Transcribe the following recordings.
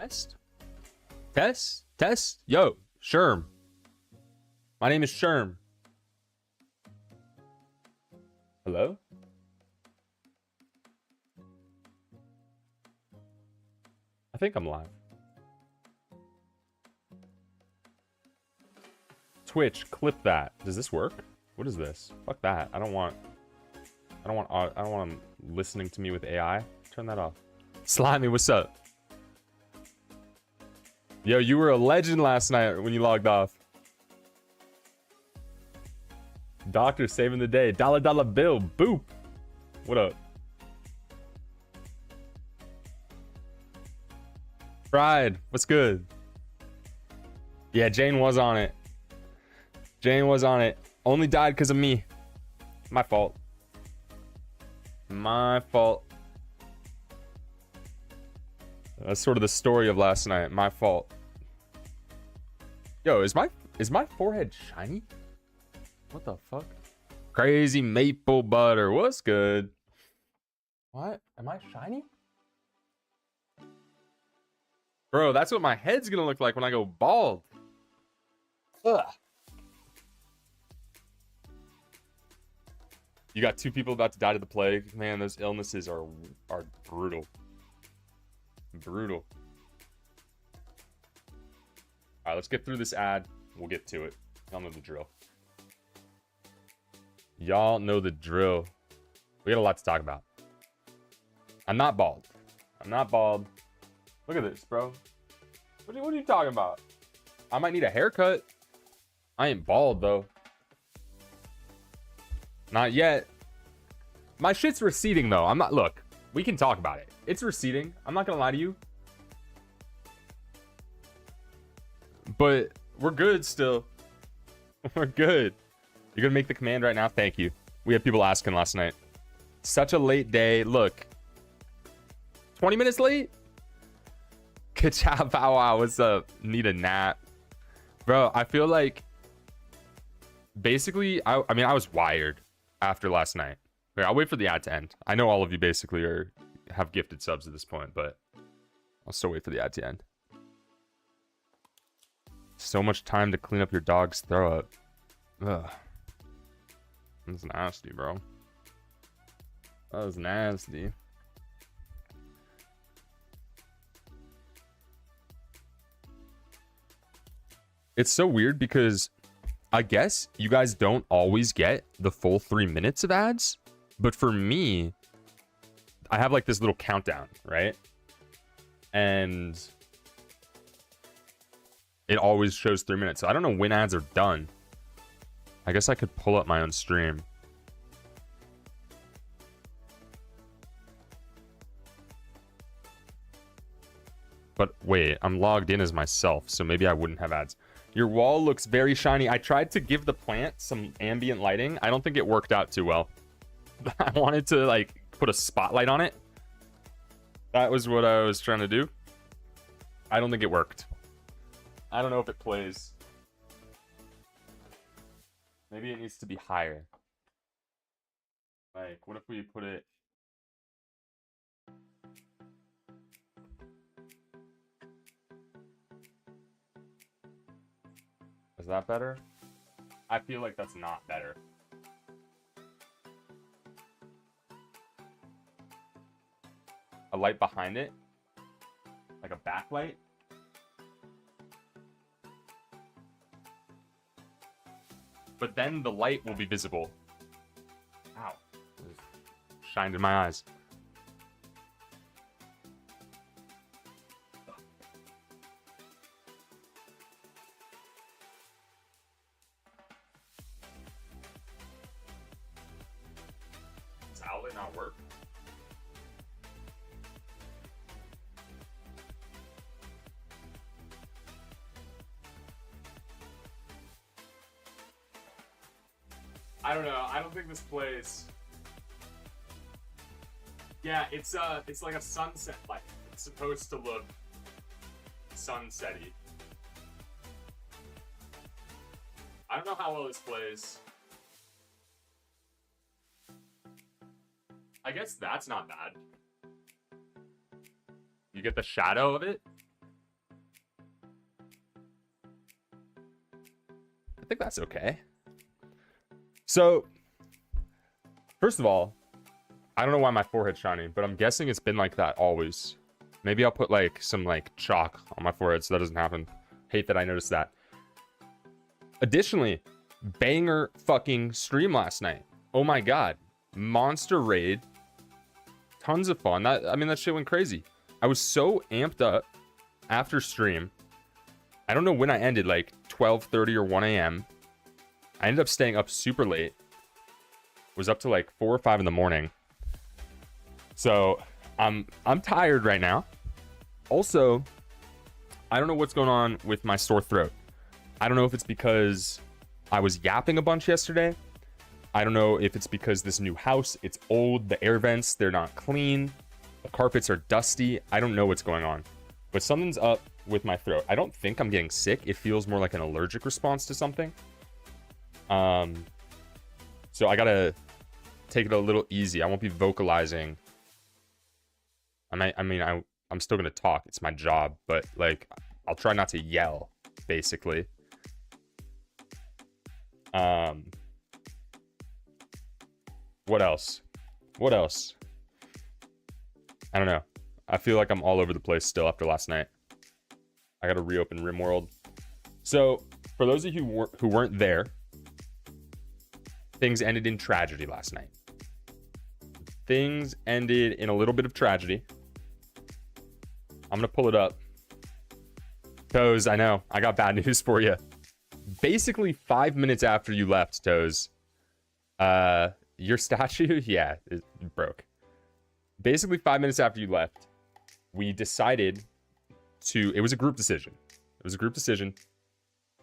Test? Test? Test? Yo, Sherm. My name is Sherm. Hello? I think I'm live. Twitch, clip that. Does this work? What is this? Fuck that. I don't want them listening to me with AI. Turn that off. Slimy, what's up? Yo, you were a legend last night when you logged off. Doctor saving the day. Dollar bill. Boop. What up? Pride, what's good? Yeah, Jane was on it. Jane was on it. Only died because of me. My fault. My fault. That's sort of the story of last night. My fault. Yo, is my forehead shiny? What the fuck? Crazy maple butter. What's good? What? Am I shiny? Bro, that's what my head's gonna look like when I go bald. Ugh. You got 2 people about to die to the plague. Man, those illnesses are brutal. Brutal. Alright, let's get through this ad. We'll get to it. Y'all know the drill. Y'all know the drill. We got a lot to talk about. I'm not bald. I'm not bald. Look at this, bro. What are you talking about? I might need a haircut. I ain't bald, though. Not yet. My shit's receding, though. I'm not... Look, we can talk about it. It's receding. I'm not gonna lie to you. But we're good still. We're good. You're gonna make the command right now? Thank you. We had people asking last night. Such a late day. Look. 20 minutes late? Ka-chow, pow wow. What's up? Need a nap. Bro, I feel like... Basically, I mean, I was wired after last night. Here, I'll wait for the ad to end. I know all of you basically have gifted subs at this point, but I'll still wait for the ad to end. So much time to clean up your dog's throw up. Ugh. That's nasty, bro. That was nasty. It's so weird because I guess you guys don't always get the full 3 minutes of ads. But for me, I have like this little countdown, right? And it always shows 3 minutes. So I don't know when ads are done. I guess I could pull up my own stream. But wait, I'm logged in as myself, so maybe I wouldn't have ads. Your wall looks very shiny. I tried to give the plant some ambient lighting. I don't think it worked out too well. I wanted to like put a spotlight on it. That was what I was trying to do. I don't think it worked. I don't know if it plays. Maybe it needs to be higher. Like, what if we put it... Is that better? I feel like that's not better. A light behind it? Like a backlight? But then the light will be visible. Ow. It shined in my eyes. Does outlet not work? I don't know. I don't think this plays. Yeah, it's like a sunset light. It's supposed to look sunsetty. I don't know how well this plays. I guess that's not bad. You get the shadow of it. think that's okay. So, first of all, I don't know why my forehead's shiny, but I'm guessing it's been like that always. Maybe I'll put like some like chalk on my forehead so that doesn't happen. Hate that I noticed that. Additionally, banger fucking stream last night. Oh my god. Monster raid. Tons of fun. I mean, that shit went crazy. I was so amped up after stream. I don't know when I ended, like 12:30 or 1 a.m. I ended up staying up super late. Was up to like 4 or 5 in the morning. So I'm tired right now. Also, I don't know what's going on with my sore throat. I don't know if it's because I was yapping a bunch yesterday. I don't know if it's because this new house, it's old, the air vents, they're not clean, the carpets are dusty. I don't know what's going on, but something's up with my throat. I don't think I'm getting sick. It feels more like an allergic response to something. So I gotta take it a little easy. I won't be vocalizing. I'm still gonna talk. It's my job, but like, I'll try not to yell, basically. What else? What else? I don't know. I feel like I'm all over the place still after last night. I gotta reopen Rimworld. So, for those of you who weren't there, things ended in tragedy last night. Things ended in a little bit of tragedy. I'm gonna pull it up. Toes, I know. I got bad news for you. Basically, 5 minutes after you left, Toes, your statue, yeah, it broke. Basically, 5 minutes after you left, we decided to, it was a group decision. It was a group decision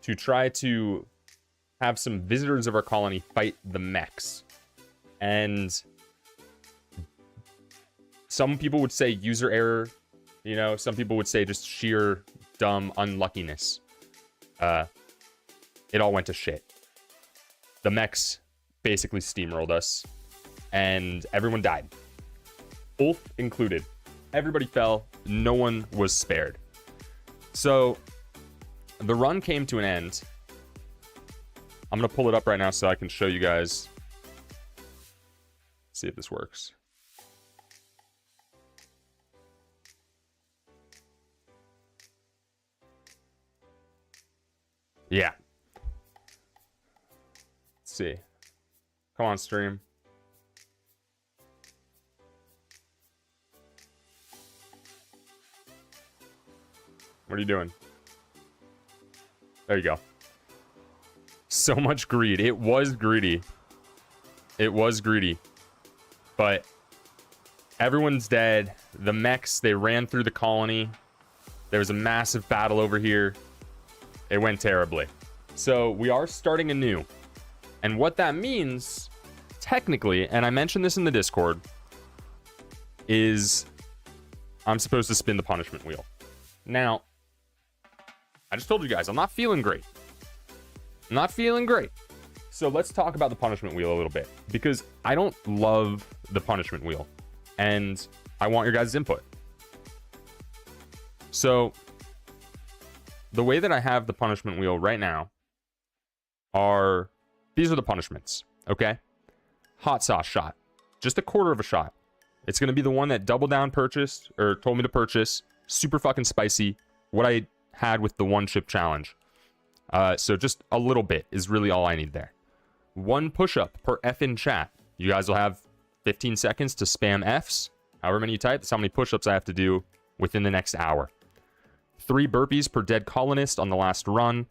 to try to have some visitors of our colony fight the mechs. And some people would say user error, you know, some people would say just sheer dumb unluckiness. It all went to shit. The mechs basically steamrolled us, and everyone died. Ulf included. Everybody fell. No one was spared. So, the run came to an end. I'm going to pull it up right now so I can show you guys. See if this works. Yeah. Let's see. Come on, stream. What are you doing? There you go. So much greed. It was greedy. It was greedy. But everyone's dead. The mechs, they ran through the colony. There was a massive battle over here. It went terribly. So we are starting anew. And what that means, technically, and I mentioned this in the Discord, is I'm supposed to spin the punishment wheel. Now, I just told you guys, I'm not feeling great. I'm not feeling great. So let's talk about the punishment wheel a little bit, because I don't love the punishment wheel, and I want your guys' input. So the way that I have the punishment wheel right now are, these are the punishments, okay? Hot sauce shot, just a quarter of a shot. It's going to be the one that Double Down purchased, or told me to purchase. Super fucking spicy. What I had with the one chip challenge. So just a little bit is really all I need there. One push-up per F in chat. You guys will have 15 seconds to spam Fs. However many you type, that's how many push-ups I have to do within the next hour. 3 burpees per dead colonist on the last run.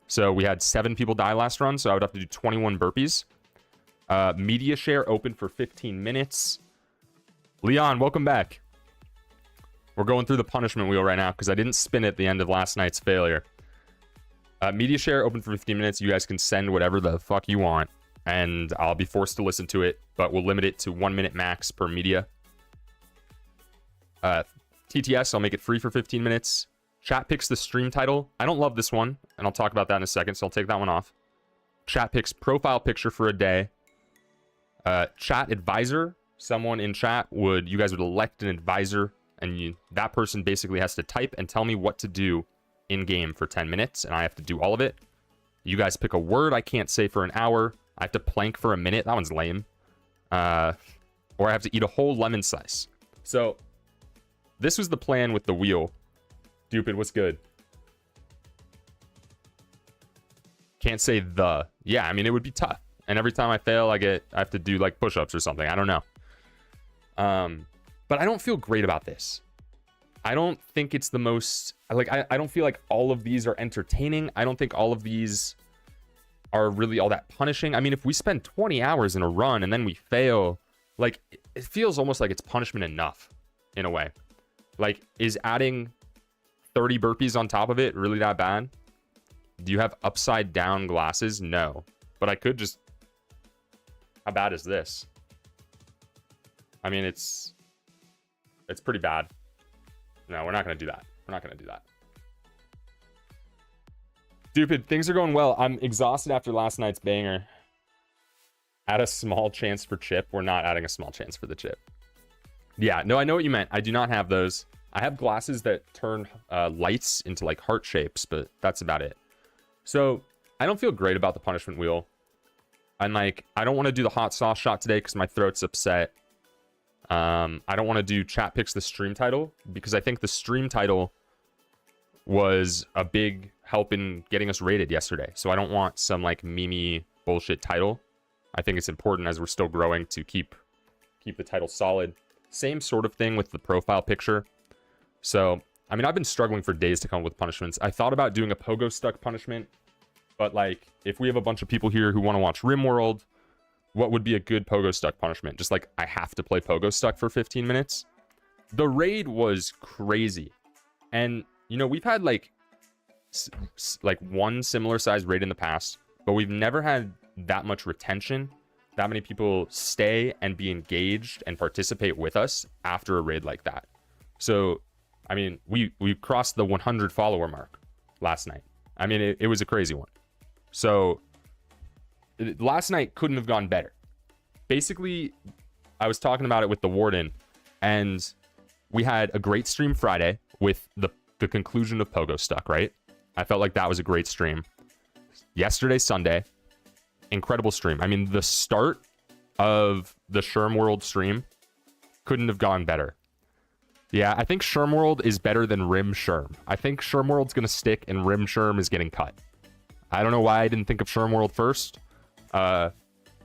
So we had 7 people die last run, so I would have to do 21 burpees. Media share open for 15 minutes. Leon, welcome back. We're going through the punishment wheel right now because I didn't spin it at the end of last night's failure. Media share open for 15 minutes. You guys can send whatever the fuck you want, and I'll be forced to listen to it, but we'll limit it to 1 minute max per media. TTS, I'll make it free for 15 minutes. Chat picks the stream title. I don't love this one, and I'll talk about that in a second, so I'll take that one off. Chat picks profile picture for a day. Chat advisor. Someone in chat you guys would elect an advisor, and that person basically has to type and tell me what to do in game for 10 minutes, and I have to do all of it. You guys pick a word I can't say for an hour. I have to plank for a minute. That one's lame. Or I have to eat a whole lemon slice. So this was the plan with the wheel. Stupid, what's good? Can't say the. Yeah, I mean, it would be tough. And every time I fail, I have to do like push-ups or something. I don't know. But I don't feel great about this. I don't think it's the most, like, I don't feel like all of these are entertaining. I don't think all of these are really all that punishing. I mean, if we spend 20 hours in a run and then we fail, like, it feels almost like it's punishment enough in a way. Like, is adding 30 burpees on top of it really that bad? Do you have upside down glasses? No. But I could just... How bad is this? I mean, it's pretty bad. No, we're not going to do that. We're not going to do that. Stupid, things are going well. I'm exhausted after last night's banger. Add a small chance for chip. We're not adding a small chance for the chip. Yeah, no, I know what you meant. I do not have those. I have glasses that turn lights into like heart shapes, but that's about it. So I don't feel great about the punishment wheel. And like, I don't want to do the hot sauce shot today because my throat's upset. I don't want to do chat picks the stream title because I think the stream title was a big help in getting us rated yesterday. So I don't want some like meme bullshit title. I think it's important as we're still growing to keep the title solid. Same sort of thing with the profile picture. So, I mean, I've been struggling for days to come up with punishments. I thought about doing a pogo stuck punishment, but like, if we have a bunch of people here who want to watch Rimworld, what would be a good pogo stuck punishment? Just like, I have to play pogo stuck for 15 minutes. The raid was crazy. And, you know, we've had like one similar size raid in the past, but we've never had that much retention, that many people stay and be engaged and participate with us after a raid like that. So, I mean, we crossed the 100 follower mark last night. I mean, it was a crazy one. So last night couldn't have gone better. Basically, I was talking about it with the warden, and we had a great stream Friday with the conclusion of Pogo Stuck, right? I felt like that was a great stream. Yesterday, Sunday, incredible stream. I mean, the start of the Rimworld stream couldn't have gone better. Yeah, I think Rimworld is better than Rimshurm. I think Rimworld's going to stick and Rimshurm is getting cut. I don't know why I didn't think of Rimworld first.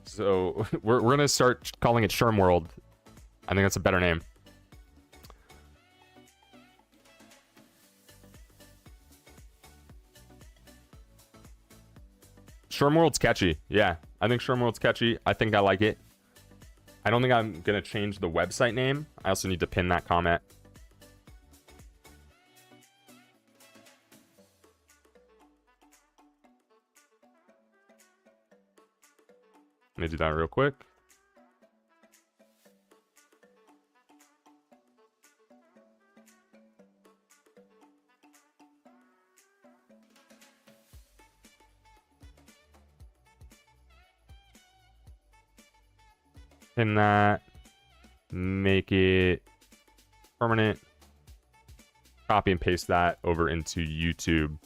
So we're going to start calling it Rimworld. I think that's a better name. Rimworld's catchy. Yeah, I think Rimworld's catchy. I think I like it. I don't think I'm going to change the website name. I also need to pin that comment. Let me do that real quick. Pin that. Make it permanent. Copy and paste that over into YouTube.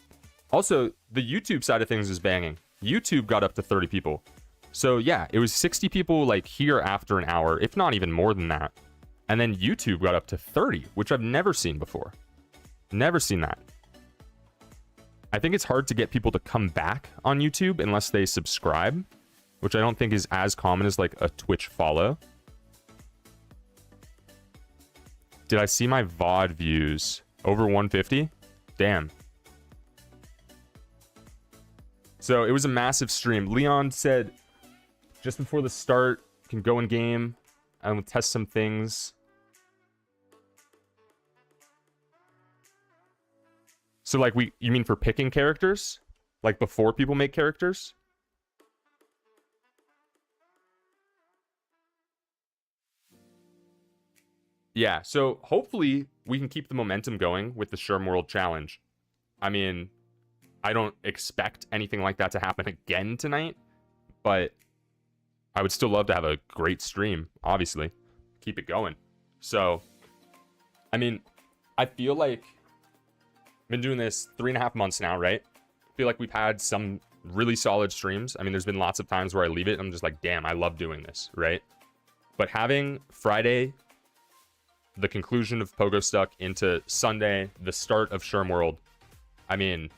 Also, the YouTube side of things is banging. YouTube got up to 30 people. So yeah, it was 60 people like here after an hour, if not even more than that. And then YouTube got up to 30, which I've never seen before. Never seen that. I think it's hard to get people to come back on YouTube unless they subscribe, which I don't think is as common as like a Twitch follow. Did I see my VOD views over 150? Damn. So it was a massive stream. Leon said just before the start, you can go in game and we'll test some things. So like you mean for picking characters? Like before people make characters? Yeah, so hopefully we can keep the momentum going with the Rimworld challenge. I mean, I don't expect anything like that to happen again tonight, but I would still love to have a great stream, obviously. Keep it going. So, I mean, I feel like I've been doing this 3.5 months now, right? I feel like we've had some really solid streams. I mean, there's been lots of times where I leave it. I'm just like, damn, I love doing this, right? But having Friday, the conclusion of Pogo Stuck, into Sunday, the start of Rimworld, I mean,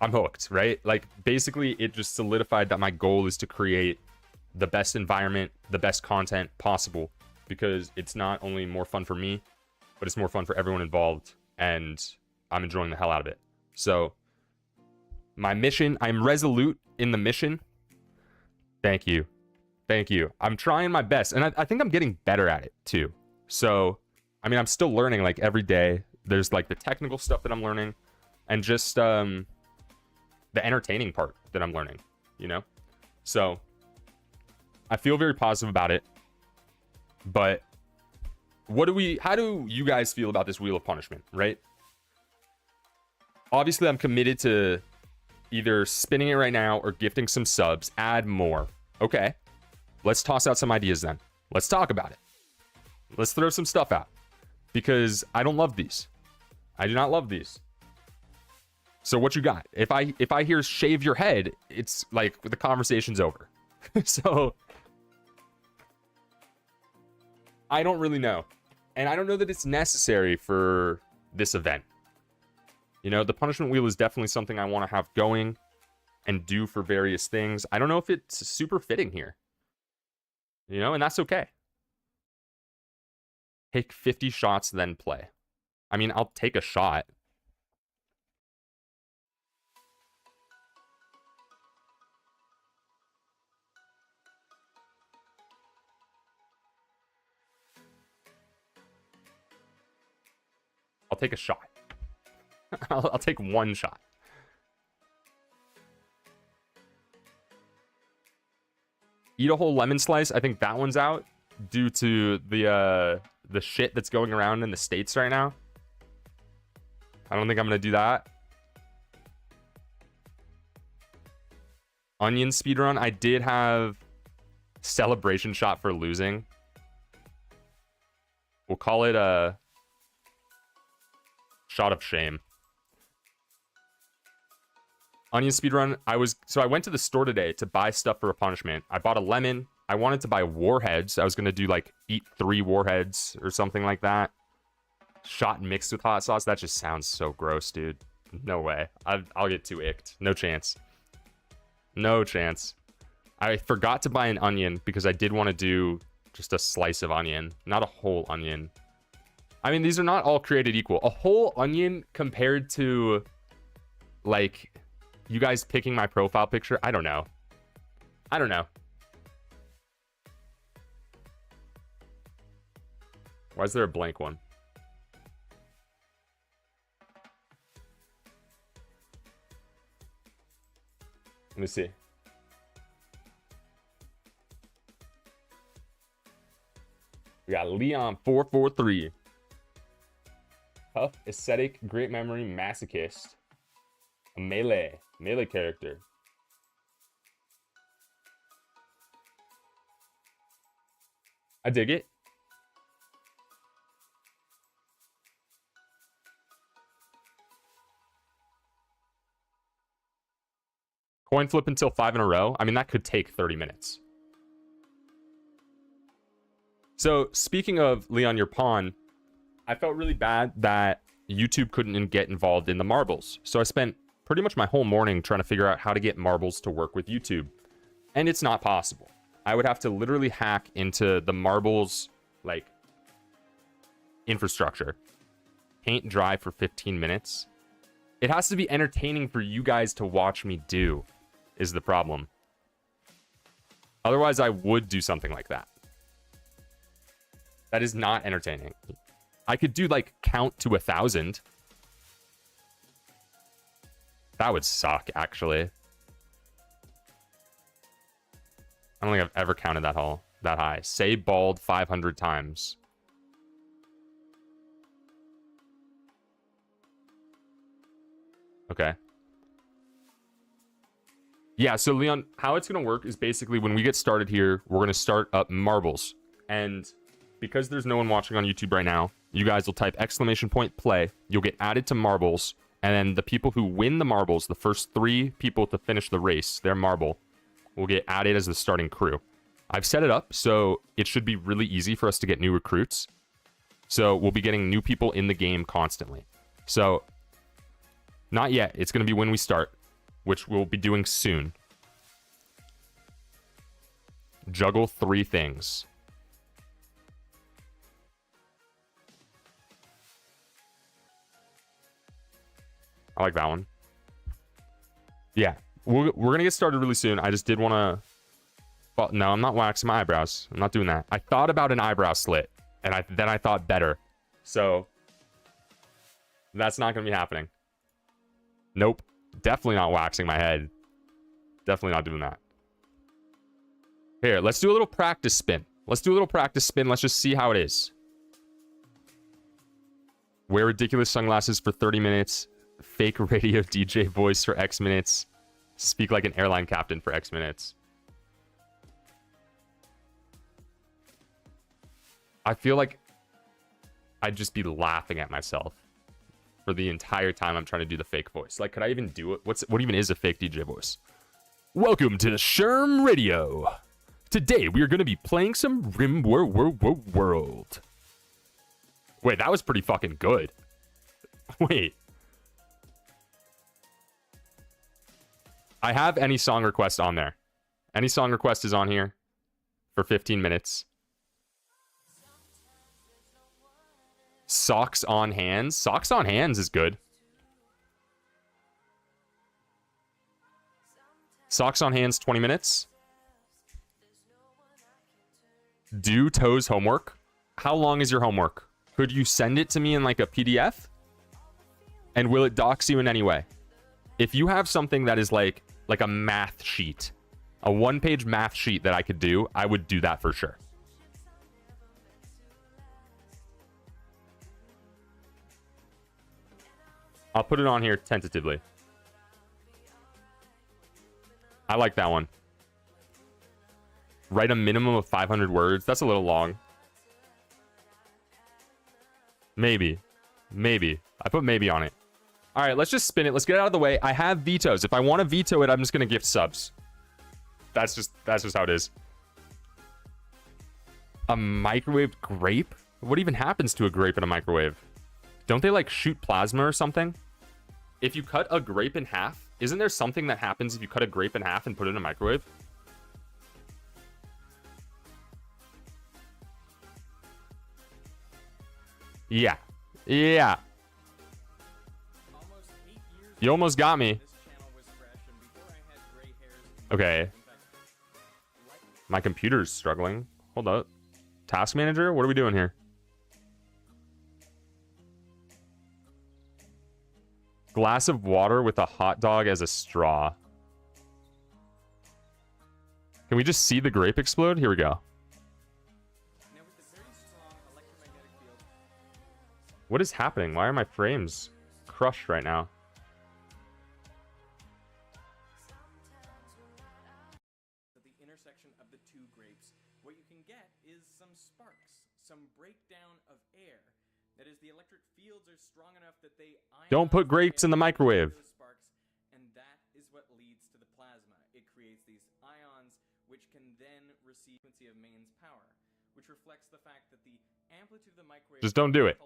I'm hooked, right? Like, basically, it just solidified that my goal is to create the best environment, the best content possible, because it's not only more fun for me, but it's more fun for everyone involved, and I'm enjoying the hell out of it. So, my mission, I'm resolute in the mission. Thank you. Thank you. I'm trying my best, and I think I'm getting better at it, too. So, I mean, I'm still learning, like, every day. There's, like, the technical stuff that I'm learning, and just, the entertaining part that I'm learning, you know? So, I feel very positive about it, but how do you guys feel about this Wheel of Punishment, right? Obviously, I'm committed to either spinning it right now or gifting some subs, add more. Okay, let's toss out some ideas then. Let's talk about it. Let's throw some stuff out, because I don't love these. I do not love these. So what you got? If I hear shave your head, it's like the conversation's over. So I don't really know. And I don't know that it's necessary for this event. You know, the punishment wheel is definitely something I want to have going and do for various things. I don't know if it's super fitting here. You know, and that's okay. Take 50 shots, then play. I mean, I'll take a shot. I'll take a shot. I'll take one shot. Eat a whole lemon slice. I think that one's out due to the shit that's going around in the States right now. I don't think I'm gonna do that. Onion speedrun. I did have celebration shot for losing. We'll call it a shot of shame. Onion speedrun. I went to the store today to buy stuff for a punishment. I bought a lemon. I wanted to buy warheads. I was gonna do like eat 3 warheads or something like that. Shot mixed with hot sauce. That just sounds so gross, dude. No way. I'll get too icked. No chance. No chance. I forgot to buy an onion because I did want to do just a slice of onion, not a whole onion. I mean, these are not all created equal. A whole onion compared to, like, you guys picking my profile picture? I don't know. I don't know. Why is there a blank one? Let me see. We got Leon 443. Tough, aesthetic, great memory, masochist. A melee character. I dig it. Coin flip until 5 in a row. I mean, that could take 30 minutes. So, speaking of Leon, your pawn, I felt really bad that YouTube couldn't get involved in the marbles. So I spent pretty much my whole morning trying to figure out how to get marbles to work with YouTube. And it's not possible. I would have to literally hack into the marbles, like, infrastructure. Paint dry for 15 minutes. It has to be entertaining for you guys to watch me do, is the problem. Otherwise, I would do something like that. That is not entertaining. I could do, like, count to 1,000. That would suck, actually. I don't think I've ever counted that high. Say bald 500 times. Okay. Yeah, so Leon, how it's going to work is basically when we get started here, we're going to start up marbles. And because there's no one watching on YouTube right now, you guys will type !play. You'll get added to marbles. And then the people who win the marbles, the first 3 people to finish the race, their marble, will get added as the starting crew. I've set it up so it should be really easy for us to get new recruits. So we'll be getting new people in the game constantly. So not yet. It's going to be when we start, which we'll be doing soon. Juggle 3 things. I like that one. Yeah, we're going to get started really soon. I just did want to... Well, no, I'm not waxing my eyebrows. I'm not doing that. I thought about an eyebrow slit, and then I thought better. So, that's not going to be happening. Nope. Definitely not waxing my head. Definitely not doing that. Here, let's do a little practice spin. Let's just see how it is. Wear ridiculous sunglasses for 30 minutes. Fake radio DJ voice for X minutes. Speak like an airline captain for X minutes. I feel like I'd just be laughing at myself for the entire time I'm trying to do the fake voice. Like, could I even do it? What even is a fake DJ voice? Welcome to Rimshurm Radio. Today we are going to be playing some Rimworld. Wait, that was pretty fucking good. Wait. I have any song request on there. Any song request is on here for 15 minutes. Socks on hands. Socks on hands is good. Socks on hands, 20 minutes. Do Toes homework. How long is your homework? Could you send it to me in like a PDF? And will it dox you in any way? If you have something that is like a math sheet, a 1-page math sheet that I could do, I would do that for sure. I'll put it on here tentatively. I like that one. Write a minimum of 500 words. That's a little long. Maybe. Maybe. I put maybe on it. All right, let's just spin it. Let's get it out of the way. I have vetoes. If I want to veto it, I'm just going to gift subs. That's just how it is. A microwaved grape? What even happens to a grape in a microwave? Don't they like shoot plasma or something? If you cut a grape in half, isn't there something that happens if you cut a grape in half and put it in a microwave? Yeah. Yeah. You almost got me. Okay. My computer's struggling. Hold up. Task manager? What are we doing here? Glass of water with a hot dog as a straw. Can we just see the grape explode? Here we go. What is happening? Why are my frames crushed right now? The intersection of the two grapes, what you can get is some sparks, some breakdown of air. That is, the electric fields are strong enough that they don't put grapes in the microwave. Sparks, and that is what leads to the plasma. It creates these ions, which can then receive the frequency of mains power, which reflects the fact that the amplitude of the microwave. Just don't do it.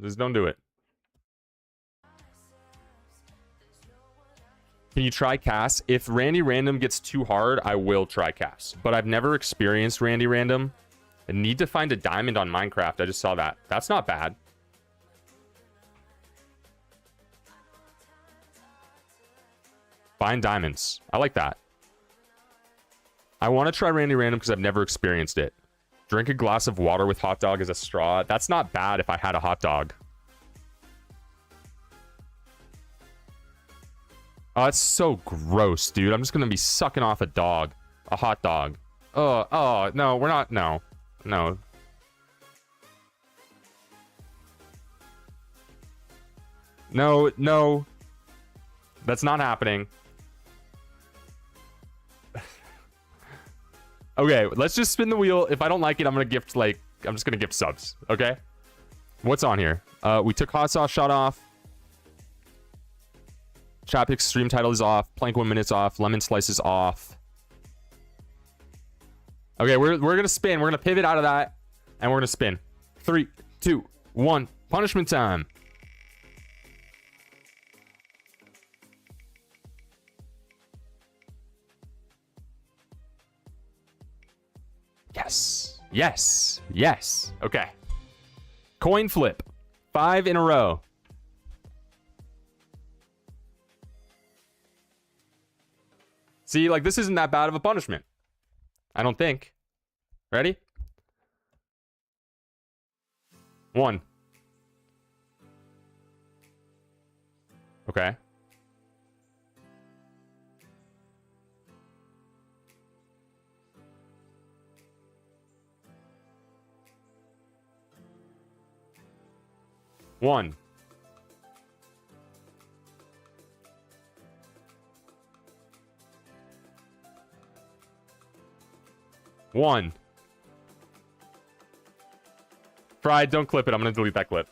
Just don't do it. Can you try Cass? If Randy Random gets too hard, I will try Cass. But I've never experienced Randy Random. I need to find a diamond on Minecraft. I just saw that. That's not bad. Find diamonds. I like that. I want to try Randy Random because I've never experienced it. Drink a glass of water with hot dog as a straw. That's not bad if I had a hot dog. Oh, that's so gross, dude. I'm just going to be sucking off a dog. A hot dog. Oh, no, we're not. No. No. No, no. That's not happening. Okay, let's just spin the wheel. If I don't like it, I'm just gonna gift subs. Okay. What's on here? We took hot sauce shot off. Chappick's stream title is off. Plank 1 minute's off. Lemon slice is off. Okay, we're gonna spin. We're gonna pivot out of that, and we're gonna spin. 3, 2, 1. Punishment time. Yes. Yes. Yes. Okay. Coin flip. 5 in a row. See, like, this isn't that bad of a punishment. I don't think. Ready? 1. Okay. One. One. Fried, don't clip it. I'm going to delete that clip.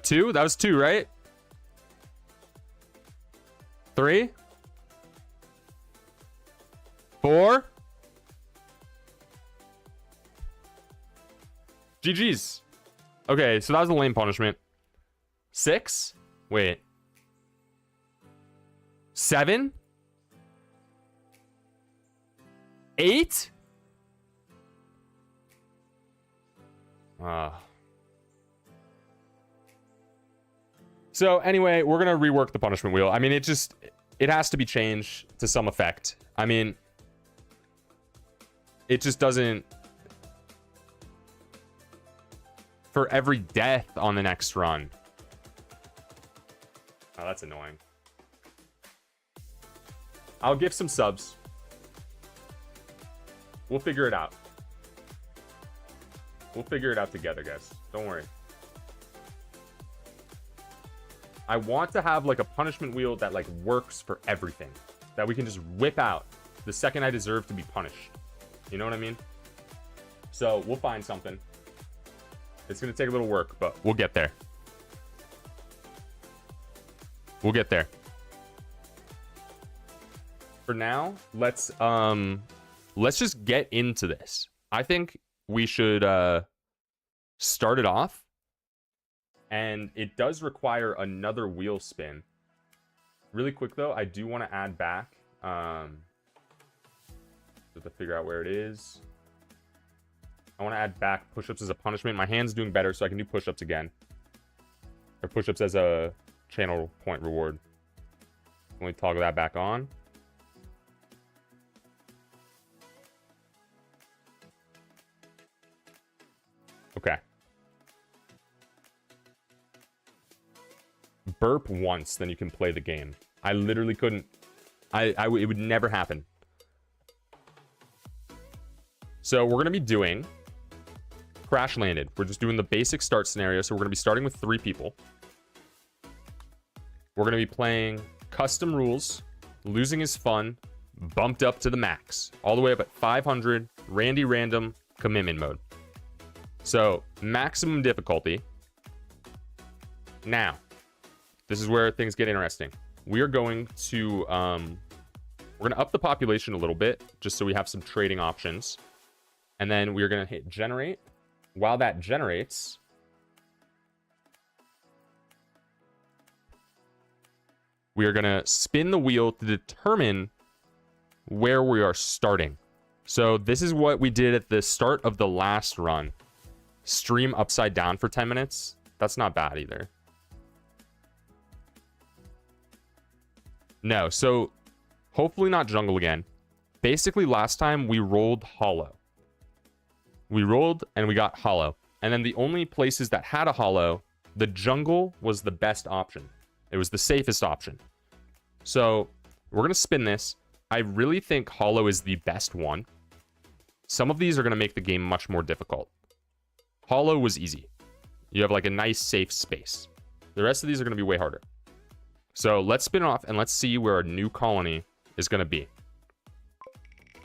Two? That was 2, right? 3? 4? GG's. Okay, so that was a lame punishment. 6? Wait. 7? 8? So anyway, we're gonna rework the punishment wheel. I mean, it has to be changed to some effect. I mean, it just doesn't. For every death on the next run. Oh, that's annoying. I'll give some subs. We'll figure it out. We'll figure it out together, guys. Don't worry. I want to have like a punishment wheel that like works for everything. That we can just whip out the second I deserve to be punished. You know what I mean? So we'll find something. It's going to take a little work, but we'll get there. We'll get there. For now, let's just get into this. I think we should start it off. And it does require another wheel spin. Really quick though, I do want to add back. Just to figure out where it is. I want to add back push-ups as a punishment. My hand's doing better, so I can do push-ups again. Or push-ups as a channel point reward. Let me toggle that back on. Okay. Burp once, then you can play the game. I literally couldn't. It would never happen. So we're going to be doing crash landed. We're just doing the basic start scenario. So we're going to be starting with 3 people. We're going to be playing custom rules. Losing is fun. Bumped up to the max. All the way up at 500. Randy random commitment mode. So maximum difficulty. Now. This is where things get interesting. We are going to we're going to up the population a little bit just so we have some trading options. And then we're going to hit generate. While that generates, we are going to spin the wheel to determine where we are starting. So this is what we did at the start of the last run. Stream upside down for 10 minutes. That's not bad either. No, so hopefully not jungle again. Basically, last time we rolled hollow. We rolled and we got hollow. And then the only places that had a hollow, the jungle was the best option. It was the safest option. So we're going to spin this. I really think hollow is the best one. Some of these are going to make the game much more difficult. Hollow was easy. You have like a nice safe space. The rest of these are going to be way harder. So let's spin off and let's see where our new colony is going to be.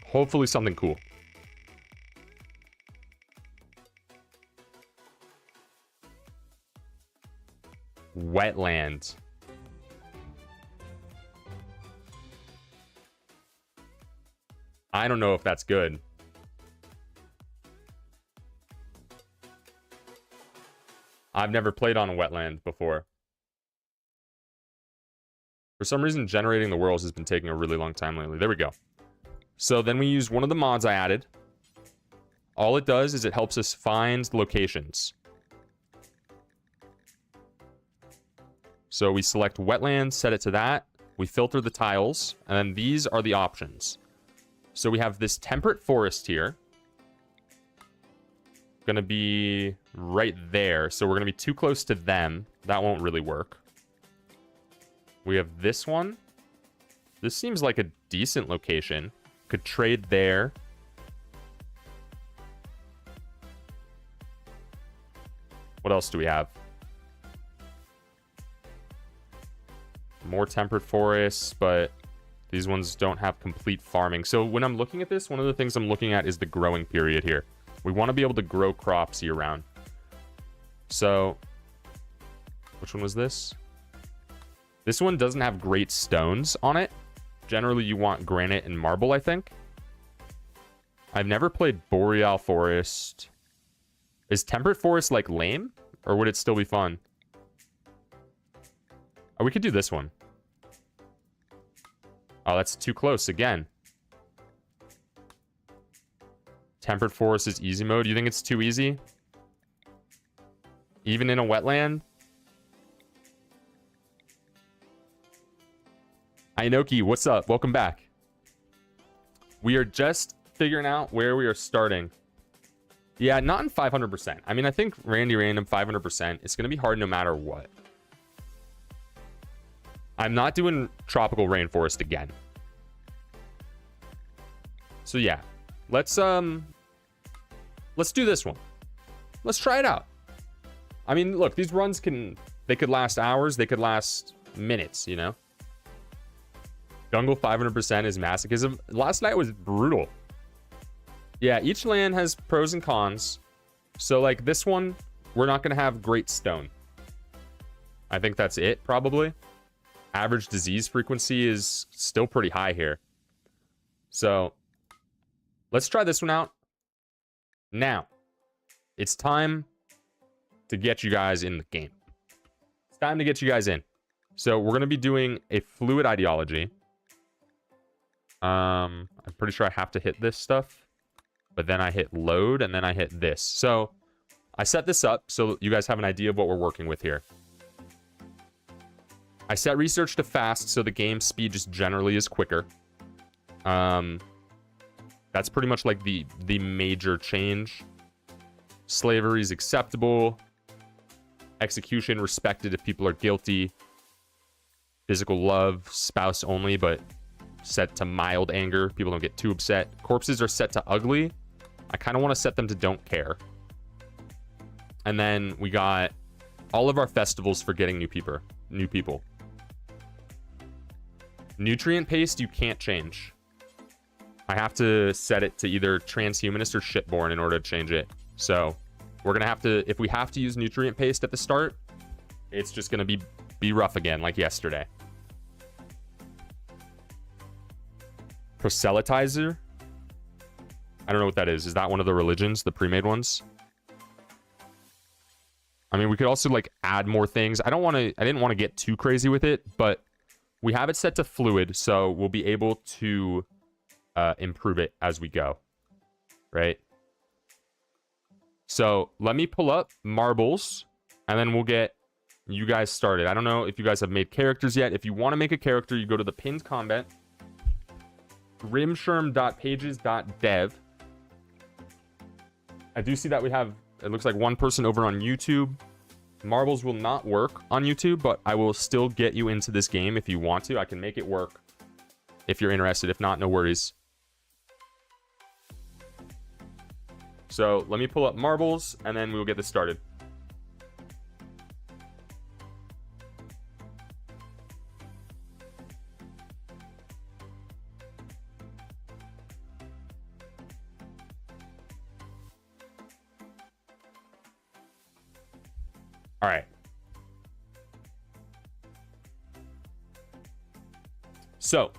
Hopefully something cool. Wetland. I don't know if that's good. I've never played on a wetland before. For some reason, generating the worlds has been taking a really long time lately. There we go. So then we use one of the mods I added. All it does is it helps us find locations. So we select wetlands, set it to that. We filter the tiles, and then these are the options. So we have this temperate forest here. Gonna be right there. So we're gonna be too close to them. That won't really work. We have this one. This seems like a decent location. Could trade there. What else do we have? More temperate forests, but these ones don't have complete farming. So when I'm looking at this, one of the things I'm looking at is the growing period here. We want to be able to grow crops year round. So, which one was this? This one doesn't have great stones on it. Generally, you want granite and marble, I think. I've never played Boreal Forest. Is Temperate Forest, like, lame? Or would it still be fun? Oh, we could do this one. Oh, that's too close again. Temperate Forest is easy mode. You think it's too easy? Even in a wetland? Inoki, what's up? Welcome back. We are just figuring out where we are starting. Yeah, not in 500%. I mean, I think Randy Random 500%. It's going to be hard no matter what. I'm not doing Tropical Rainforest again. So yeah, let's do this one. Let's try it out. I mean, look, these runs they could last hours, they could last minutes, you know? Jungle 500% is masochism. Last night was brutal. Yeah, each land has pros and cons. So like this one, we're not going to have great stone. I think that's it, probably. Average disease frequency is still pretty high here. So let's try this one out. Now, it's time to get you guys in the game. It's time to get you guys in. So we're going to be doing a fluid ideology. I'm pretty sure I have to hit this stuff. But then I hit load, and then I hit this. So I set this up so you guys have an idea of what we're working with here. I set research to fast, so the game speed just generally is quicker. That's pretty much like the major change. Slavery is acceptable. Execution respected if people are guilty. Physical love, spouse only, but set to mild anger. People don't get too upset. Corpses are set to ugly. I kind of want to set them to don't care. And then we got all of our festivals for getting new people. Nutrient paste, you can't change. I have to set it to either transhumanist or shitborn in order to change it. So we're going to have to, if we have to use nutrient paste at the start, it's just going to be rough again, like yesterday. Proselytizer? I don't know what that is. Is that one of the religions, the pre-made ones? I mean, we could also like add more things. I didn't want to get too crazy with it, but we have it set to fluid, so we'll be able to improve it as we go, right? So let me pull up marbles, and then we'll get you guys started. I don't know if you guys have made characters yet. If you want to make a character, you go to the pinned comment, rimshurm.pages.dev. I do see that we have, it looks like one person over on YouTube. Marbles will not work on YouTube, but I will still get you into this game if you want to. I can make it work if you're interested. If not, no worries. So let me pull up marbles, and then we'll get this started. All right. So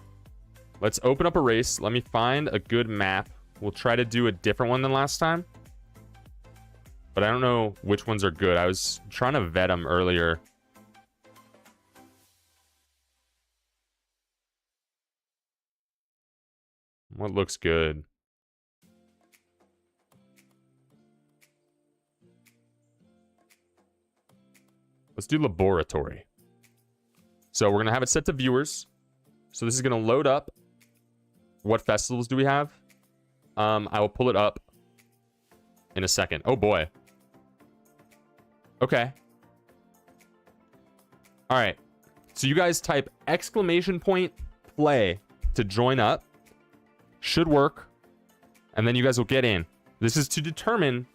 let's open up a race. Let me find a good map. We'll try to do a different one than last time. But I don't know which ones are good. I was trying to vet them earlier. What looks good? Let's do laboratory. So we're going to have it set to viewers. So this is going to load up. What festivals do we have? I will pull it up in a second. Oh boy. Okay. All right. So you guys type !play to join up. Should work. And then you guys will get in. This is to determine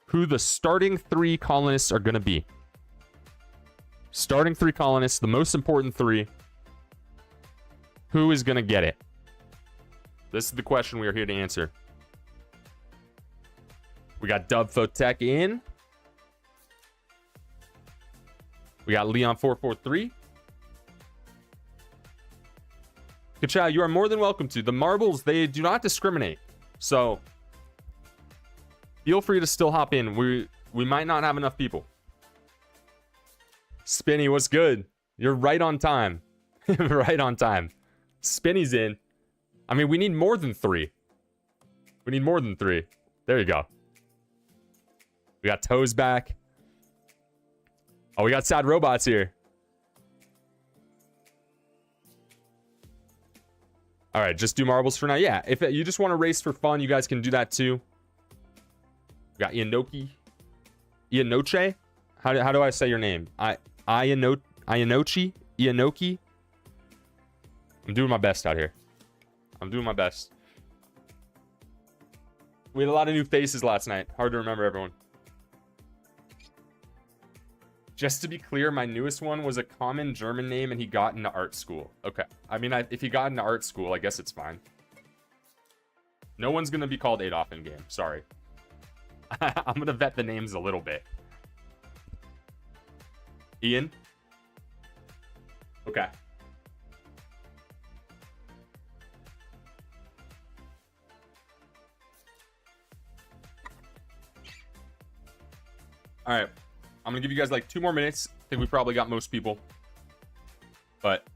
who the starting 3 colonists are going to be. Starting 3 colonists, the most important 3. Who is going to get it? This is the question we are here to answer. We got Dubfotech in. We got Leon443. Ka-chow, you are more than welcome to. The marbles, they do not discriminate. So, feel free to still hop in. We might not have enough people. Spinny, what's good? You're right on time. Right on time. Spinny's in. I mean, we need more than 3. We need more than 3. There you go. We got Toes back. Oh, we got Sad Robots here. All right, just do marbles for now. Yeah, if you just want to race for fun, you guys can do that too. We got Ianoki. Ianoche? How do I say your name? Ianochi? Ianoki? I'm doing my best out here. I'm doing my best. We had a lot of new faces last night. Hard to remember everyone. Just to be clear, my newest one was a common German name and he got into art school. Okay. I mean, if he got into art school, I guess it's fine. No one's going to be called Adolf in game. Sorry. I'm going to vet the names a little bit. Ian? Okay. All right. I'm going to give you guys like 2 more minutes. I think we probably got most people. But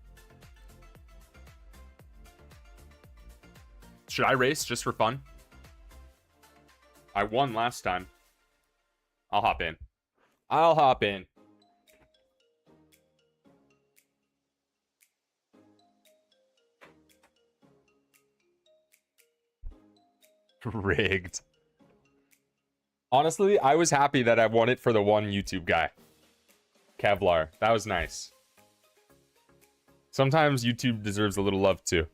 should I race just for fun? I won last time. I'll hop in. I'll hop in. Rigged. Honestly, I was happy that I won it for the one YouTube guy. Kevlar. That was nice. Sometimes YouTube deserves a little love too.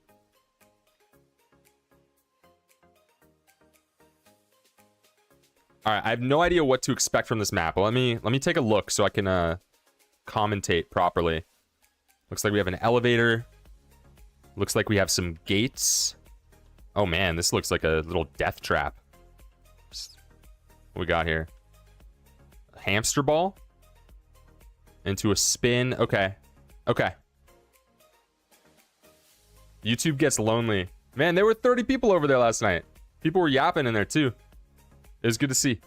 All right, I have no idea what to expect from this map. Well, let me take a look so I can commentate properly. Looks like we have an elevator. Looks like we have some gates. Oh man, this looks like a little death trap. What we got here? A hamster ball into a spin. Okay. Okay. YouTube gets lonely. Man, there were 30 people over there last night. People were yapping in there too. It was good to see.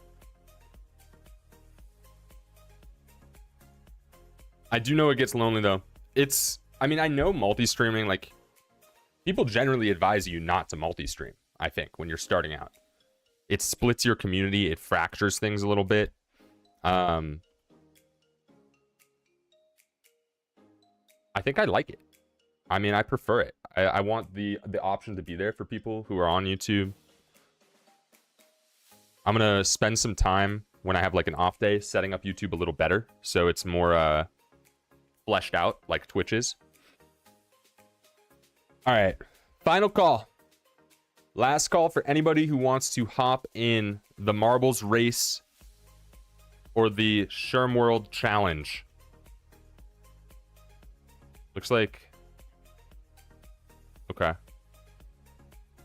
I do know it gets lonely though. I mean, I know multi-streaming, like, people generally advise you not to multi-stream, I think, when you're starting out. It splits your community. It fractures things a little bit. I think I like it. I mean, I prefer it. I want the option to be there for people who are on YouTube. I'm going to spend some time when I have like an off day setting up YouTube a little better. So it's more fleshed out like Twitch is. All right. Final call. Last call for anybody who wants to hop in the marbles race or the Rimworld challenge. Looks like... Okay.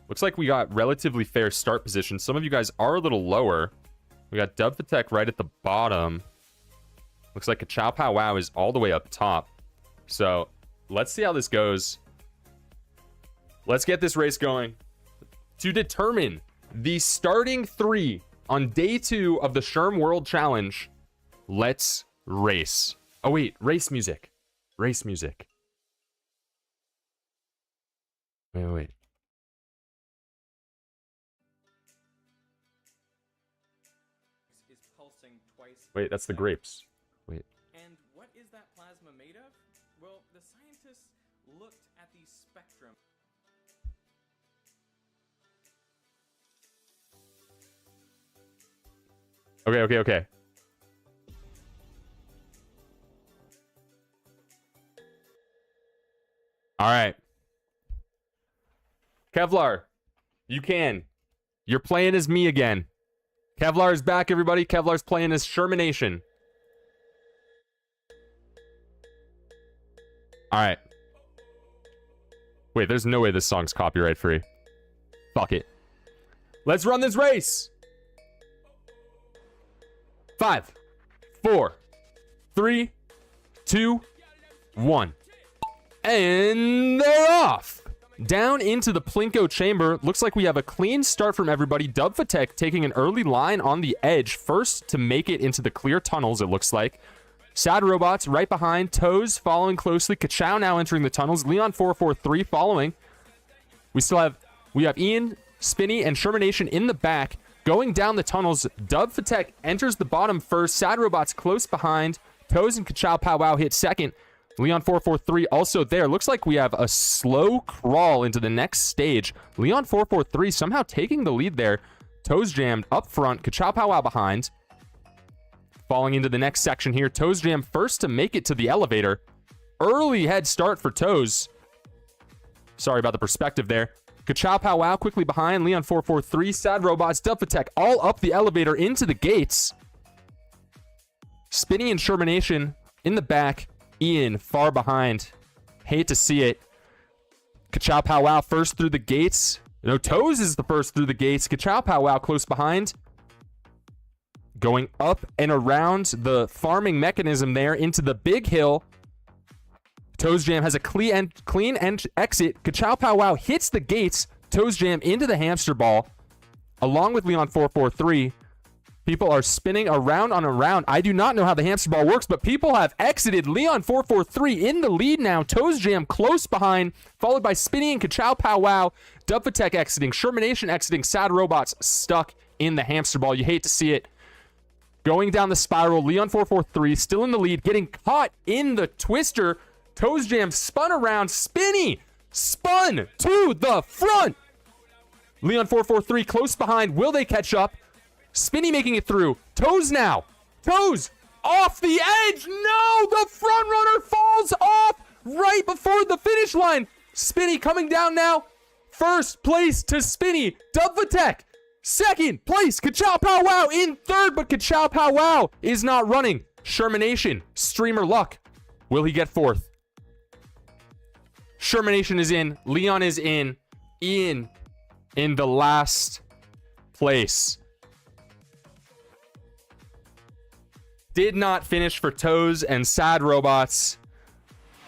Looks like we got relatively fair start position. Some of you guys are a little lower. We got Dubfatech right at the bottom. Looks like a Chow Pow Wow is all the way up top. So, let's see how this goes. Let's get this race going. To determine the starting 3 on day 2 of the Rimworld challenge, let's race. Oh wait, race music. Race music. Wait. Is pulsing twice. Wait, that's the grapes. Wait. And what is that plasma made of? Well, the scientists looked at the spectrum. Okay. All right. Kevlar, you can. You're playing as me again. Kevlar is back, everybody. Kevlar's playing as Shermanation. All right. Wait, there's no way this song's copyright free. Fuck it. Let's run this race. 5, 4, 3, 2, 1. And they're off. Down into the Plinko chamber. Looks like we have a clean start from everybody. Dubfatech taking an early line on the edge. First to make it into the clear tunnels, it looks like. Sad Robots right behind. Toes following closely. Kachow now entering the tunnels. Leon 443 following. We have Ian, Spinny, and Shermanation in the back. Going down the tunnels, Dubfatech enters the bottom first. Sad Robots close behind. Toes and Kachow Pow Wow hit second. Leon 443 also there. Looks like we have a slow crawl into the next stage. Leon 443 somehow taking the lead there. Toes jammed up front. Kachow Pow Wow behind. Falling into the next section here. Toes jam first to make it to the elevator. Early head start for Toes. Sorry about the perspective there. Kachow Pow Wow quickly behind. Leon 443. Sad Robots. Dubfatech all up the elevator into the gates. Spinny and Shermanation in the back. Ian far behind. Hate to see it. Kachow Pow Wow first through the gates. No, Toes is the first through the gates. Kachow Pow Wow close behind. Going up and around the farming mechanism there into the big hill. Toes Jam has a clean exit. Kachow Pow Wow hits the gates. Toes Jam into the hamster ball. Along with Leon 443. People are spinning around on around. I do not know how the hamster ball works, but people have exited. Leon 443 in the lead now. Toes Jam close behind, followed by Spinny and Kachow Pow Wow. Dubfatech exiting. Shermanation exiting. Sad Robots stuck in the hamster ball. You hate to see it. Going down the spiral. Leon 443 still in the lead, getting caught in the twister. Toes Jam spun around. Spinny spun to the front. Leon 443 close behind. Will they catch up? Spinny making it through. Toes now. Toes off the edge. No, the front runner falls off right before the finish line. Spinny coming down now. First place to Spinny. Dubfatech. Second place. Kachow Pow Wow in third, but Kachow Pow Wow is not running. Shermanation. Streamer luck. Will he get fourth? Shermanation is in. Leon is in. Ian in the last place. Did not finish for Toes and Sad Robots.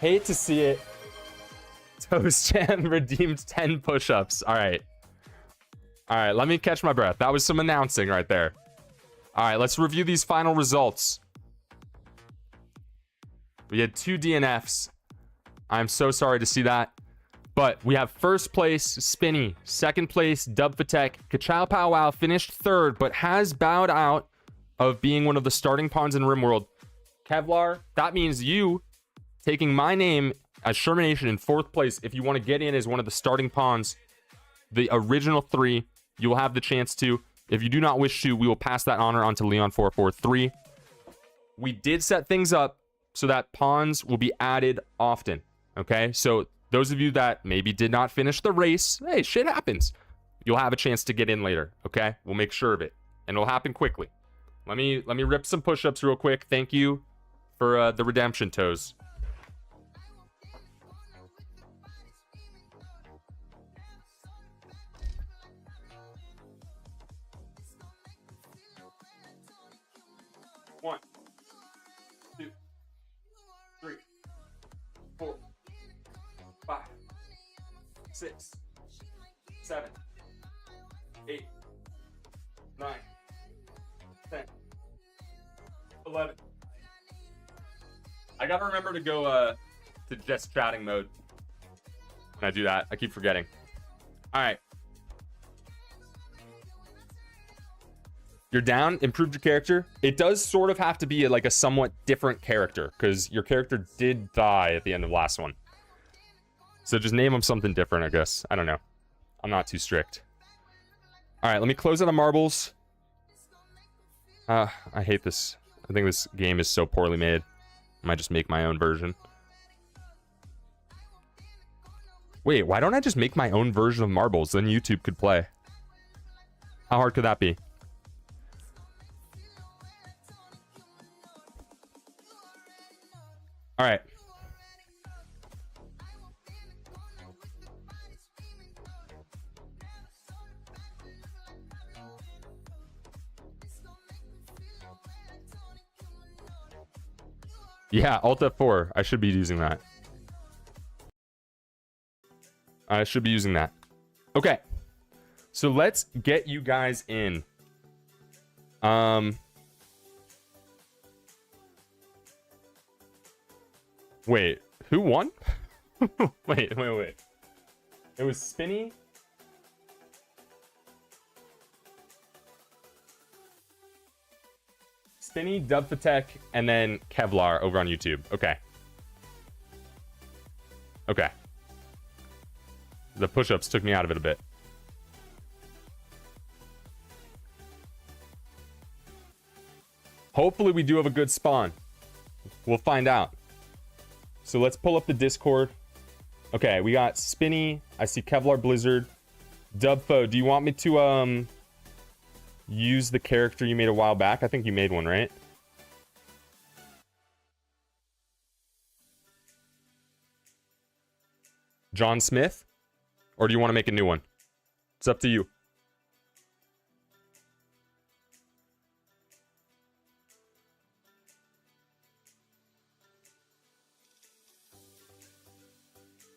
Hate to see it. Toes Jam redeemed 10 push-ups. All right, let me catch my breath. That was some announcing right there. All right, let's review these final results. We had 2 DNFs. I'm so sorry to see that. But we have first place, Spinny. Second place, Dubfatech. Kachow Pow Wow finished third, but has bowed out of being one of the starting pawns in Rimworld. Kevlar, that means you taking my name as Shermanation in fourth place. If you want to get in as one of the starting pawns, the original 3, you will have the chance to. If you do not wish to, we will pass that honor on to Leon 443. We did set things up so that pawns will be added often. Okay, so those of you that maybe did not finish the race, hey, shit happens. you'll have a chance to get in later, okay? We'll make sure of it, and it'll happen quickly. Let me rip some push-ups real quick. Thank you for the redemption toes. One, 2, 3, 4, 5, 6, 7, 8, 9, 10, 11. I gotta remember to go to just chatting mode when I do that. I keep forgetting. All right. You're down, improved your character. It does sort of have to be like a somewhat different character because your character did die at the end of last one. So just name them something different, I guess. I don't know. I'm not too strict. All right, let me close out the marbles. I hate this. I think this game is so poorly made. I might just make my own version. Wait, why don't I just make my own version of marbles? Then YouTube could play. How hard could that be? All right. Yeah, Alt F4. I should be using that. I should be using that. Okay. So let's get you guys in. Wait, who won? wait. It was Spinny. Spinny, Dubfatech, and then Kevlar over on YouTube. Okay. Okay. The push-ups took me out of it a bit. Hopefully we do have a good spawn. We'll find out. So let's pull up the Discord. Okay, we got Spinny. I see Kevlar Blizzard. Dubfo, do you want me to use the character you made a while back? I think you made one, right? John Smith? Or do you want to make a new one? It's up to you.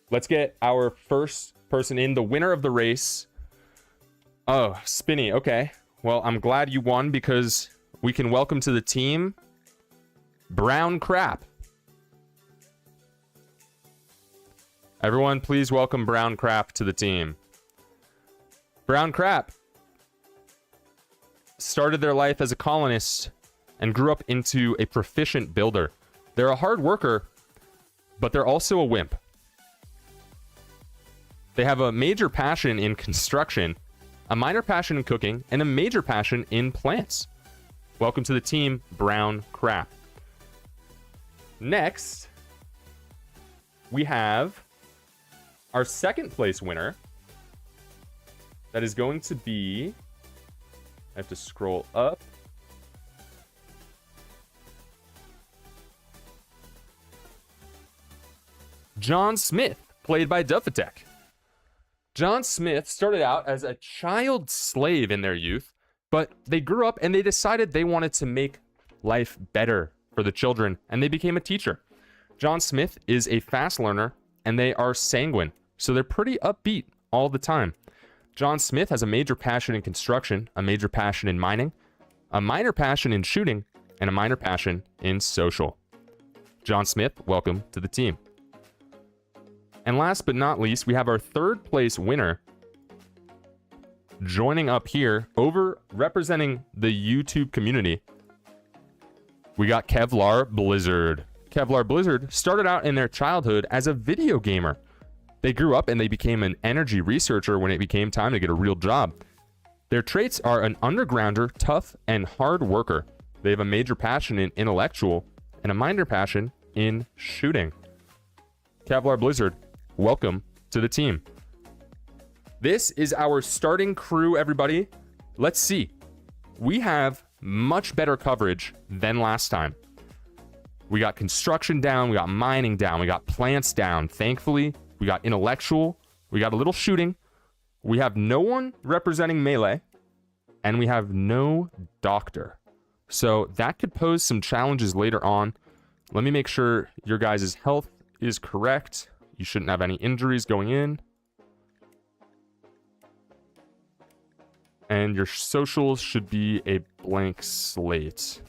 Let's get our first person in, the winner of the race. Oh, Spinny. Okay. Well, I'm glad you won because we can welcome to the team Brown Crap. Everyone, please welcome Brown Crap to the team. Brown Crap started their life as a colonist and grew up into a proficient builder. They're a hard worker, but they're also a wimp. They have a major passion in construction, a minor passion in cooking, and a major passion in plants. Welcome to the team, Brown Crap. Next, we have our second place winner. That is going to be... I have to scroll up. John Smith, played by Dubfatech. John Smith started out as a child slave in their youth, but they grew up and they decided they wanted to make life better for the children, and they became a teacher. John Smith is a fast learner, and they are sanguine, so they're pretty upbeat all the time. John Smith has a major passion in construction, a major passion in mining, a minor passion in shooting, and a minor passion in social. John Smith, welcome to the team. And last but not least, we have our third place winner joining up here, over representing the YouTube community. We got Kevlar Blizzard. Kevlar Blizzard started out in their childhood as a video gamer. They grew up and they became an energy researcher when it became time to get a real job. Their traits are an undergrounder, tough, and hard worker. They have a major passion in intellectual and a minor passion in shooting. Kevlar Blizzard, welcome to the team. This is our starting crew, everybody. Let's see. We have much better coverage than last time. We got construction down, we got mining down, we got plants down. Thankfully, we got intellectual, we got a little shooting. We have no one representing melee, and we have no doctor. So that could pose some challenges later on. Let me make sure your guys' health is correct. You shouldn't have any injuries going in. And your socials should be a blank slate.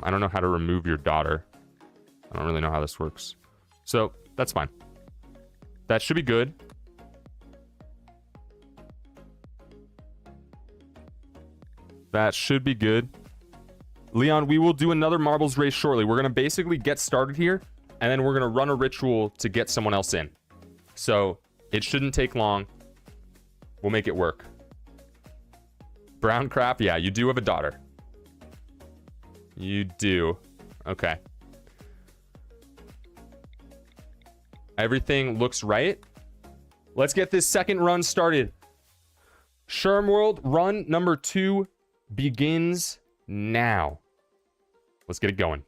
I don't know how to remove your daughter. I don't really know how this works. So, that's fine. That should be good. That should be good. Leon, we will do another marbles race shortly. We're going to basically get started here, and then we're going to run a ritual to get someone else in. So, it shouldn't take long. We'll make it work. Brown crap, yeah, you do have a daughter. You do. Okay. Everything looks right. Let's get this second run started. Rimworld run number 2 begins now. Let's get it going.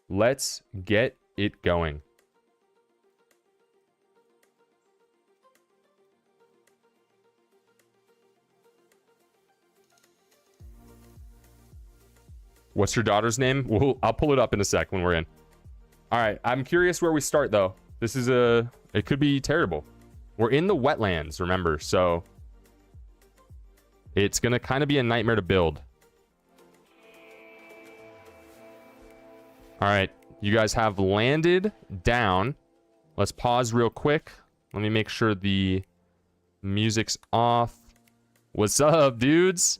Let's get it going. What's your daughter's name? I'll pull it up in a sec when we're in. All right, I'm curious where we start, though. This is it could be terrible. We're in the wetlands, remember, so it's going to kind of be a nightmare to build. All right, you guys have landed down. Let's pause real quick. Let me make sure the music's off. What's up, dudes?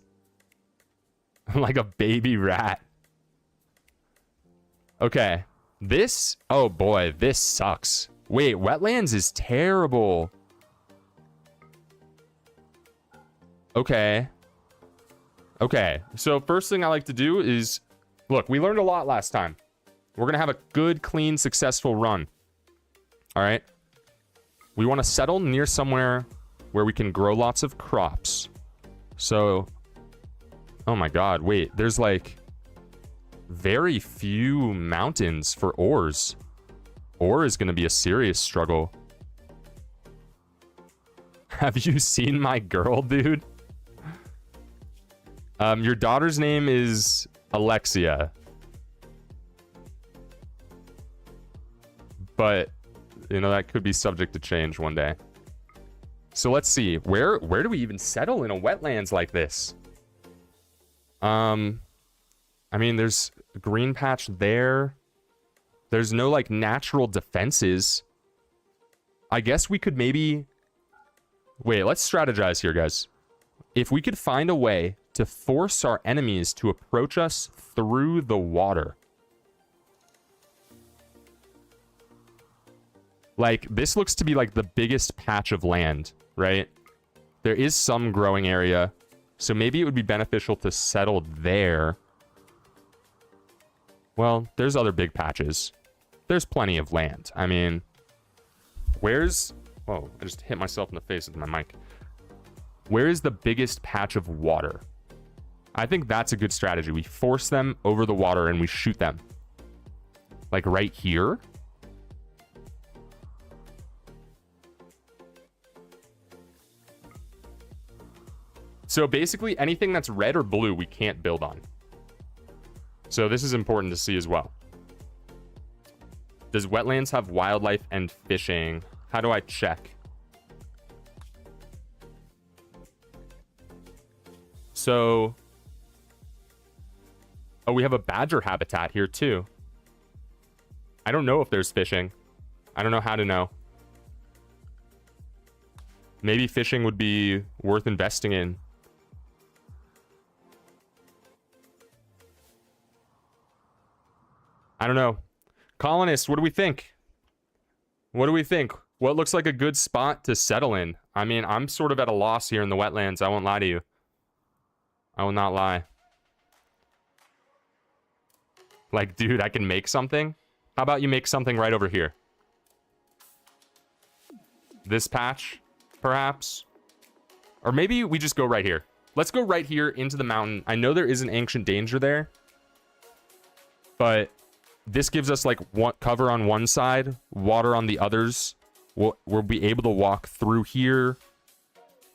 I'm like a baby rat. Okay. This, oh boy, this sucks. Wait, wetlands is terrible. Okay. Okay, so first thing I like to do is, look, we learned a lot last time. We're gonna have a good, clean, successful run. All right. We want to settle near somewhere where we can grow lots of crops. So, oh my god, wait, there's like very few mountains for ores. Ore is going to be a serious struggle. Have you seen my girl, dude? Your daughter's name is Alexia. But, you know, that could be subject to change one day. So let's see. Where do we even settle in a wetlands like this? I mean, there's a green patch there. There's no, like, natural defenses. I guess we could maybe... Wait, let's strategize here, guys. If we could find a way to force our enemies to approach us through the water. Like, this looks to be, like, the biggest patch of land, right? There is some growing area. So maybe it would be beneficial to settle there. Well, there's other big patches. There's plenty of land. I mean, where's... Whoa, I just hit myself in the face with my mic. Where is the biggest patch of water? I think that's a good strategy. We force them over the water and we shoot them. Like right here? So basically anything that's red or blue we can't build on. So this is important to see as well. Does wetlands have wildlife and fishing? How do I check? So... Oh, we have a badger habitat here too. I don't know if there's fishing. I don't know how to know. Maybe fishing would be worth investing in. I don't know. Colonists, what do we think? What do we think? What looks like a good spot to settle in? I mean, I'm sort of at a loss here in the wetlands. I won't lie to you. I will not lie. Like, dude, I can make something. How about you make something right over here? This patch, perhaps? Or maybe we just go right here. Let's go right here into the mountain. I know there is an ancient danger there, but this gives us like cover on one side, water on the others. We'll be able to walk through here,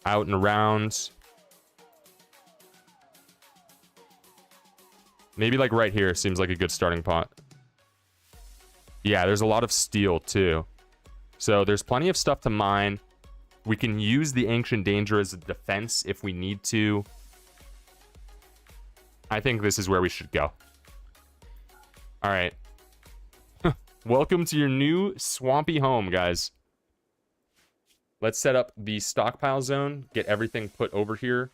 out and around. Maybe like right here seems like a good starting pot. Yeah, there's a lot of steel too. So there's plenty of stuff to mine. We can use the ancient danger as a defense if we need to. I think this is where we should go. All right. Welcome to your new swampy home, guys. Let's set up the stockpile zone. Get everything put over here.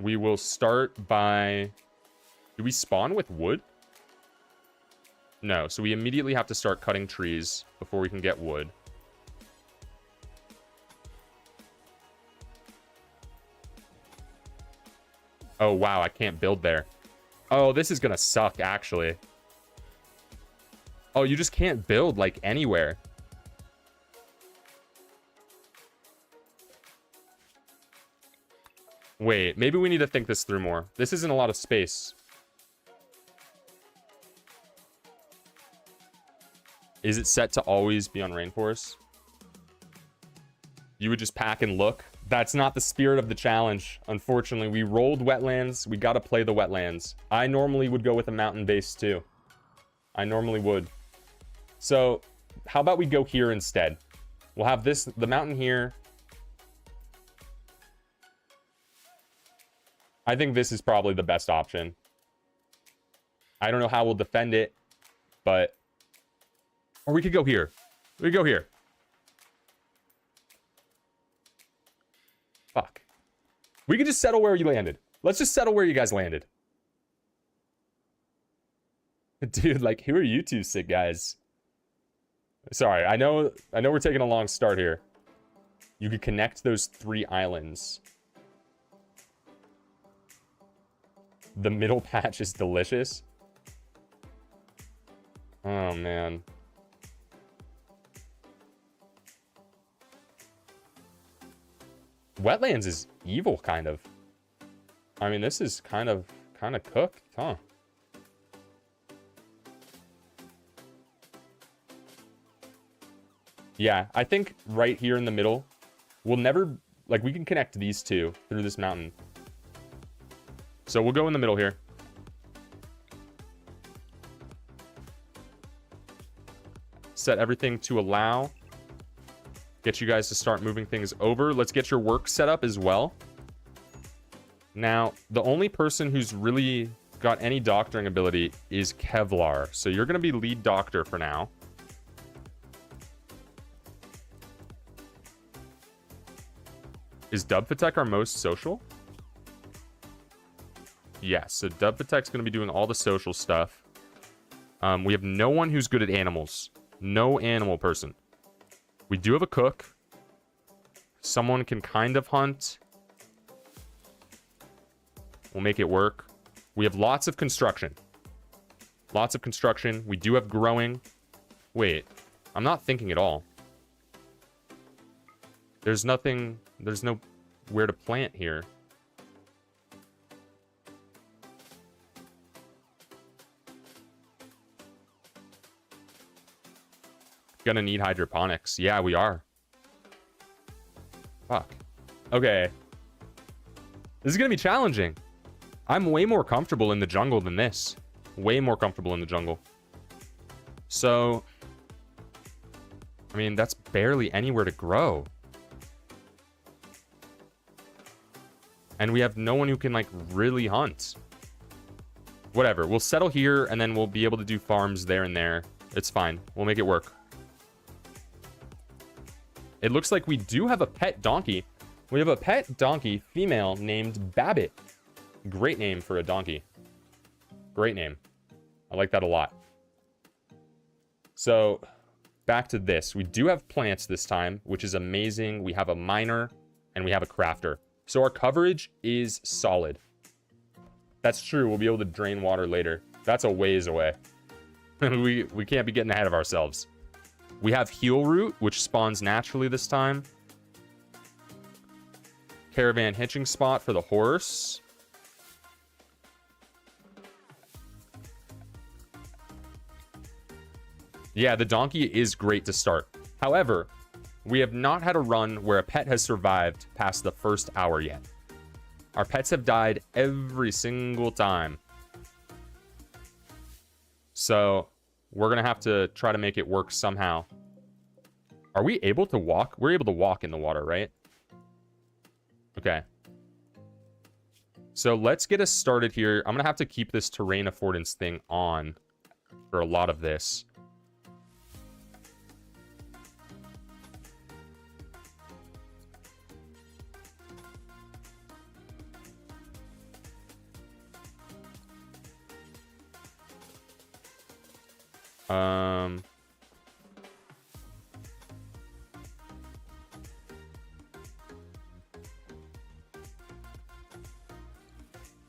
We will start by... Do we spawn with wood? No, so we immediately have to start cutting trees before we can get wood. Oh, wow, I can't build there. Oh, this is gonna suck, actually. Oh, you just can't build, like, anywhere. Wait, maybe we need to think this through more. This isn't a lot of space. Is it set to always be on rainforest? You would just pack and look? That's not the spirit of the challenge. Unfortunately, we rolled wetlands. We gotta play the wetlands. I normally would go with a mountain base too. I normally would. So, how about we go here instead? We'll have the mountain here. I think this is probably the best option. I don't know how we'll defend it, but... Or we could go here. We could go here. Fuck. We could just settle where you landed. Let's just settle where you guys landed. Dude, like, who are you two sick guys? Sorry, I know we're taking a long start here. You could connect those 3 islands. The middle patch is delicious. Oh, man. Wetlands is evil, kind of. I mean, this is kind of cooked, huh? Yeah, I think right here in the middle, we'll never... Like, we can connect these two through this mountain. So we'll go in the middle here. Set everything to allow. Get you guys to start moving things over. Let's get your work set up as well. Now, the only person who's really got any doctoring ability is Kevlar. So you're going to be lead doctor for now. Is Dubfatech our most social? Yes, so Dubfatech's going to be doing all the social stuff. We have no one who's good at animals. No animal person. We do have a cook. Someone can kind of hunt. We'll make it work. We have lots of construction. Lots of construction. We do have growing. Wait, I'm not thinking at all. There's nothing... There's no where to plant here. Gonna need hydroponics. Yeah, we are. Fuck. Okay. This is gonna be challenging. I'm way more comfortable in the jungle than this. Way more comfortable in the jungle. So, I mean, that's barely anywhere to grow. And we have no one who can, like, really hunt. Whatever. We'll settle here, and then we'll be able to do farms there and there. It's fine. We'll make it work. It looks like we do have a pet donkey. We have a pet donkey, female, named Babbitt. Great name for a donkey. Great name. I like that a lot. So, back to this. We do have plants this time, which is amazing. We have a miner and we have a crafter. So our coverage is solid. That's true. We'll be able to drain water later. That's a ways away. we can't be getting ahead of ourselves. We have heal root, which spawns naturally this time. Caravan hitching spot for the horse. Yeah, the donkey is great to start. However, we have not had a run where a pet has survived past the first hour yet. Our pets have died every single time. So we're going to have to try to make it work somehow. Are we able to walk? We're able to walk in the water, right? Okay. So let's get us started here. I'm going to have to keep this terrain affordance thing on for a lot of this.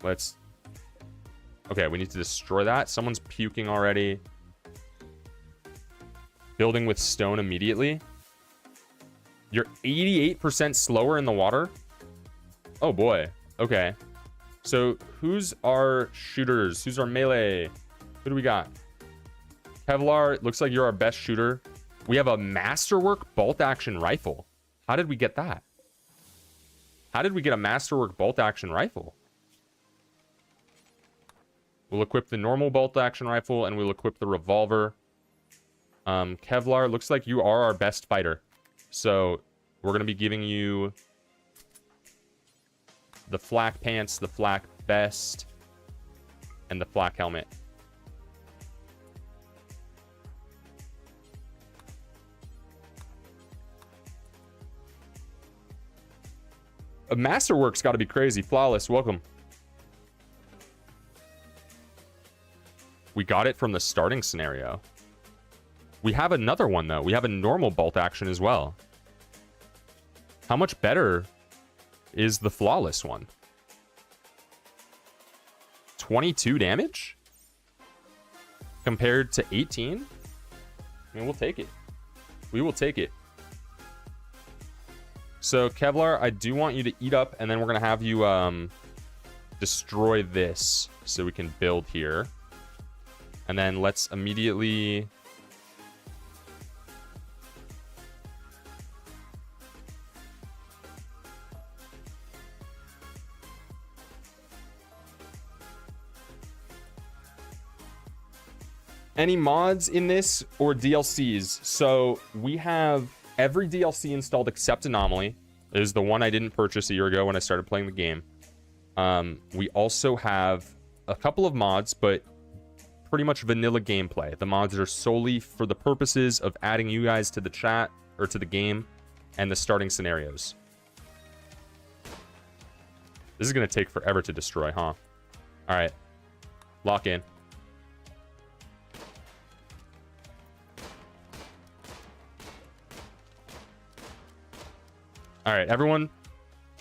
Let's... Okay, we need to destroy that. Someone's puking already. Building with stone immediately. You're 88% slower in the water? Oh boy. Okay. So, who's our shooters? Who's our melee? Who do we got? Kevlar, it looks like you're our best shooter. We have a Masterwork bolt-action rifle. How did we get that? How did we get a Masterwork bolt-action rifle? We'll equip the normal bolt-action rifle, and we'll equip the revolver. Kevlar, looks like you are our best fighter. So, we're going to be giving you the flak pants, the flak vest, and the flak helmet. A Masterwork's got to be crazy. Flawless, welcome. We got it from the starting scenario. We have another one, though. We have a normal bolt action as well. How much better is the flawless one? 22 damage? Compared to 18? I mean, we'll take it. We will take it. So, Kevlar, I do want you to eat up, and then we're going to have you destroy this so we can build here. And then let's immediately... Any mods in this or DLCs? So we have every DLC installed except Anomaly. It is the one I didn't purchase a year ago when I started playing the game. We also have a couple of mods, but pretty much vanilla gameplay. The mods are solely for the purposes of adding you guys to the chat or to the game and the starting scenarios. This is going to take forever to destroy, huh? All right. Lock in. All right, everyone.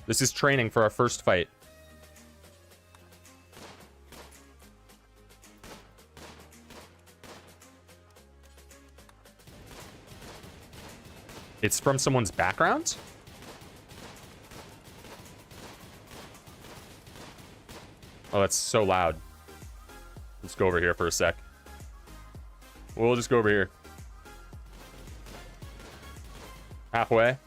This is training for our first fight. It's from someone's background? Oh, that's so loud. Let's go over here for a sec. We'll just go over here. Halfway.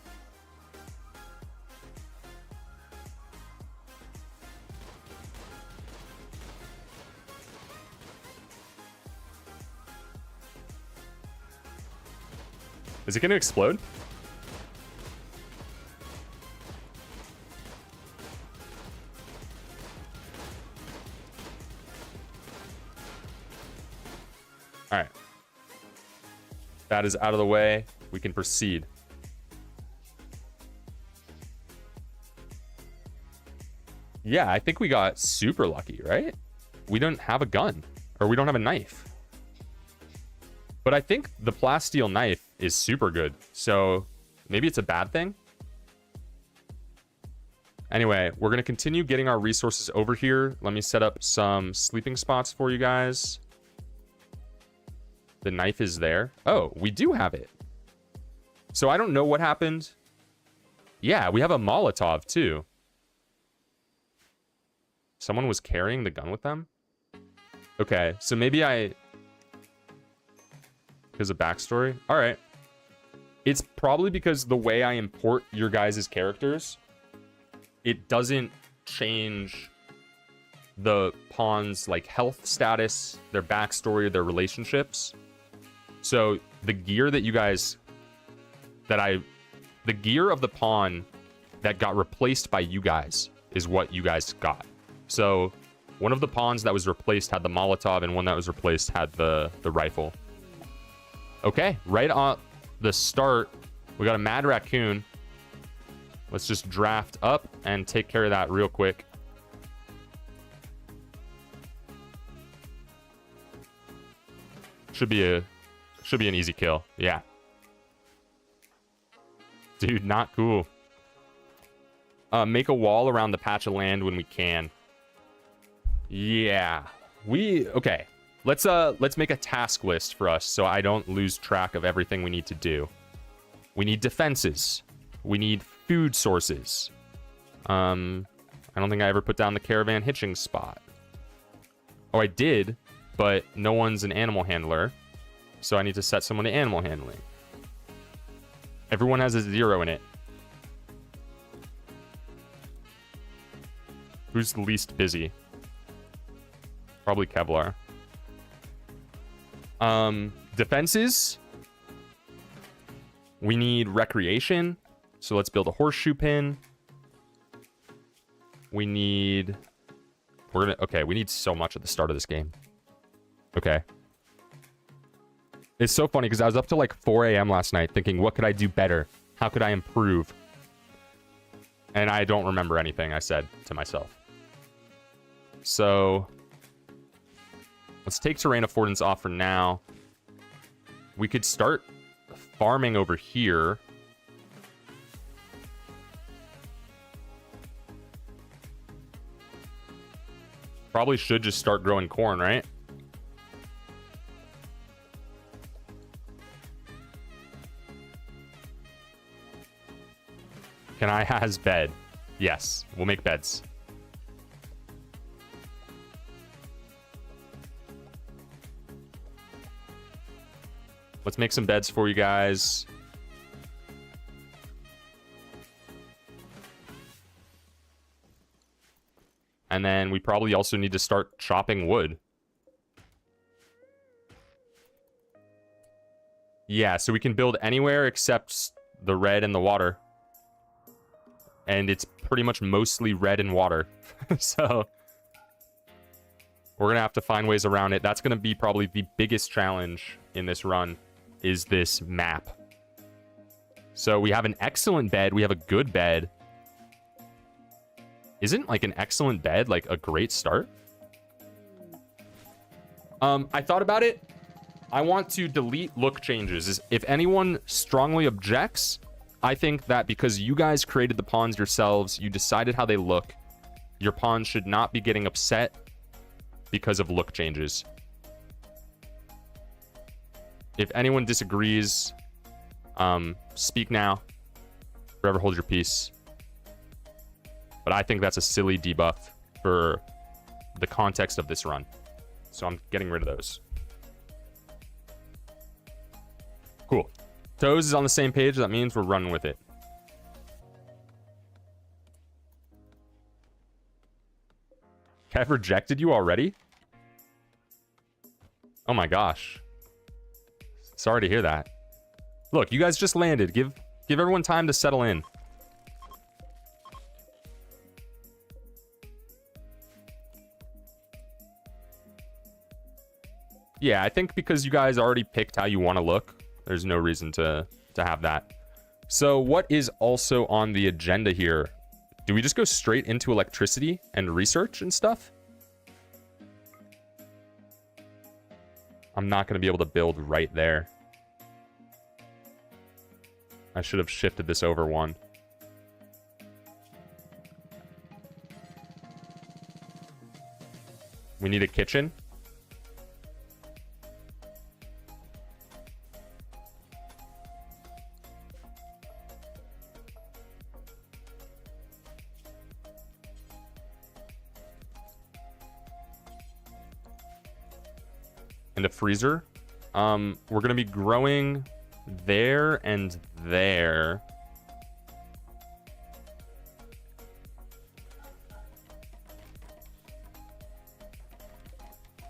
Is it going to explode? All right. That is out of the way. We can proceed. Yeah, I think we got super lucky, right? We don't have a gun, or we don't have a knife. But I think the plasteel knife is super good. So maybe it's a bad thing. Anyway, we're going to continue getting our resources over here. Let me set up some sleeping spots for you guys. The knife is there. Oh, we do have it. So I don't know what happened. Yeah, we have a Molotov too. Someone was carrying the gun with them? Okay, so maybe There's a backstory? Alright. It's probably because the way I import your guys' characters, it doesn't change the pawn's like health status, their backstory, their relationships. So the gear that you guys... The gear of the pawn that got replaced by you guys is what you guys got. So one of the pawns that was replaced had the Molotov, and one that was replaced had the rifle. Okay, right on the start, we got a mad raccoon. Let's just draft up and take care of that real quick. Should be an easy kill. Yeah. Dude, not cool. Make a wall around the patch of land when we can. Yeah. Okay. Let's make a task list for us so I don't lose track of everything we need to do. We need defenses. We need food sources. I don't think I ever put down the caravan hitching spot. Oh, I did, but no one's an animal handler. So I need to set someone to animal handling. Everyone has a 0 in it. Who's the least busy? Probably Kevlar. Defenses. We need recreation. So let's build a horseshoe pin. We need... Okay, we need so much at the start of this game. Okay. It's so funny because I was up till like 4 a.m. last night thinking, what could I do better? How could I improve? And I don't remember anything I said to myself. So let's take terrain affordance off for now. We could start farming over here. Probably should just start growing corn, right? Can I has bed? Yes, we'll make beds. Let's make some beds for you guys. And then we probably also need to start chopping wood. Yeah, so we can build anywhere except the red and the water. And it's pretty much mostly red and water. So we're going to have to find ways around it. That's going to be probably the biggest challenge in this run, is this map. So we have an excellent bed. We have a good bed. Isn't like an excellent bed like a great start? I thought about it. I want to delete look changes. If anyone strongly objects, I think that because you guys created the pawns yourselves, you decided how they look, your pawns should not be getting upset because of look changes. If anyone disagrees, speak now. Forever hold your peace. But I think that's a silly debuff for the context of this run. So I'm getting rid of those. Cool. Toes is on the same page. That means we're running with it. Kev rejected you already? Oh my gosh. Sorry to hear that. Look, you guys just landed. Give everyone time to settle in. Yeah, I think because you guys already picked how you want to look, there's no reason to have that. So what is also on the agenda here? Do we just go straight into electricity and research and stuff? I'm not going to be able to build right there. I should have shifted this over one. We need a kitchen. And a freezer. We're going to be growing there and there.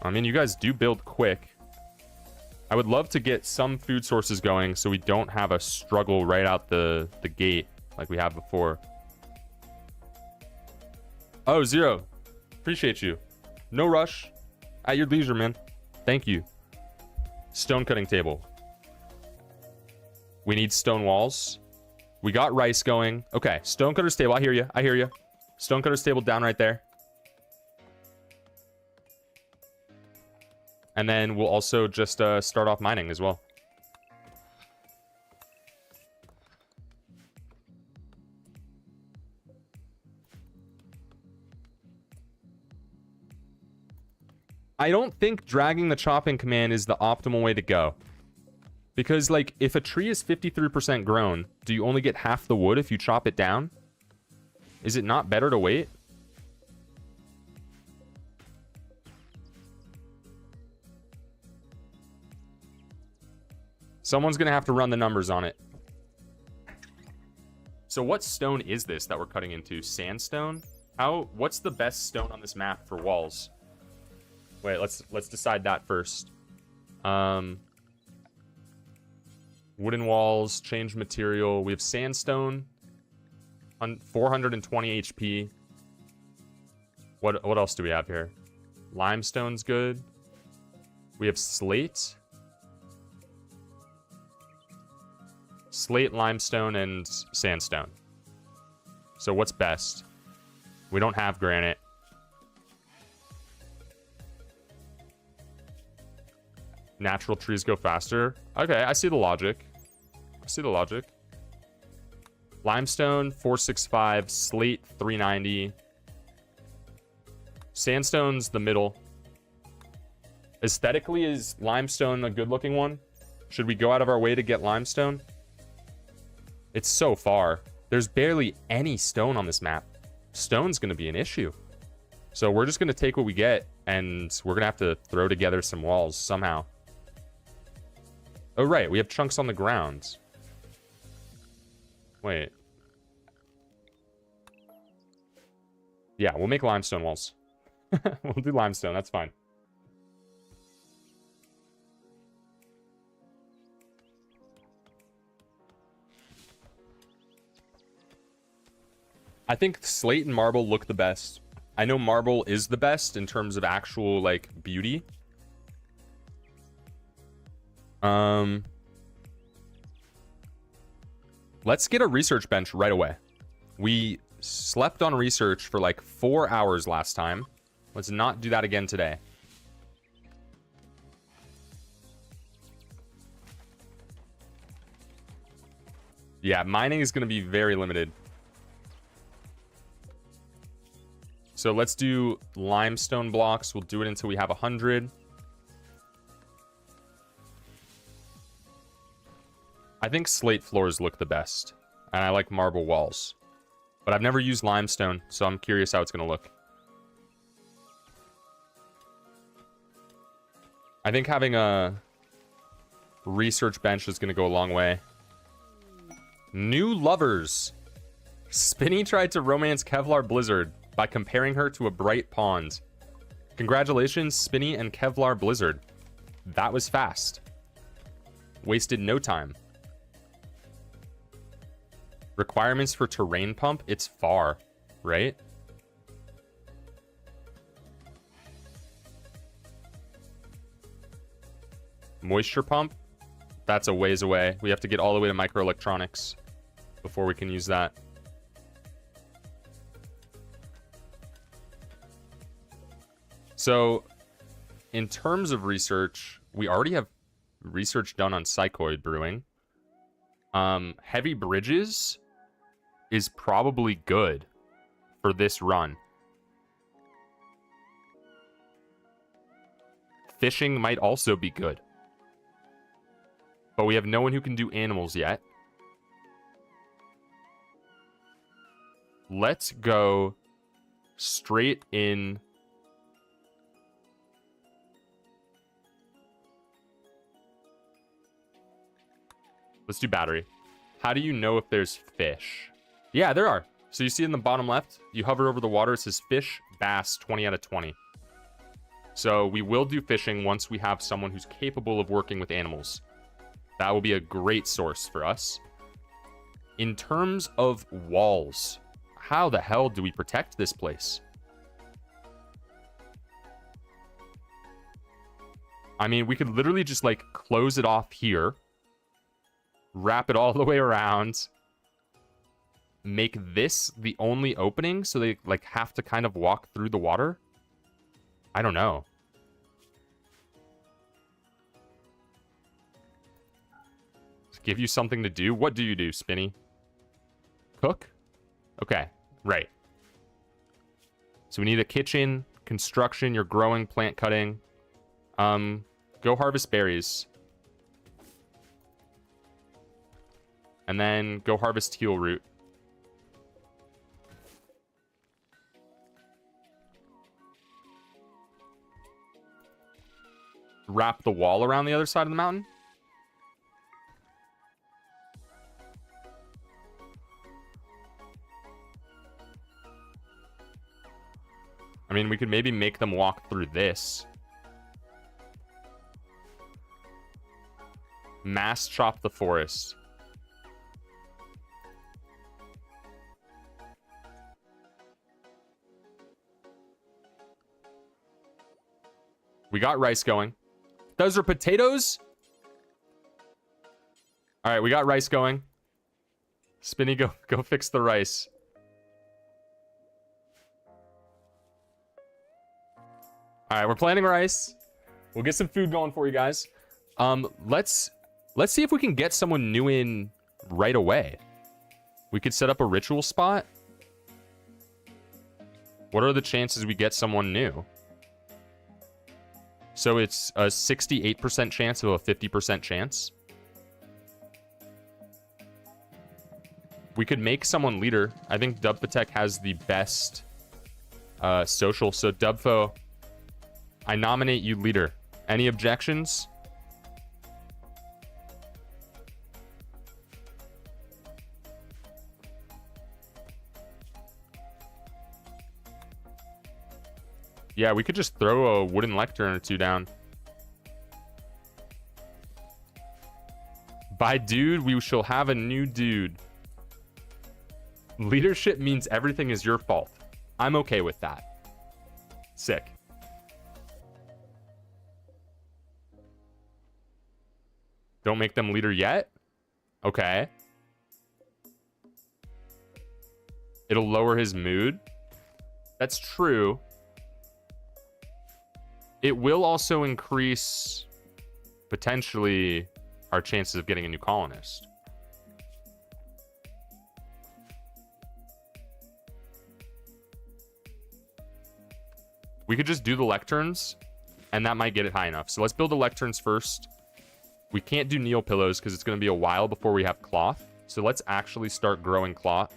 I mean, you guys do build quick. I would love to get some food sources going so we don't have a struggle right out the gate like we have before. Oh, Zero. Appreciate you. No rush. At your leisure, man. Thank you. Stone cutting table. We need stone walls. We got rice going. Okay, stone cutter's table. I hear you. I hear you. Stone cutter's table down right there. And then we'll also just start off mining as well. I don't think dragging the chopping command is the optimal way to go. Because, like, if a tree is 53% grown, do you only get half the wood if you chop it down? Is it not better to wait? Someone's going to have to run the numbers on it. So what stone is this that we're cutting into? Sandstone? What's the best stone on this map for walls? Wait, let's decide that first. Wooden walls, change material. We have sandstone on 420 HP. What else do we have here? Limestone's good. We have slate. Slate, limestone, and sandstone. So what's best? We don't have granite. Natural trees go faster. Okay, I see the logic. I see the logic. Limestone, 465. Slate, 390. Sandstone's the middle. Aesthetically, is limestone a good-looking one? Should we go out of our way to get limestone? It's so far. There's barely any stone on this map. Stone's going to be an issue. So we're just going to take what we get, and we're going to have to throw together some walls somehow. Oh, right. We have chunks on the ground. Wait. Yeah, we'll make limestone walls. We'll do limestone. That's fine. I think slate and marble look the best. I know marble is the best in terms of actual, like, beauty. Let's get a research bench right away. We slept on research for like 4 hours last time. Let's not do that again today. Yeah, mining is going to be very limited. So let's do limestone blocks. We'll do it until we have 100. I think slate floors look the best, and I like marble walls. But I've never used limestone, so I'm curious how it's going to look. I think having a research bench is going to go a long way. New lovers. Spinny tried to romance Kevlar Blizzard by comparing her to a bright pond. Congratulations, Spinny and Kevlar Blizzard. That was fast. Wasted no time. Requirements for terrain pump? It's far, right? Moisture pump? That's a ways away. We have to get all the way to microelectronics before we can use that. So, in terms of research, We already have research done on psychoid brewing. Heavy bridges is probably good for this run. Fishing might also be good. But we have no one who can do animals yet. Let's go straight in. Let's do battery. How do you know if there's fish? Yeah, there are. So you see in the bottom left, you hover over the water, it says fish, bass, 20 out of 20. So we will do fishing once we have someone who's capable of working with animals. That will be a great source for us. In terms of walls, how the hell do we protect this place? I mean, we could literally just like close it off here, wrap it all the way around, make this the only opening so they like have to kind of walk through the water. I don't know. Just give you something to do. What do you do, Spinny? Cook? Okay, right. So we need a kitchen, construction, you're growing, plant cutting. Go harvest berries. And then go harvest teal root. Wrap the wall around the other side of the mountain. I mean, we could maybe make them walk through this. Mass chop the forest. We got rice going. Those are potatoes? All right, we got rice going. Spinny, go fix the rice. All right, we're planting rice. We'll get some food going for you guys. Let's see if we can get someone new in right away. We could set up a ritual spot. What are the chances we get someone new? So it's a 68% chance of a 50% chance. We could make someone leader. I think Dubfatech has the best social. So Dubfo, I nominate you leader. Any objections? Yeah, we could just throw a wooden lectern or two down. By dude, we shall have a new dude. Leadership means everything is your fault. I'm okay with that. Sick. Don't make them leader yet? Okay. It'll lower his mood. That's true. It will also increase, potentially, our chances of getting a new colonist. We could just do the lecterns, and that might get it high enough. So let's build the lecterns first. We can't do Neil pillows because it's going to be a while before we have cloth. So let's actually start growing cloth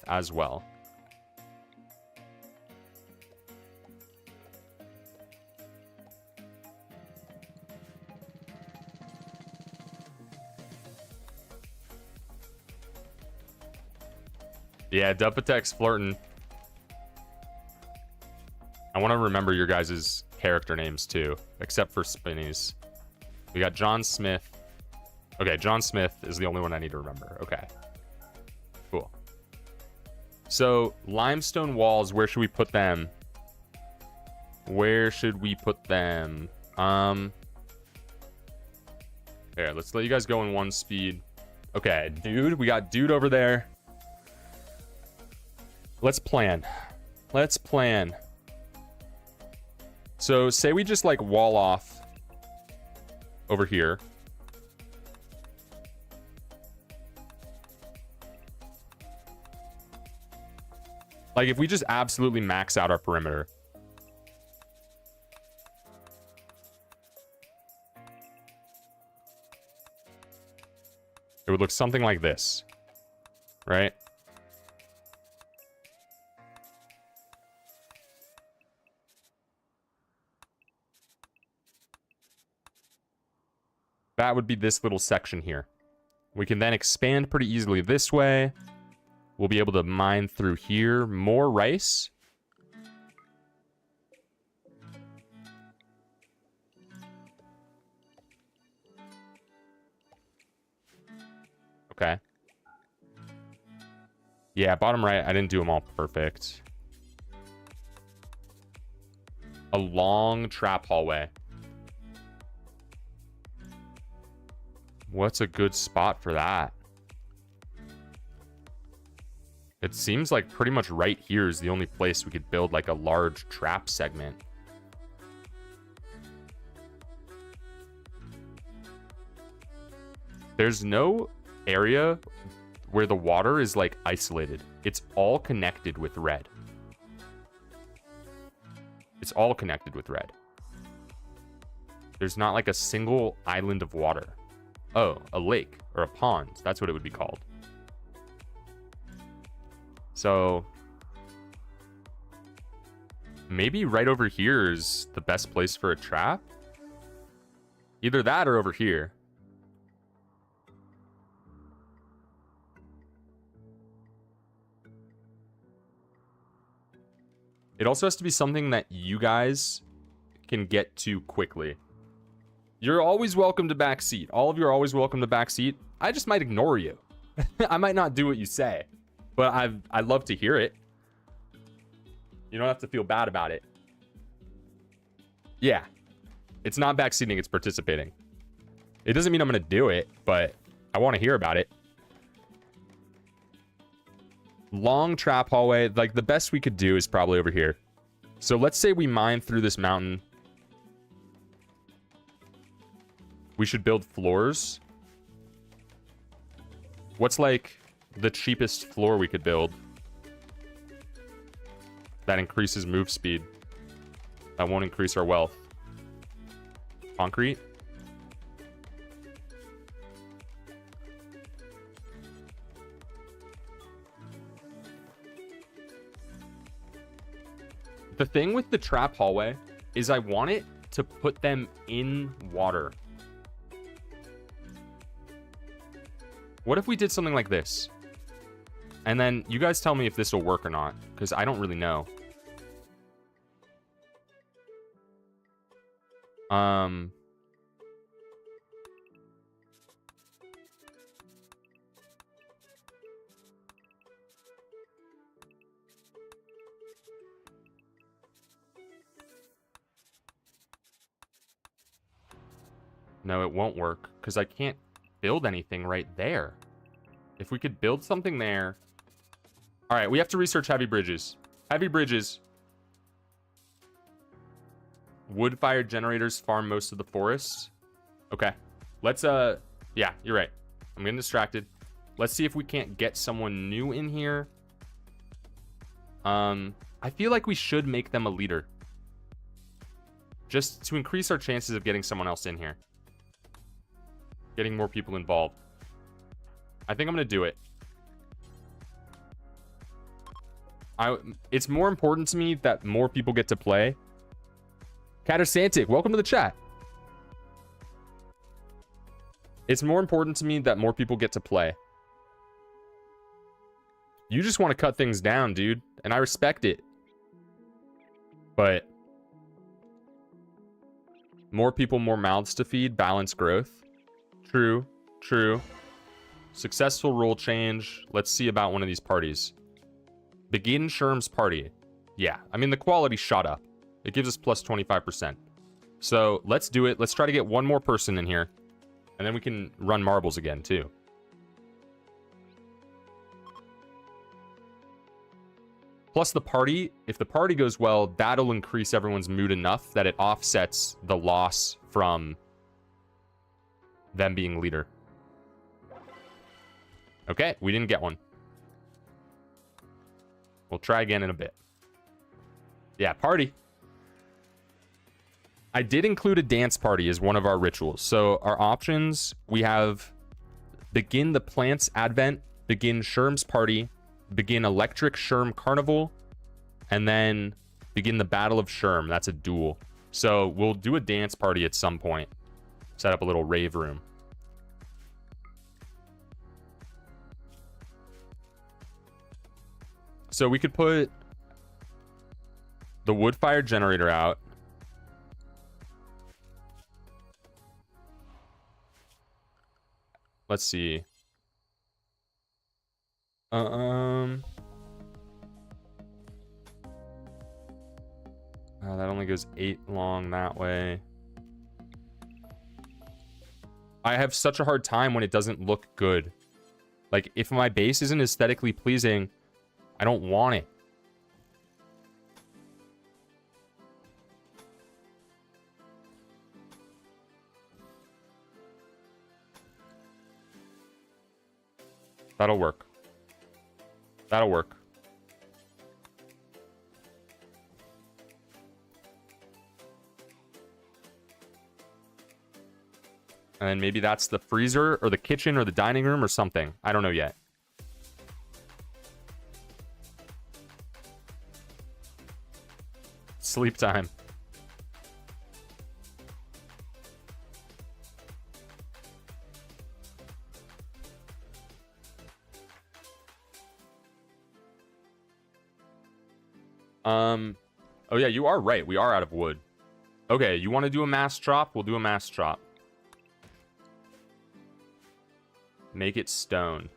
as well. Yeah, Dubfatech's flirting. I want to remember your guys' character names too, except for Spinny's. We got John Smith. Okay, John Smith is the only one I need to remember. Okay. Cool. So, limestone walls, where should we put them? Where should we put them? Here, let's let you guys go in one speed. Okay, dude, we got dude over there. Let's plan. Let's plan. So say we just like wall off over here. Like, if we just absolutely max out our perimeter. It would look something like this, right? That would be this little section here. We can then expand pretty easily this way. We'll be able to mine through here. More rice. Okay. Yeah, bottom right, I didn't do them all perfect. A long trap hallway. What's a good spot for that? It seems like pretty much right here is the only place we could build like a large trap segment. There's no area where the water is like isolated. It's all connected with red. It's all connected with red. There's not like a single island of water. Oh, a lake or a pond. That's what it would be called. So maybe right over here is the best place for a trap. Either that or over here. It also has to be something that you guys can get to quickly. You're always welcome to backseat. All of you are always welcome to backseat. I just might ignore you. I might not do what you say, but I'd love to hear it. You don't have to feel bad about it. Yeah, it's not backseating, it's participating. It doesn't mean I'm gonna do it, but I want to hear about it. Long trap hallway. Like, the best we could do is probably over here. So let's say we mine through this mountain. We should build floors. What's like the cheapest floor we could build that increases move speed, that won't increase our wealth? Concrete. The thing with the trap hallway is I want it to put them in water. What if we did something like this? And then you guys tell me if this will work or not, because I don't really know. No, it won't work because I can't build anything right there. If we could build something there. All right, we have to research heavy bridges. Heavy bridges. Wood-fired generators farm most of the forests. Okay. Let's, yeah, you're right. I'm getting distracted. Let's see if we can't get someone new in here. I feel like we should make them a leader. Just to increase our chances of getting someone else in here. Getting more people involved. I think I'm going to do it. It's more important to me that more people get to play. Catersantic, welcome to the chat. It's more important to me that more people get to play. You just want to cut things down, dude, and I respect it. But more people, more mouths to feed, balanced growth. True, true. Successful rule change. Let's see about one of these parties. Begin Sherm's party. Yeah, I mean, the quality shot up. It gives us plus 25%. So let's do it. Let's try to get one more person in here. And then we can run marbles again, too. Plus the party, if the party goes well, that'll increase everyone's mood enough that it offsets the loss from them being leader. Okay, we didn't get one. We'll try again in a bit. Yeah, party. I did include a dance party as one of our rituals. So our options, we have begin the plant's advent, begin Shurm's party, begin electric Shurm carnival, and then begin the battle of Shurm. That's a duel. So we'll do a dance party at some point. Set up a little rave room. So we could put the wood fire generator out. Let's see. That only goes 8 long that way. I have such a hard time when it doesn't look good. Like, if my base isn't aesthetically pleasing, I don't want it. That'll work. That'll work. And then maybe that's the freezer or the kitchen or the dining room or something. I don't know yet. Sleep time. Oh yeah, you are right. We are out of wood. Okay, you want to do a mass chop? We'll do a mass chop. Make it stone.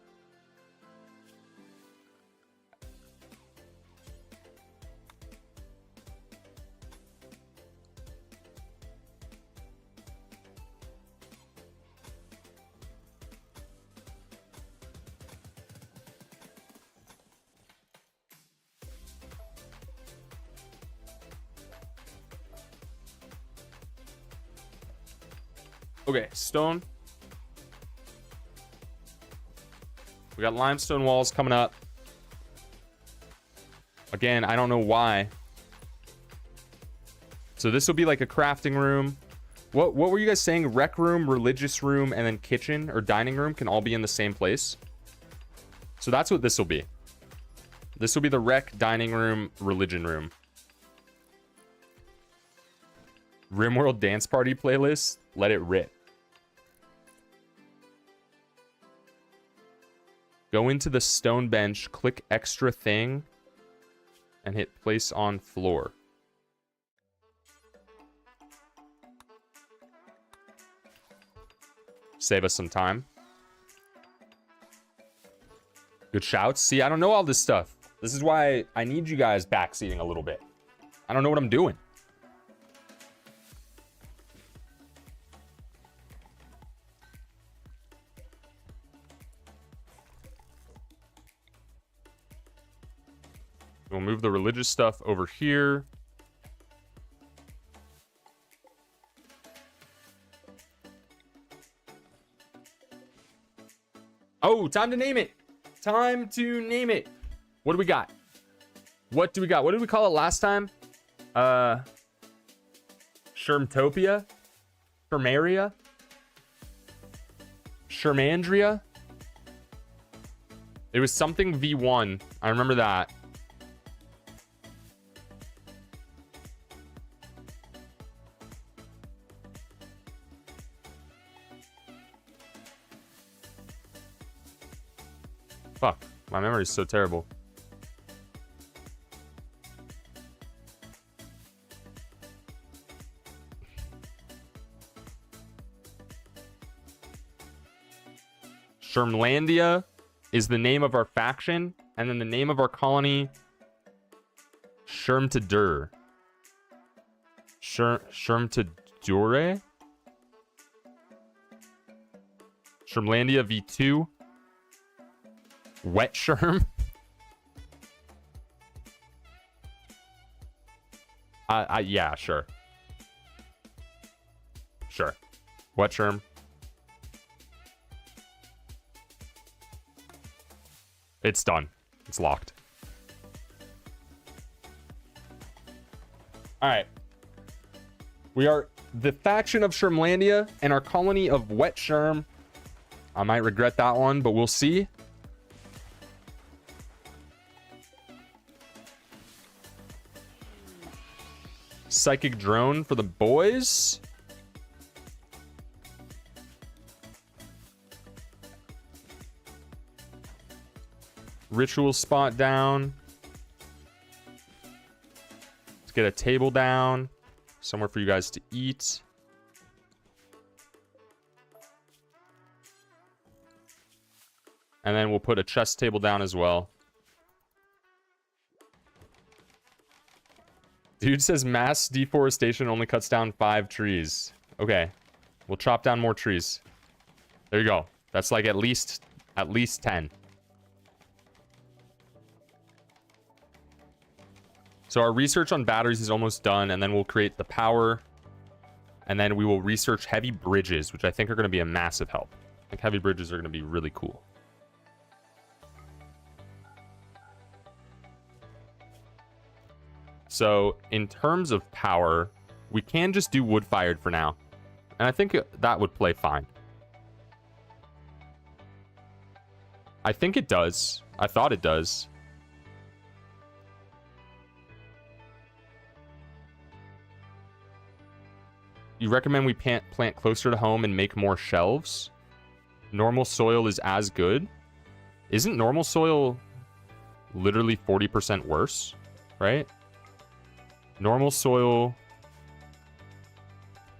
Okay, stone. We got limestone walls coming up. Again, I don't know why. So this will be like a crafting room. What were you guys saying? Rec room, religious room, and then kitchen or dining room can all be in the same place. So that's what this will be. This will be the rec, dining room, religion room. Rimworld dance party playlist. Let it rip. Go into the stone bench, click extra thing, and hit place on floor. Save us some time. Good shouts. See, I don't know all this stuff. This is why I need you guys backseating a little bit. I don't know what I'm doing. We'll move the religious stuff over here. Oh, time to name it. Time to name it. What do we got? What do we got? What did we call it last time? Shurmtopia? Shurmaria? Shurmandria? It was something V1. I remember that. Fuck, my memory is so terrible. Shurmlandia is the name of our faction, and then the name of our colony, Shurmtadur. Shurmtadure? Shurmlandia V2. Wet Shurm? Yeah, sure. Sure. Wet Shurm. It's done. It's locked. All right. We are the faction of Shermlandia and our colony of Wet Sherm. I might regret that one, but we'll see. Psychic drone for the boys. Ritual spot down. Let's get a table down. Somewhere for you guys to eat. And then we'll put a chest table down as well. Dude says mass deforestation only cuts down 5 trees. Okay. We'll chop down more trees. There you go. That's like at least 10. So our research on batteries is almost done, and then we'll create the power, and then we will research heavy bridges, which I think are going to be a massive help. I think heavy bridges are going to be really cool. So in terms of power, we can just do wood-fired for now, and I think that would play fine. I think it does. I thought it does. You recommend we plant closer to home and make more shelves? Normal soil is as good? Isn't normal soil literally 40% worse, right? Normal soil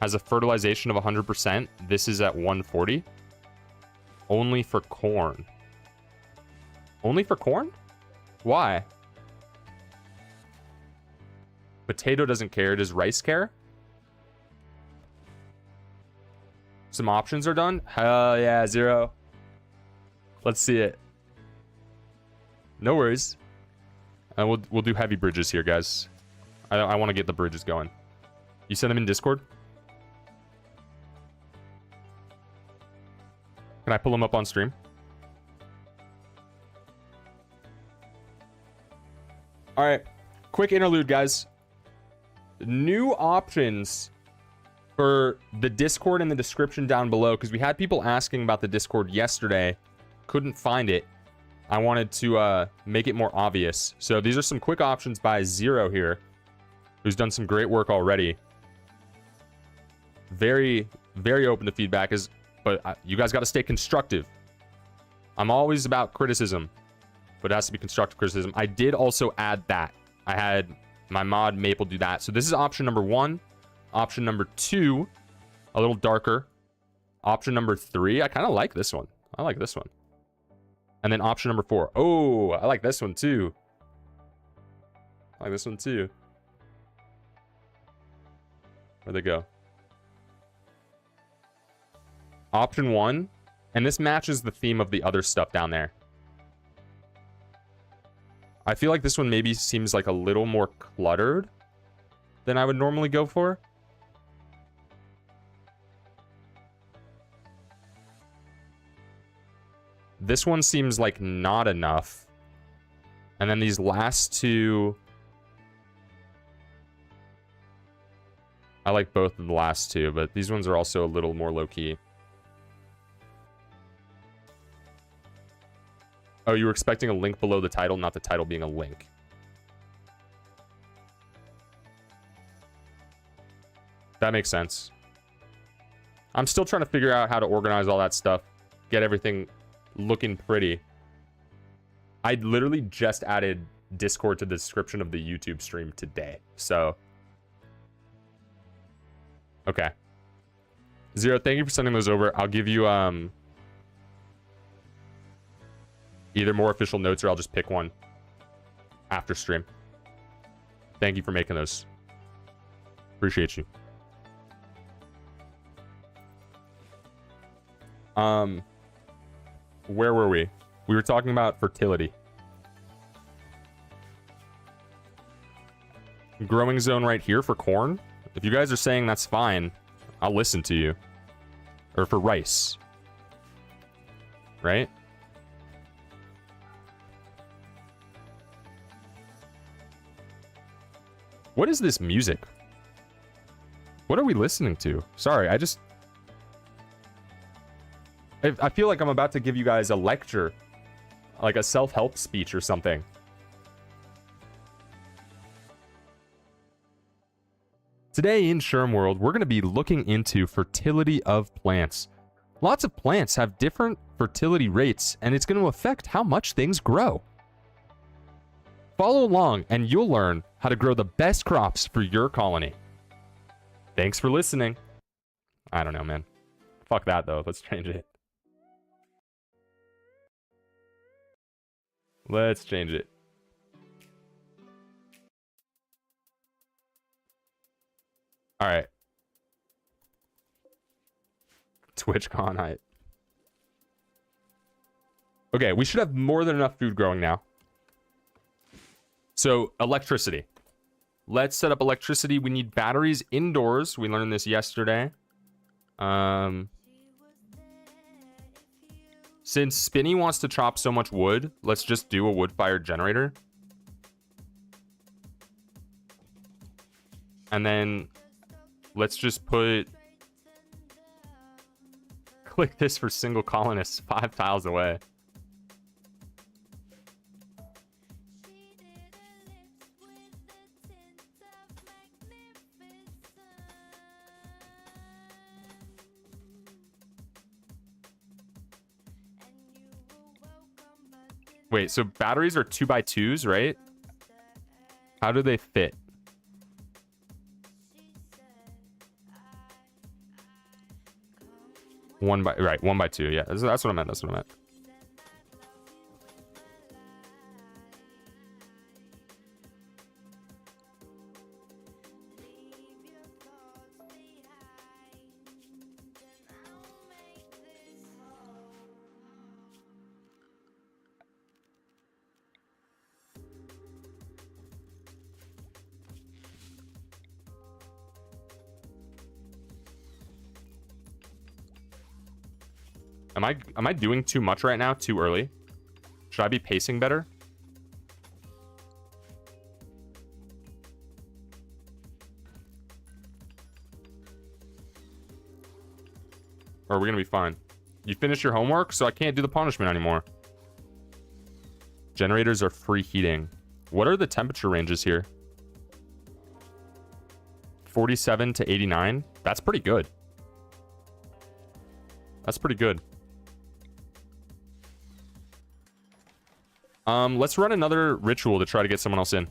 has a fertilization of 100%. This is at 140. Only for corn. Only for corn? Why? Potato doesn't care. Does rice care? Some options are done? Hell yeah, 0. Let's see it. No worries. We'll do heavy bridges here, guys. I want to get the bridges going. You send them in Discord? Can I pull them up on stream? All right. Quick interlude, guys. New options for the Discord in the description down below, because we had people asking about the Discord yesterday. Couldn't find it. I wanted to make it more obvious. So these are some quick options by Zero here, who's done some great work already. Very, very open to feedback, but you guys got to stay constructive. I'm always about criticism, but it has to be constructive criticism. I did also add that. I had my mod Maple do that. So this is option number 1. Option number 2, a little darker. Option number 3, I kind of like this one. I like this one. And then option number 4. Oh, I like this one too. I like this one too. Where'd they go? Option 1, and this matches the theme of the other stuff down there. I feel like this one maybe seems like a little more cluttered than I would normally go for. This one seems like not enough. And then these last two, I like both of the last two, but these ones are also a little more low-key. Oh, you were expecting a link below the title, not the title being a link. That makes sense. I'm still trying to figure out how to organize all that stuff, get everything looking pretty. I literally just added Discord to the description of the YouTube stream today, so okay. Zero, thank you for sending those over. I'll give you either more official notes or I'll just pick one after stream. Thank you for making those. Appreciate you. Where were we? We were talking about fertility. Growing zone right here for corn. If you guys are saying that's fine, I'll listen to you. Or for rice. Right? What is this music? What are we listening to? Sorry, I feel like I'm about to give you guys a lecture, like a self-help speech or something. Today in Rimworld, we're going to be looking into fertility of plants. Lots of plants have different fertility rates, and it's going to affect how much things grow. Follow along, and you'll learn how to grow the best crops for your colony. Thanks for listening. I don't know, man. Fuck that, though. Let's change it. Let's change it. All right. TwitchCon hype. Okay, we should have more than enough food growing now. So, electricity. Let's set up electricity. We need batteries indoors. We learned this yesterday. Since Spinny wants to chop so much wood, let's just do a wood-fired generator. And then let's just put... Click this for single colonists 5 tiles away. Wait, so batteries are 2x2s, right? How do they fit? One by two. Yeah, that's what I meant. That's what I meant. Am I doing too much right now? Too early? Should I be pacing better? Or are we gonna be fine? You finished your homework, so I can't do the punishment anymore. Generators are free heating. What are the temperature ranges here? 47 to 89? That's pretty good. That's pretty good. Let's run another ritual to try to get someone else in.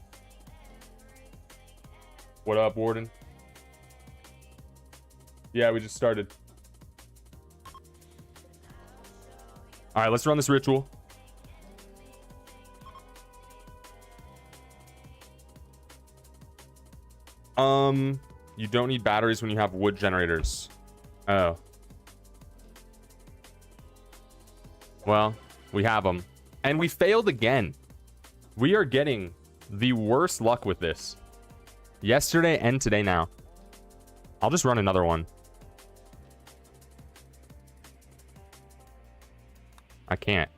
What up, Warden? Yeah, we just started. All right, let's run this ritual. You don't need batteries when you have wood generators. Oh. Well, we have them. And we failed again. We are getting the worst luck with this. Yesterday and today now. I'll just run another one. I can't.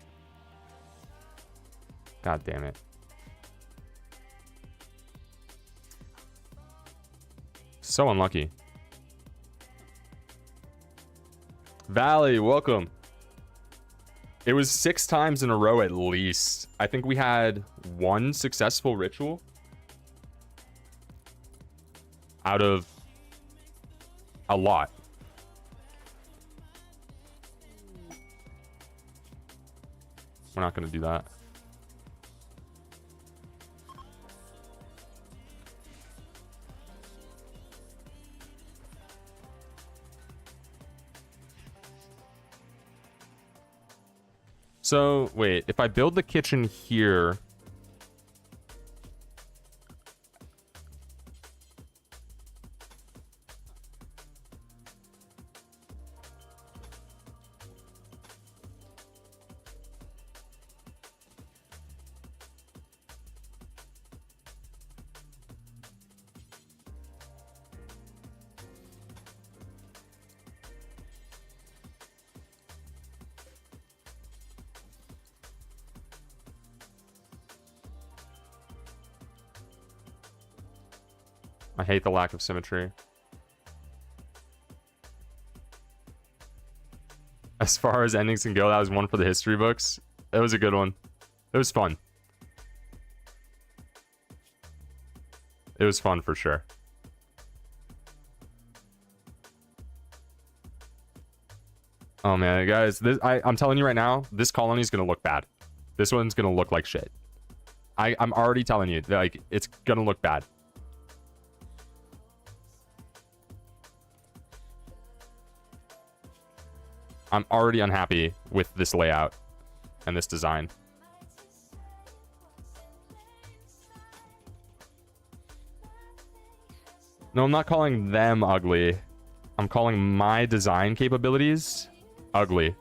God damn it. So unlucky. Valley, welcome. It was 6 times in a row at least. I think we had 1 successful ritual out of a lot. We're not going to do that. So, wait, if I build the kitchen here... I hate the lack of symmetry. As far as endings can go, that was one for the history books. That was a good one. It was fun. It was fun for sure. Oh man, guys, I'm telling you right now, this colony is gonna look bad. This one's gonna look like shit. I'm already telling you, like, it's gonna look bad. I'm already unhappy with this layout and this design. No, I'm not calling them ugly. I'm calling my design capabilities ugly.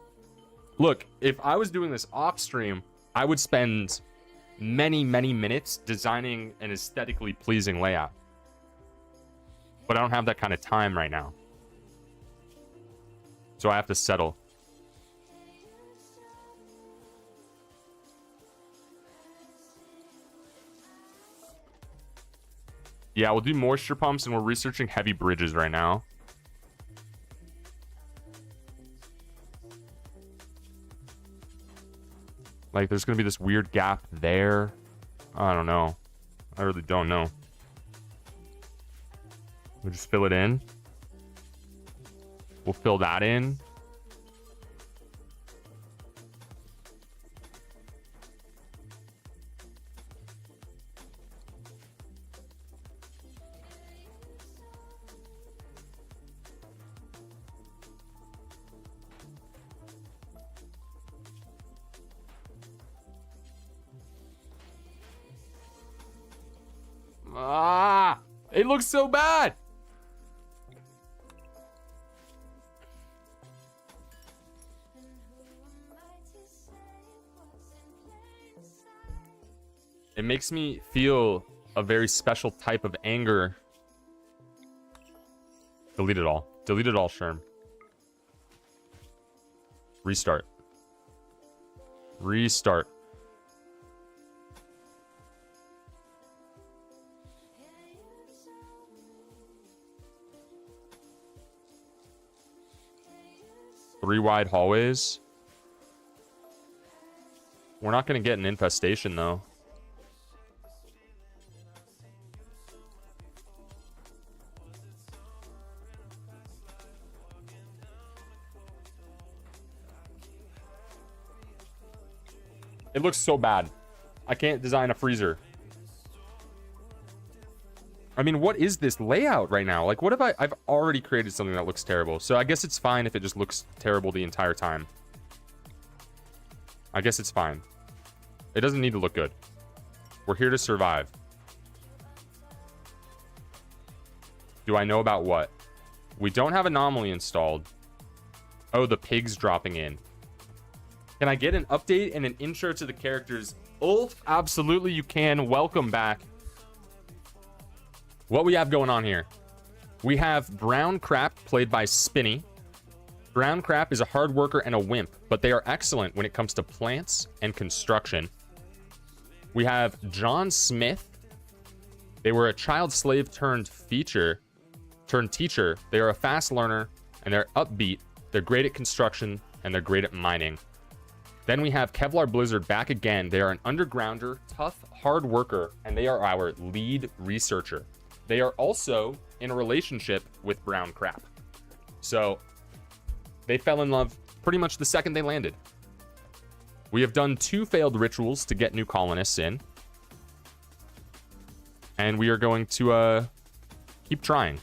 Look, if I was doing this off stream, I would spend many, many minutes designing an aesthetically pleasing layout. But I don't have that kind of time right now. So I have to settle. Yeah, we'll do moisture pumps, and we're researching heavy bridges right now. Like, there's going to be this weird gap there. I don't know. I really don't know. We'll just fill it in. We'll fill that in. Ah, it looks so bad. It makes me feel a very special type of anger. Delete it all. Delete it all, Sherm. Restart. Restart. Three wide hallways. We're not going to get an infestation, though. It looks so bad. I can't design a freezer. I mean, what is this layout right now? Like, what if I've already created something that looks terrible. So I guess it's fine if it just looks terrible the entire time. I guess it's fine. It doesn't need to look good. We're here to survive. Do I know about what? We don't have anomaly installed. Oh, the pig's dropping in. Can I get an update and an intro to the characters? Ulf, absolutely you can. Welcome back. What we have going on here. We have Brown Crap, played by Spinny. Brown Crap is a hard worker and a wimp, but they are excellent when it comes to plants and construction. We have John Smith. They were a child slave turned teacher. They are a fast learner, and they're upbeat. They're great at construction, and they're great at mining. Then we have Kevlar Blizzard back again. They are an undergrounder, tough, hard worker, and they are our lead researcher. They are also in a relationship with Brown Crap. So they fell in love pretty much the second they landed. We have done 2 failed rituals to get new colonists in. And we are going to keep trying.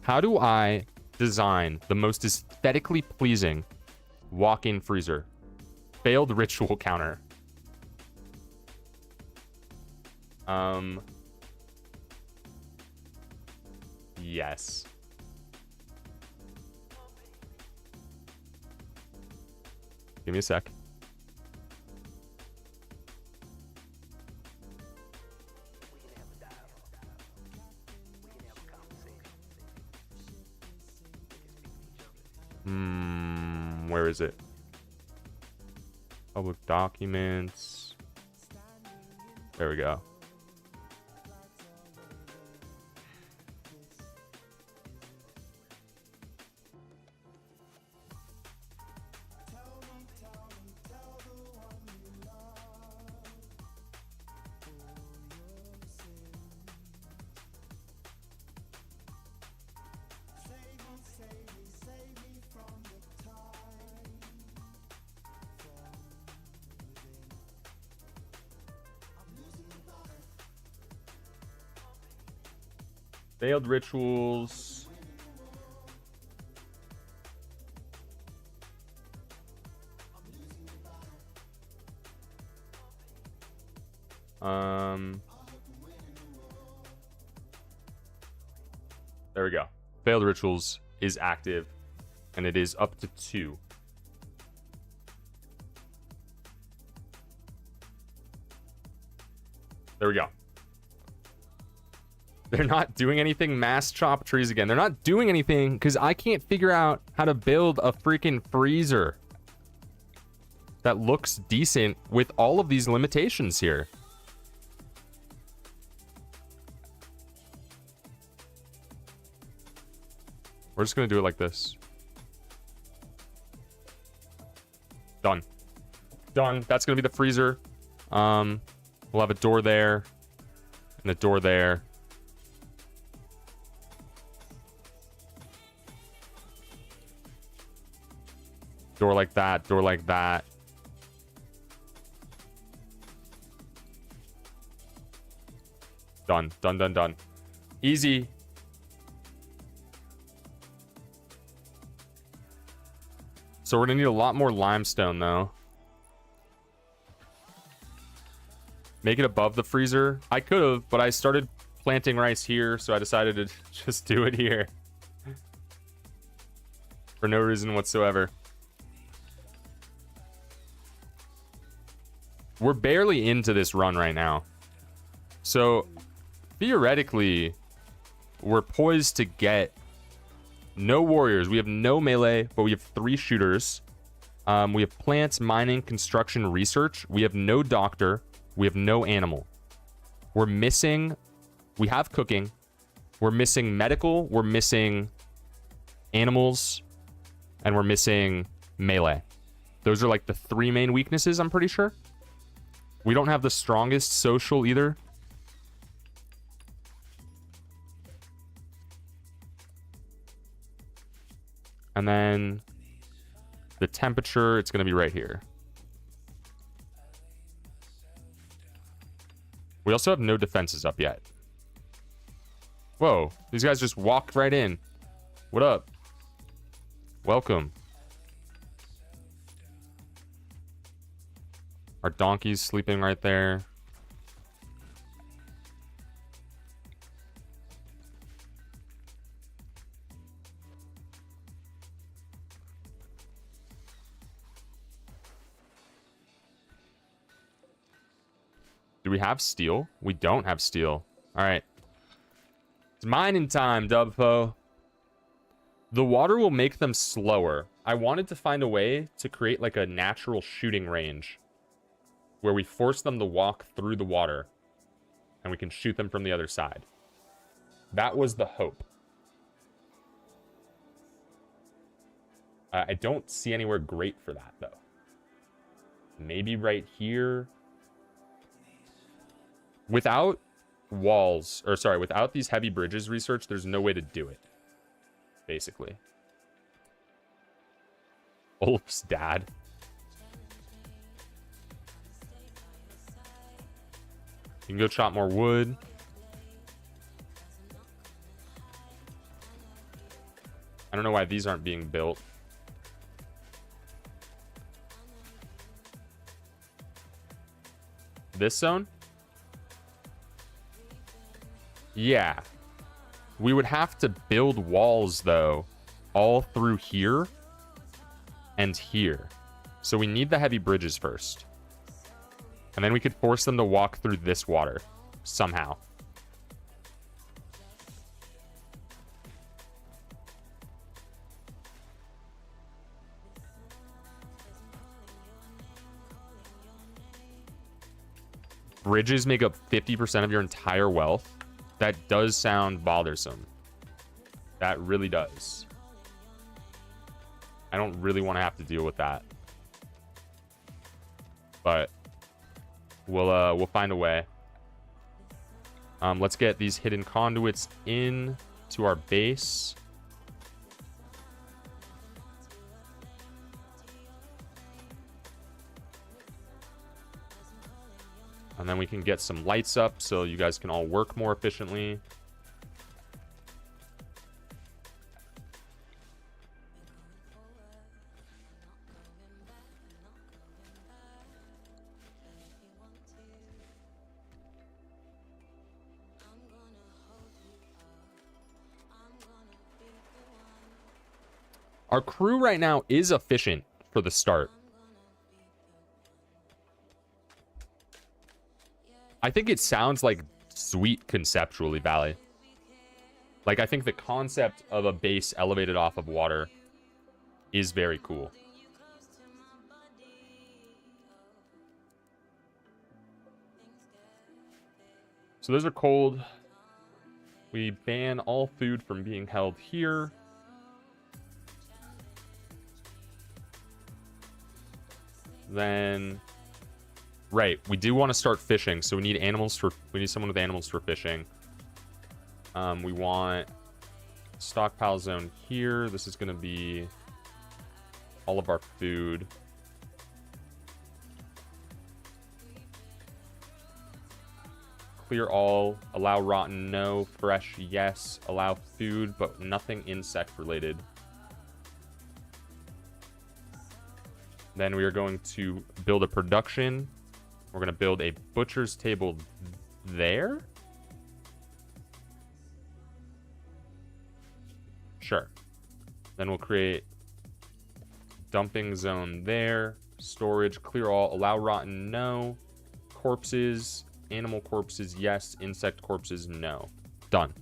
How do I design the most aesthetically pleasing walk-in freezer? Failed ritual counter. Yes. Give me a sec. Where is it? Public documents. There we go. Failed rituals. There we go. Failed rituals is active, and it is up to 2. There we go. They're not doing anything. Mass chop trees again. They're not doing anything because I can't figure out how to build a freaking freezer that looks decent with all of these limitations here. We're just going to do it like this. Done. Done. That's going to be the freezer. We'll have a door there and a door there. Door like that, door like that. Done, done, done, done. Easy. So we're gonna need a lot more limestone though. Make it above the freezer. I could have, but I started planting rice here, so I decided to just do it here. For no reason whatsoever. We're barely into this run right now. So, theoretically, we're poised to get no warriors. We have no melee, but we have 3 shooters. We have plants, mining, construction, research. We have no doctor. We have no animal. We're missing... We have cooking. We're missing medical. We're missing animals. And we're missing melee. Those are like the 3 main weaknesses, I'm pretty sure. We don't have the strongest social either. And then the temperature, it's going to be right here. We also have no defenses up yet. Whoa, these guys just walked right in. What up? Welcome. Our donkey's sleeping right there. Do we have steel? We don't have steel. All right. It's mining time, Dubpo. The water will make them slower. I wanted to find a way to create like a natural shooting range where we force them to walk through the water and we can shoot them from the other side. That was the hope. I don't see anywhere great for that, though. Maybe right here. Without walls, or sorry, without these heavy bridges research, there's no way to do it. Basically. Olaf's dad. You can go chop more wood. I don't know why these aren't being built. This zone? Yeah. We would have to build walls, though, all through here and here. So we need the heavy bridges first. And then we could force them to walk through this water somehow. Bridges make up 50% of your entire wealth. That does sound bothersome. That really does. I don't really want to have to deal with that. But we'll find a way. Let's get these hidden conduits in to our base. And then we can get some lights up so you guys can all work more efficiently. Our crew right now is efficient for the start. I think it sounds like sweet conceptually, Valley. Like, I think the concept of a base elevated off of water is very cool. So those are cold. We ban all food from being held here. Then, right, we do want to start fishing, so we need someone with animals for fishing. We want stockpile zone here. This is going to be all of our food. Clear all, allow rotten, no, fresh, yes, allow food, but nothing insect related. Then we are going to build a production. We're going to build a butcher's table there. Sure. Then we'll create dumping zone there. Storage, clear all, allow rotten, no. Corpses, animal corpses, yes. Insect corpses, no. Done.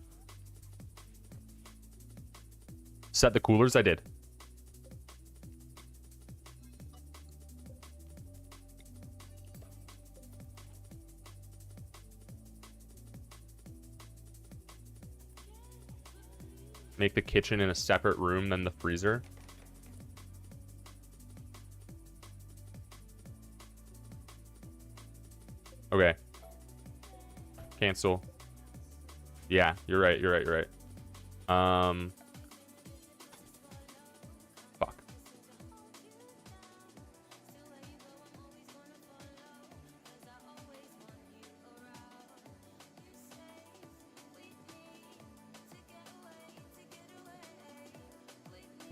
Set the coolers, I did. Make the kitchen in a separate room than the freezer. Okay. Cancel. Yeah, you're right. Fuck.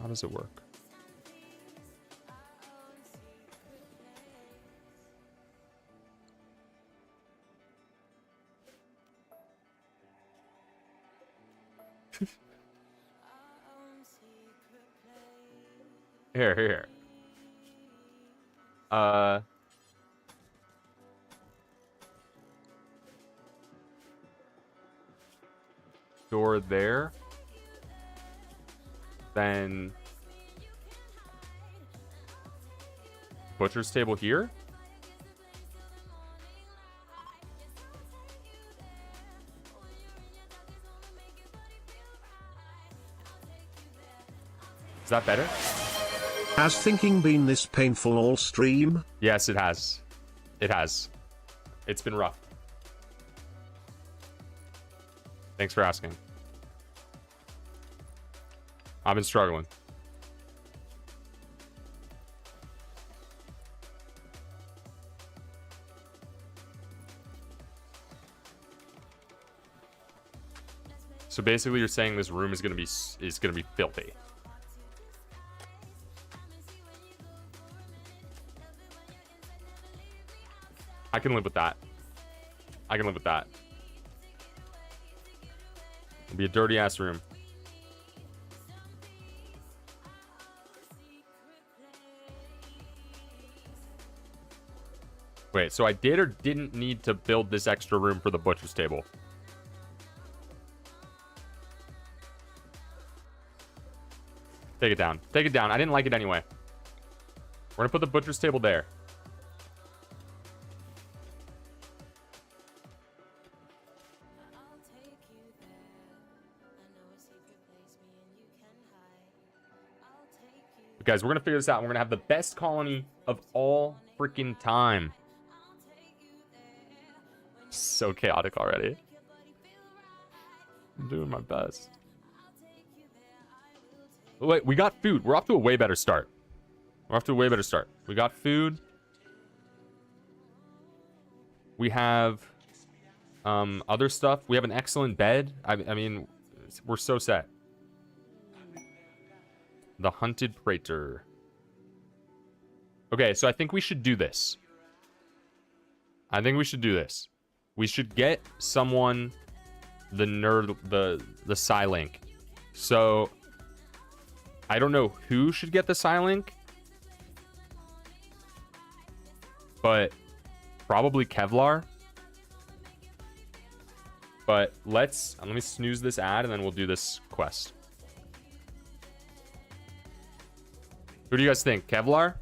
How does it work? Here. Door there. Then butcher's table here. Is that better? Has thinking been this painful all stream? Yes, it has. It has. It's been rough. Thanks for asking. I've been struggling. So basically, you're saying this room is gonna be filthy. I can live with that. It'll be a dirty ass room. Wait, so I did or didn't need to build this extra room for the butcher's table? Take it down. Take it down. I didn't like it anyway. We're gonna put the butcher's table there. guys. We're gonna figure this out. We're gonna have the best colony of all freaking time. So chaotic already. I'm doing my best. Wait, we got food. We're off to a way better start. We're off to a way better start. We got food. We have other stuff. We have an excellent bed. I mean, we're so set. The Hunted Praetor. Okay, so I think we should do this. I think we should do this. We should get someone the nerd, the Psylink. So I don't know who should get the Psylink, but probably Kevlar. But let me snooze this ad and then we'll do this quest. Who do you guys think? Kevlar?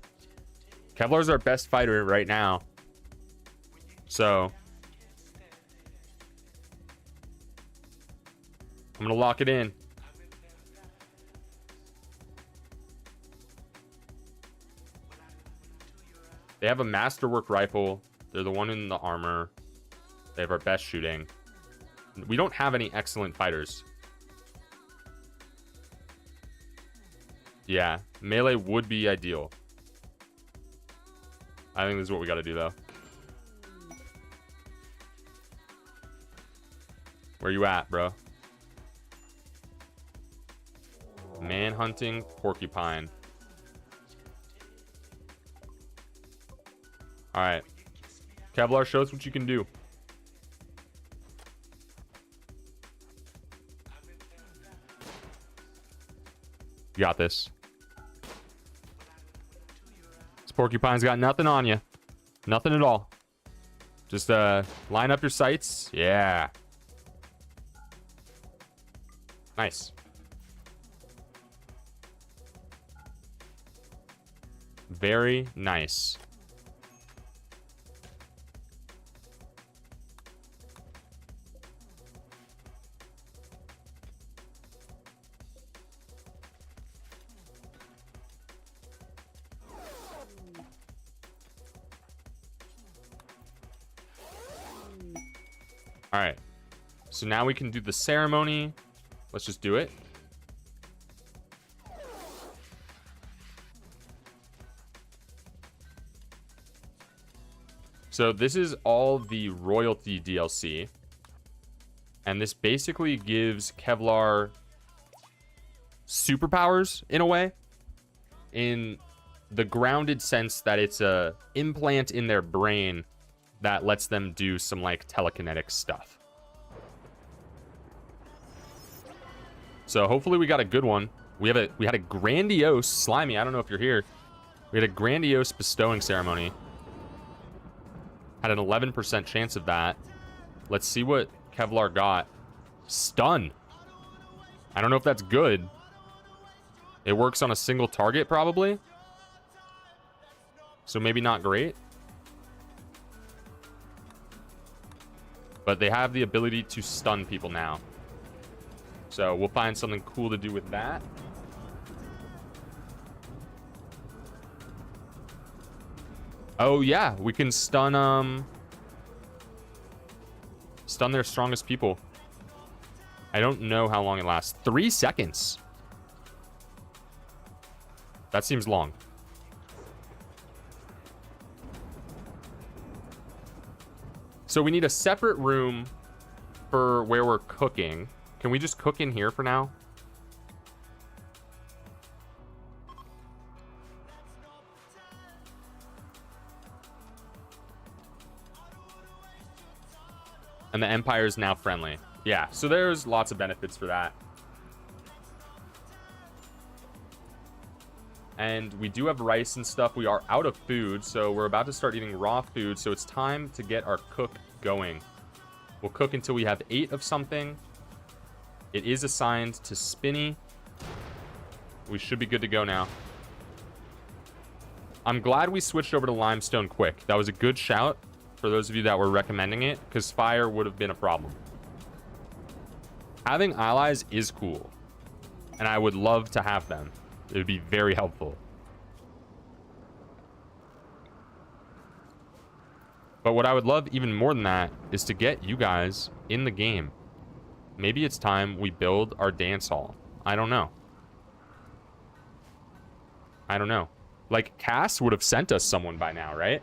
Kevlar's our best fighter right now. So I'm gonna lock it in. They have a masterwork rifle. They're the one in the armor. They have our best shooting. We don't have any excellent fighters. Yeah, melee would be ideal. I think this is what we gotta do though. Where you at, bro? Manhunting porcupine. Alright. Kevlar, show us what you can do. You got this. This porcupine's got nothing on you. Nothing at all. Just line up your sights. Yeah. Nice. Very nice. All right. So now we can do the ceremony. Let's just do it. So this is all the royalty DLC. And this basically gives Kevlar superpowers in a way. In the grounded sense that it's a implant in their brain that lets them do some like telekinetic stuff. So hopefully we got a good one. We had a grandiose Slimy. I don't know if you're here. We had a grandiose bestowing ceremony. Had an 11% chance of that. Let's see what Kevlar got. Stun. I don't know if that's good. It works on a single target probably. So maybe not great. But they have the ability to stun people now. So we'll find something cool to do with that. Oh yeah, we can stun their strongest people. I don't know how long it lasts. 3 seconds. That seems long. So we need a separate room for where we're cooking. Can we just cook in here for now? And the Empire is now friendly. Yeah, so there's lots of benefits for that. And we do have rice and stuff. We are out of food, so we're about to start eating raw food. So it's time to get our cook going. We'll cook until we have 8 of something. It is assigned to Spinny. We should be good to go now. I'm glad we switched over to limestone quick. That was a good shout for those of you that were recommending it, because fire would have been a problem. Having allies is cool, and I would love to have them. It would be very helpful. But what I would love even more than that is to get you guys in the game. Maybe it's time we build our dance hall. I don't know. I don't know. Like, Cass would have sent us someone by now, right?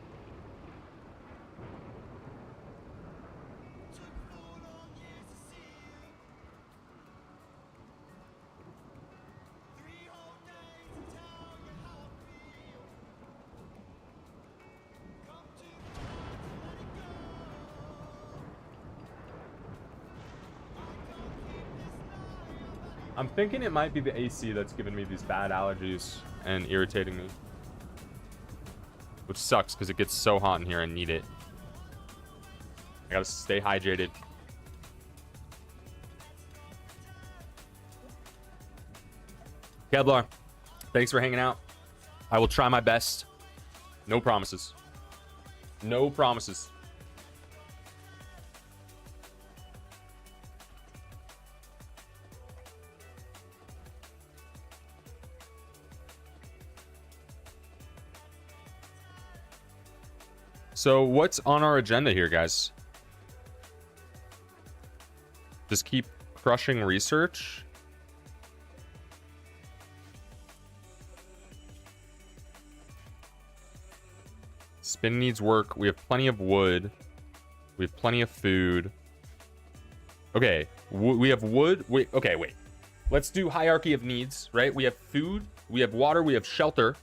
I'm thinking it might be the AC that's giving me these bad allergies and irritating me. Which sucks because it gets so hot in here. I need it. I gotta stay hydrated. Kevlar, thanks for hanging out. I will try my best. No promises. No promises. So what's on our agenda here, guys? Just keep crushing research. Spin needs work. We have plenty of wood. We have plenty of food. Okay, we have wood. Wait, okay, wait. Let's do hierarchy of needs, right? We have food, we have water, we have shelter.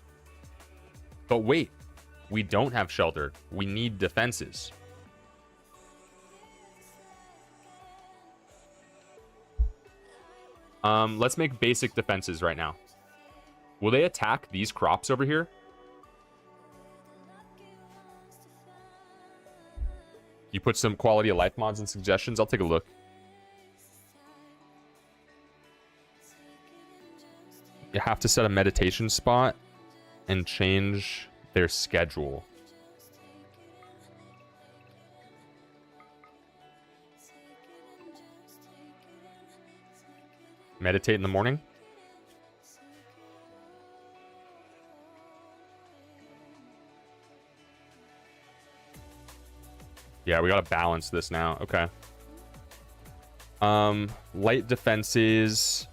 But wait. We don't have shelter. We need defenses. Let's make basic defenses right now. Will they attack these crops over here? You put some quality of life mods and suggestions. I'll take a look. You have to set a meditation spot and change their schedule. Meditate in the morning? Yeah, we gotta balance this now. Okay. Light defenses.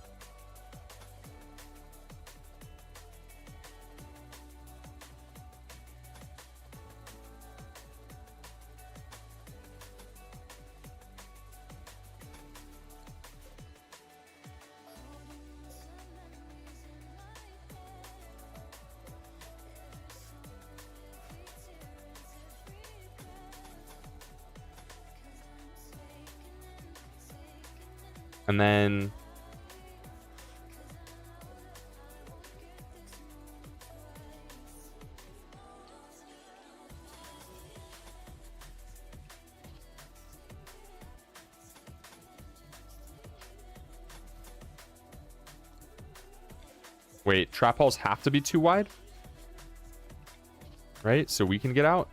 And then wait, trap halls have to be too wide? Right? So we can get out?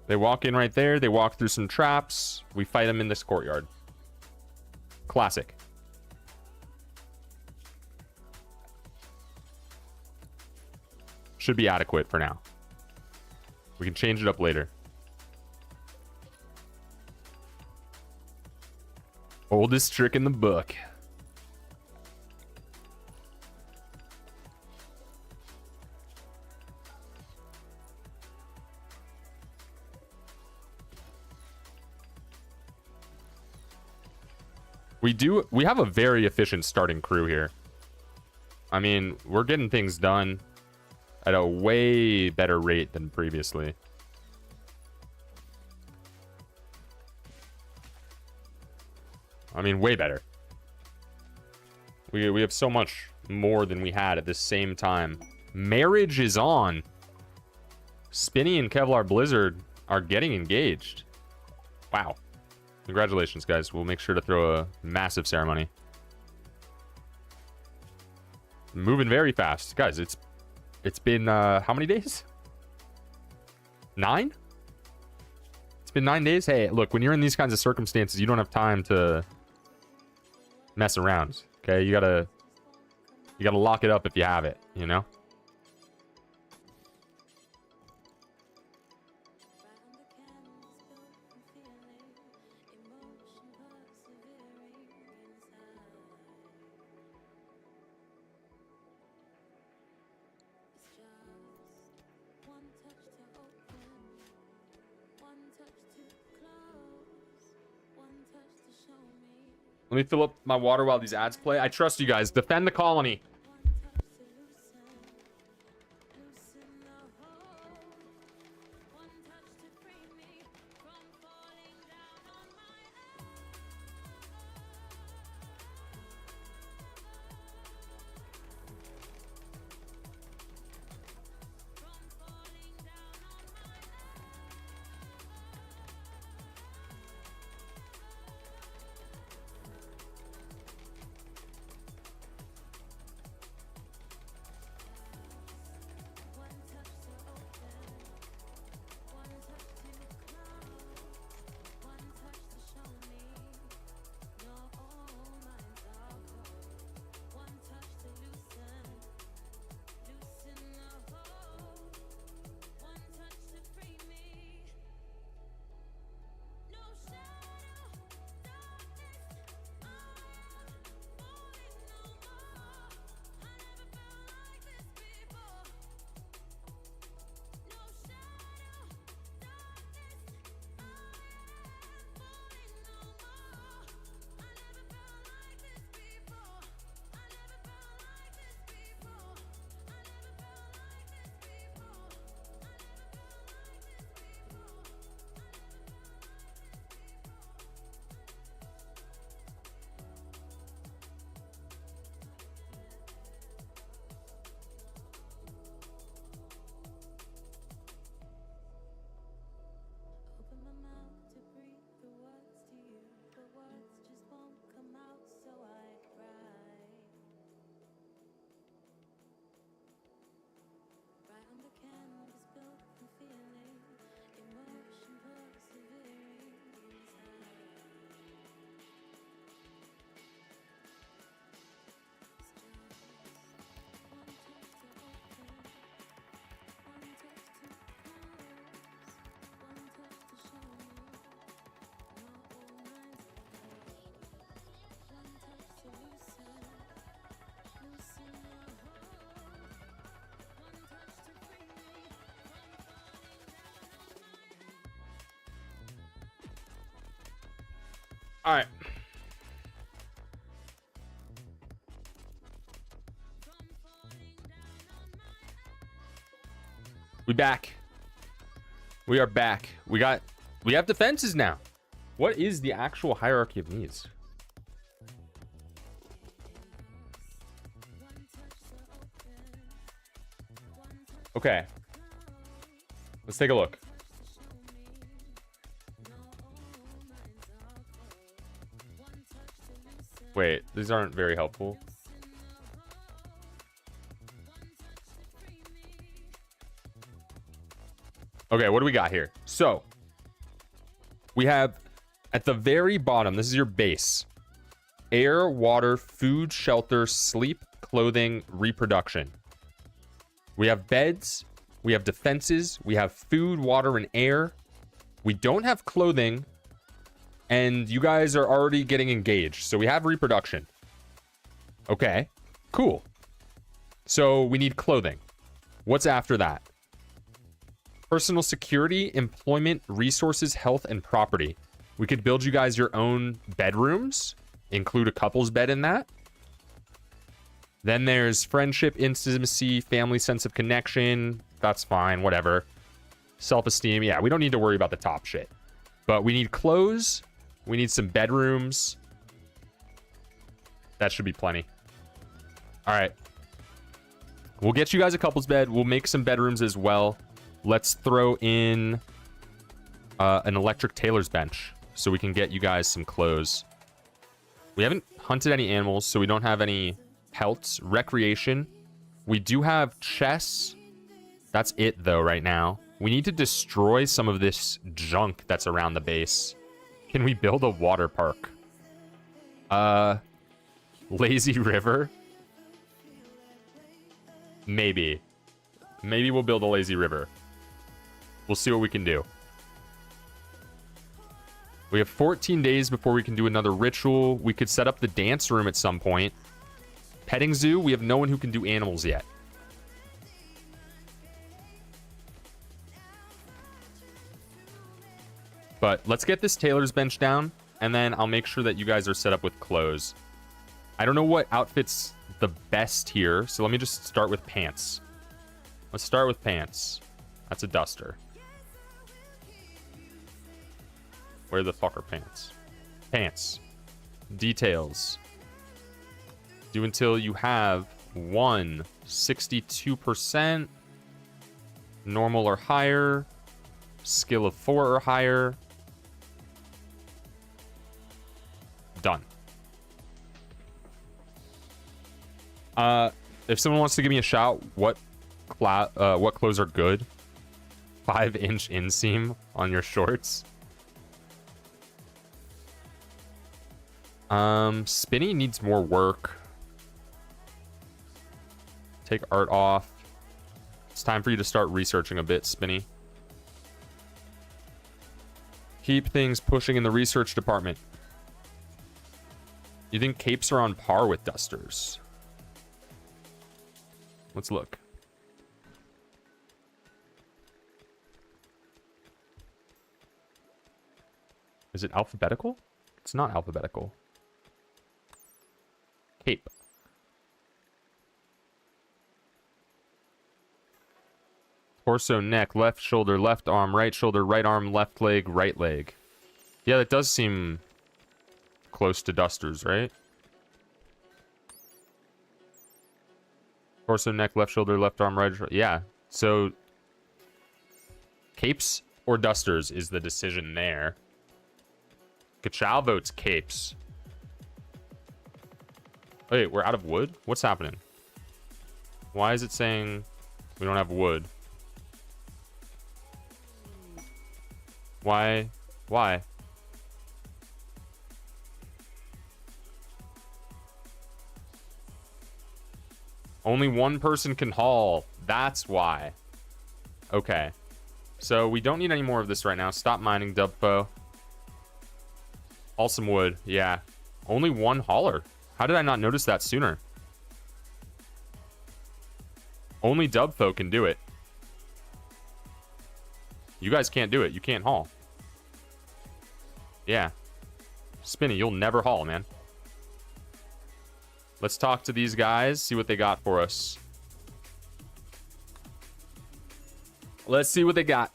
They walk in right there. They walk through some traps. We fight them in this courtyard. Classic. Should be adequate for now. We can change it up later. Oldest trick in the book. We have a very efficient starting crew here. I mean, we're getting things done at a way better rate than previously. I mean, way better. We have so much more than we had at the same time. Marriage is on. Spinny and Kevlar Blizzard are getting engaged. Wow. Congratulations, guys. We'll make sure to throw a massive ceremony. Moving very fast. Guys, it's been, how many days? 9? It's been 9 days? Hey, look, when you're in these kinds of circumstances, you don't have time to mess around, okay? You gotta lock it up if you have it, you know? Let me fill up my water while these ads play. I trust you guys. Defend the colony. All right. We back. We are back. We have defenses now. What is the actual hierarchy of needs? Okay. Let's take a look. Wait, these aren't very helpful. Okay, what do we got here? So, we have at the very bottom, this is your base. Air, water, food, shelter, sleep, clothing, reproduction. We have beds, we have defenses, we have food, water, and air. We don't have clothing, and you guys are already getting engaged. So we have reproduction. Okay, cool. So we need clothing. What's after that? Personal security, employment, resources, health, and property. We could build you guys your own bedrooms, include a couple's bed in that. Then there's friendship, intimacy, family sense of connection. That's fine, whatever. Self-esteem. Yeah, we don't need to worry about the top shit. But we need clothes. We need some bedrooms. That should be plenty. All right. We'll get you guys a couple's bed. We'll make some bedrooms as well. Let's throw in an electric tailor's bench so we can get you guys some clothes. We haven't hunted any animals, so we don't have any pelts. Recreation. We do have chess. That's it, though, right now. We need to destroy some of this junk that's around the base. Can we build a water park? Lazy river? Maybe. Maybe we'll build a lazy river. We'll see what we can do. We have 14 days before we can do another ritual. We could set up the dance room at some point. Petting zoo, we have no one who can do animals yet. But let's get this tailor's bench down, and then I'll make sure that you guys are set up with clothes. I don't know what outfit's the best here, so let me just start with pants. Let's start with pants. That's a duster. Where the fuck are pants? Pants. Details. Do until you have 62%. Normal or higher. Skill of 4 or higher. Done. If someone wants to give me a shout, what clothes are good? 5-inch inseam on your shorts. Spinny needs more work. Take art off. It's time for you to start researching a bit, Spinny. Keep things pushing in the research department. You think capes are on par with dusters? Let's look. Is it alphabetical? It's not alphabetical. Cape. Torso, neck, left shoulder, left arm, right leg, right leg. Yeah, that does seem close to dusters, right? Torso, neck, left shoulder, left arm, right. Yeah. So capes or dusters is the decision there. Kachow votes capes. Wait, we're out of wood? What's happening? Why is it saying we don't have wood? Why? Why? Only one person can haul. That's why. Okay. So we don't need any more of this right now. Stop mining, Dubfo. Haul some wood. Yeah. Only one hauler. How did I not notice that sooner? Only Dubfo can do it. You guys can't do it. You can't haul. Yeah. Spinny, you'll never haul, man. Let's talk to these guys, see what they got for us. Let's see what they got.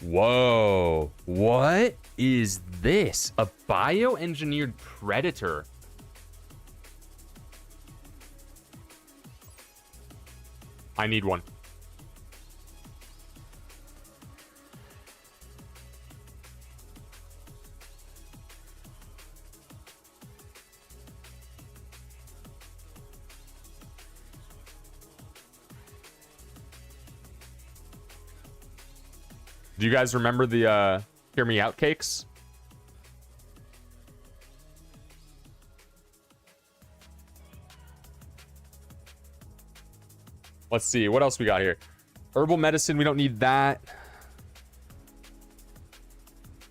Whoa. What is this? A bioengineered predator. I need one. Do you guys remember the Hear Me Out cakes? Let's see. What else we got here? Herbal medicine. We don't need that.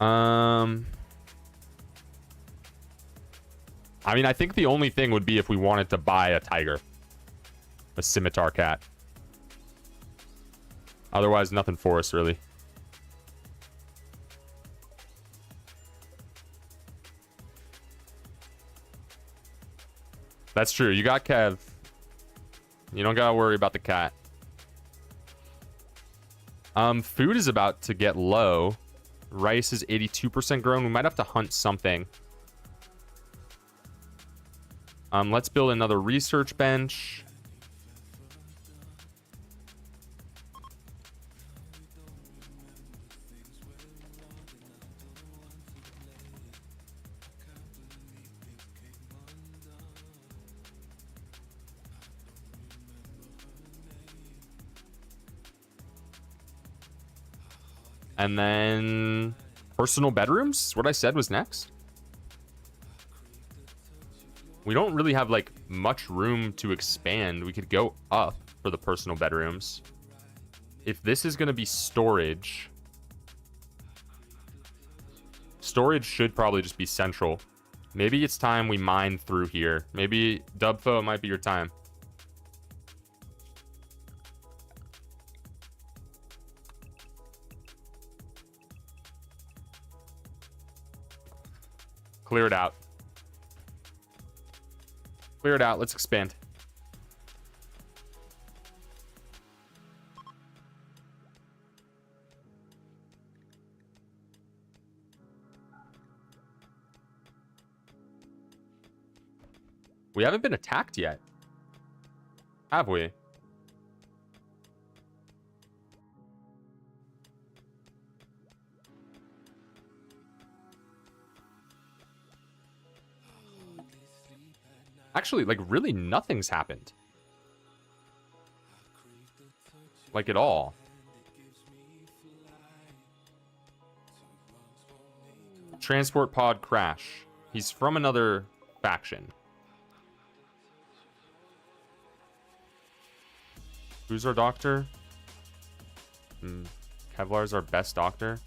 I mean, I think the only thing would be if we wanted to buy a tiger. A scimitar cat. Otherwise, nothing for us, really. That's true. You got Kev. You don't gotta worry about the cat. Food is about to get low. Rice is 82% grown. We might have to hunt something. Let's build another research bench. And then personal bedrooms. What I said was next. We don't really have like much room to expand. We could go up for the personal bedrooms. If this is going to be storage, storage should probably just be central. Maybe it's time we mine through here. Maybe Dubfo, it might be your time. Clear it out. Clear it out. Let's expand. We haven't been attacked yet, have we? Actually, like, really nothing's happened. Like, at all. Transport pod crash. He's from another faction. Who's our doctor? Kevlar's our best doctor.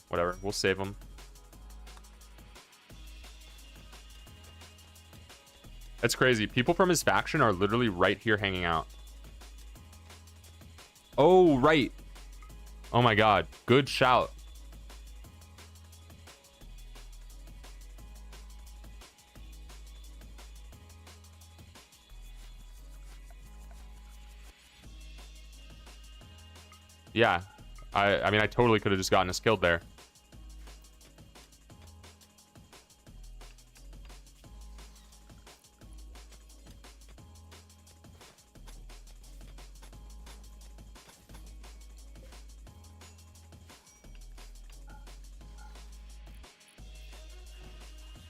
Whatever, we'll save him. That's crazy. People from his faction are literally right here hanging out. Oh, right. Oh my god. Good shout. Yeah. I mean, I totally could have just gotten us killed there.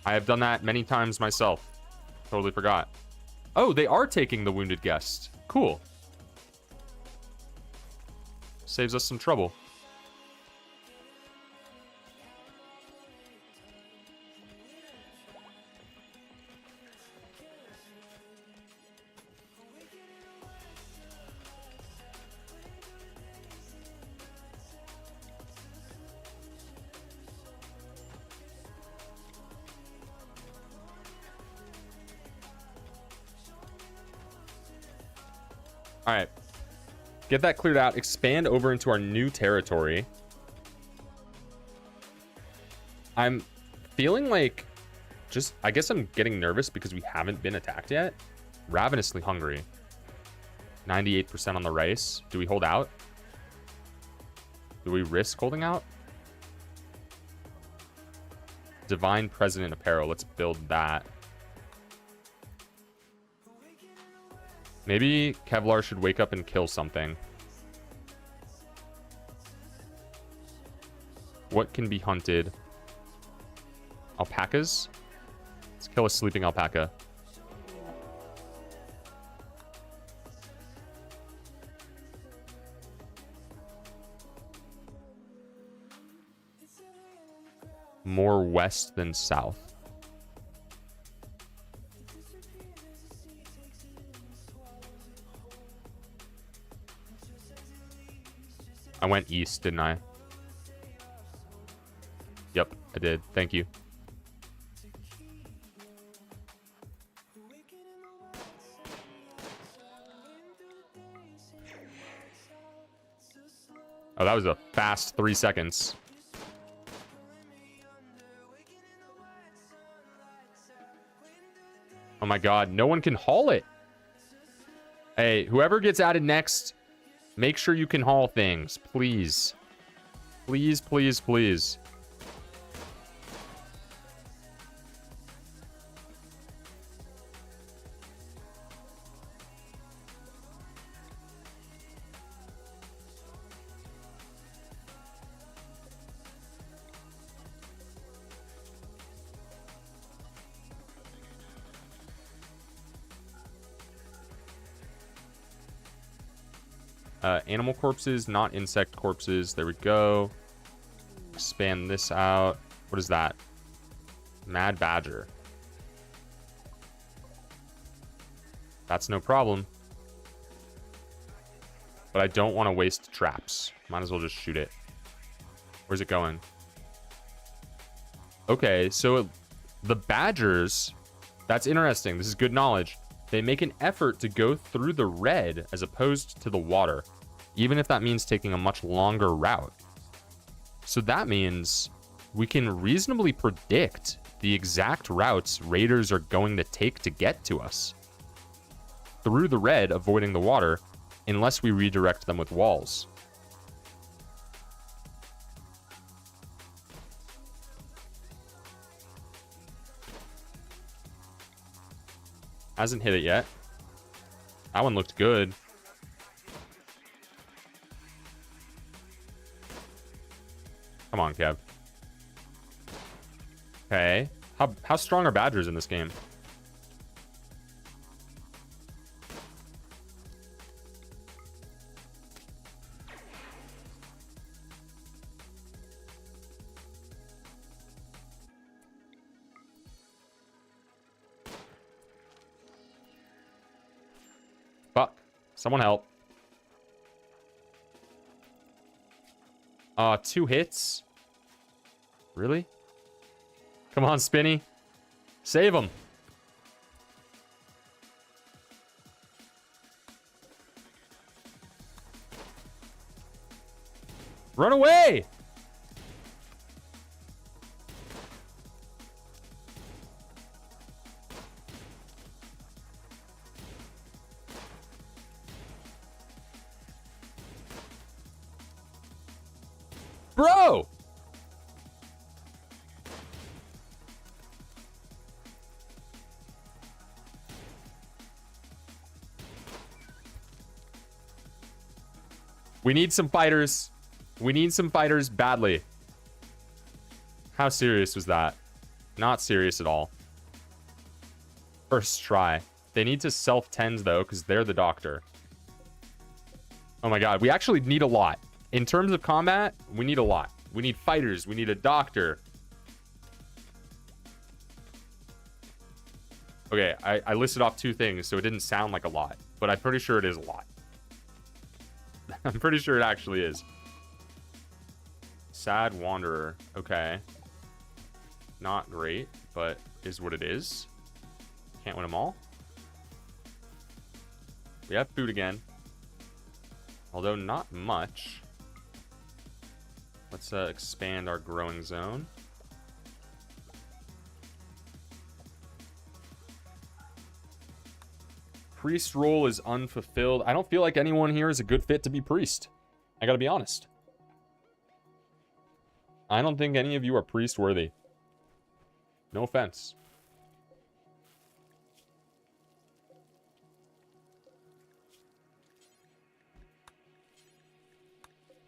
I have done that many times myself. Totally forgot. Oh, they are taking the wounded guest. Cool. Saves us some trouble. All right. Get that cleared out. Expand over into our new territory. I'm feeling like I guess I'm getting nervous because we haven't been attacked yet. Ravenously hungry. 98% on the rice. Do we hold out? Do we risk holding out? Divine President Apparel. Let's build that. Maybe Kevlar should wake up and kill something. What can be hunted? Alpacas? Let's kill a sleeping alpaca. More west than south. I went east, didn't I? Yep, I did. Thank you. Oh, that was a fast 3 seconds. Oh my god, no one can haul it. Hey, whoever gets added next, make sure you can haul things, please. Please, please, please. Animal corpses, not insect corpses. There we go. Expand this out. What is that? Mad Badger. That's no problem. But I don't want to waste traps. Might as well just shoot it. Where's it going? Okay, so the badgers, that's interesting. This is good knowledge. They make an effort to go through the red as opposed to the water, even if that means taking a much longer route. So that means we can reasonably predict the exact routes raiders are going to take to get to us. Through the red, avoiding the water, unless we redirect them with walls. Hasn't hit it yet. That one looked good. Come on, Kev. Okay. How strong are badgers in this game? Fuck. Someone help. 2 hits? Really? Come on, Spinny. Save him. Run away! Bro! We need some fighters. We need some fighters badly. How serious was that? Not serious at all. First try. They need to self-tend though, because they're the doctor. Oh my god, we actually need a lot. In terms of combat, we need a lot. We need fighters. We need a doctor. Okay, I listed off 2 things, so it didn't sound like a lot. But I'm pretty sure it is a lot. I'm pretty sure it actually is. Sad Wanderer. Okay. Not great, but is what it is. Can't win them all. We have food again. Although not much. Let's expand our growing zone. Priest role is unfulfilled. I don't feel like anyone here is a good fit to be priest. I gotta be honest. I don't think any of you are priest worthy. No offense.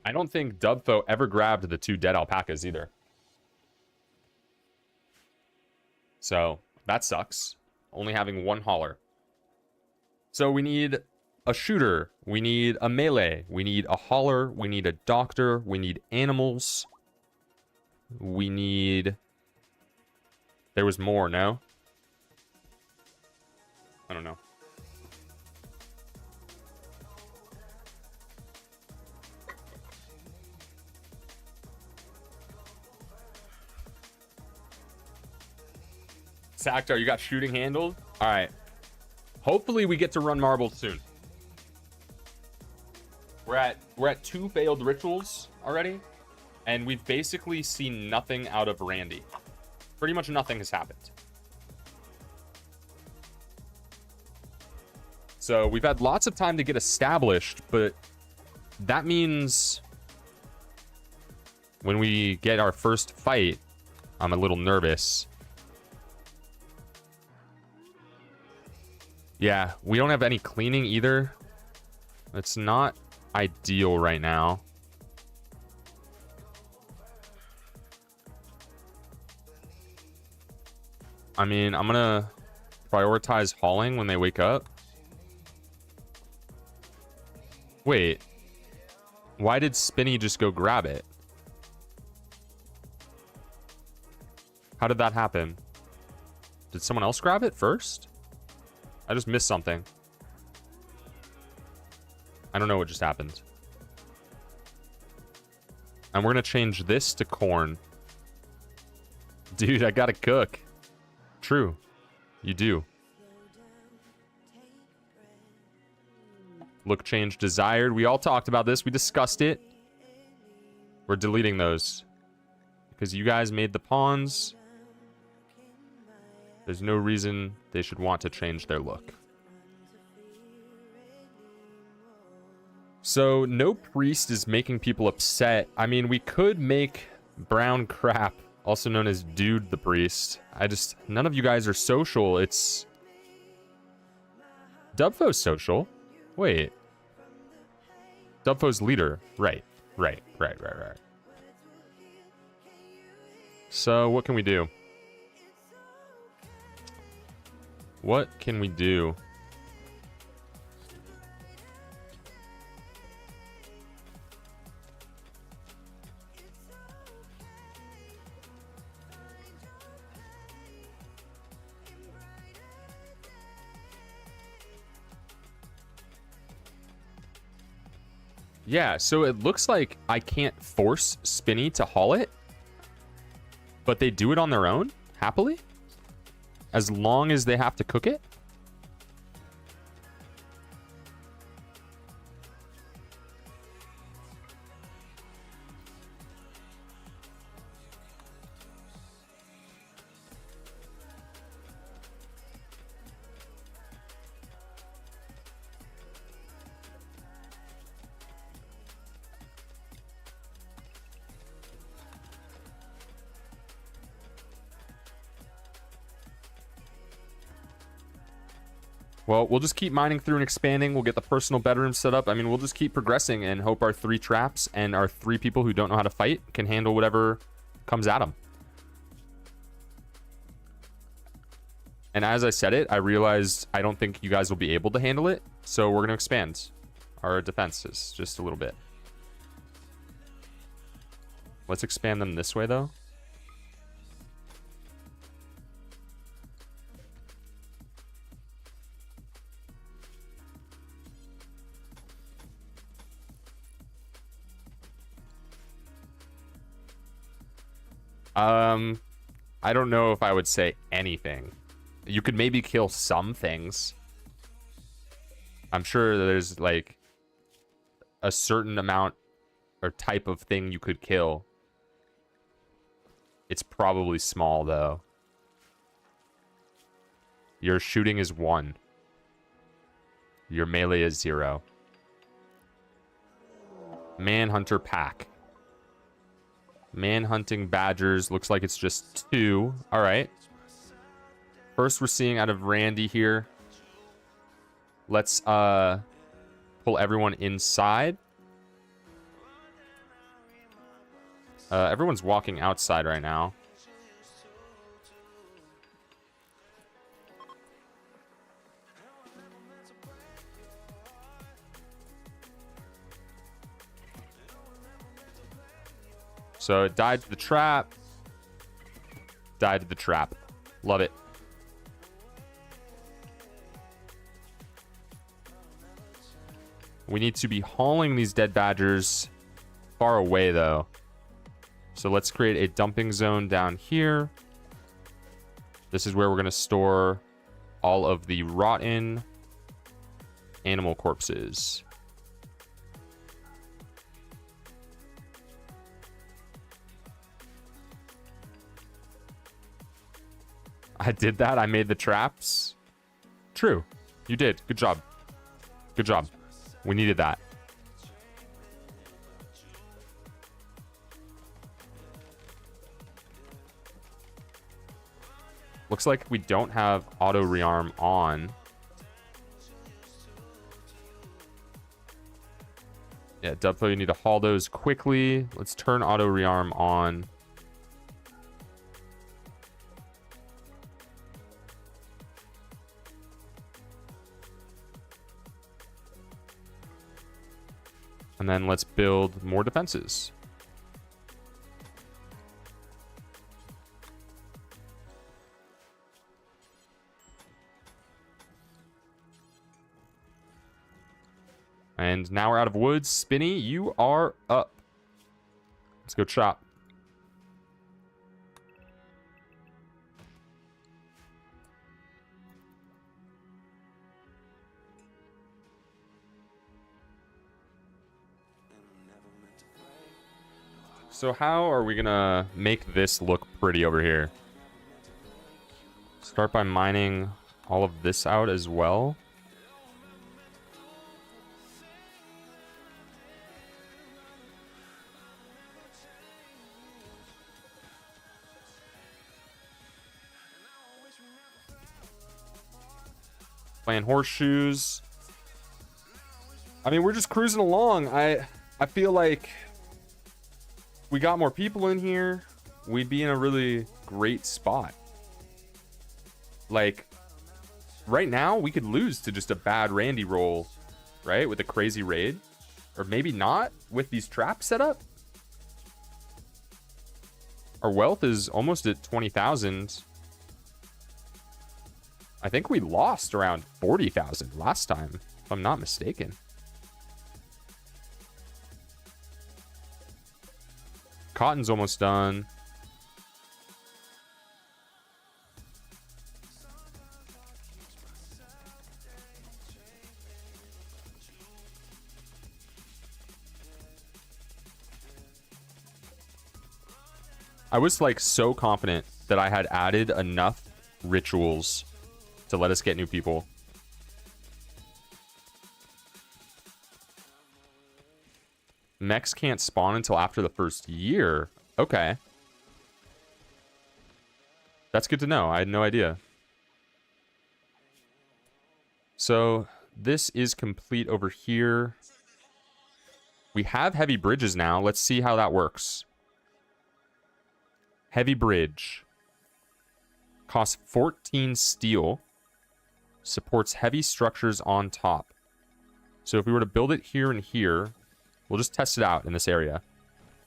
I don't think Dubfo ever grabbed the 2 dead alpacas either. So, that sucks. Only having 1 hauler. So we need a shooter. We need a melee. We need a hauler. We need a doctor. We need animals. We need... There was more, no? I don't know. Sacto, you got shooting handled? All right. Hopefully we get to run marbles soon. We're at 2 failed rituals already, and we've basically seen nothing out of Randy. Pretty much nothing has happened. So we've had lots of time to get established, but that means when we get our first fight, I'm a little nervous. Yeah, we don't have any cleaning either. It's not ideal right now. I mean, I'm gonna prioritize hauling when they wake up. Wait. Why did Spinny just go grab it? How did that happen? Did someone else grab it first? I just missed something. I don't know what just happened. And we're gonna change this to corn. Dude, I gotta cook. True. You do. Look change desired. We all talked about this. We discussed it. We're deleting those. Because you guys made the pawns. There's no reason they should want to change their look. So, no priest is making people upset. I mean, we could make brown crap, also known as Dude the Priest. None of you guys are social. It's... Dubfo's social. Wait. Dubfo's leader. Right. So, what can we do? What can we do? Yeah, so it looks like I can't force Spinny to haul it, but they do it on their own, happily, as long as they have to cook it. Well, we'll just keep mining through and expanding. We'll get the personal bedroom set up. I mean, we'll just keep progressing and hope our 3 traps and our 3 people who don't know how to fight can handle whatever comes at them. And as I said it, I realized I don't think you guys will be able to handle it. So we're going to expand our defenses just a little bit. Let's expand them this way, though. I don't know if I would say anything. You could maybe kill some things. I'm sure there's like a certain amount or type of thing you could kill. It's probably small though. Your shooting is 1. Your melee is 0. Manhunter pack. Manhunting badgers. Looks like it's just 2. All right. First we're seeing out of Randy here. Let's pull everyone inside. Everyone's walking outside right now. So it died to the trap. Died to the trap. Love it. We need to be hauling these dead badgers far away, though. So let's create a dumping zone down here. This is where we're going to store all of the rotten animal corpses. I did that. I made the traps. True. You did. Good job. Good job. We needed that. Looks like we don't have auto rearm on. Yeah, Dubfo, you need to haul those quickly. Let's turn auto rearm on. And then let's build more defenses. And now we're out of wood. Spinny, you are up. Let's go chop. So how are we gonna make this look pretty over here? Start by mining all of this out as well. Playing horseshoes. I mean, we're just cruising along. I feel like we got more people in here, we'd be in a really great spot. Like, right now, we could lose to just a bad Randy roll, right? With a crazy raid. Or maybe not with these traps set up. Our wealth is almost at 20,000. I think we lost around 40,000 last time, if I'm not mistaken. Cotton's almost done. I was like so confident that I had added enough rituals to let us get new people. Mechs can't spawn until after the first year. Okay. That's good to know. I had no idea. So this is complete over here. We have heavy bridges now. Let's see how that works. Heavy bridge. Costs 14 steel. Supports heavy structures on top. So if we were to build it here and here, we'll just test it out in this area.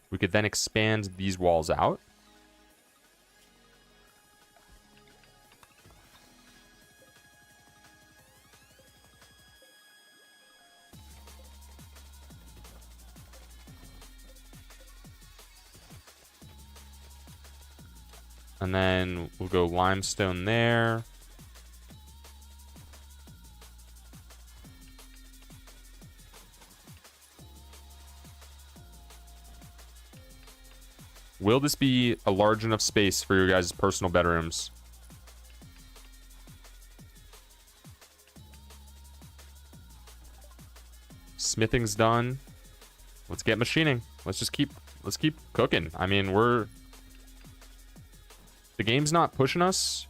We could then expand these walls out. And then we'll go limestone there. Will this be a large enough space for your guys' personal bedrooms? Smithing's done. Let's get machining. Let's keep cooking. I mean, the game's not pushing us.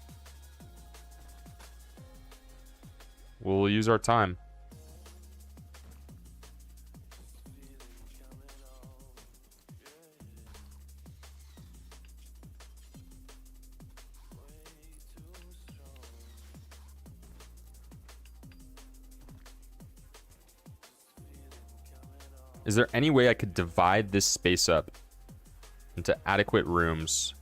We'll use our time. Is there any way I could divide this space up into adequate rooms?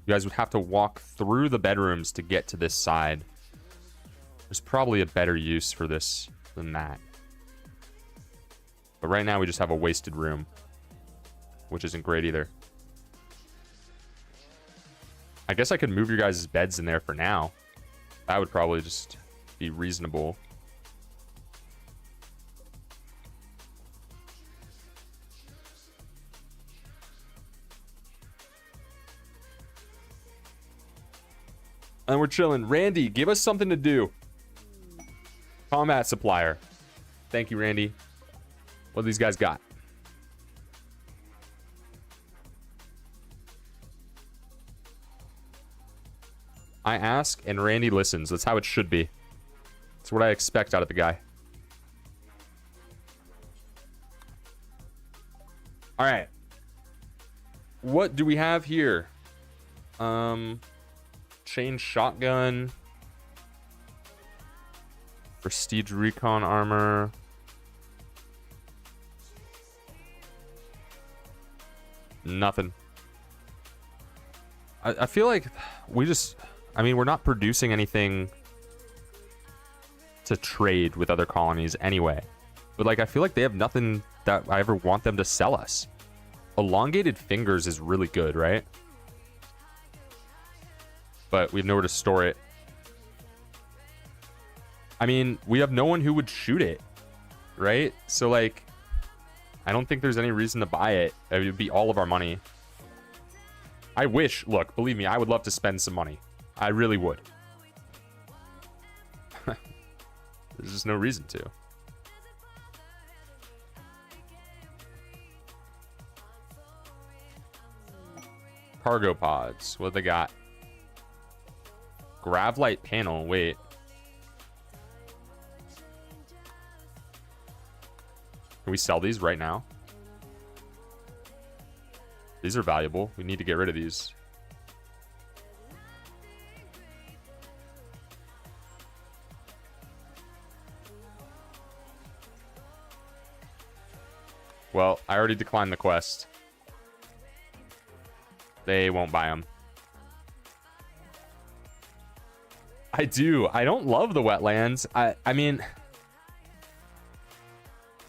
You guys would have to walk through the bedrooms to get to this side. There's probably a better use for this than that. But right now we just have a wasted room, which isn't great either. I guess I could move your guys' beds in there for now. That would probably just be reasonable. And we're chilling. Randy, give us something to do. Combat supplier. Thank you, Randy. What do these guys got? I ask and Randy listens. That's how it should be. That's what I expect out of the guy. All right. What do we have here? Chain shotgun. Prestige recon armor. Nothing. I feel like we just... I mean, we're not producing anything to trade with other colonies anyway. But, like, I feel like they have nothing that I ever want them to sell us. Elongated fingers is really good, right? But we have nowhere to store it. I mean, we have no one who would shoot it, right? So, like, I don't think there's any reason to buy it. It would be all of our money. I wish, look, believe me, I would love to spend some money. I really would. There's just no reason to. Cargo pods. What they got? Gravlight panel. Wait. Can we sell these right now? These are valuable. We need to get rid of these. Well, I already declined the quest. They won't buy them. I do. I don't love the wetlands. I mean,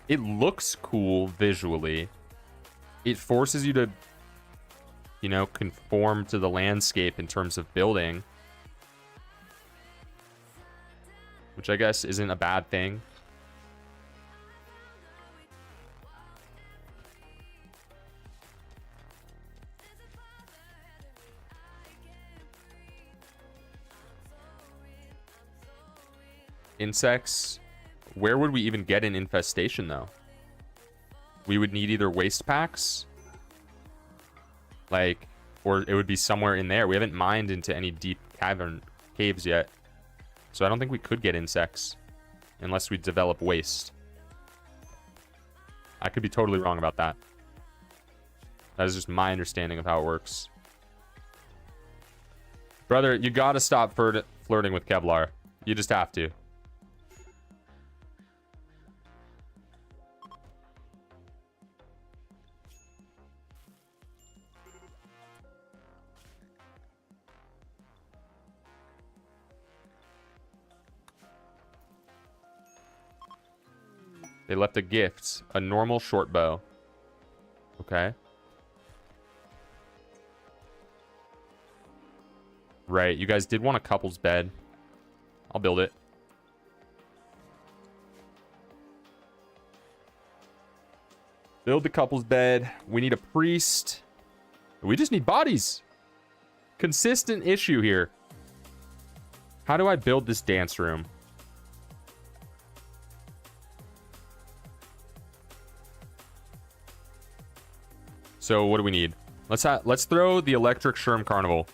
it looks cool visually. It forces you to, you know, conform to the landscape in terms of building, which I guess isn't a bad thing. Insects. Where would we even get an infestation, though? We would need either waste packs, like, or it would be somewhere in there. We haven't mined into any deep caves yet, so I don't think we could get insects unless we develop waste. I could be totally wrong about that. That is just my understanding of how it works. Brother, you gotta stop flirting with Kevlar. You just have to. They left a gift. A normal short bow. Okay. Right. You guys did want a couple's bed. I'll build it. Build the couple's bed. We need a priest. We just need bodies. Consistent issue here. How do I build this dance room? So what do we need? Let's throw the electric Shurm Carnival.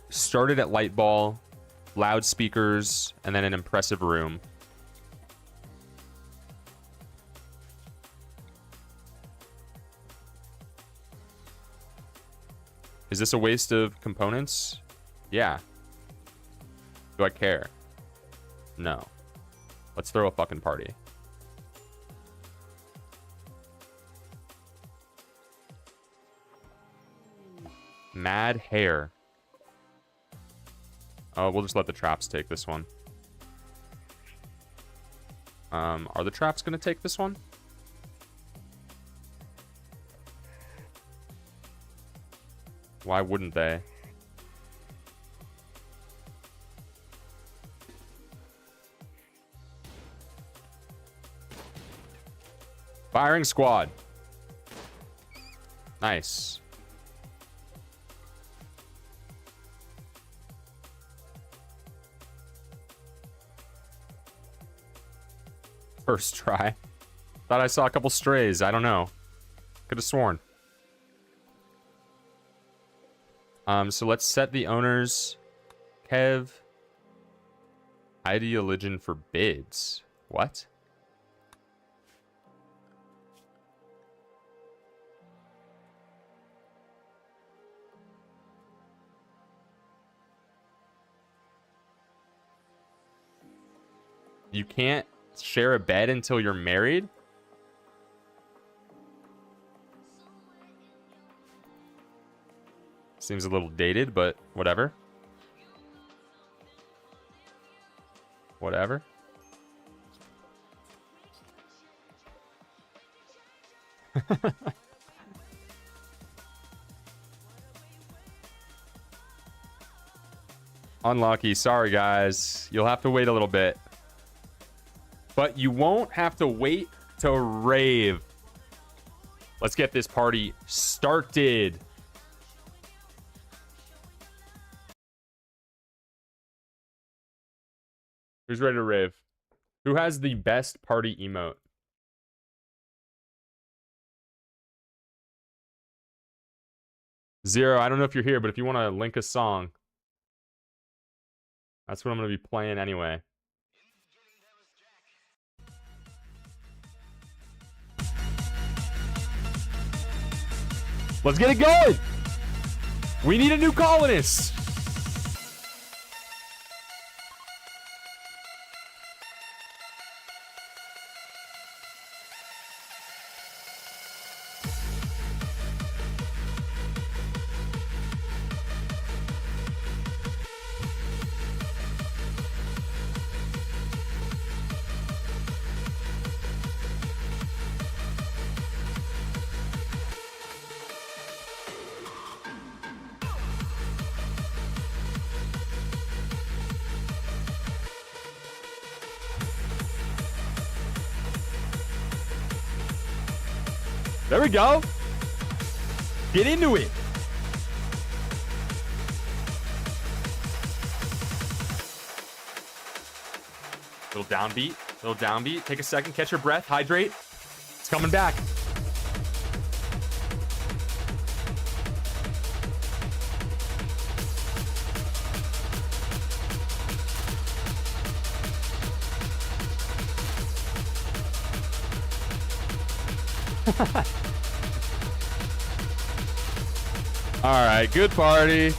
Started at light ball, loudspeakers, and then an impressive room. Is this a waste of components? Yeah. Do I care? No. Let's throw a fucking party. Mad hair. Oh, we'll just let the traps take this one. Are the traps gonna take this one? Why wouldn't they? Firing squad. First try. Thought I saw a couple strays. I don't know. Could have sworn. So let's set the owners. Kev. Ideologian forbids. What? You can't share a bed until you're married? Seems a little dated, but whatever. Whatever. Unlucky. Sorry, guys. You'll have to wait a little bit. But you won't have to wait to rave. Let's get this party started. Who's ready to rave? Who has the best party emote? Zero, I don't know if you're here, but if you want to link a song, that's what I'm going to be playing anyway. Let's get it going! We need a new colonist! There we go. Get into it. Little downbeat. Little downbeat. Take a second. Catch your breath. Hydrate. It's coming back. All right, good party.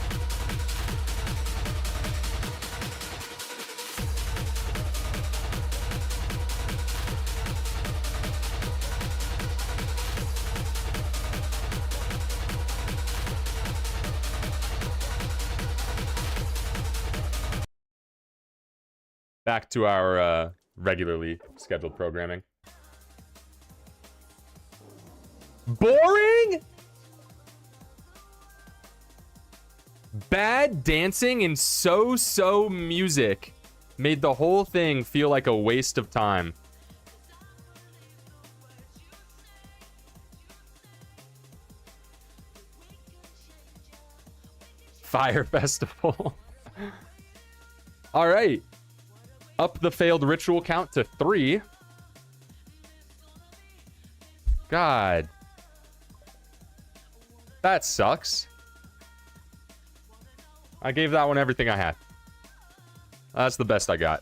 Back to our regularly scheduled programming. Boring? Bad dancing and so music made the whole thing feel like a waste of time. Fire Festival. All right. Up the failed ritual count to 3. God. That sucks. I gave that one everything I had. That's the best I got.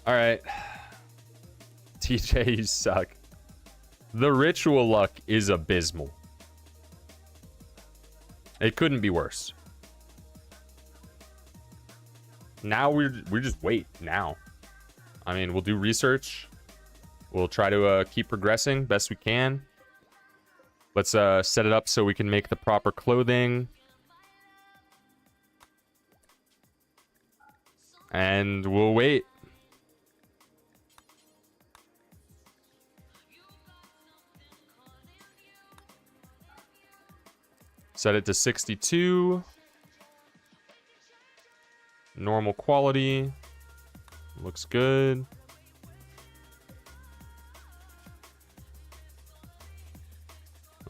All right. TJ, you suck. The ritual luck is abysmal. It couldn't be worse. Now we just wait now. I mean, we'll do research. We'll try to keep progressing best we can. Let's set it up so we can make the proper clothing. And we'll wait. Set it to 62. Normal quality. Looks good.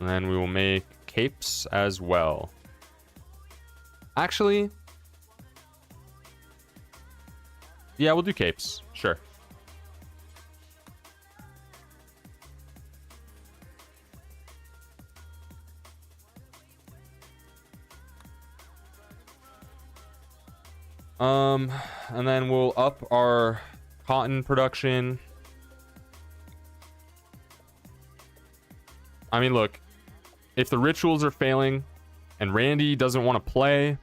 And then we will make capes as well. Actually, Yeah, we'll do capes. Sure. And then we'll up our cotton production. I mean, look, if the rituals are failing and Randy doesn't want to play,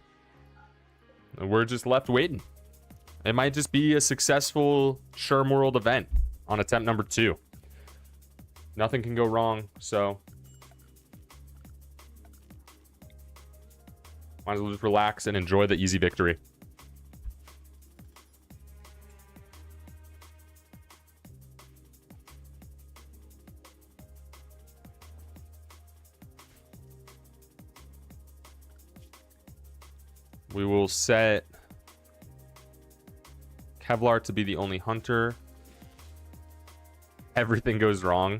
we're just left waiting. It might just be a successful Rimworld event on attempt number 2. Nothing can go wrong, so might as well just relax and enjoy the easy victory. We will set Kevlar to be the only hunter. Everything goes wrong.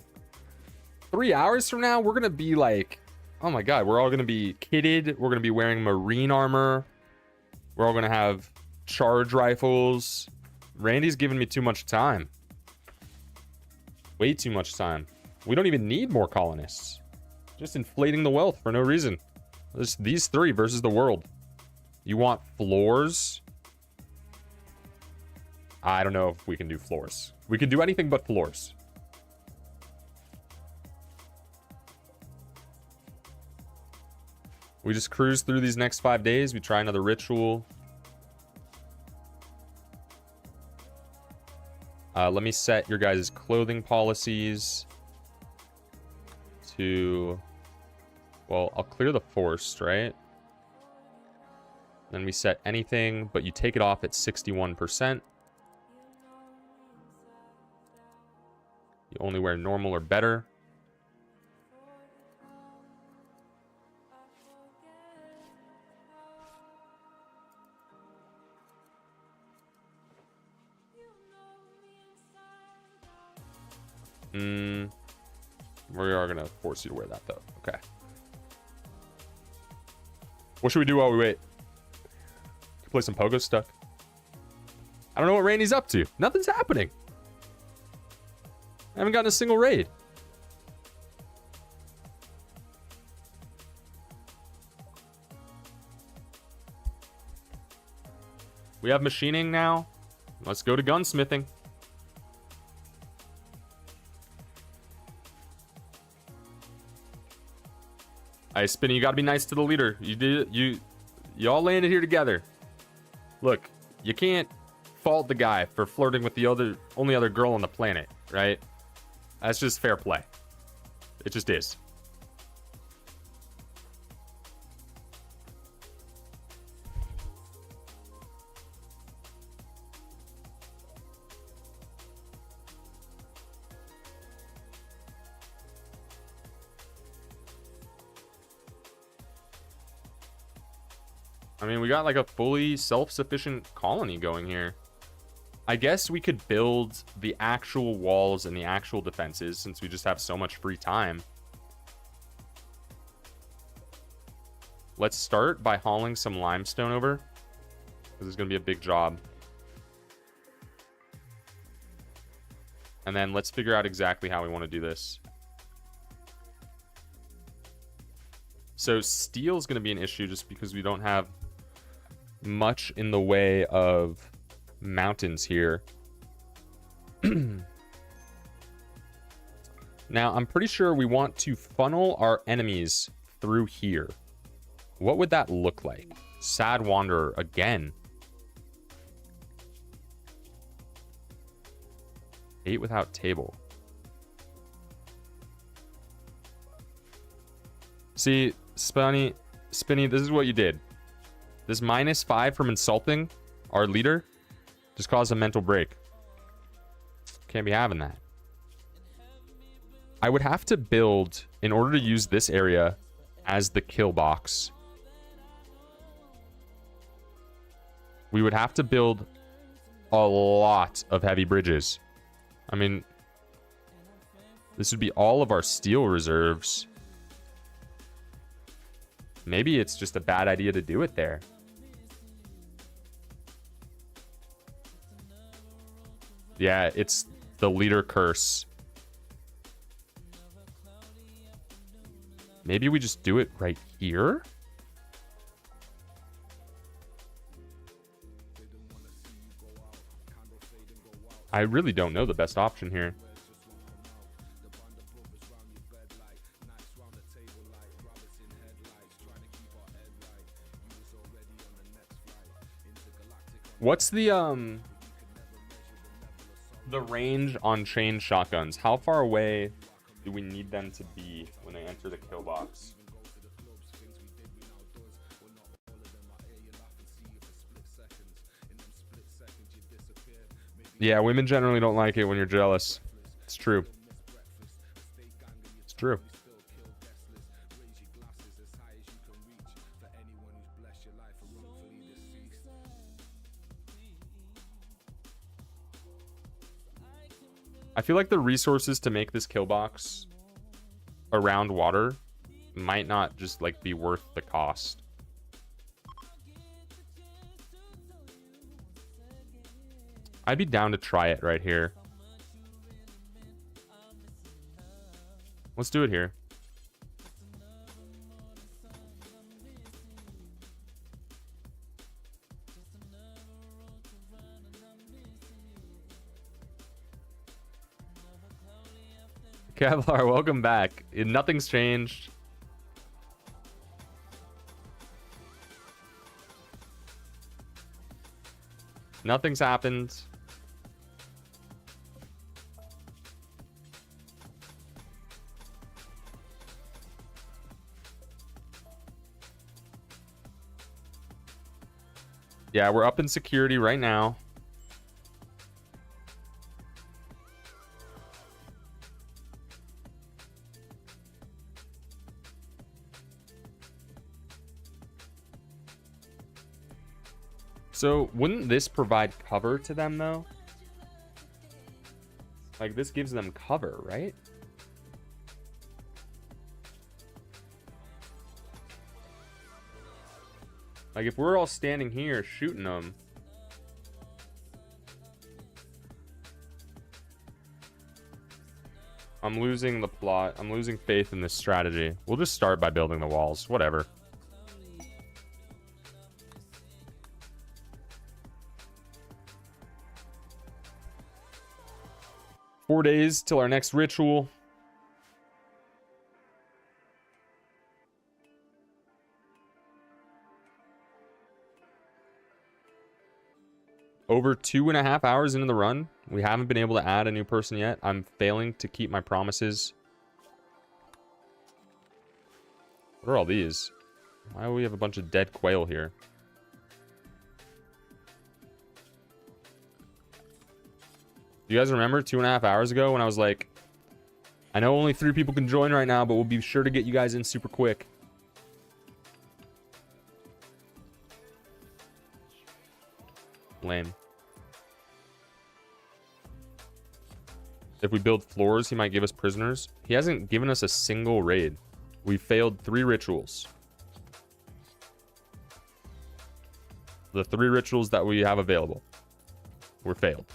3 hours from now, we're going to be like, oh my God, we're all going to be kitted. We're going to be wearing marine armor. We're all going to have charge rifles. Randy's giving me too much time. Way too much time. We don't even need more colonists. Just inflating the wealth for no reason. Just these 3 versus the world. You want floors? I don't know if we can do floors. We can do anything but floors. We just cruise through these next 5 days. We try another ritual. Let me set your guys' clothing policies to... Well, I'll clear the forest, right? Then we set anything, but you take it off at 61%. You only wear normal or better. We are going to force you to wear that, though. Okay. What should we do while we wait? Play some pogo stuck. I don't know what Randy's up to. Nothing's happening. I haven't gotten a single raid. We have machining now. Let's go to gunsmithing. Hey, Spinny, you gotta be nice to the leader. You all landed here together. Look, you can't fault the guy for flirting with the only other girl on the planet, right? That's just fair play. It just is. I mean, we got like a fully self-sufficient colony going here. I guess we could build the actual walls and the actual defenses since we just have so much free time. Let's start by hauling some limestone over, because it's going to be a big job. And then let's figure out exactly how we want to do this. So steel is going to be an issue just because we don't have much in the way of mountains here. Now, I'm pretty sure we want to funnel our enemies through here. What would that look like? Sad Wanderer again. 8 without table. See, Spinny, this is what you did. This -5 from insulting our leader just caused a mental break. Can't be having that. I would have to build, in order to use this area as the kill box, we would have to build a lot of heavy bridges. I mean, this would be all of our steel reserves. Maybe it's just a bad idea to do it there. Yeah, it's the leader curse. Maybe we just do it right here? I really don't know the best option here. What's the range on chain shotguns? How far away do we need them to be when they enter the kill box? Yeah, women generally don't like it when you're jealous. It's true. It's true. I feel like the resources to make this kill box around water might not just like be worth the cost. I'd be down to try it right here. Let's do it here. Kevlar, welcome back. Nothing's changed. Nothing's happened. Yeah, we're up in security right now. So, wouldn't this provide cover to them, though? Like, this gives them cover, right? Like, if we're all standing here shooting them... I'm losing the plot. I'm losing faith in this strategy. We'll just start by building the walls. Whatever. Four days till our next ritual. Over 2.5 hours into the run. We haven't been able to add a new person yet. I'm failing to keep my promises. What are all these? Why do we have a bunch of dead quail here? Do you guys remember 2.5 hours ago when I was like, I know only 3 people can join right now, but we'll be sure to get you guys in super quick. Lame. If we build floors, he might give us prisoners. He hasn't given us a single raid. We failed 3 rituals. The 3 rituals that we have available were failed.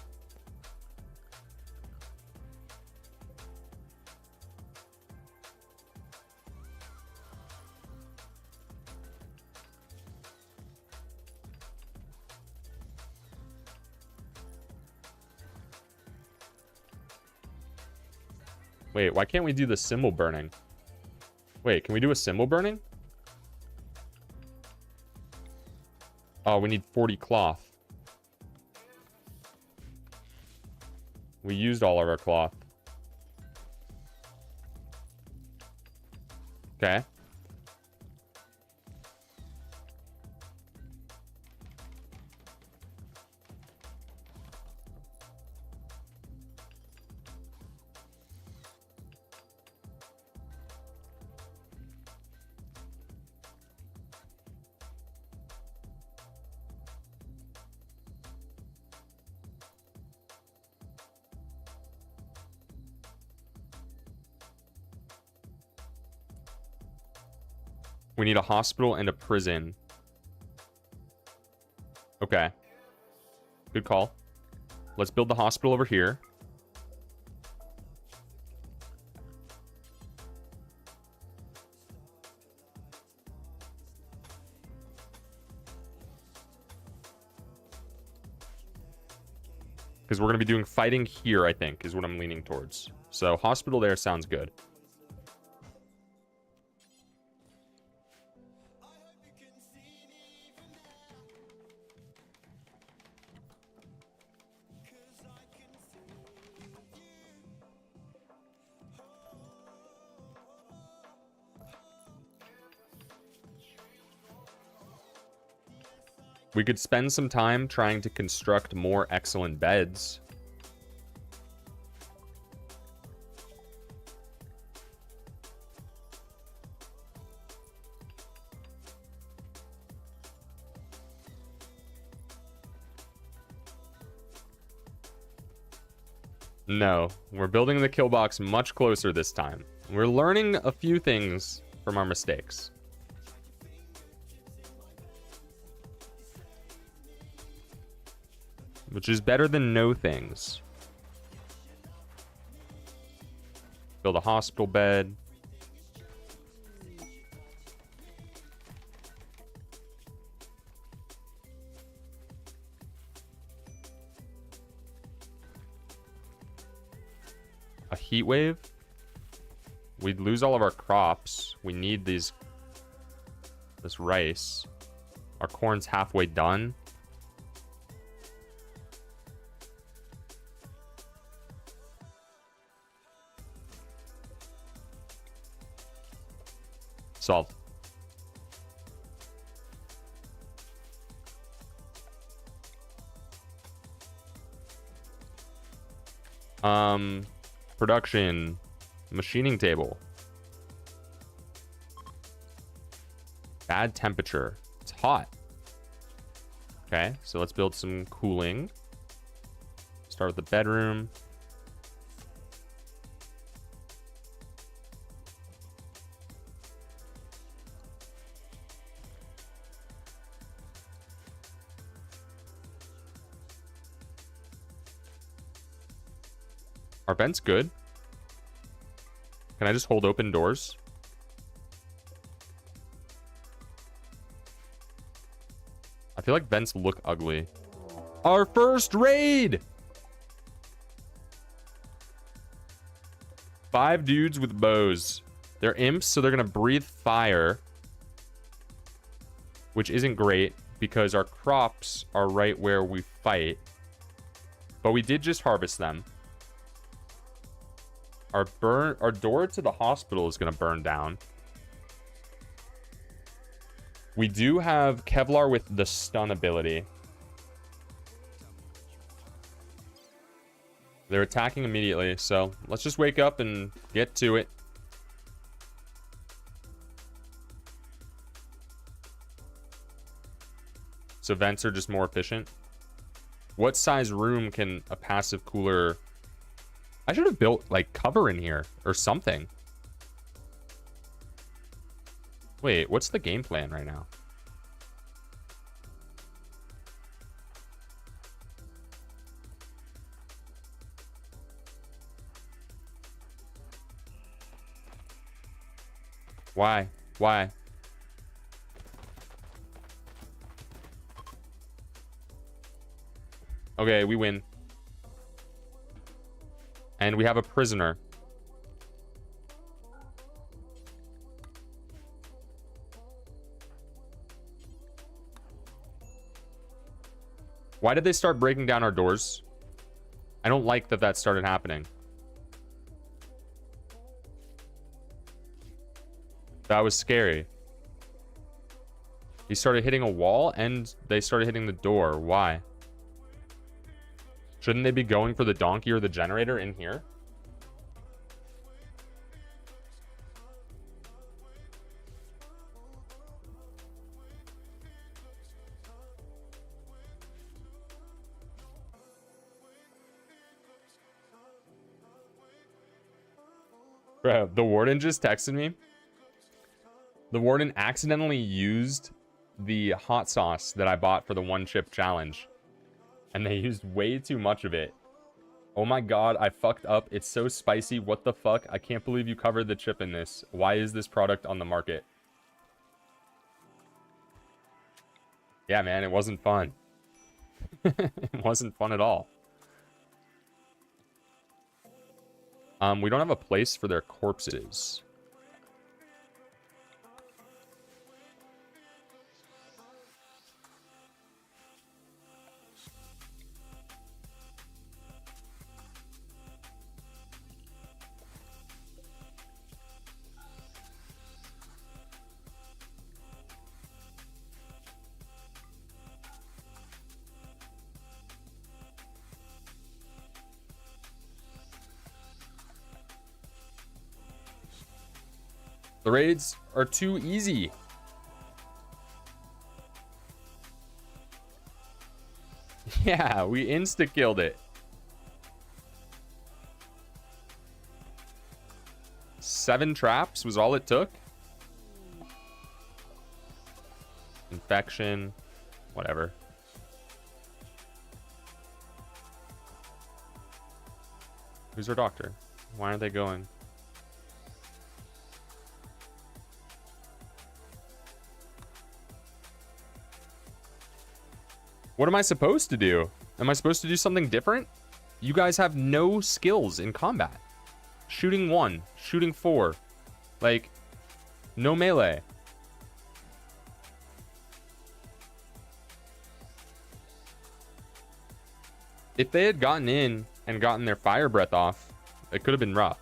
Wait, why can't we do the symbol burning? Wait, can we do a symbol burning? Oh, we need 40 cloth. We used all of our cloth. Okay. We need a hospital and a prison. Okay. Good call. Let's build the hospital over here. Because we're going to be doing fighting here, I think, is what I'm leaning towards. So hospital there sounds good. We could spend some time trying to construct more excellent beds. No, we're building the kill box much closer this time. We're learning a few things from our mistakes. Which is better than no things. Build a hospital bed. A heat wave. We'd lose all of our crops. We need this rice. Our corn's halfway done. Solved. Production. Machining table. Bad temperature. It's hot. Okay, so let's build some cooling. Start with the bedroom. Are vents good? Can I just hold open doors? I feel like vents look ugly. Our first raid! 5 dudes with bows. They're imps, so they're gonna breathe fire. Which isn't great, because our crops are right where we fight. But we did just harvest them. Our door to the hospital is going to burn down. We do have Kevlar with the stun ability. They're attacking immediately, so let's just wake up and get to it. So vents are just more efficient. What size room can a passive cooler... I should have built, like, cover in here or something. Wait, what's the game plan right now? Why? Why? Okay, we win. And we have a prisoner. Why did they start breaking down our doors? I don't like that started happening. That was scary. He started hitting a wall and they started hitting the door. Why? Shouldn't they be going for the donkey or the generator in here? Bro, the warden just texted me. The warden accidentally used the hot sauce that I bought for the one chip challenge. And they used way too much of it. Oh my god, I fucked up. It's so spicy. What the fuck? I can't believe you covered the chip in this. Why is this product on the market? Yeah, man, it wasn't fun. It wasn't fun at all. We don't have a place for their corpses. The raids are too easy. Yeah, we insta-killed it. 7 traps was all it took. Infection, whatever. Who's our doctor? Why aren't they going? What am I supposed to do? Am I supposed to do something different? You guys have no skills in combat. Shooting 1, shooting 4. Like, no melee. If they had gotten in and gotten their fire breath off, it could have been rough.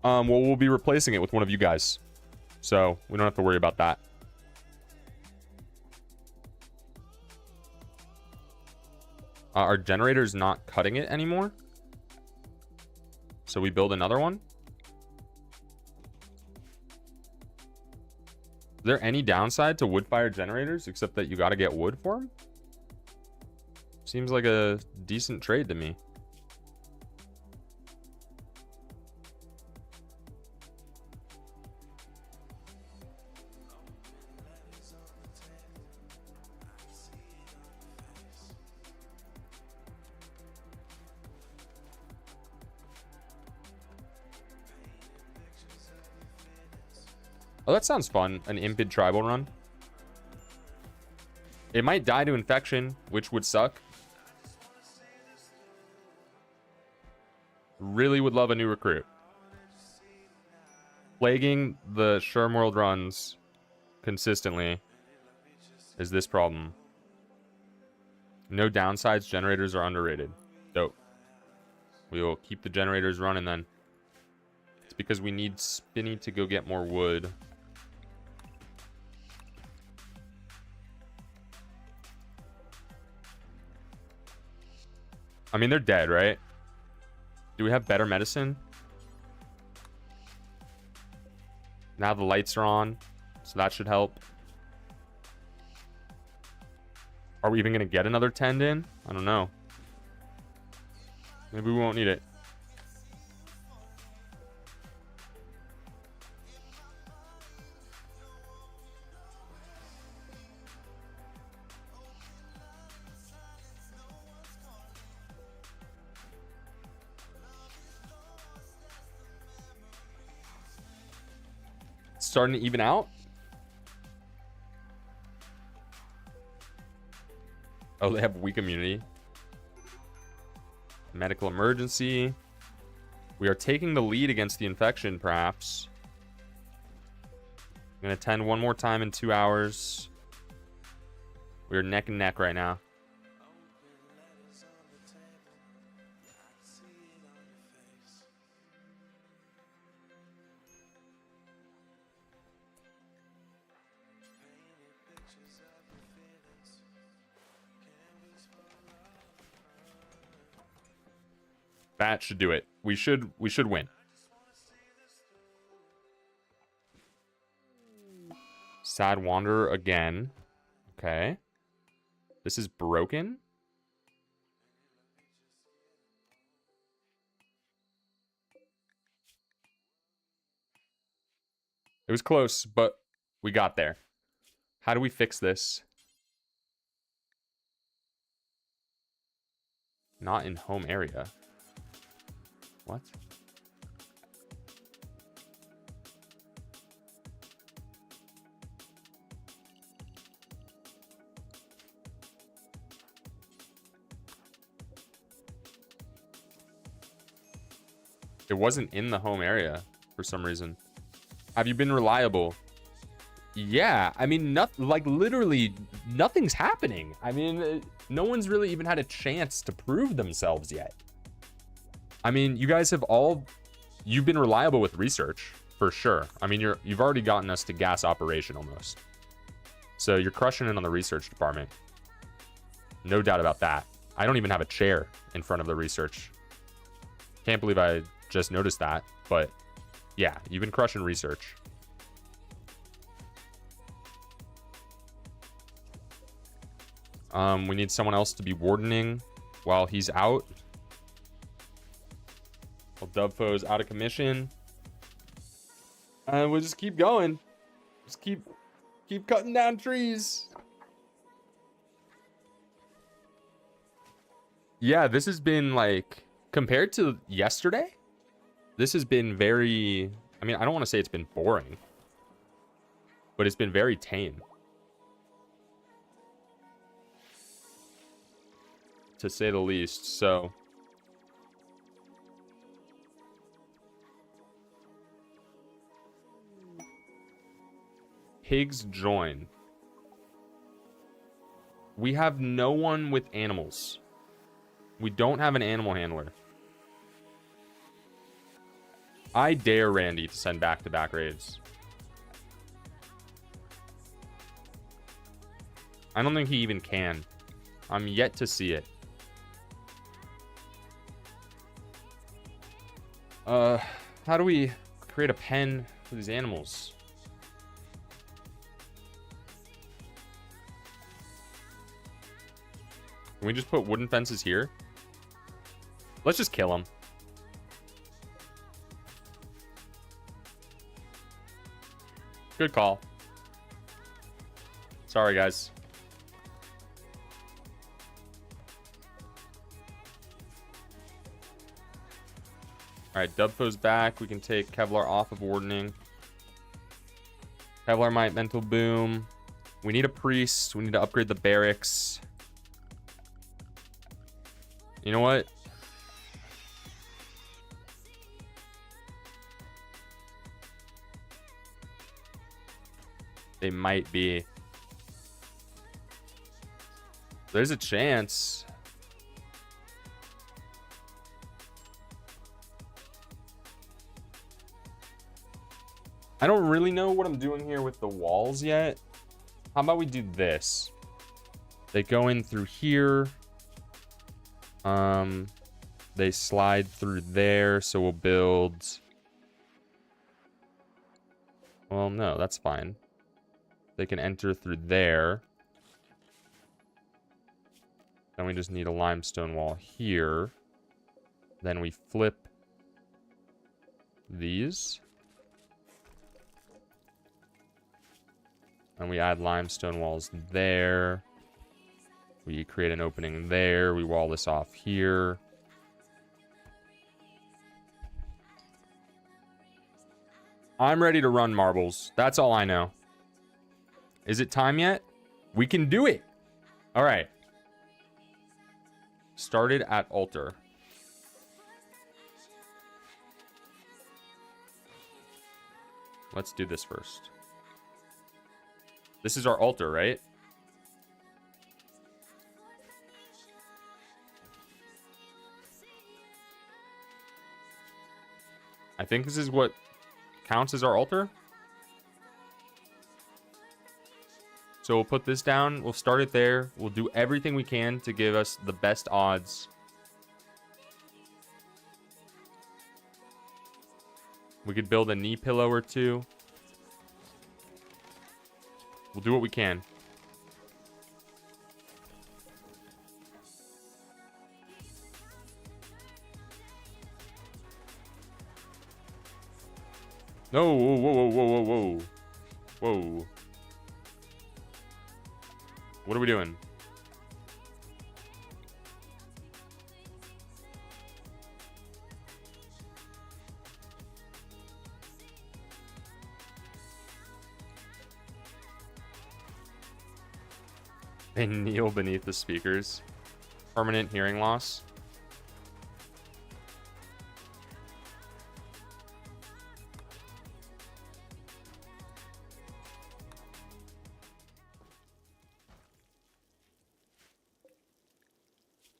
Well, we'll be replacing it with one of you guys. So, we don't have to worry about that. Our generator's not cutting it anymore. So we build another one. Is there any downside to wood-fired generators except that you got to get wood for them? Seems like a decent trade to me. Oh, that sounds fun. An Impid tribal run. It might die to infection, which would suck. Really would love a new recruit. Plaguing the Rimworld runs consistently is this problem. No downsides. Generators are underrated. Dope. We will keep the generators running then. It's because we need Spinny to go get more wood. I mean, they're dead, right? Do we have better medicine? Now the lights are on, so that should help. Are we even going to get another tend in? I don't know. Maybe we won't need it. Starting to even out. Oh, they have weak immunity. Medical emergency. We are taking the lead against the infection, perhaps. I'm going to tend one more time in 2 hours. We are neck and neck right now. That should do it. We should win. Sad Wanderer again. Okay. This is broken. It was close, but we got there. How do we fix this? Not in home area. What? It wasn't in the home area for some reason. Have you been reliable? Yeah, I mean, like literally nothing's happening. I mean, no one's really even had a chance to prove themselves yet. I mean, you guys have you've been reliable with research for sure. I mean, you've already gotten us to gas operation almost. So you're crushing it on the research department. No doubt about that. I don't even have a chair in front of the research. Can't believe I just noticed that, but yeah, you've been crushing research. We need someone else to be wardening while he's out. Well, Dubfo's out of commission. And we'll just keep going. Just keep cutting down trees. Yeah, this has been like, compared to yesterday, this has been very, I mean, I don't want to say it's been boring, but it's been very tame, to say the least. So pigs join. We have no one with animals. We don't have an animal handler. I dare Randy to send back-to-back raids. I don't think he even can. I'm yet to see it. How do we create a pen for these animals? Can we just put wooden fences here? Let's just kill him. Good call. Sorry, guys. Alright, Dubfo's back. We can take Kevlar off of wardening. Kevlar Might, Mental Boom. We need a priest. We need to upgrade the barracks. You know what? They might be. There's a chance. I don't really know what I'm doing here with the walls yet. How about we do this? They go in through here. They slide through there, so we'll build... Well, no, that's fine. They can enter through there. Then we just need a limestone wall here. Then we flip these. And we add limestone walls there. We create an opening there. We wall this off here. I'm ready to run marbles. That's all I know. Is it time yet? We can do it. All right. Started at altar. Let's do this first. This is our altar, right? I think this is what counts as our altar. So we'll put this down. We'll start it there. We'll do everything we can to give us the best odds. We could build a knee pillow or two. We'll do what we can. No, whoa, whoa, whoa, whoa, whoa, whoa. Whoa. What are we doing? They kneel beneath the speakers. Permanent hearing loss.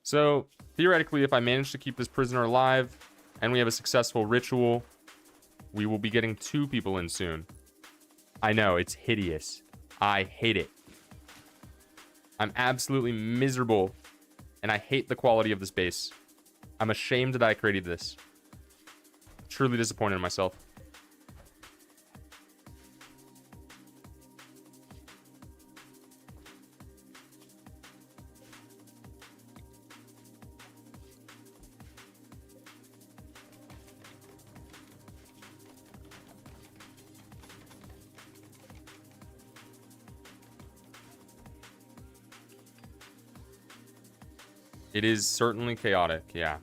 So, theoretically, if I manage to keep this prisoner alive and we have a successful ritual, we will be getting 2 people in soon. I know, it's hideous. I hate it. I'm absolutely miserable, and I hate the quality of this base. I'm ashamed that I created this. Truly disappointed in myself. It is certainly chaotic, yeah.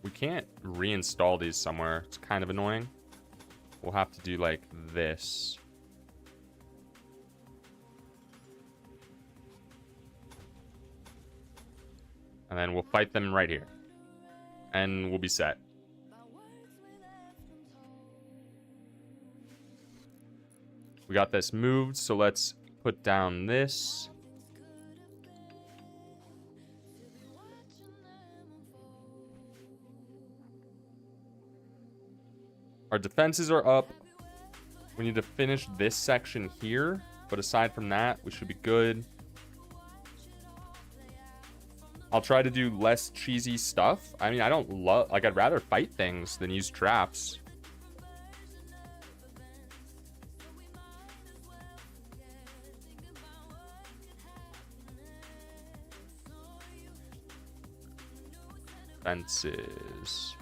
We can't reinstall these somewhere. It's kind of annoying. We'll have to do like this. And then we'll fight them right here. And we'll be set. We got this moved, so let's put down this. Our defenses are up. We need to finish this section here, but aside from that, we should be good. I'll try to do less cheesy stuff. I mean, I don't love... Like, I'd rather fight things than use traps. Fences.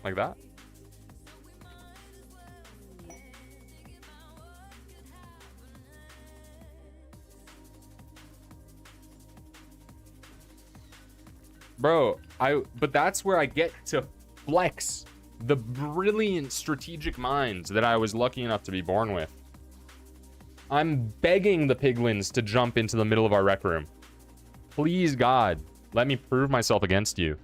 Like that? Bro, but that's where I get to flex the brilliant strategic minds that I was lucky enough to be born with. I'm begging the piglins to jump into the middle of our rec room. Please, God, let me prove myself against you.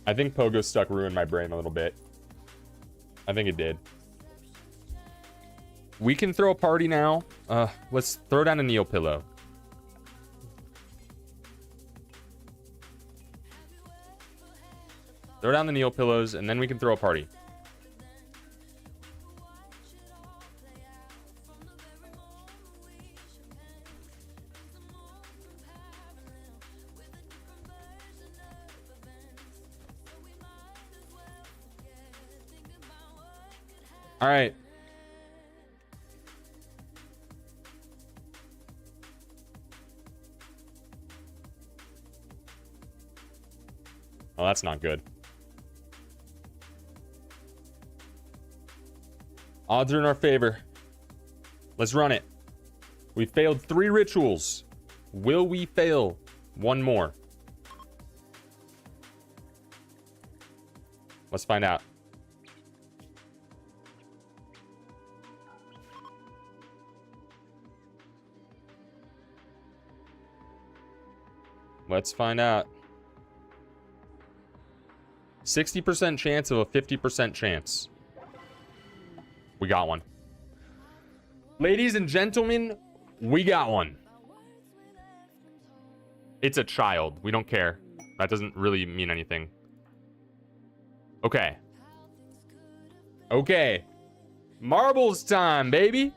I think Pogo Stuck ruined my brain a little bit. I think it did. We can throw a party now. Let's throw down a Neo pillow. Throw down the Neo pillows, and then we can throw a party. All right. Oh, that's not good. Odds are in our favor. Let's run it. We failed 3 rituals. Will we fail 1 more? Let's find out. Let's find out. 60% chance of a 50% chance. We got one. Ladies and gentlemen, we got one. It's a child. We don't care. That doesn't really mean anything. Okay. Okay. Marbles time, baby.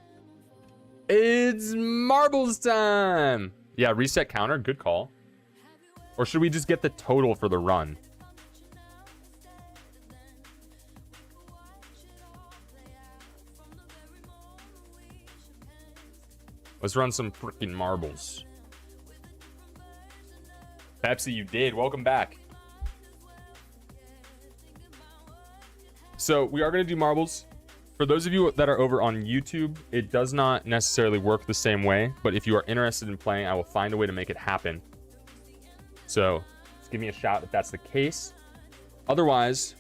It's marbles time. Yeah, reset counter. Good call. Or should we just get the total for the run? Let's run some freaking marbles. Pepsi, you did. Welcome back. So we are going to do marbles. For those of you that are over on YouTube, it does not necessarily work the same way. But if you are interested in playing, I will find a way to make it happen. So just give me a shout if that's the case. Otherwise,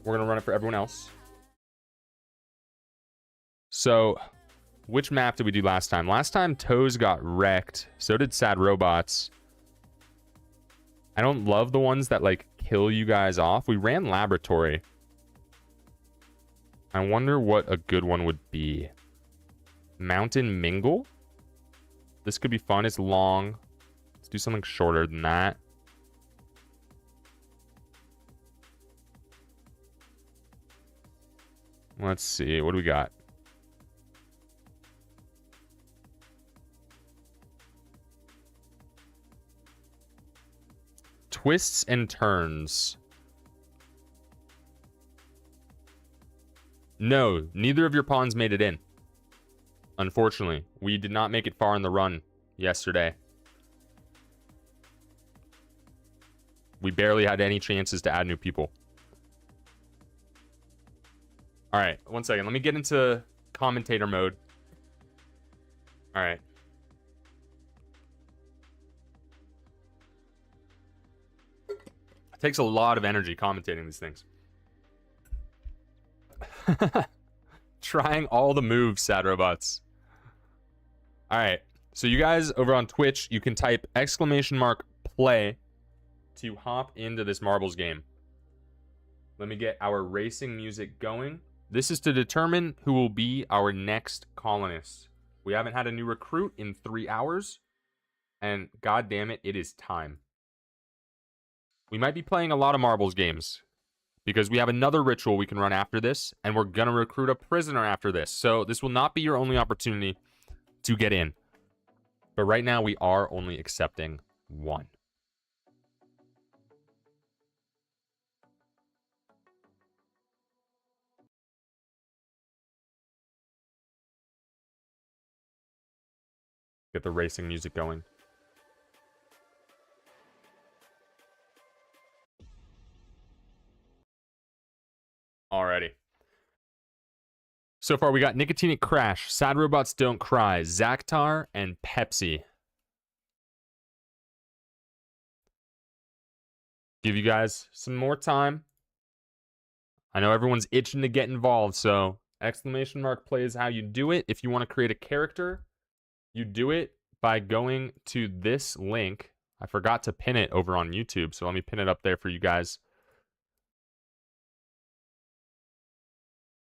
we're going to run it for everyone else. So which map did we do last time? Last time, Toes got wrecked. So did Sad Robots. I don't love the ones that, like, kill you guys off. We ran Laboratory. I wonder what a good one would be. Mountain Mingle? This could be fun. It's long. Let's do something shorter than that. Let's see. What do we got? Twists and turns. No, neither of your pawns made it in. Unfortunately, we did not make it far in the run yesterday. We barely had any chances to add new people. All right, one second. Let me get into commentator mode. All right. It takes a lot of energy commentating these things. Trying all the moves, Sad Robots. All right. So you guys over on Twitch, you can type !play to hop into this marbles game. Let me get our racing music going. This is to determine who will be our next colonist. We haven't had a new recruit in 3 hours. And god damn it, it is time. We might be playing a lot of marbles games, because we have another ritual we can run after this, and we're going to recruit a prisoner after this. So this will not be your only opportunity to get in. But right now, we are only accepting one. Get the racing music going. Alrighty. So far, we got Nicotinic Crash, Sad Robots Don't Cry, Zaktar, and Pepsi. Give you guys some more time. I know everyone's itching to get involved, so !play is how you do it. If you want to create a character, you do it by going to this link. I forgot to pin it over on YouTube, so let me pin it up there for you guys.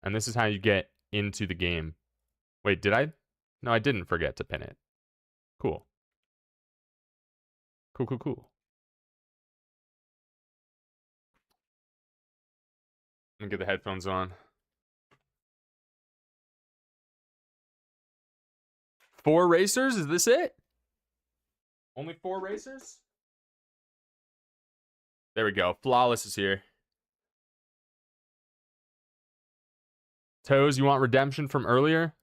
And this is how you get into the game. Wait, did I? No, I didn't forget to pin it. Cool. Cool, cool, cool. Let me get the headphones on. 4 racers? Is this it? Only 4 racers? There we go. Flawless is here. Toes, you want redemption from earlier?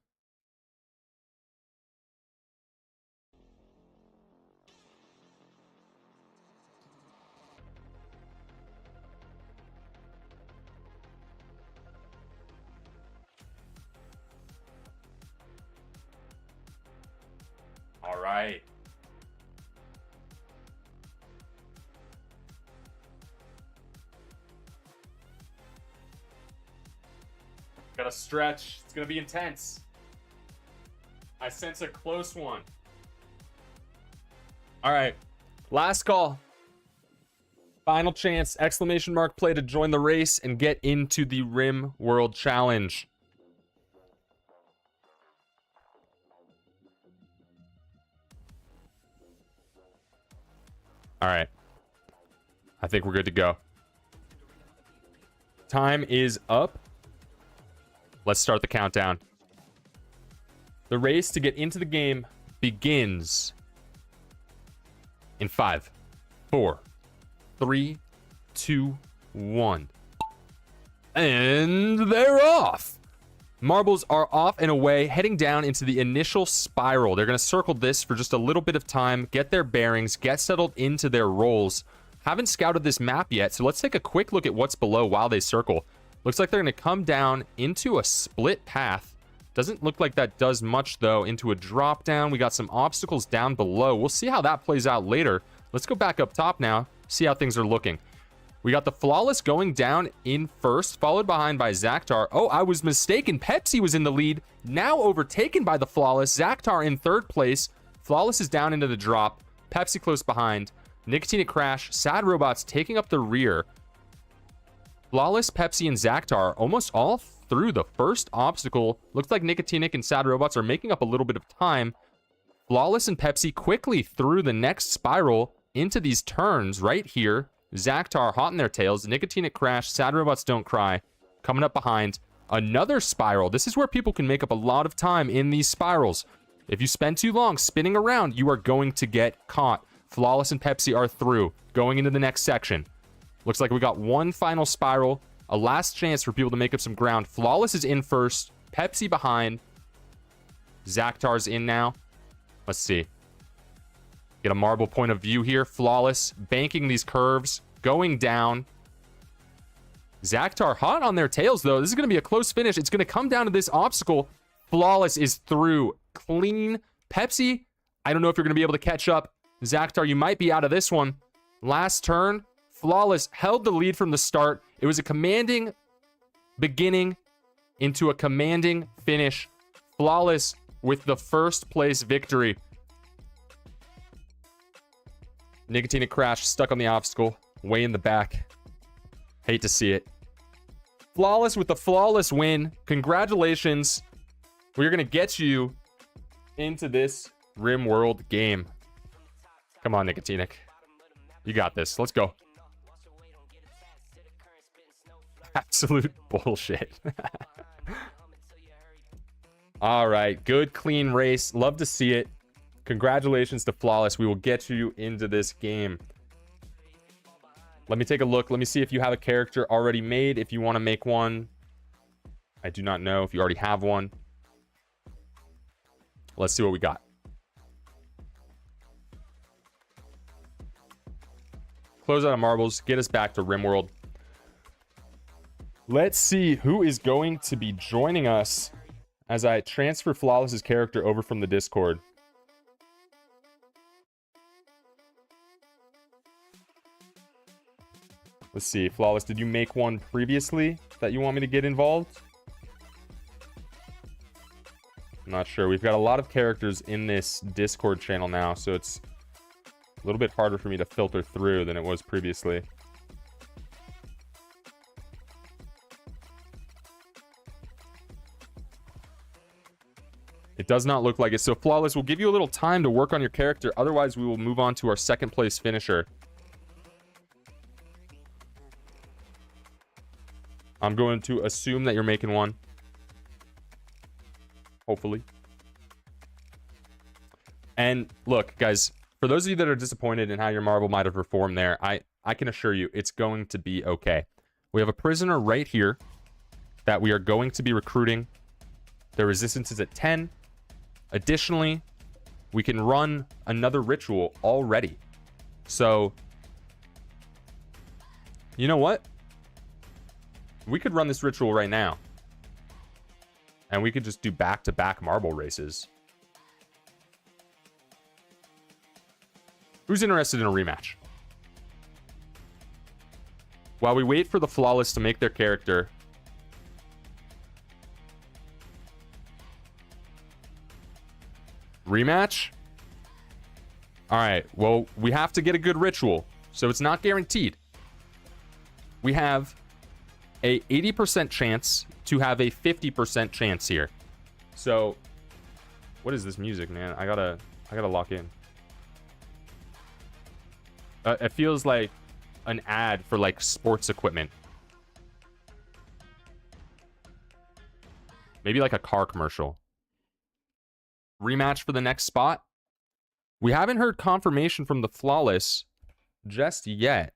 All right. Gotta stretch. It's gonna be intense. I sense a close one. All right. Last call. Final chance. !play to join the race and get into the Rimworld Challenge. All right. I think we're good to go. Time is up. Let's start the countdown. The race to get into the game begins in 5, 4, 3, 2, 1. And they're off. Marbles are off and away, heading down into the initial spiral. They're going to circle this for just a little bit of time, get their bearings, get settled into their roles. Haven't scouted this map yet, so let's take a quick look at what's below while they circle. Looks like they're going to come down into a split path. Doesn't look like that does much, though, into a drop down. We got some obstacles down below. We'll see how that plays out later. Let's go back up top now, see how things are looking. We got the Flawless going down in first, followed behind by Zaktar. Oh, I was mistaken. Pepsi was in the lead, now overtaken by the Flawless. Zaktar in third place. Flawless is down into the drop. Pepsi close behind. Nicotina Crash, Sad Robots taking up the rear. Flawless, Pepsi, and Zaktar almost all through the first obstacle. Looks like Nicotinic and Sad Robots are making up a little bit of time. Flawless and Pepsi quickly through the next spiral into these turns right here. Zaktar hot in their tails. Nicotinic Crash, Sad Robots Don't Cry coming up behind. Another spiral. This is where people can make up a lot of time in these spirals. If you spend too long spinning around, you are going to get caught. Flawless and Pepsi are through, going into the next section. Looks like we got one final spiral. A last chance for people to make up some ground. Flawless is in first. Pepsi behind. Zaktar's in now. Let's see. Get a marble point of view here. Flawless banking these curves, going down. Zaktar hot on their tails, though. This is going to be a close finish. It's going to come down to this obstacle. Flawless is through. Clean. Pepsi, I don't know if you're going to be able to catch up. Zaktar, you might be out of this one. Last turn. Flawless held the lead from the start. It was a commanding beginning into a commanding finish. Flawless with the first place victory. Nicotina Crash stuck on the obstacle, way in the back. Hate to see it. Flawless with the flawless win. Congratulations. We're going to get you into this Rimworld game. Come on, Nicotinic. You got this. Let's go. Absolute bullshit. All right. Good, clean race. Love to see it. Congratulations to Flawless. We will get you into this game. Let me take a look. Let me see if you have a character already made. If you want to make one. I do not know if you already have one. Let's see what we got. Close out of marbles. Get us back to Rimworld. Let's see who is going to be joining us as I transfer Flawless's character over from the Discord. Let's see. Flawless, did you make one previously that you want me to get involved? I'm not sure. We've got a lot of characters in this Discord channel now, so it's a little bit harder for me to filter through than it was previously. It does not look like it. So Flawless, we'll give you a little time to work on your character. Otherwise, we will move on to our second place finisher. I'm going to assume that you're making one. Hopefully. And look, guys, for those of you that are disappointed in how your marble might have performed there, I can assure you it's going to be okay. We have a prisoner right here that we are going to be recruiting. Their resistance is at 10. Additionally, we can run another ritual already. So, you know what? We could run this ritual right now. And we could just do back-to-back marble races. Who's interested in a rematch? While we wait for the Flawless to make their character. Rematch? Alright, well, we have to get a good ritual. So it's not guaranteed. We have a 80% chance to have a 50% chance here. So, what is this music, man? I gotta lock in. It feels like an ad for like sports equipment. Maybe like a car commercial. rematch for the next spot. We haven't heard confirmation from the Flawless just yet.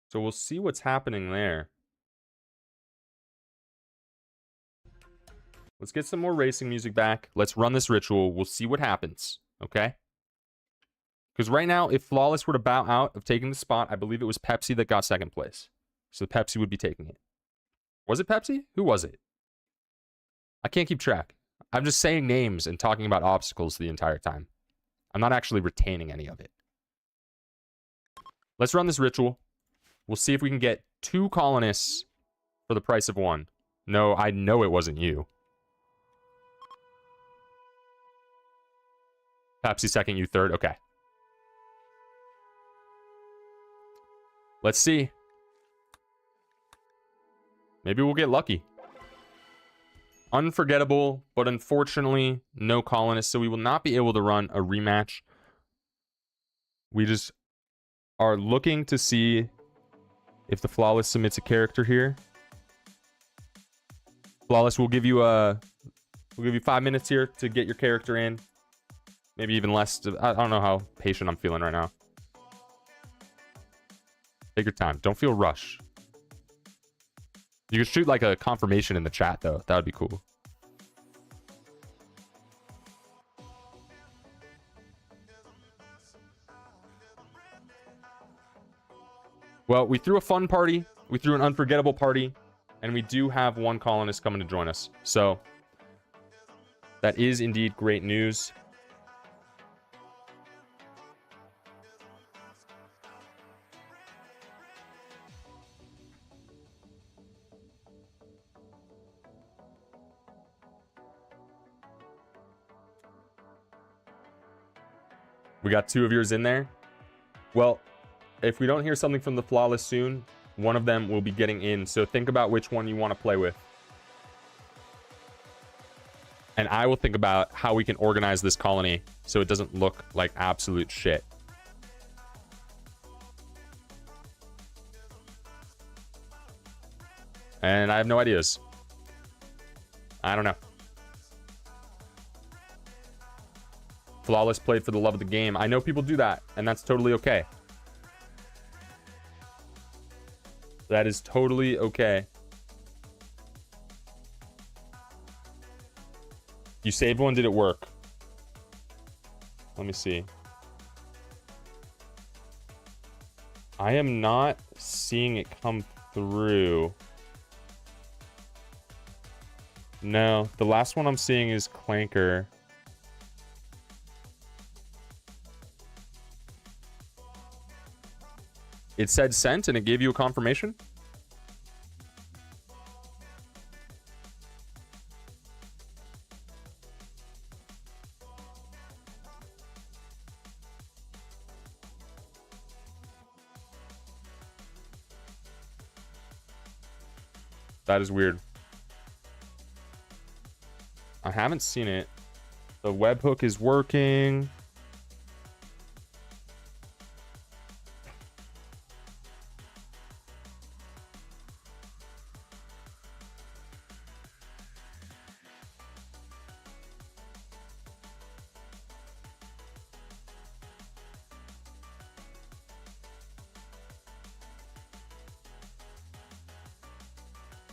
So we'll see what's happening there. Let's get some more racing music back. Let's run this ritual. We'll see what happens, okay? Because right now, if Flawless were to bow out of taking the spot, I believe it was Pepsi that got second place. So Pepsi would be taking it. Was it Pepsi? Who was it? I can't keep track. I'm just saying names and talking about obstacles the entire time. I'm not actually retaining any of it. Let's run this ritual. We'll see if we can get 2 colonists for the price of 1. No, I know it wasn't you. Pepsi second, you third. Okay. Let's see. Maybe we'll get lucky. Unforgettable, but unfortunately, no colonists, so we will not be able to run a rematch. We just are looking to see if the Flawless submits a character here. Flawless, we'll give you 5 minutes here to get your character in. Maybe even less. I don't know how patient I'm feeling right now. Take your time. Don't feel rushed. You could shoot like a confirmation in the chat, though. That would be cool. Well, we threw a fun party. We threw an unforgettable party. And we do have 1 colonist coming to join us. So that is indeed great news. We got 2 of yours in there. Well, if we don't hear something from the Flawless soon, one of them will be getting in. So think about which one you want to play with. And I will think about how we can organize this colony so it doesn't look like absolute shit. And I have no ideas. I don't know. Flawless played for the love of the game. I know people do that, and that's totally okay. That is totally okay. You saved one, did it work? Let me see. I am not seeing it come through. No, the last one I'm seeing is Clanker. It said sent and it gave you a confirmation? That is weird. I haven't seen it. The webhook is working.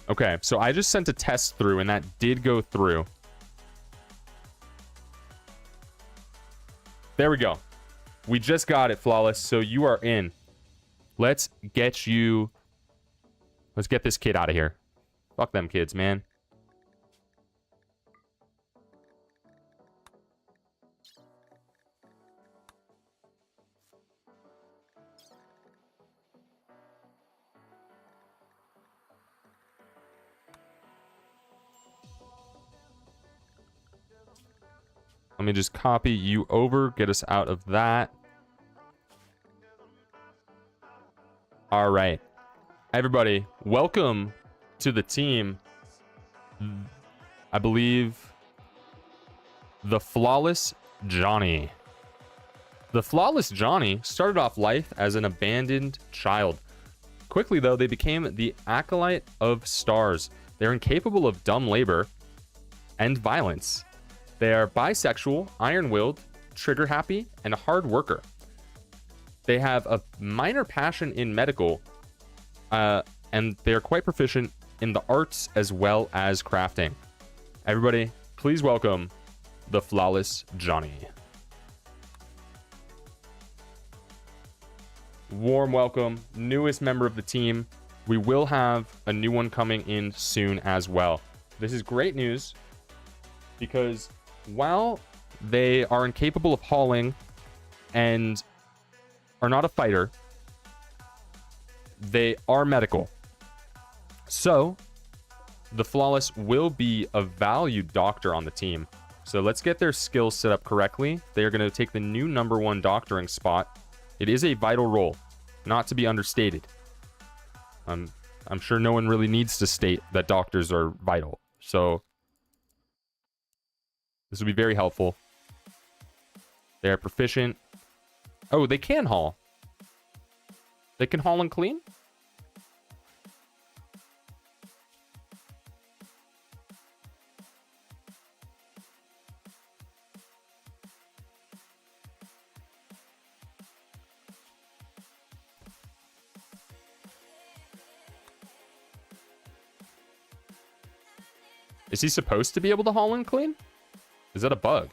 Okay, so I just sent a test through and that did go through. There we go. We just got it, Flawless. So you are in. Let's get this kid out of here. Fuck them kids, man. Let me just copy you over, get us out of that. All right. Everybody, welcome to the team. I believe the Flawless Johnny. The Flawless Johnny started off life as an abandoned child. Quickly, though, they became the Acolyte of Stars. They're incapable of dumb labor and violence. They are bisexual, iron-willed, trigger-happy, and a hard worker. They have a minor passion in medical, and they are quite proficient in the arts as well as crafting. Everybody, please welcome the Flawless Johnny. Warm welcome, newest member of the team. We will have a new one coming in soon as well. This is great news because while they are incapable of hauling and are not a fighter, they are medical. So the Flawless will be a valued doctor on the team. So let's get their skills set up correctly. They are going to take the new #1 doctoring spot. It is a vital role, not to be understated. I'm sure no one really needs to state that doctors are vital. So this will be very helpful. They are proficient. Oh, they can haul. They can haul and clean? Is he supposed to be able to haul and clean? Is that a bug?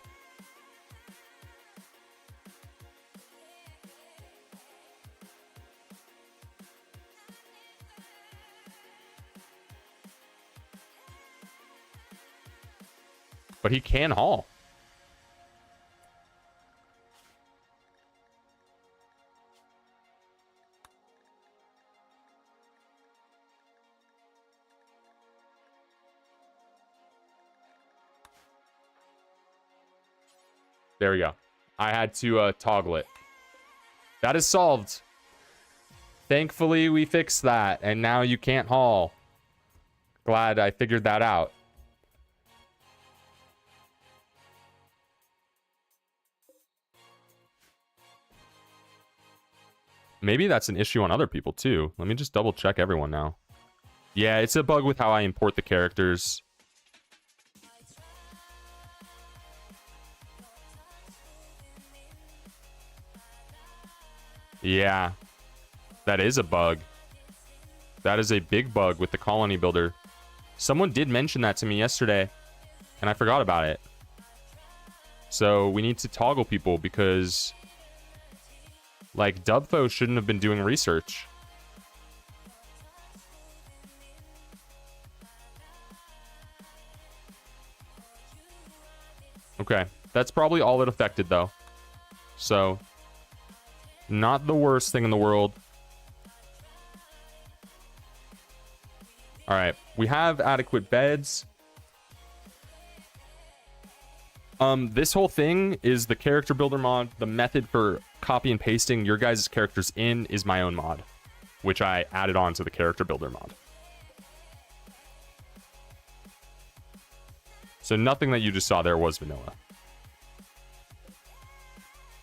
But he can haul. There we go. I had to toggle it. That is solved. Thankfully, we fixed that, and now you can't haul. Glad I figured that out. Maybe that's an issue on other people, too. Let me just double check everyone now. Yeah, it's a bug with how I import the characters. Yeah, that is a bug. That is a big bug with the colony builder. Someone did mention that to me yesterday, and I forgot about it. So we need to toggle people because, like, Dubfo shouldn't have been doing research. Okay, that's probably all it affected, though. So not the worst thing in the world. All right, we have adequate beds. This whole thing is the character builder mod. The method for copy and pasting your guys' characters in is my own mod, which I added on to the character builder mod. So nothing that you just saw there was vanilla.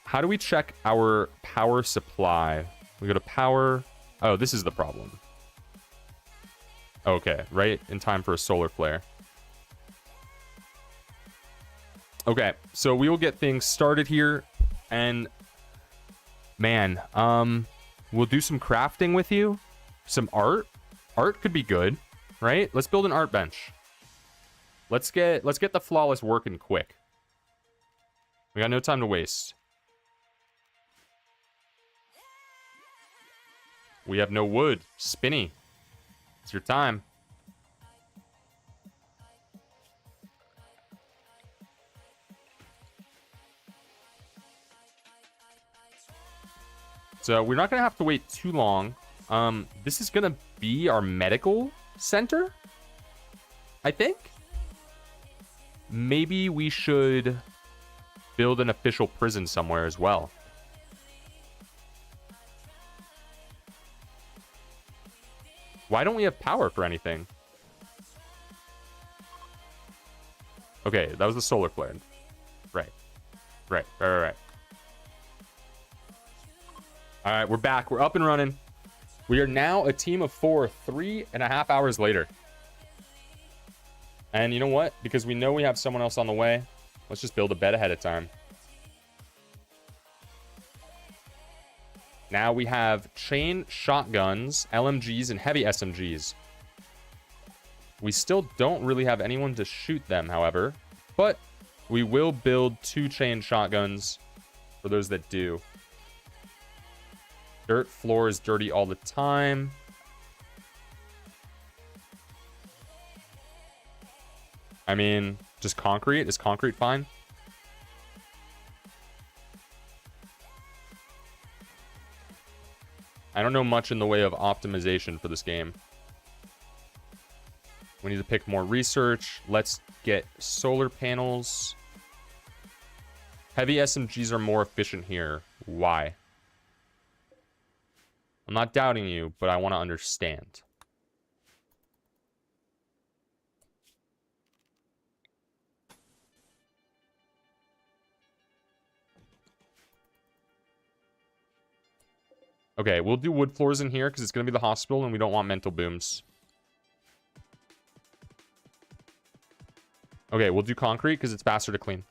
How do we check our power supply? We go to power. Oh, this is the problem. Okay, right in time for a solar flare. Okay, so we will get things started here. And man, we'll do some crafting with you. Some art. Art could be good, right? Let's build an art bench. Let's get the Flawless working quick. We got no time to waste. We have no wood. Spinny. It's your time. So we're not going to have to wait too long. This is going to be our medical center, I think. Maybe we should build an official prison somewhere as well. Why don't we have power for anything? Okay, that was the solar flare. Right. All right, we're back. We're up and running. We are now a team of 4, 3.5 hours later. And you know what? Because we know we have someone else on the way, let's just build a bed ahead of time. Now we have chain shotguns, LMGs, and heavy SMGs. We still don't really have anyone to shoot them, however. But we will build 2 chain shotguns for those that do. Dirt floor is dirty all the time. I mean, just concrete. Is concrete fine? I don't know much in the way of optimization for this game. We need to pick more research. Let's get solar panels. Heavy SMGs are more efficient here. Why? I'm not doubting you, but I want to understand. Okay, we'll do wood floors in here because it's going to be the hospital and we don't want mental booms. Okay, we'll do concrete because it's faster to clean.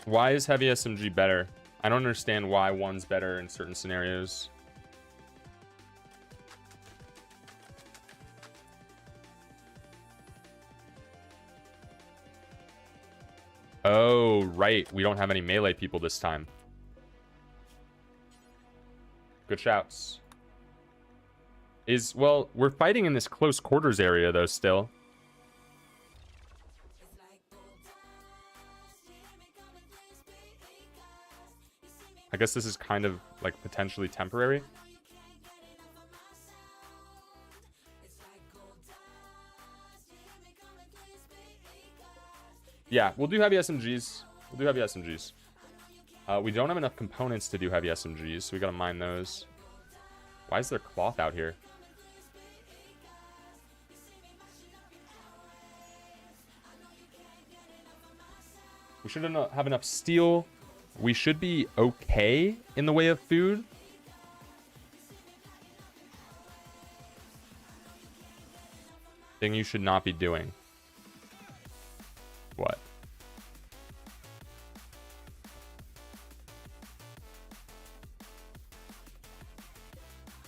Why is heavy SMG better? I don't understand why one's better in certain scenarios. Oh, right. We don't have any melee people this time. Good shouts. Well, we're fighting in this close quarters area, though, still. I guess this is kind of, like, potentially temporary. Yeah, we'll do heavy SMGs. We'll do heavy SMGs. We don't have enough components to do heavy SMGs, so we gotta mine those. Why is there cloth out here? We should have enough steel. We should be okay in the way of food. Thing you should not be doing. What?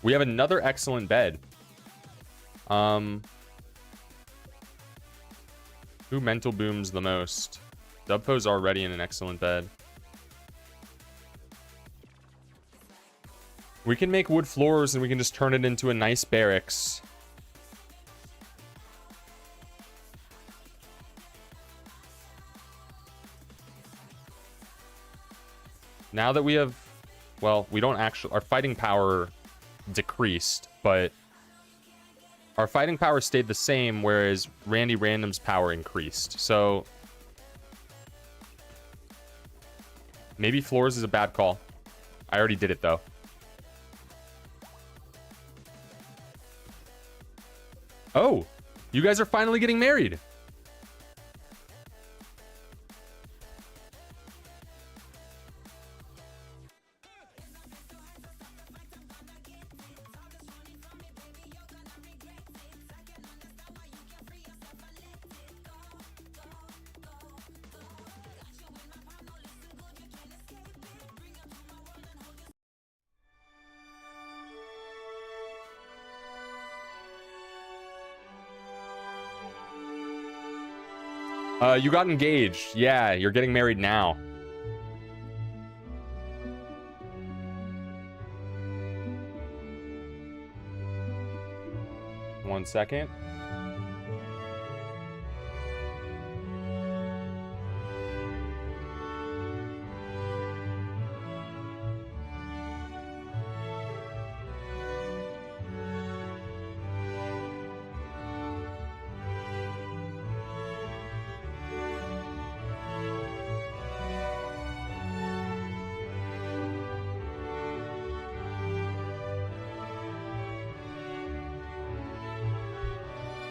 We have another excellent bed. Who mental booms the most? Dubpo's already in an excellent bed. We can make wood floors and we can just turn it into a nice barracks. Now that we have, well, we don't actually, our fighting power decreased, but our fighting power stayed the same, whereas Randy Random's power increased. So maybe floors is a bad call. I already did it though. Oh, you guys are finally getting married. You got engaged. Yeah, you're getting married now. One second.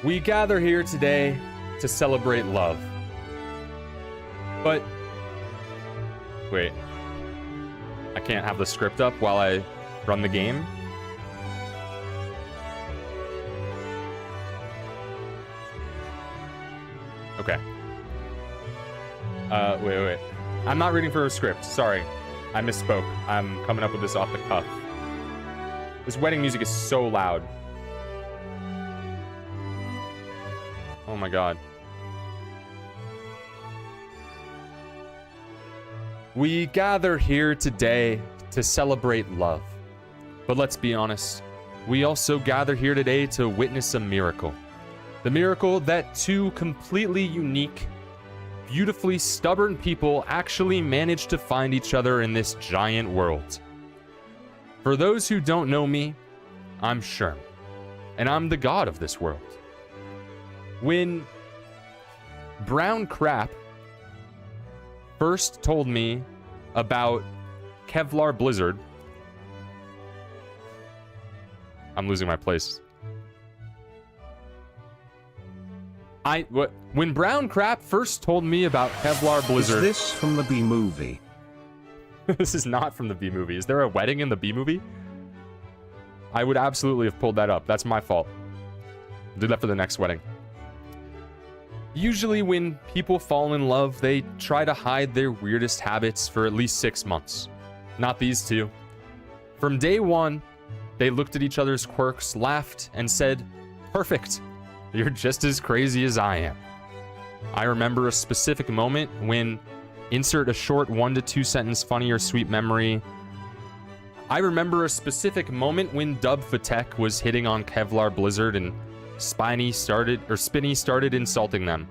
We gather here today to celebrate love. But wait. I can't have the script up while I run the game. Okay. Wait. I'm not reading from a script. Sorry. I misspoke. I'm coming up with this off the cuff. This wedding music is so loud. Oh my god. We gather here today to celebrate love. But let's be honest, we also gather here today to witness a miracle. The miracle that two completely unique, beautifully stubborn people actually managed to find each other in this giant world. For those who don't know me, I'm Shurm, and I'm the god of this world. When Brown Crap first told me about Kevlar Blizzard, I'm losing my place. When Brown Crap first told me about Kevlar Blizzard... Is this from the B movie? This is not from the B movie. Is there a wedding in the B movie? I would absolutely have pulled that up. That's my fault. Do that for the next wedding. Usually when people fall in love, they try to hide their weirdest habits for at least 6 months. Not these two. From day one, they looked at each other's quirks, laughed, and said, "Perfect. You're just as crazy as I am." I remember a specific moment when insert a short 1 to 2 sentence funny or sweet memory. I remember a specific moment when Dub Fatek was hitting on Kevlar Blizzard and Spinny started insulting them.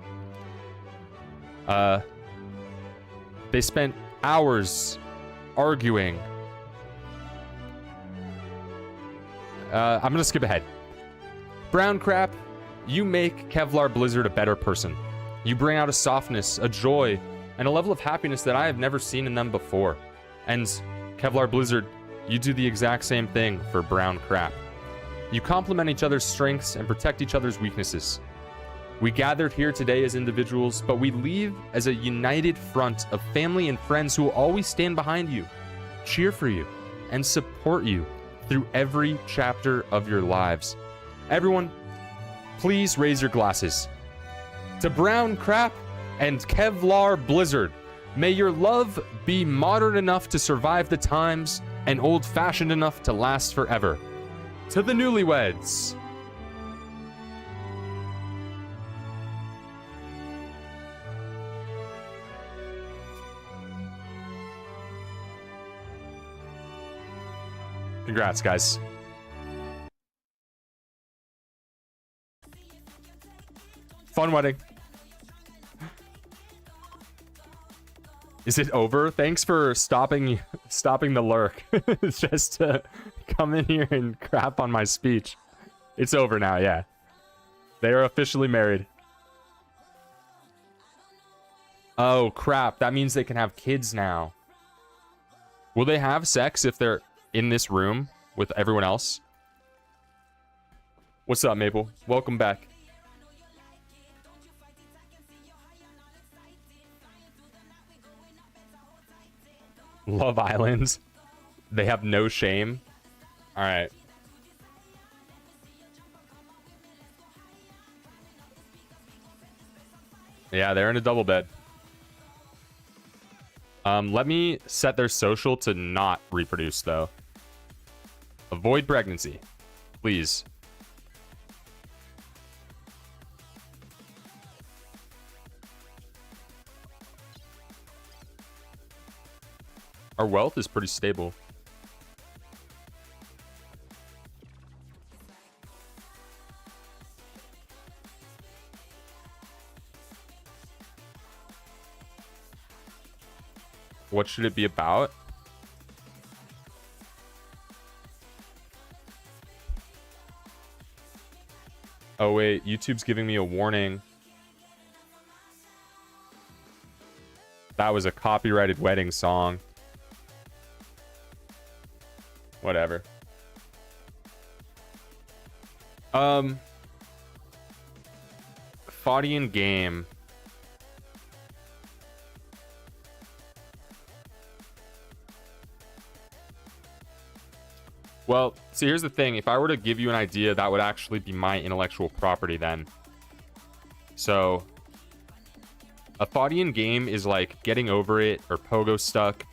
They spent hours arguing. I'm gonna skip ahead. Brown Crap, you make Kevlar Blizzard a better person. You bring out a softness, a joy, and a level of happiness that I have never seen in them before. And Kevlar Blizzard, you do the exact same thing for Brown Crap. You complement each other's strengths and protect each other's weaknesses. We gathered here today as individuals, but we leave as a united front of family and friends who will always stand behind you, cheer for you, and support you through every chapter of your lives. Everyone, please raise your glasses. To Brown Crap and Kevlar Blizzard, may your love be modern enough to survive the times and old-fashioned enough to last forever. To the newlyweds. Congrats, guys. Fun wedding. Is it over? Thanks for stopping the lurk. Just to come in here and crap on my speech. It's over now, yeah. They are officially married. Oh, crap. That means they can have kids now. Will they have sex if they're in this room with everyone else? What's up, Maple? Welcome back. Love Island. They have no shame. All right. Yeah, they're in a double bed. Let me set their social to not reproduce, though. Avoid pregnancy, please. Our wealth is pretty stable. What should it be about? Oh wait, YouTube's giving me a warning. That was a copyrighted wedding song. Whatever. Faudian game. Well, see, here's the thing. If I were to give you an idea, that would actually be my intellectual property then. So, a Faudian game is like Getting Over It or Pogo Stuck.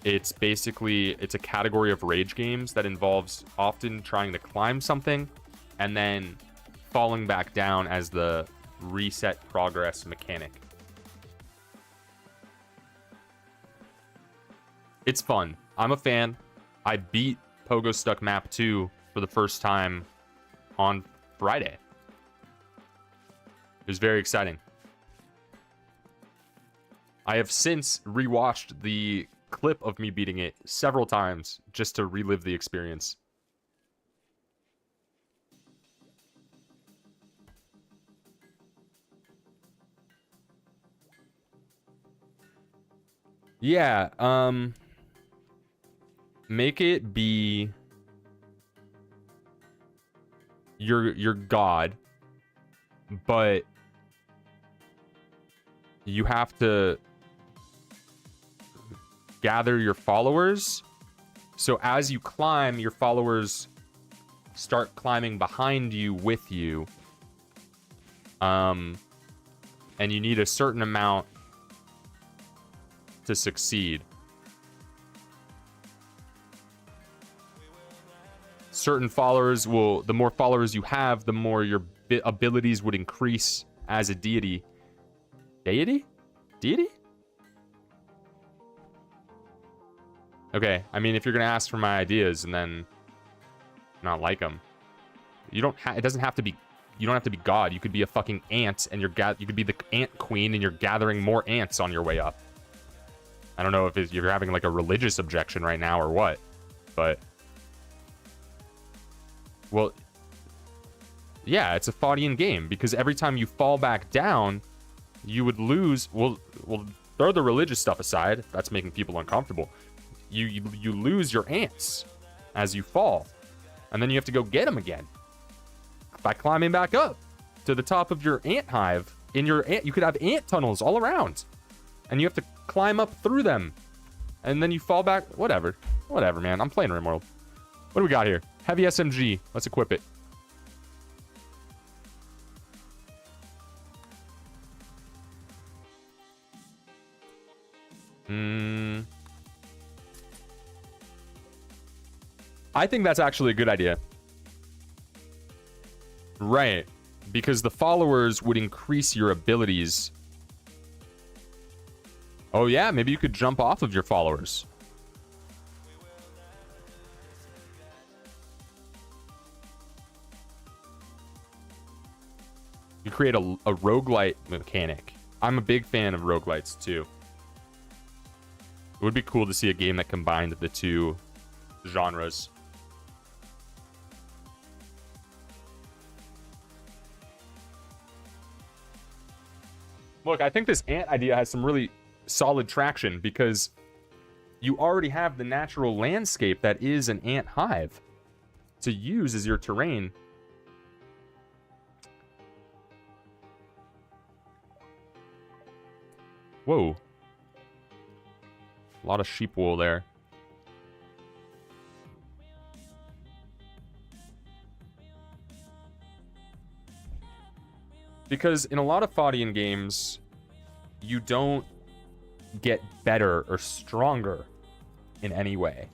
It's basically, it's a category of rage games that involves often trying to climb something and then falling back down as the reset progress mechanic. It's fun. I'm a fan. I beat Pogo Stuck Map 2 for the first time on Friday. It was very exciting. I have since rewatched the clip of me beating it several times just to relive the experience. Yeah, make it be your god, but you have to gather your followers. So as you climb, your followers start climbing behind you with you. And you need a certain amount to succeed. Certain followers will, the more followers you have, the more your abilities would increase as a deity. Deity? Deity? Okay, I mean, if you're gonna ask for my ideas and then not like them, you don't. It doesn't have to be. You don't have to be God. You could be a fucking ant, and you could be the ant queen, and you're gathering more ants on your way up. I don't know if you're having like a religious objection right now or what, but well, yeah, it's a Faudian game because every time you fall back down, you would lose. Well, throw the religious stuff aside. That's making people uncomfortable. You lose your ants as you fall, and then you have to go get them again by climbing back up to the top of your ant hive. In your ant, you could have ant tunnels all around, and you have to climb up through them, and then you fall back. Whatever, man. I'm playing Rimworld. What do we got here? Heavy SMG. Let's equip it. I think that's actually a good idea. Right. Because the followers would increase your abilities. Oh yeah, maybe you could jump off of your followers. You create a roguelite mechanic. I'm a big fan of roguelites too. It would be cool to see a game that combined the two genres. Look, I think this ant idea has some really solid traction because you already have the natural landscape that is an ant hive to use as your terrain. Whoa. A lot of sheep wool there. Because in a lot of Faudian games, you don't get better or stronger in any way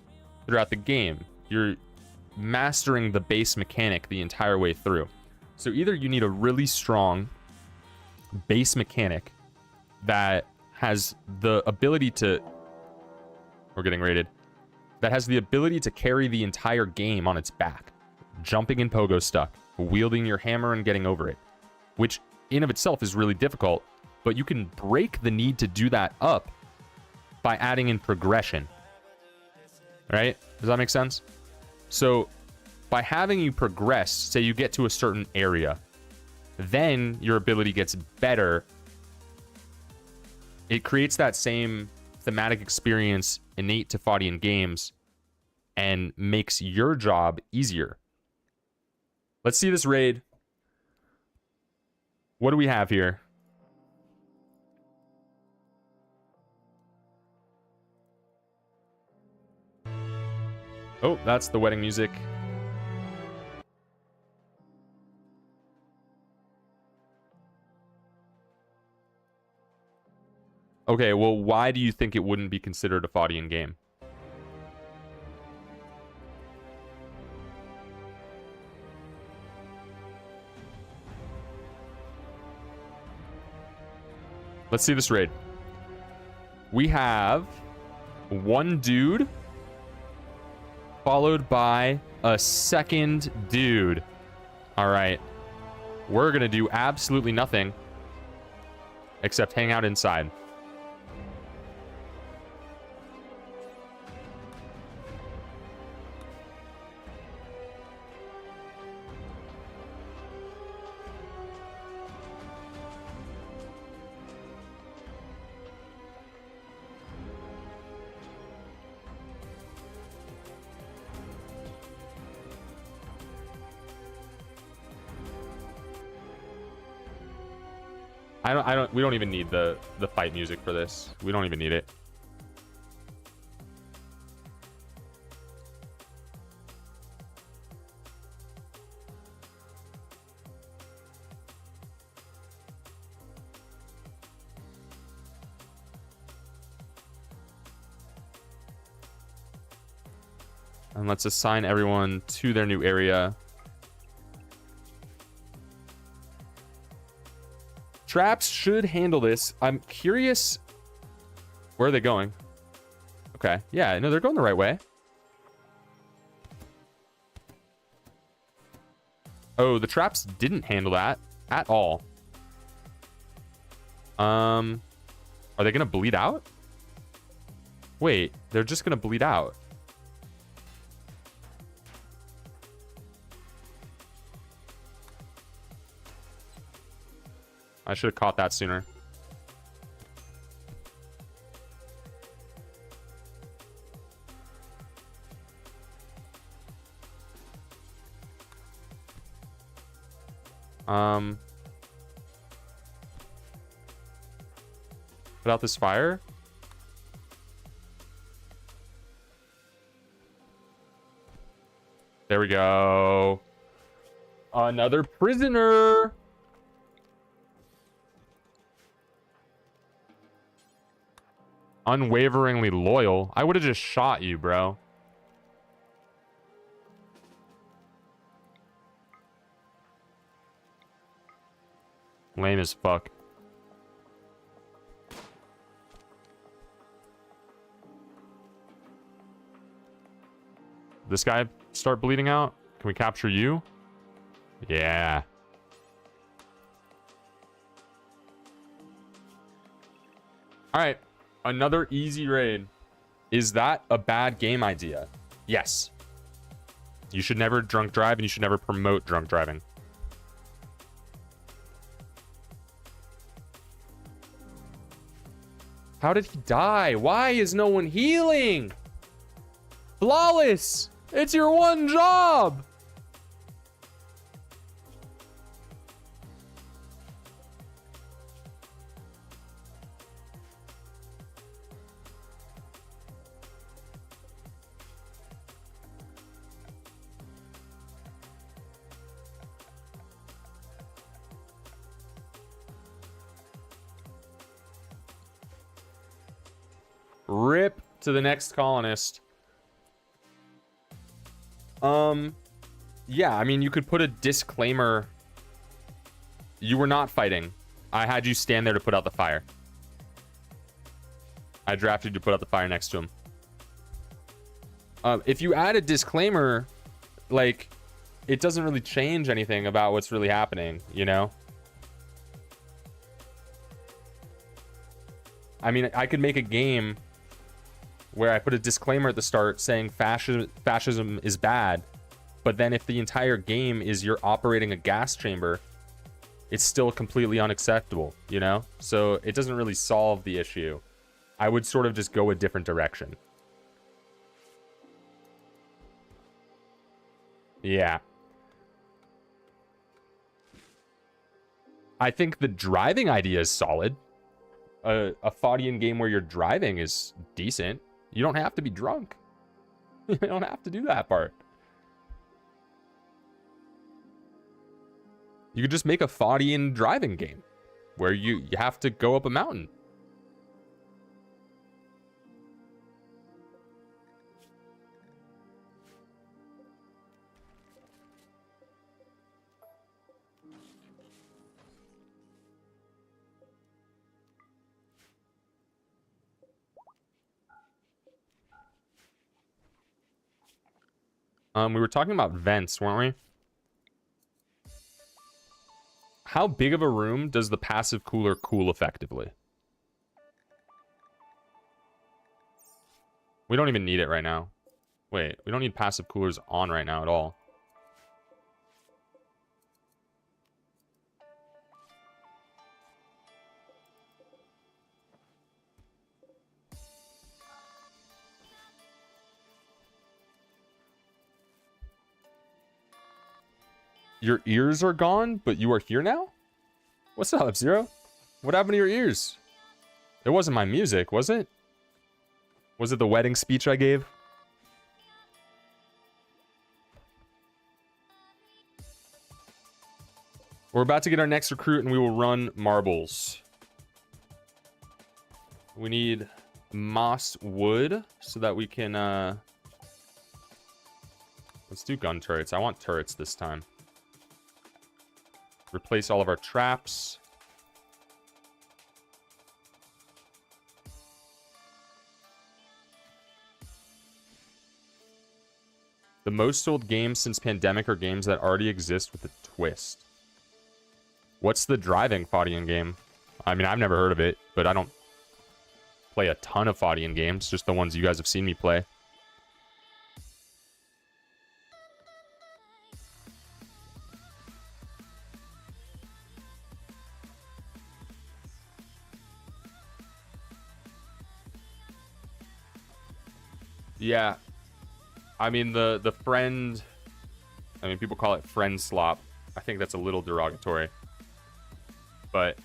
throughout the game. You're mastering the base mechanic the entire way through. So either you need a really strong base mechanic that has the ability to... We're getting raided. That has the ability to carry the entire game on its back. Jumping in Pogo Stuck, wielding your hammer and getting over it. Which in of itself is really difficult, but you can break the need to do that up by adding in progression. Right? Does that make sense? So by having you progress, say you get to a certain area, then your ability gets better. It creates that same thematic experience innate to Faudian games and makes your job easier. Let's see this raid. What do we have here? Oh, that's the wedding music. Okay, well, why do you think it wouldn't be considered a Faudian game? Let's see this raid. We have one dude followed by a second dude. All right. We're going to do absolutely nothing except hang out inside. We don't even need the fight music for this. We don't even need it. And let's assign everyone to their new area. Traps should handle this. I'm curious. Where are they going? Okay. Yeah, no, they're going the right way. Oh, the traps didn't handle that at all. Are they gonna bleed out? Wait, they're just gonna bleed out. I should have caught that sooner. Put out this fire. There we go. Another prisoner. Unwaveringly loyal. I would have just shot you, bro. Lame as fuck. This guy start bleeding out? Can we capture you? Yeah. All right. Another easy raid. Is that a bad game idea? Yes. You should never drunk drive and you should never promote drunk driving. How did he die? Why is no one healing? Flawless! It's your one job! Rip to the next colonist. Yeah, I mean, you could put a disclaimer. You were not fighting. I had you stand there to put out the fire. I drafted you to put out the fire next to him. If you add a disclaimer, like, it doesn't really change anything about what's really happening, you know? I mean, I could make a game where I put a disclaimer at the start saying fascism is bad, but then if the entire game is you're operating a gas chamber, it's still completely unacceptable, you know? So it doesn't really solve the issue. I would sort of just go a different direction. Yeah. I think the driving idea is solid. A Faudian game where you're driving is decent. You don't have to be drunk. You don't have to do that part. You could just make a Faudian driving game where you have to go up a mountain. We were talking about vents, weren't we? How big of a room does the passive cooler cool effectively? We don't even need it right now. Wait, we don't need passive coolers on right now at all. Your ears are gone, but you are here now? What's up, Zero? What happened to your ears? It wasn't my music, was it? Was it the wedding speech I gave? We're about to get our next recruit and we will run marbles. We need moss wood so that we can, let's do gun turrets. I want turrets this time. Replace all of our traps. The most sold games since pandemic are games that already exist with a twist. What's the driving Faudian game? I mean, I've never heard of it, but I don't play a ton of Faudian games, just the ones you guys have seen me play. Yeah. I mean, the friend... I mean, people call it friend slop. I think that's a little derogatory. But...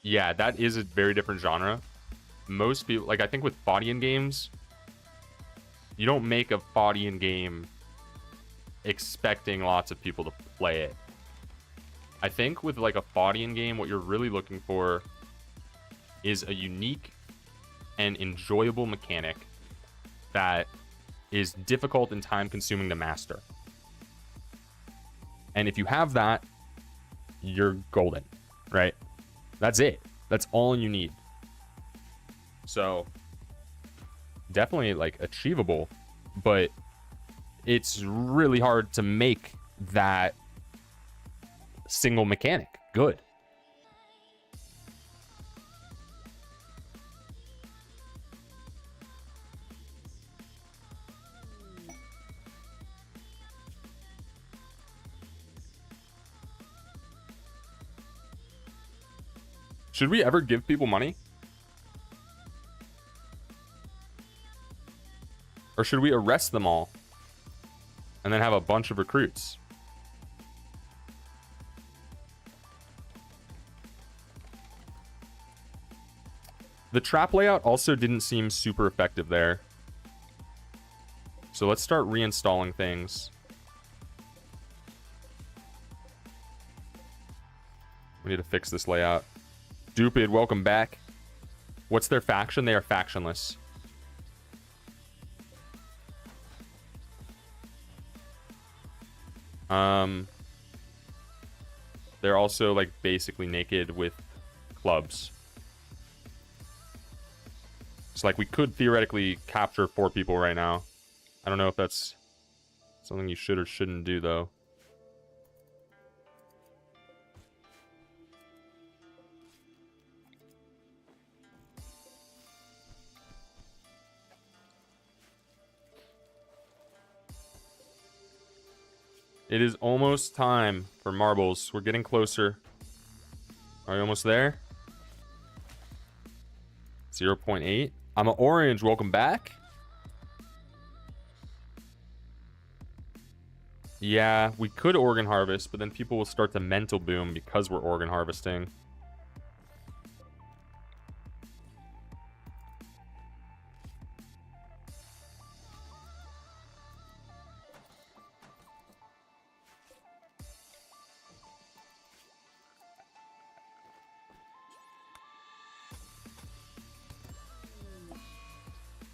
yeah, that is a very different genre. Most people... like, I think with Faudian games... you don't make a Faudian game expecting lots of people to play it. I think with, like, a Faudian game, what you're really looking for is a unique and enjoyable mechanic that is difficult and time-consuming to master. And if you have that, you're golden, right? That's it. That's all you need. So, definitely, like, achievable, but it's really hard to make that single mechanic good. Should we ever give people money? Or should we arrest them all and then have a bunch of recruits? The trap layout also didn't seem super effective there. So let's start reinstalling things. We need to fix this layout. Stupid, welcome back. What's their faction? They are factionless. They're also, like, basically naked with clubs. So, like, we could theoretically capture 4 people right now. I don't know if that's something you should or shouldn't do, though. It is almost time for marbles. We're getting closer. Are we almost there? 0.8. I'm an orange. Welcome back. Yeah, we could organ harvest, but then people will start to mental boom because we're organ harvesting.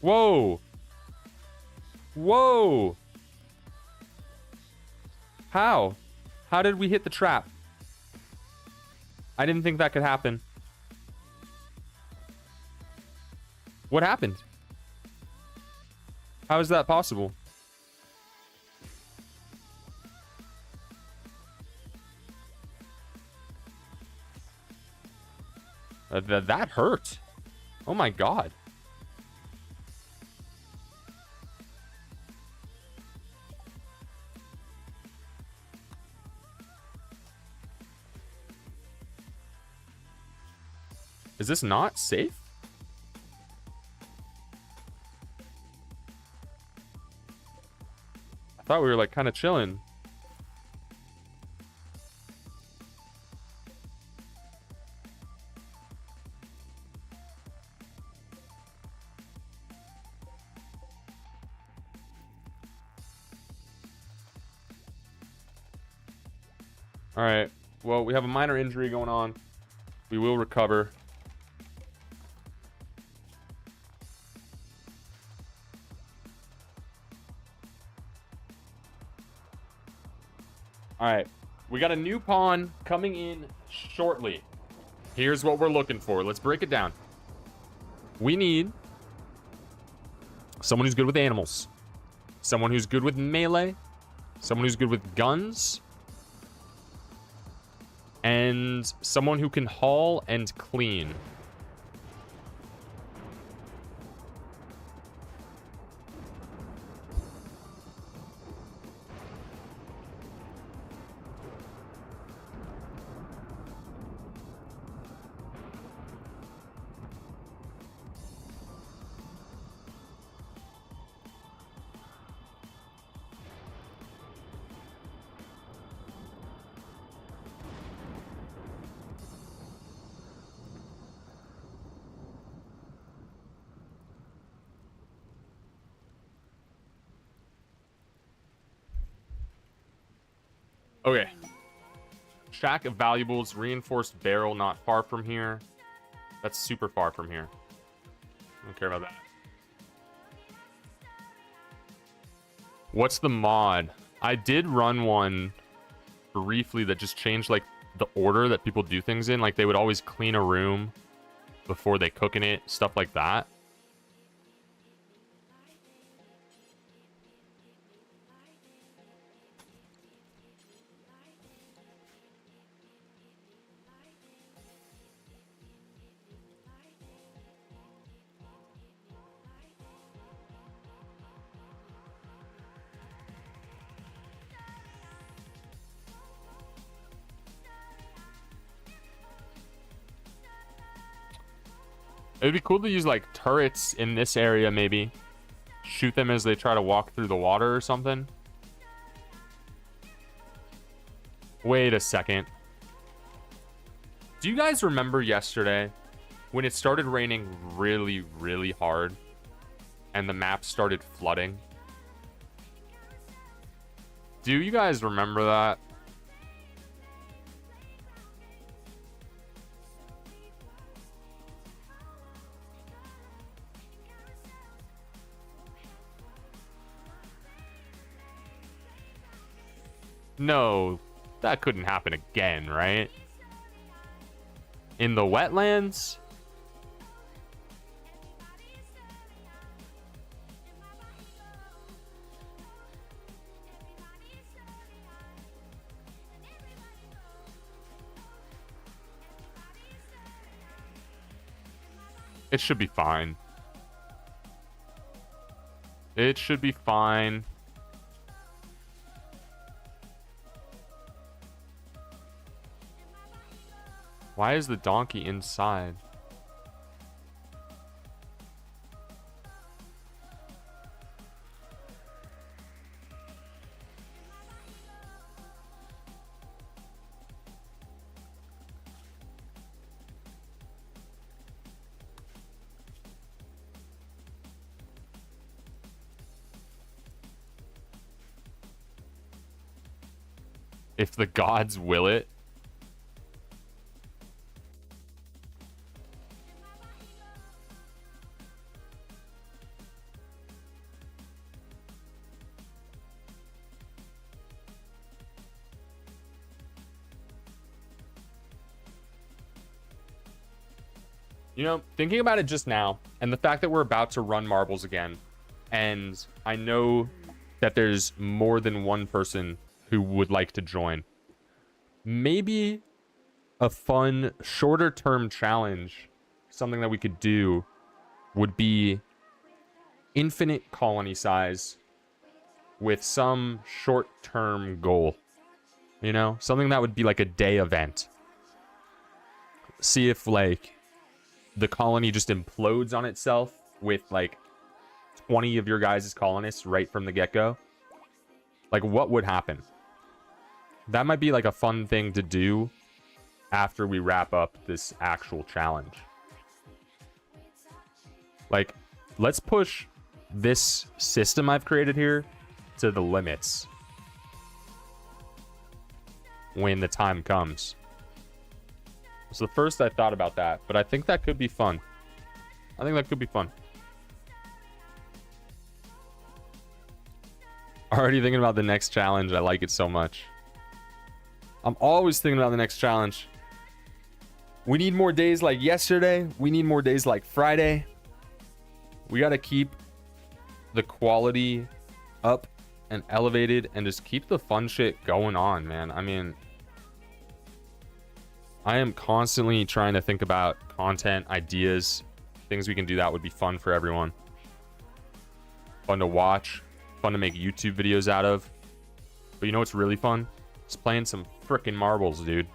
Whoa! Whoa! How? How did we hit the trap? I didn't think that could happen. What happened? How is that possible? That hurt. Oh my god. Is this not safe? I thought we were like kind of chilling. All right. Well, we have a minor injury going on. We will recover. All right. We got a new pawn coming in shortly. Here's what we're looking for. Let's break it down. We need someone who's good with animals, someone who's good with melee, someone who's good with guns, and someone who can haul and clean. Okay. Shack of valuables, reinforced barrel not far from here. That's super far from here. I don't care about that. What's the mod? I did run one briefly that just changed like the order that people do things in. Like they would always clean a room before they cook in it, stuff like that. It would be cool to use like turrets in this area, maybe. Shoot them as they try to walk through the water or something. Wait a second. Do you guys remember yesterday when it started raining really, really hard and the map started flooding? Do you guys remember that? No, that couldn't happen again, right? In the wetlands? It should be fine. It should be fine. Why is the donkey inside? if the gods will it. You know, thinking about it just now, and the fact that we're about to run marbles again, and I know that there's more than one person who would like to join. Maybe a fun, shorter term challenge, something that we could do, would be infinite colony size with some short term goal. You know, something that would be like a day event. See if, like, the colony just implodes on itself with like 20 of your guys' colonists right from the get-go. Like, what would happen? That might be like a fun thing to do after we wrap up this actual challenge. Like, let's push this system I've created here to the limits when the time comes. So first I thought about that, but I think that could be fun. I think that could be fun. Already thinking about the next challenge. I like it so much. I'm always thinking about the next challenge. We need more days like yesterday. We need more days like Friday. We got to keep the quality up and elevated and just keep the fun shit going on, man. I mean, I am constantly trying to think about content, ideas, things we can do that would be fun for everyone. Fun to watch, fun to make YouTube videos out of. But you know what's really fun? It's playing some frickin' marbles, dude.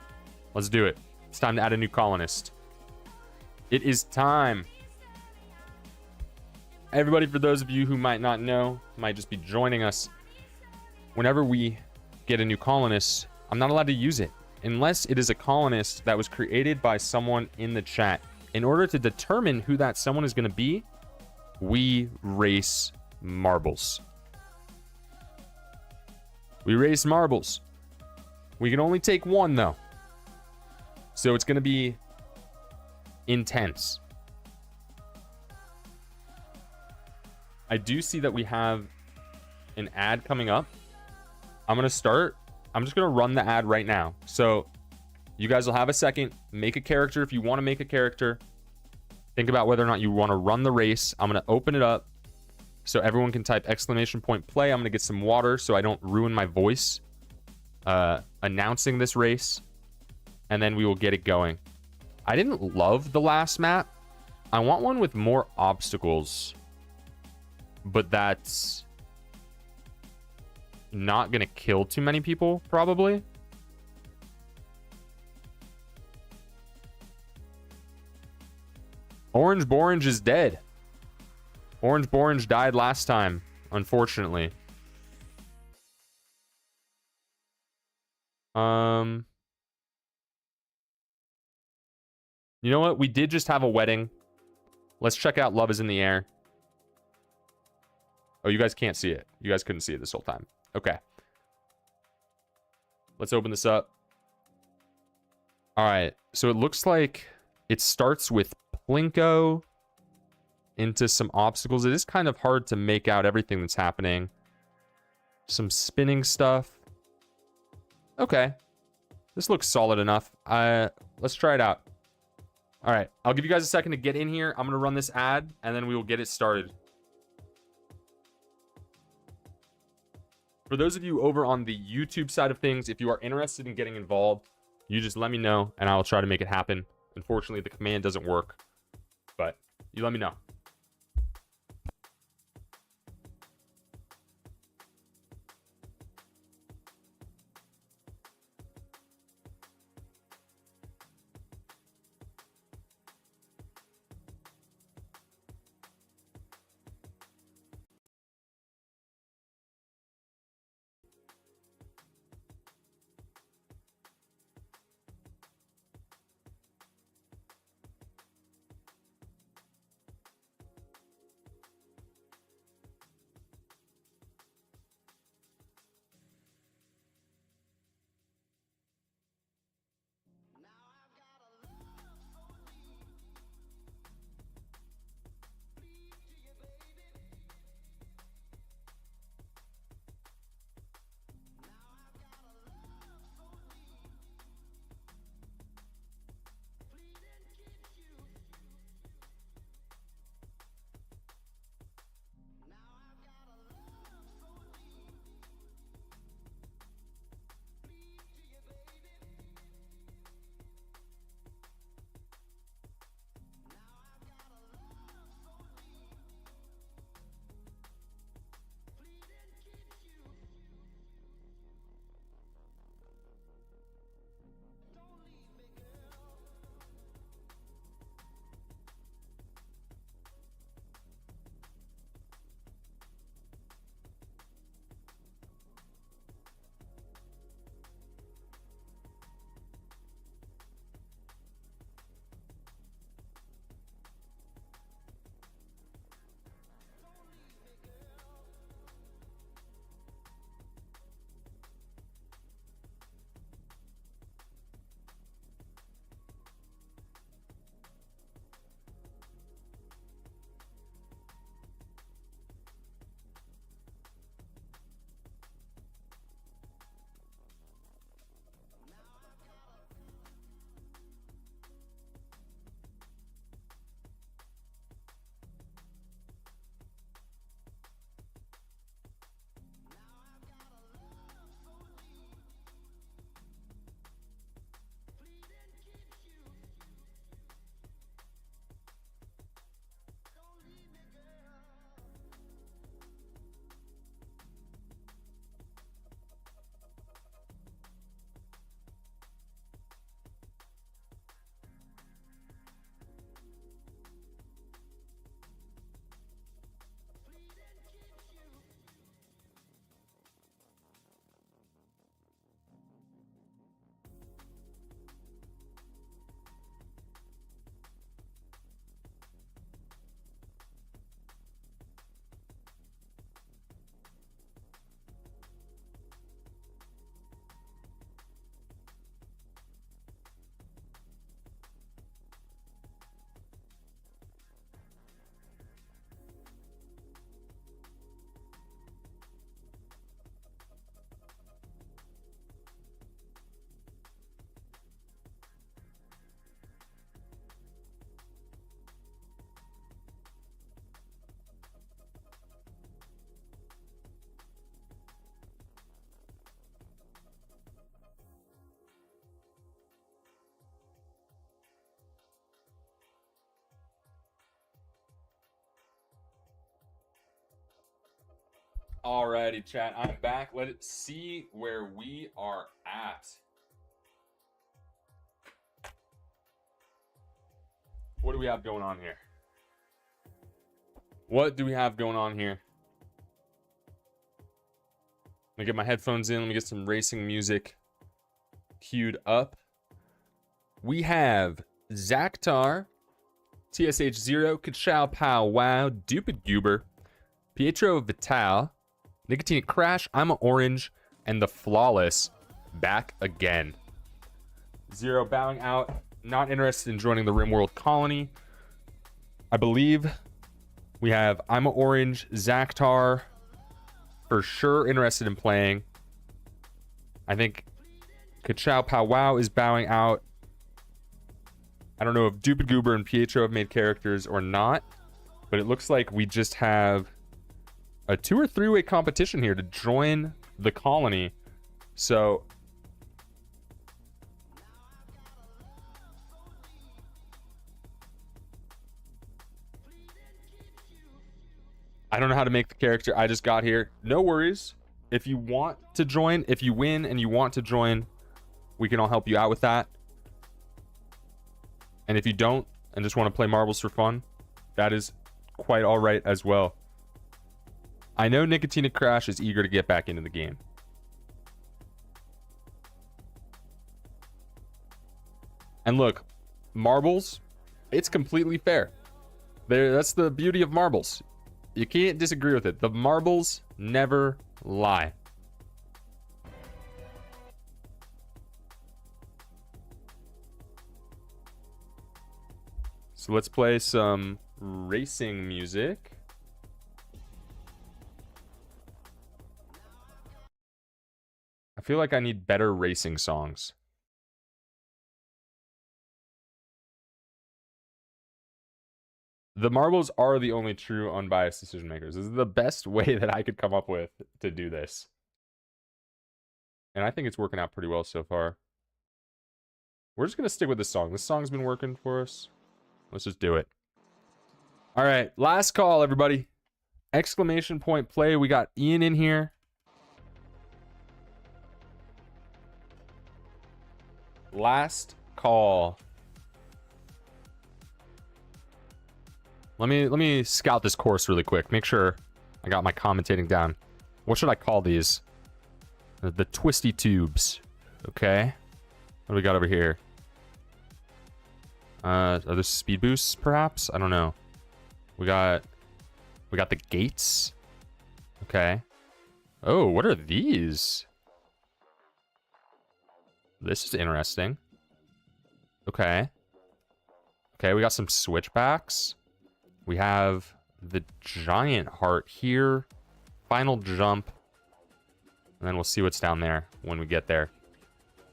Let's do it. It's time to add a new colonist. It is time. Everybody, for those of you who might not know, might just be joining us, whenever we get a new colonist, I'm not allowed to use it unless it is a colonist that was created by someone in the chat. In order to determine who that someone is going to be, we race marbles. We race marbles. We can only take one, though. So it's going to be intense. I do see that we have an ad coming up. I'm going to start. I'm just going to run the ad right now. So you guys will have a second. Make a character if you want to make a character. Think about whether or not you want to run the race. I'm going to open it up so everyone can type !play. I'm going to get some water so I don't ruin my voice announcing this race. And then we will get it going. I didn't love the last map. I want one with more obstacles. But that's not going to kill too many people, probably. Orange Borange is dead. Orange Borange died last time, unfortunately. You know what? We did just have a wedding. Let's check out Love is in the Air. Oh, you guys can't see it. You guys couldn't see it this whole time. Okay. Let's open this up. All right. So it looks like it starts with Plinko into some obstacles. It is kind of hard to make out everything that's happening. Some spinning stuff. Okay. This looks solid enough. Let's try it out. All right. I'll give you guys a second to get in here. I'm going to run this ad, and then we will get it started. For those of you over on the YouTube side of things, if you are interested in getting involved, you just let me know, and I'll try to make it happen. Unfortunately, the command doesn't work, but you let me know. Alrighty, chat. I'm back. Let's see where we are at. What do we have going on here? What do we have going on here? Let me get my headphones in. Let me get some racing music queued up. We have Zaktar, TSH0, Kachow Pow Wow, Dupid Goober, Pietro Vital, Nicotine Crash, I'm a Orange, and the Flawless back again. Zero bowing out, not interested in joining the Rimworld colony. I believe we have I'm a Orange, Zaktar, for sure interested in playing. I think Kachow Pow Wow is bowing out. I don't know if Dupid Goober and Pietro have made characters or not, but it looks like we just have a 2 or 3 way competition here to join the colony. So I don't know how to make the character. I just got here. No worries. If you want to join, if you win and you want to join, we can all help you out with that. And if you don't and just want to play marbles for fun, that is quite all right as well. I know Nicotine Crash is eager to get back into the game. And look, marbles, it's completely fair. That's the beauty of marbles. You can't disagree with it. The marbles never lie. So let's play some racing music. I feel like I need better racing songs. The marbles are the only true unbiased decision makers. This is the best way that I could come up with to do this. And I think it's working out pretty well so far. We're just going to stick with this song. This song's been working for us. Let's just do it. All right, last call, everybody. Exclamation point play. We got Ian in here. Last call. Let me scout this course really quick. Make sure I got my commentating down. What should I call these? The twisty tubes. Okay. What do we got over here? Are there speed boosts, perhaps? I don't know. We got the gates. Okay. Oh, what are these? This is interesting. Okay. Okay, we got some switchbacks. We have the giant heart here. Final jump. And then we'll see what's down there when we get there.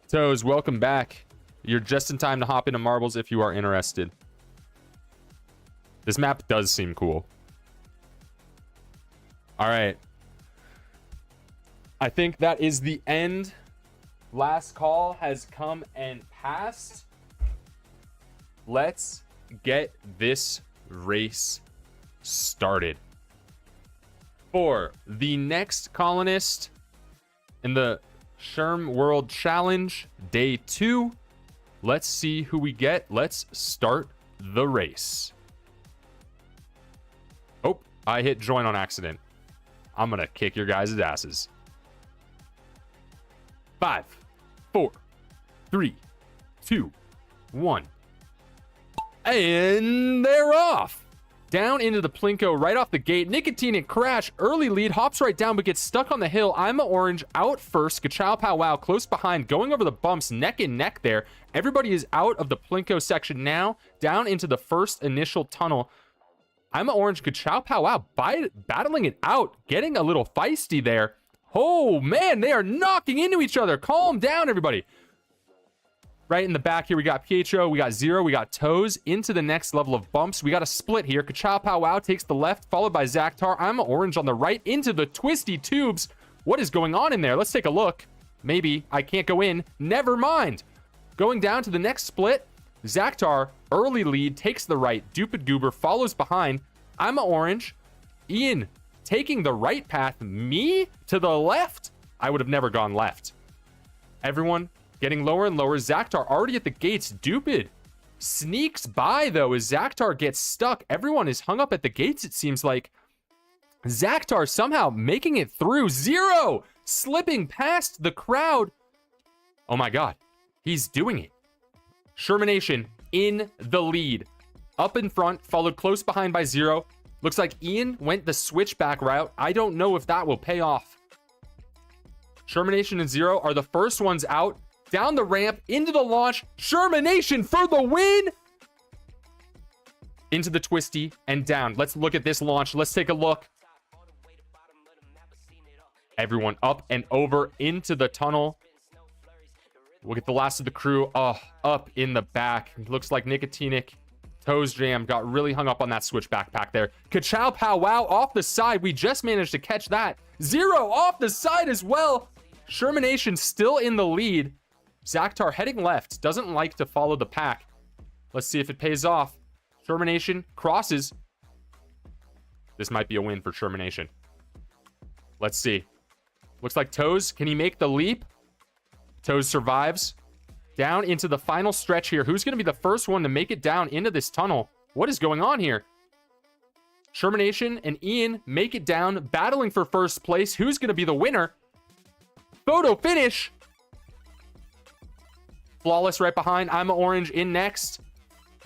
Toes, welcome back. You're just in time to hop into marbles if you are interested. This map does seem cool. All right. I think that is the end. Last call has come and passed. Let's get this race started. For the next colonist in the Rimworld Challenge, Day 2, let's see who we get. Let's start the race. Oh, I hit join on accident. I'm gonna kick your guys' asses. 5, 4, 3, 2, 1. And they're off. Down into the Plinko right off the gate. Nicotine and Crash, early lead, hops right down, but gets stuck on the hill. I'm a Orange out first. Kachow Pow Wow close behind, going over the bumps, neck and neck there. Everybody is out of the Plinko section now, down into the first initial tunnel. I'm a Orange, Kachow Pow Wow battling it out, getting a little feisty there. Oh man, they are knocking into each other. Calm down, everybody. Right in the back here, we got Pietro, we got Zero, we got Toes into the next level of bumps. We got a split here. Kachow Pow Wow takes the left, followed by Zaktar. I'm Orange on the right into the twisty tubes. What is going on in there? Let's take a look. Maybe I can't go in. Never mind. Going down to the next split. Zaktar, early lead, takes the right. Dupid Goober follows behind. I'm Orange. Ian taking the right path. Me to the left? I would have never gone left. Everyone getting lower and lower. Zaktar already at the gates. Dupid sneaks by, though, as Zaktar gets stuck. Everyone is hung up at the gates, it seems like. Zaktar somehow making it through. Zero slipping past the crowd. Oh my god. He's doing it. Shermanation in the lead. Up in front, followed close behind by Zero. Looks like Ian went the switchback route. I don't know if that will pay off. Shermanation and Zero are the first ones out. Down the ramp, into the launch. Shermanation for the win! Into the twisty and down. Let's look at this launch. Let's take a look. Everyone up and over into the tunnel. We'll get the last of the crew. Oh, up in the back. Looks like Nicotinic Toes Jam got really hung up on that switch backpack there. Ka-chow pow wow off the side. We just managed to catch that. Zero off the side as well. Shermanation still in the lead. Zaktar heading left. Doesn't like to follow the pack. Let's see if it pays off. Shermanation crosses. This might be a win for Shermanation. Let's see. Looks like Toes. Can he make the leap? Toes survives. Down into the final stretch here. Who's going to be the first one to make it down into this tunnel? What is going on here? Shermanation and Ian make it down, battling for first place. Who's going to be the winner? Photo finish. Flawless right behind. I'm orange in next.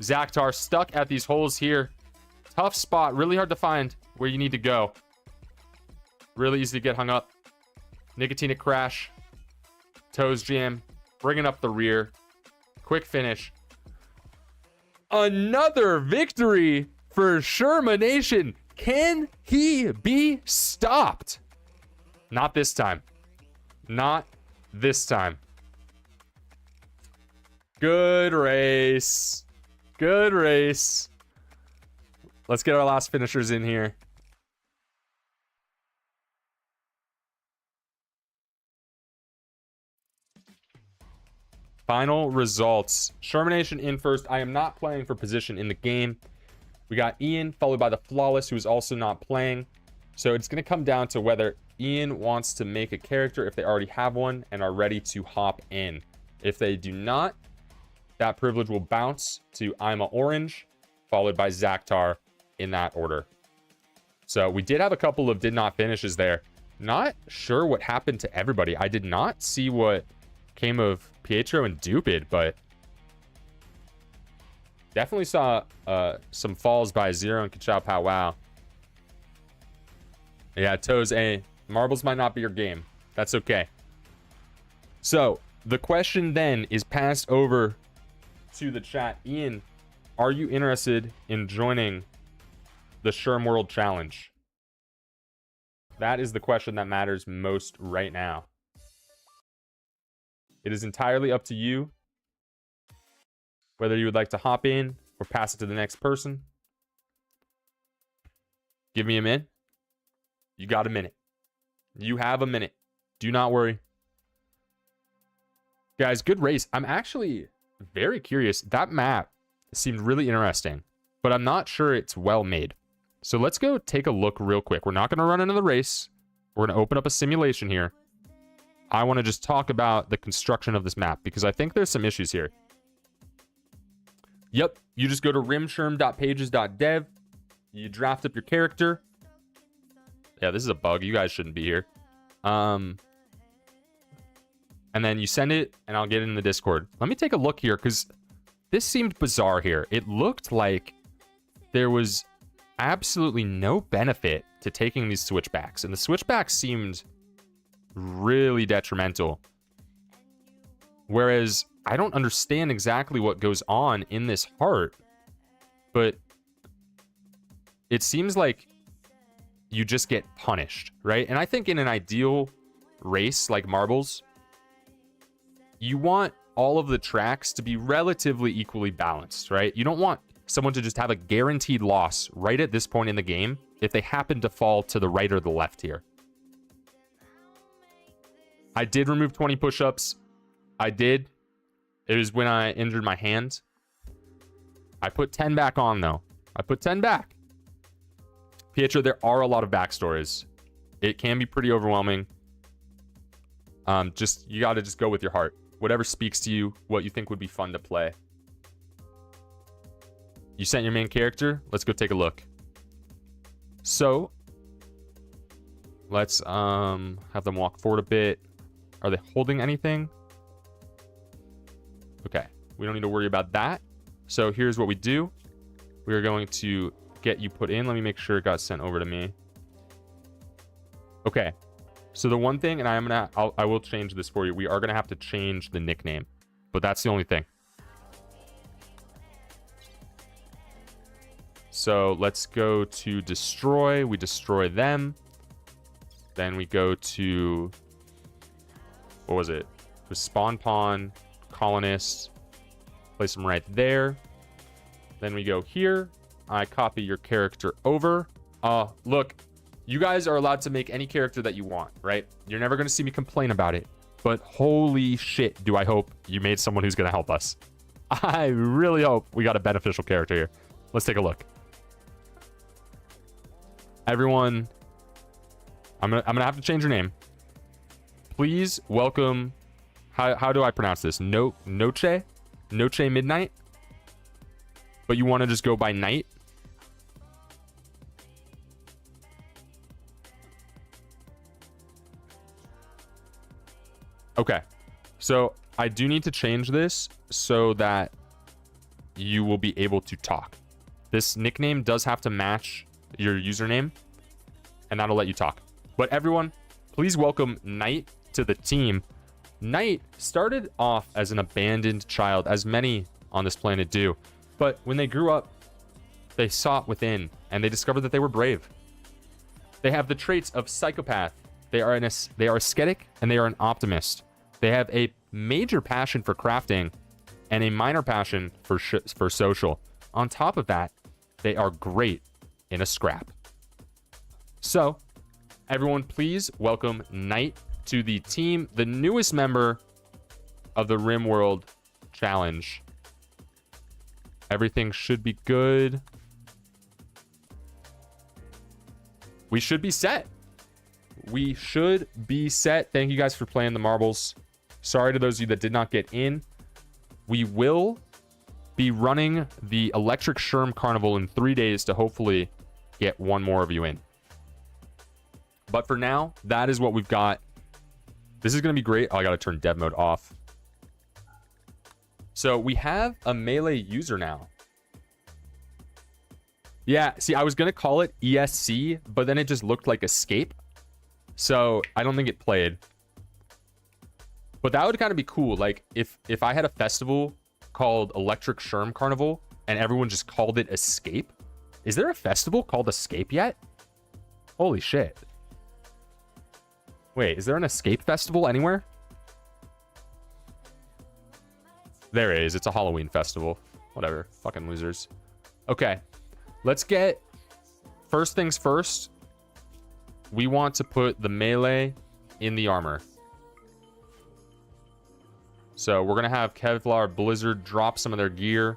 Zaktar stuck at these holes here. Tough spot. Really hard to find where you need to go. Really easy to get hung up. Nicotinic crash. Toes Jam bringing up the rear. Quick finish. Another victory for Shermanation. Can he be stopped? Not this time. Not this time. Good race. Good race. Let's get our last finishers in here. Final results. Shermanation in first. I am not playing for position in the game. We got Ian, followed by the Flawless, who is also not playing. So it's going to come down to whether Ian wants to make a character if they already have one and are ready to hop in. If they do not, that privilege will bounce to I'm a Orange, followed by Zaktar in that order. So we did have a couple of did not finishes there. Not sure what happened to everybody. I did not see what came of Pietro and Dupid, but definitely saw some falls by Zero and Ka-chow pow wow. Yeah, Toes, marbles might not be your game. That's okay. So the question then is passed over to the chat. Ian, are you interested in joining the Rimworld challenge? That is the question that matters most right now. It is entirely up to you whether you would like to hop in or pass it to the next person. Give me a minute. You got a minute. You have a minute. Do not worry. Guys, good race. I'm actually very curious. That map seemed really interesting, but I'm not sure it's well made. So let's go take a look real quick. We're not going to run another race. We're going to open up a simulation here. I want to just talk about the construction of this map because I think there's some issues here. Yep, you just go to rimshurm.pages.dev. You draft up your character. Yeah, this is a bug. You guys shouldn't be here. And then you send it, and I'll get it in the Discord. Let me take a look here because this seemed bizarre here. It looked like there was absolutely no benefit to taking these switchbacks, and the switchbacks seemed really detrimental. Whereas I don't understand exactly what goes on in this heart, but it seems like you just get punished, right? And I think in an ideal race like marbles, you want all of the tracks to be relatively equally balanced, right? You don't want someone to just have a guaranteed loss right at this point in the game if they happen to fall to the right or the left here. I did remove 20 push-ups. I did. It was when I injured my hand. I put 10 back on, though. I put 10 back. Pietro, there are a lot of backstories. It can be pretty overwhelming. You gotta just go with your heart. Whatever speaks to you, what you think would be fun to play. You sent your main character? Let's go take a look. So, let's have them walk forward a bit. Are they holding anything? Okay, we don't need to worry about that. So here's what we do. We are going to get you put in. Let me make sure it got sent over to me. Okay. So the one thing, and I will change this for you. We are gonna have to change the nickname, but that's the only thing. So let's go to destroy. We destroy them. Then we go to, what was it? The spawn pawn, colonists. Place them right there. Then we go here. I copy your character over. Look. You guys are allowed to make any character that you want, right? You're never going to see me complain about it. But holy shit, do I hope you made someone who's going to help us. I really hope we got a beneficial character here. Let's take a look. Everyone, I'm gonna have to change your name. Please welcome, how do I pronounce this? Noche Midnight? But you want to just go by Night? Okay, so I do need to change this so that you will be able to talk. This nickname does have to match your username, and that'll let you talk. But everyone, please welcome Knight to the team. Knight started off as an abandoned child, as many on this planet do. But when they grew up, they sought within, and they discovered that they were brave. They have the traits of psychopath. They are ascetic, and they are an optimist. They have a major passion for crafting and a minor passion for social. On top of that, they are great in a scrap. So, everyone, please welcome Knight to the team, the newest member of the Rimworld Challenge. Everything should be good. We should be set. We should be set. Thank you guys for playing the marbles. Sorry to those of you that did not get in. We will be running the Electric Sherm Carnival in 3 days to hopefully get one more of you in. But for now, that is what we've got. This is going to be great. Oh, I got to turn dev mode off. So we have a melee user now. Yeah, see, I was going to call it ESC, but then it just looked like escape. So I don't think it played. But that would kind of be cool. Like if I had a festival called Electric Sherm Carnival and everyone just called it Escape. Is there a festival called Escape yet? Holy shit. Wait, is there an Escape festival anywhere? There is. It's a Halloween festival. Whatever. Fucking losers. Okay. Let's get... First things first. We want to put the melee in the armor. So we're going to have Kevlar Blizzard drop some of their gear.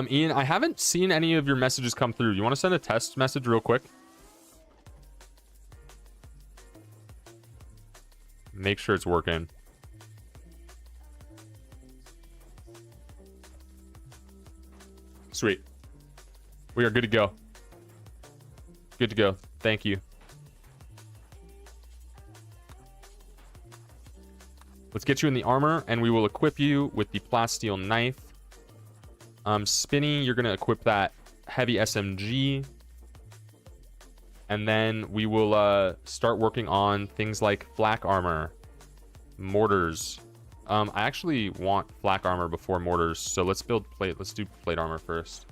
Ian, I haven't seen any of your messages come through. You want to send a test message real quick? Make sure it's working. Sweet. We are good to go. Good to go. Thank you. Let's get you in the armor, and we will equip you with the plasteel knife. Spinny, you're going to equip that heavy SMG. And then we will start working on things like flak armor, mortars. I actually want flak armor before mortars, so let's build plate. Let's do plate armor first.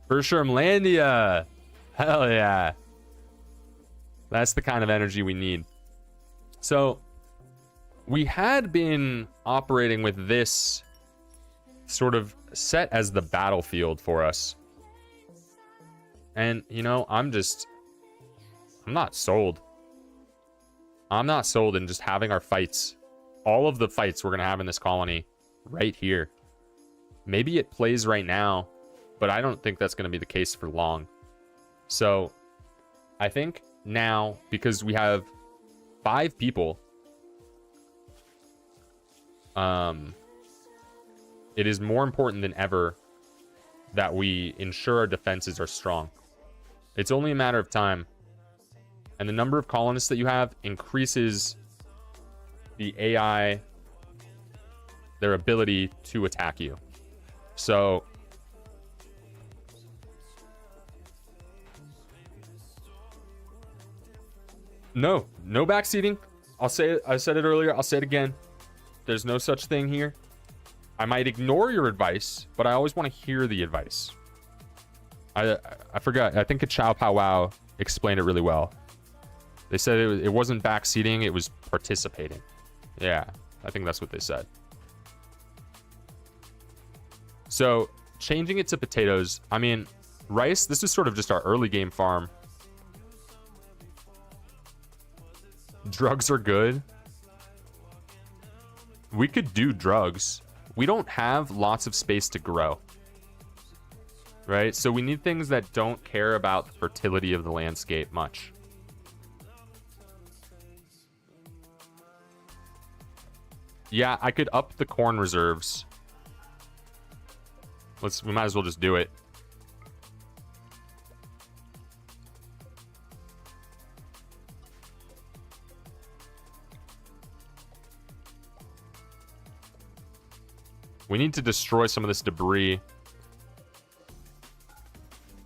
Rimshurmlandia! Hell yeah. That's the kind of energy we need. So, we had been operating with this sort of set as the battlefield for us. And, you know, I'm not sold. I'm not sold in just having our fights, all of the fights we're going to have in this colony right here. Maybe it plays right now, but I don't think that's going to be the case for long. So I think now, because we have 5 people, it is more important than ever that we ensure our defenses are strong. It's only a matter of time. And the number of colonists that you have increases the AI, their ability to attack you. So no backseating. I'll say it. I said it earlier. I'll say it again. There's no such thing here. I might ignore your advice, but I always want to hear the advice. I forgot. I think a Chow Pow Wow explained it really well. They said it wasn't backseating, it was participating. Yeah, I think that's what they said. So, changing it to potatoes. I mean, rice, this is sort of just our early game farm. Drugs are good. We could do drugs. We don't have lots of space to grow. Right? So we need things that don't care about the fertility of the landscape much. Yeah, I could up the corn reserves. We might as well just do it. We need to destroy some of this debris.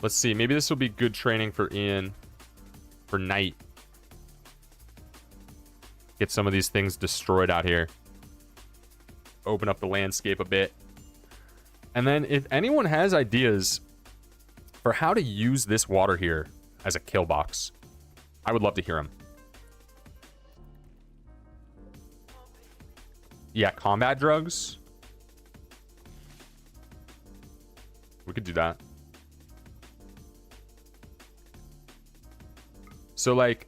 Let's see. Maybe this will be good training for Ian for night. Get some of these things destroyed out here. Open up the landscape a bit. And then if anyone has ideas for how to use this water here as a kill box, I would love to hear them. Yeah, combat drugs. We could do that. So, like,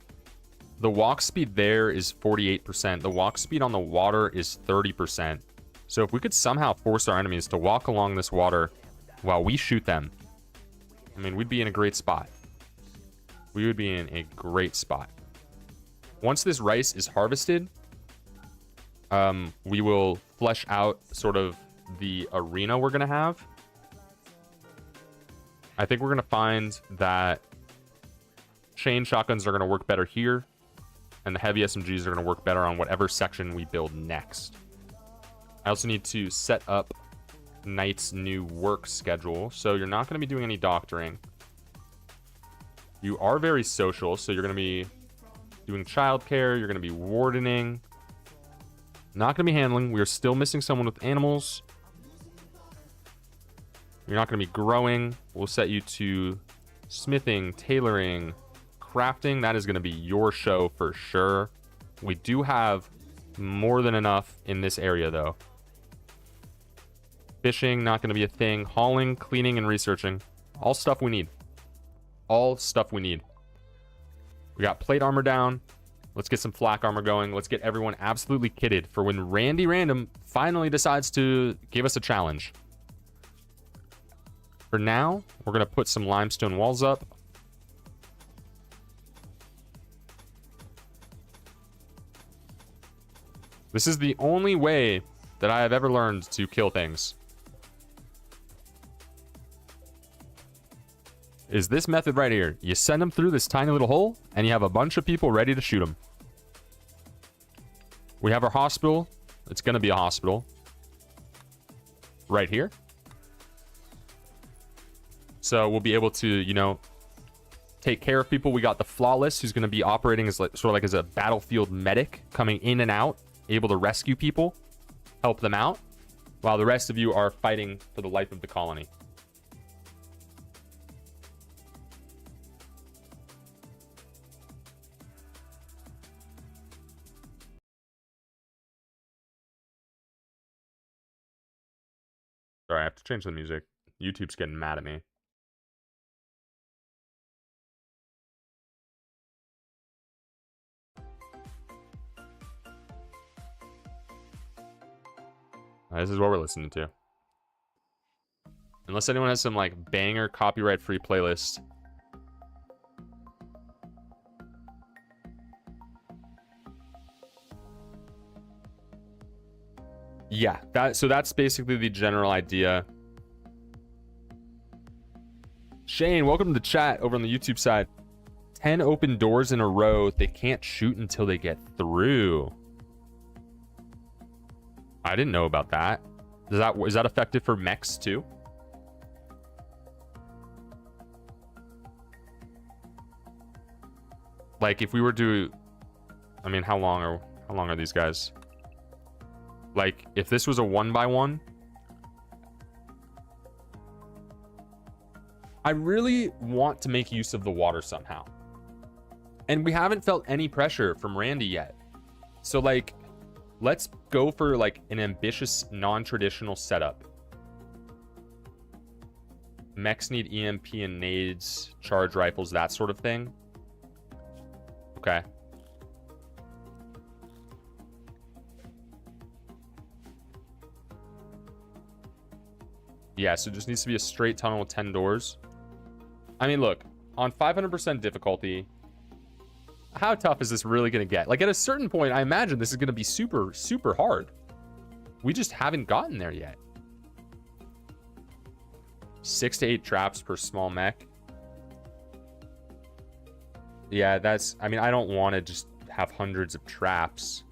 the walk speed there is 48%. The walk speed on the water is 30%. So if we could somehow force our enemies to walk along this water while we shoot them, I mean, we'd be in a great spot. We would be in a great spot. Once this rice is harvested, we will flesh out sort of the arena we're going to have. I think we're going to find that chain shotguns are going to work better here, and the heavy SMGs are going to work better on whatever section we build next. I also need to set up Knight's new work schedule. So you're not going to be doing any doctoring. You are very social, so you're going to be doing childcare. You're going to be wardening. Not going to be handling. We are still missing someone with animals. You're not going to be growing. We'll set you to smithing, tailoring, crafting. That is going to be your show for sure. We do have more than enough in this area, though. Fishing, not going to be a thing. Hauling, cleaning, and researching. All stuff we need. All stuff we need. We got plate armor down. Let's get some flak armor going. Let's get everyone absolutely kitted for when Randy Random finally decides to give us a challenge. For now, we're going to put some limestone walls up. This is the only way that I have ever learned to kill things. Is this method right here. You send them through this tiny little hole, and you have a bunch of people ready to shoot them. We have our hospital. It's going to be a hospital. Right here. So we'll be able to, you know, take care of people. We got the Flawless, who's going to be operating as like, sort of like as a battlefield medic, coming in and out, able to rescue people, help them out, while the rest of you are fighting for the life of the colony. Sorry, I have to change the music. YouTube's getting mad at me. This is what we're listening to. Unless anyone has some like banger copyright free playlist. Yeah, so that's basically the general idea. Shane, welcome to the chat over on the YouTube side. 10 open doors in a row. They can't shoot until they get through. I didn't know about that. Is that effective for mechs too? Like if we were to, I mean, how long are these guys? Like if this was a 1x1, I really want to make use of the water somehow. And we haven't felt any pressure from Randy yet. So like, let's go for like an ambitious, non-traditional setup. Mechs need EMP and nades, charge rifles, that sort of thing. Okay. Yeah, so it just needs to be a straight tunnel with 10 doors. I mean, look, on 500% difficulty, how tough is this really going to get? Like, at a certain point, I imagine this is going to be super, super hard. We just haven't gotten there yet. 6 to 8 traps per small mech. Yeah, I mean, I don't want to just have hundreds of traps.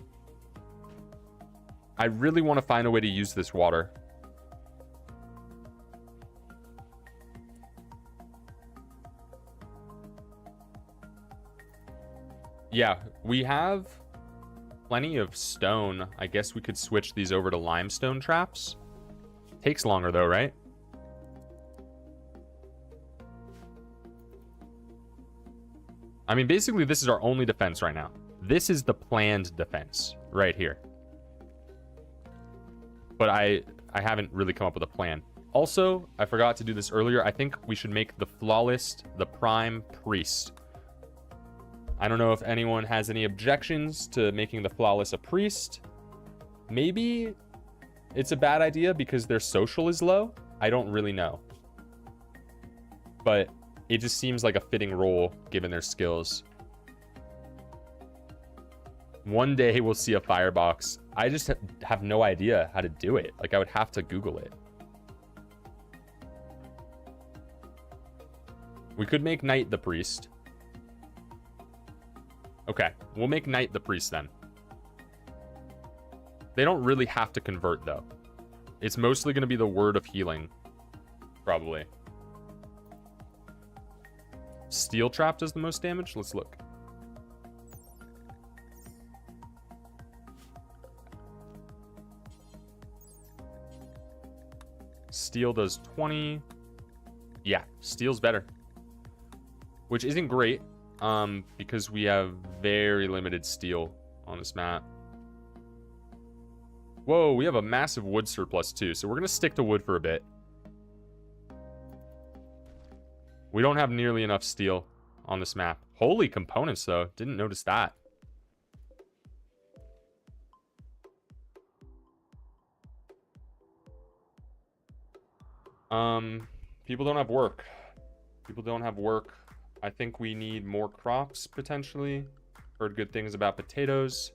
I really want to find a way to use this water. Yeah, we have plenty of stone. I guess we could switch these over to limestone traps. Takes longer though, right? I mean, basically this is our only defense right now. This is the planned defense right here. But I haven't really come up with a plan. Also, I forgot to do this earlier. I think we should make the flawless the prime priest. I don't know if anyone has any objections to making the flawless a priest. Maybe it's a bad idea because their social is low. I don't really know. But it just seems like a fitting role given their skills. One day we'll see a firebox. I just have no idea how to do it. Like, I would have to Google it. We could make Knight the priest. Okay, we'll make Knight the priest then. They don't really have to convert though. It's mostly going to be the word of healing. Probably. Steel trap does the most damage? Let's look. Steel does 20. Yeah, steel's better. Which isn't great. Because we have very limited steel on this map. Whoa, we have a massive wood surplus too, so we're gonna stick to wood for a bit. We don't have nearly enough steel on this map. Holy components though, didn't notice that. People don't have work. People don't have work. I think we need more crops, potentially. Heard good things about potatoes.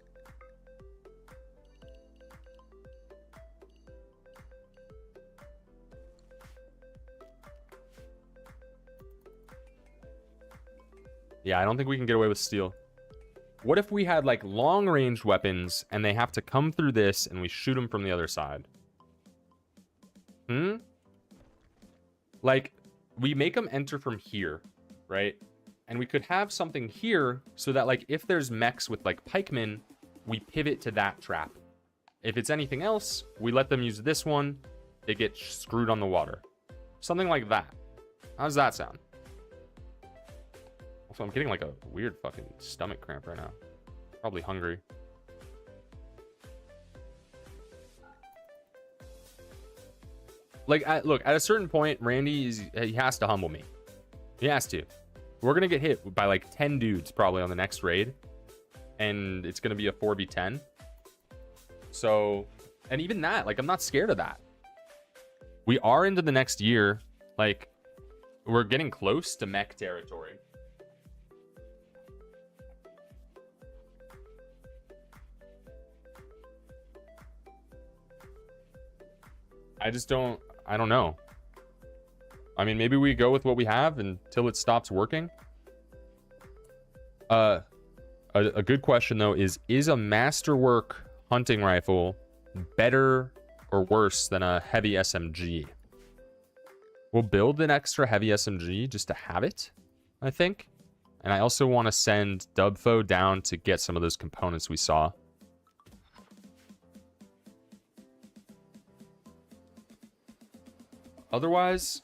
Yeah, I don't think we can get away with steel. What if we had, like, long-range weapons, and they have to come through this, and we shoot them from the other side? Like, we make them enter from here. Right? And we could have something here so that, like, if there's mechs with, like, pikemen, we pivot to that trap. If it's anything else, we let them use this one. They get screwed on the water. Something like that. How does that sound? Also, I'm getting, like, a weird fucking stomach cramp right now. Probably hungry. Like, look, at a certain point, Randy he has to humble me. He has to. We're going to get hit by like 10 dudes probably on the next raid. And it's going to be a 4v10. So And even that, like, I'm not scared of that. We are into the next year. Like, we're getting close to mech territory. I don't know. I mean, maybe we go with what we have until it stops working. A good question, though, is a masterwork hunting rifle better or worse than a heavy SMG? We'll build an extra heavy SMG just to have it, I think. And I also want to send Dubfo down to get some of those components we saw. Otherwise,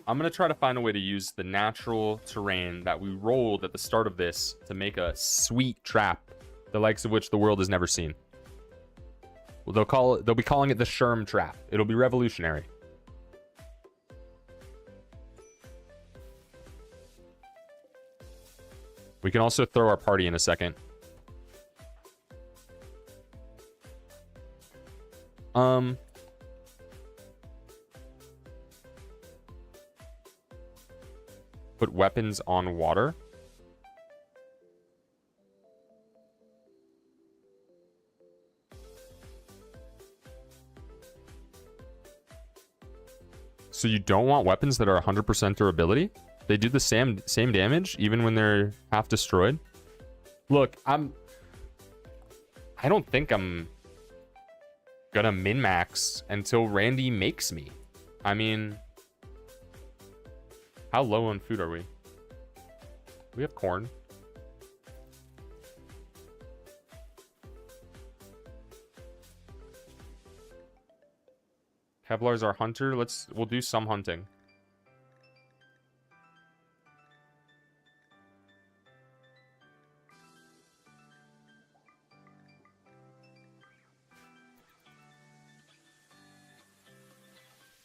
I'm going to try to find a way to use the natural terrain that we rolled at the start of this to make a sweet trap, the likes of which the world has never seen. Well, they'll be calling it the Shurm trap. It'll be revolutionary. We can also throw our party in a second. Put weapons on water. So you don't want weapons that are 100% durability? They do the same damage even when they're half destroyed? Look, I don't think I'm gonna min-max until Randy makes me. I mean, how low on food are we? We have corn. Kevlar's our hunter. We'll do some hunting.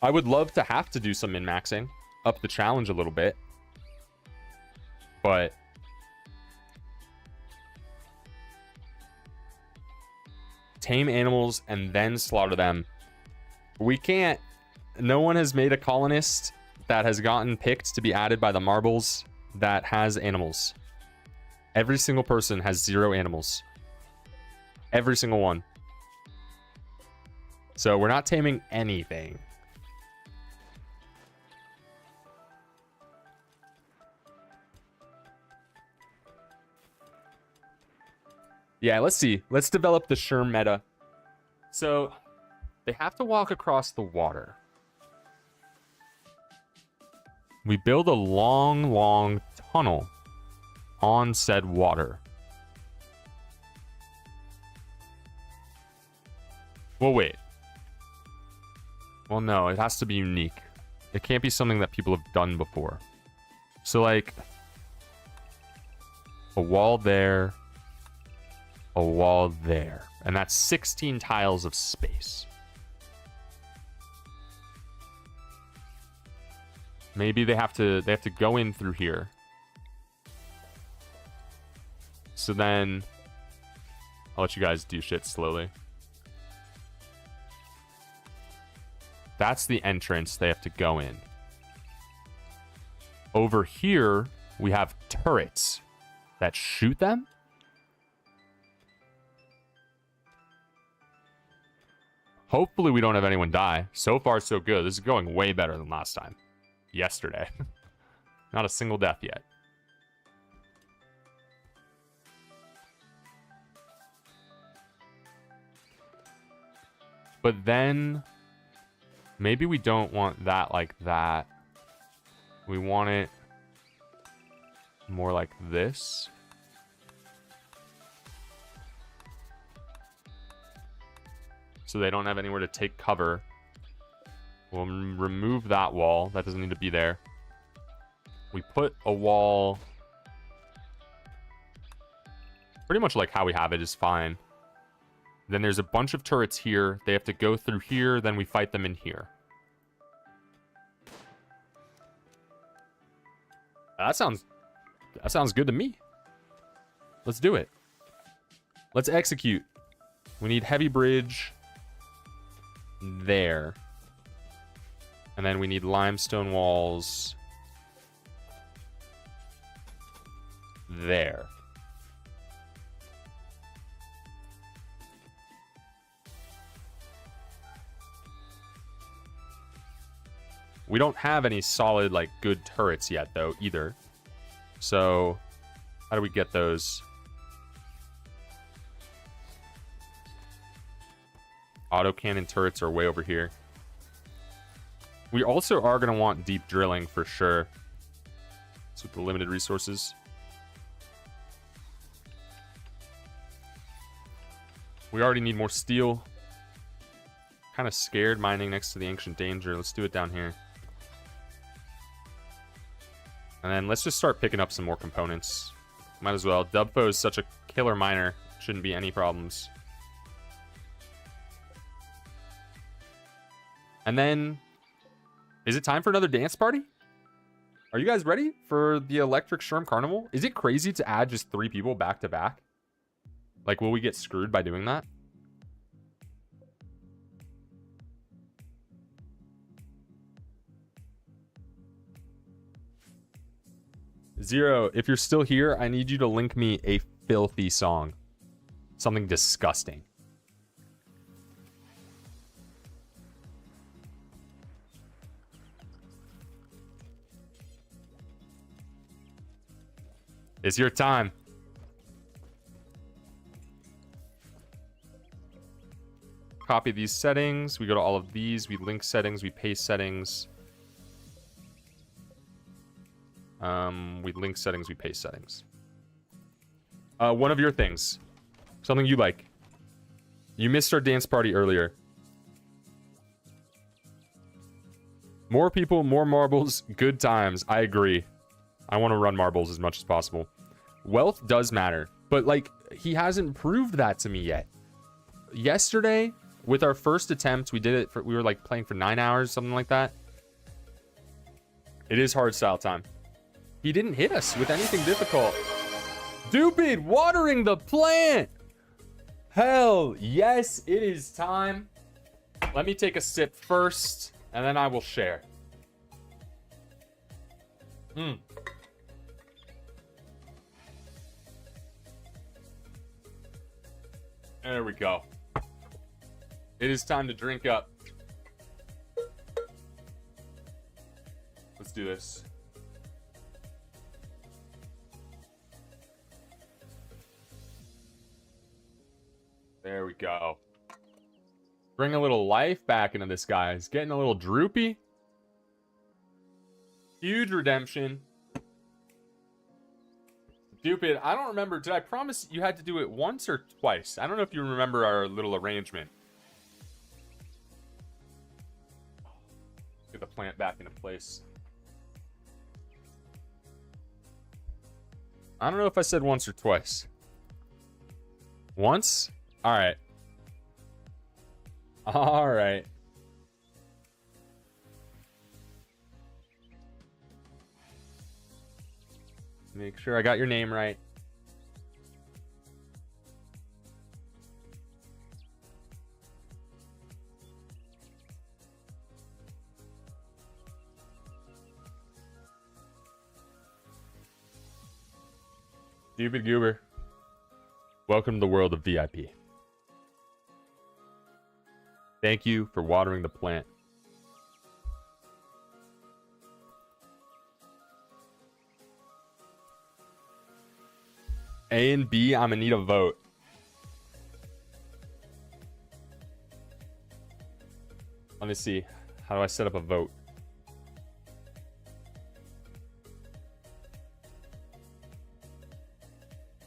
I would love to have to do some min-maxing, up the challenge a little bit, but tame animals and then slaughter them. We can't. No one has made a colonist that has gotten picked to be added by the marbles that has animals. Every single person has 0 animals. Every single one. So we're not taming anything. Yeah, let's see. Let's develop the Shurm meta. So they have to walk across the water. We build a long, long tunnel on said water. Well, wait. Well, no, it has to be unique. It can't be something that people have done before. So, like, a wall there, a wall there. And that's 16 tiles of space. Maybe they have to go in through here. So then I'll let you guys do shit slowly. That's the entrance they have to go in. Over here, we have turrets that shoot them. Hopefully we don't have anyone die. So far, so good. This is going way better than last time. Yesterday. Not a single death yet. But then maybe we don't want that like that. We want it more like this. So they don't have anywhere to take cover. We'll remove that wall. That doesn't need to be there. We put a wall pretty much like how we have it is fine. Then there's a bunch of turrets here. They have to go through here. Then we fight them in here. That sounds good to me. Let's do it. Let's execute. We need heavy bridge. there. And then we need limestone walls there. We don't have any solid, like, good turrets yet, though, either. So, how do we get those? Autocannon turrets are way over here. We also are going to want deep drilling for sure. So, with the limited resources. We already need more steel. Kind of scared mining next to the ancient danger. Let's do it down here. And then let's just start picking up some more components. Might as well. Dubfo is such a killer miner. Shouldn't be any problems. And then, is it time for another dance party? Are you guys ready for the Electric Sherm Carnival? Is it crazy to add just 3 people back to back? Like, will we get screwed by doing that? Zero, if you're still here, I need you to link me a filthy song. Something disgusting. It's your time. Copy these settings. We go to all of these. We link settings. We paste settings. We link settings. We paste settings. One of your things. Something you like. You missed our dance party earlier. More people, more marbles, good times. I agree. I want to run marbles as much as possible. Wealth does matter, but like he hasn't proved that to me yet. Yesterday, with our first attempt, we did it for, we were like playing for 9 hours, something like that. It is hard style time. He didn't hit us with anything difficult. Stupid, watering the plant. Hell yes, it is time. Let me take a sip first, and then I will share. There we go. It is time to drink up. Let's do this. There we go. Bring a little life back into this guy. He's getting a little droopy. Huge redemption. Stupid. I don't remember. Did I promise you had to do it once or twice? I don't know if you remember our little arrangement. Get the plant back into place. I don't know if I said once or twice. Once? All right. All right. Make sure I got your name right. Stupid Goober. Welcome to the world of VIP. Thank you for watering the plant. A and B, I'm gonna need a vote. Let me see. How do I set up a vote?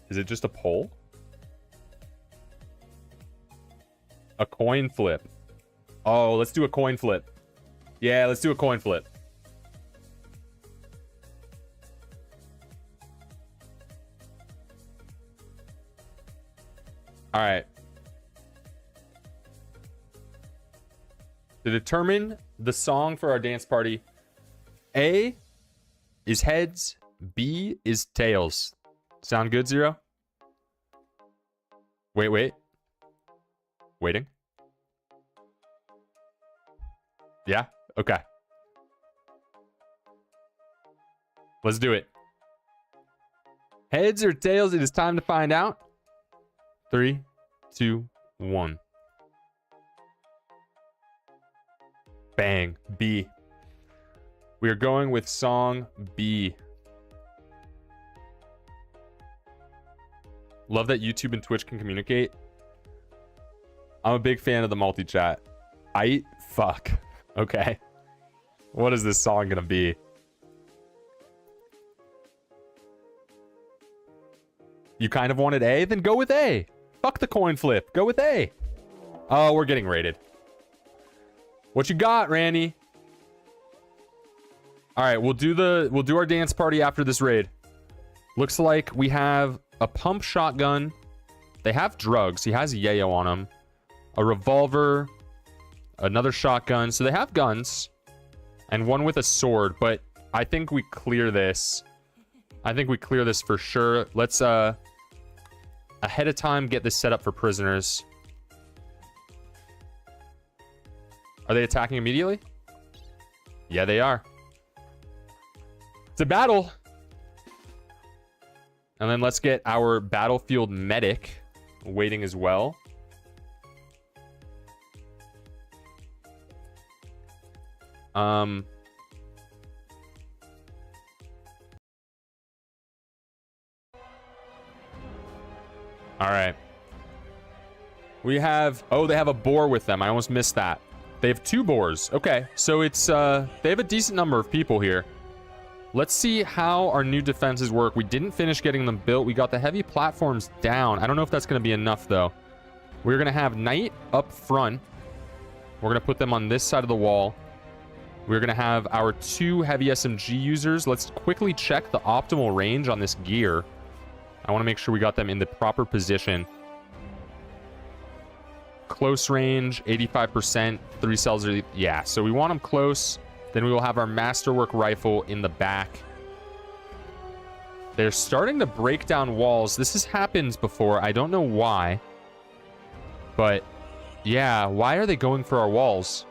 Is it just a poll? A coin flip. Oh, let's do a coin flip. Yeah, let's do a coin flip. All right. To determine the song for our dance party, A is heads, B is tails. Sound good, Zero? Wait. Waiting. Yeah? Okay. Let's do it. Heads or tails? It is time to find out. 3, 2, 1. Bang. B. We are going with song B. Love that YouTube and Twitch can communicate. I'm a big fan of the multi-chat. Fuck. Okay. What is this song gonna be? You kind of wanted A? Then go with A. Fuck the coin flip. Go with A. Oh, we're getting raided. What you got, Randy? All right, we'll do our dance party after this raid. Looks like we have a pump shotgun. They have drugs. He has yayo on him. A revolver, another shotgun. So they have guns and one with a sword, but I think we clear this. I think we clear this for sure. Let's ahead of time get this set up for prisoners. Are they attacking immediately? Yeah, they are. It's a battle. And then let's get our battlefield medic waiting as well. All right. We have, oh, they have a boar with them. I almost missed that. They have 2 boars. Okay, so it's they have a decent number of people here. Let's see how our new defenses work. We didn't finish getting them built. We got the heavy platforms down. I don't know if that's going to be enough, though. We're going to have Knight up front. We're going to put them on this side of the wall. We're going to have our 2 heavy SMG users. Let's quickly check the optimal range on this gear. I want to make sure we got them in the proper position. Close range, 85%. 3 cells are... Yeah, so we want them close. Then we will have our masterwork rifle in the back. They're starting to break down walls. This has happened before. I don't know why. But, yeah, why are they going for our walls?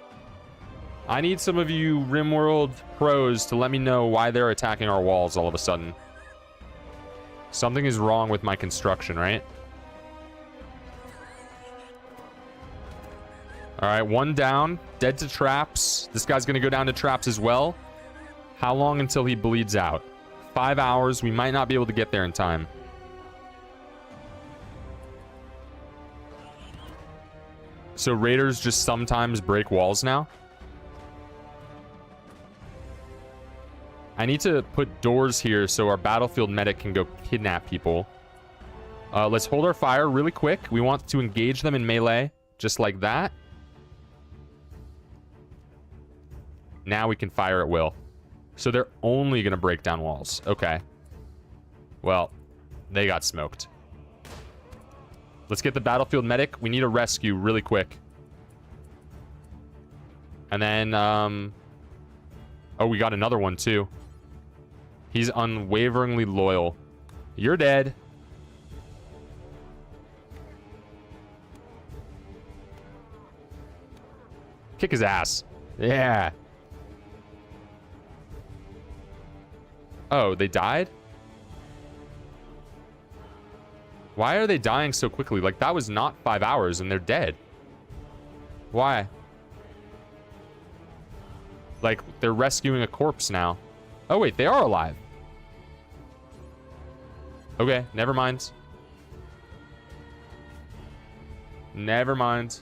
I need some of you Rimworld pros to let me know why they're attacking our walls all of a sudden. Something is wrong with my construction, right? All right, 1 down. Dead to traps. This guy's going to go down to traps as well. How long until he bleeds out? 5 hours. We might not be able to get there in time. So raiders just sometimes break walls now? I need to put doors here so our battlefield medic can go kidnap people. Let's hold our fire really quick. We want to engage them in melee, just like that. Now we can fire at will. So they're only going to break down walls. Okay. Well, they got smoked. Let's get the battlefield medic. We need a rescue really quick. And then, oh, we got another one too. He's unwaveringly loyal. You're dead. Kick his ass. Yeah. Oh, they died? Why are they dying so quickly? Like, that was not 5 hours and they're dead. Why? Like, they're rescuing a corpse now. Oh, wait, they are alive. Okay, never mind. Never mind.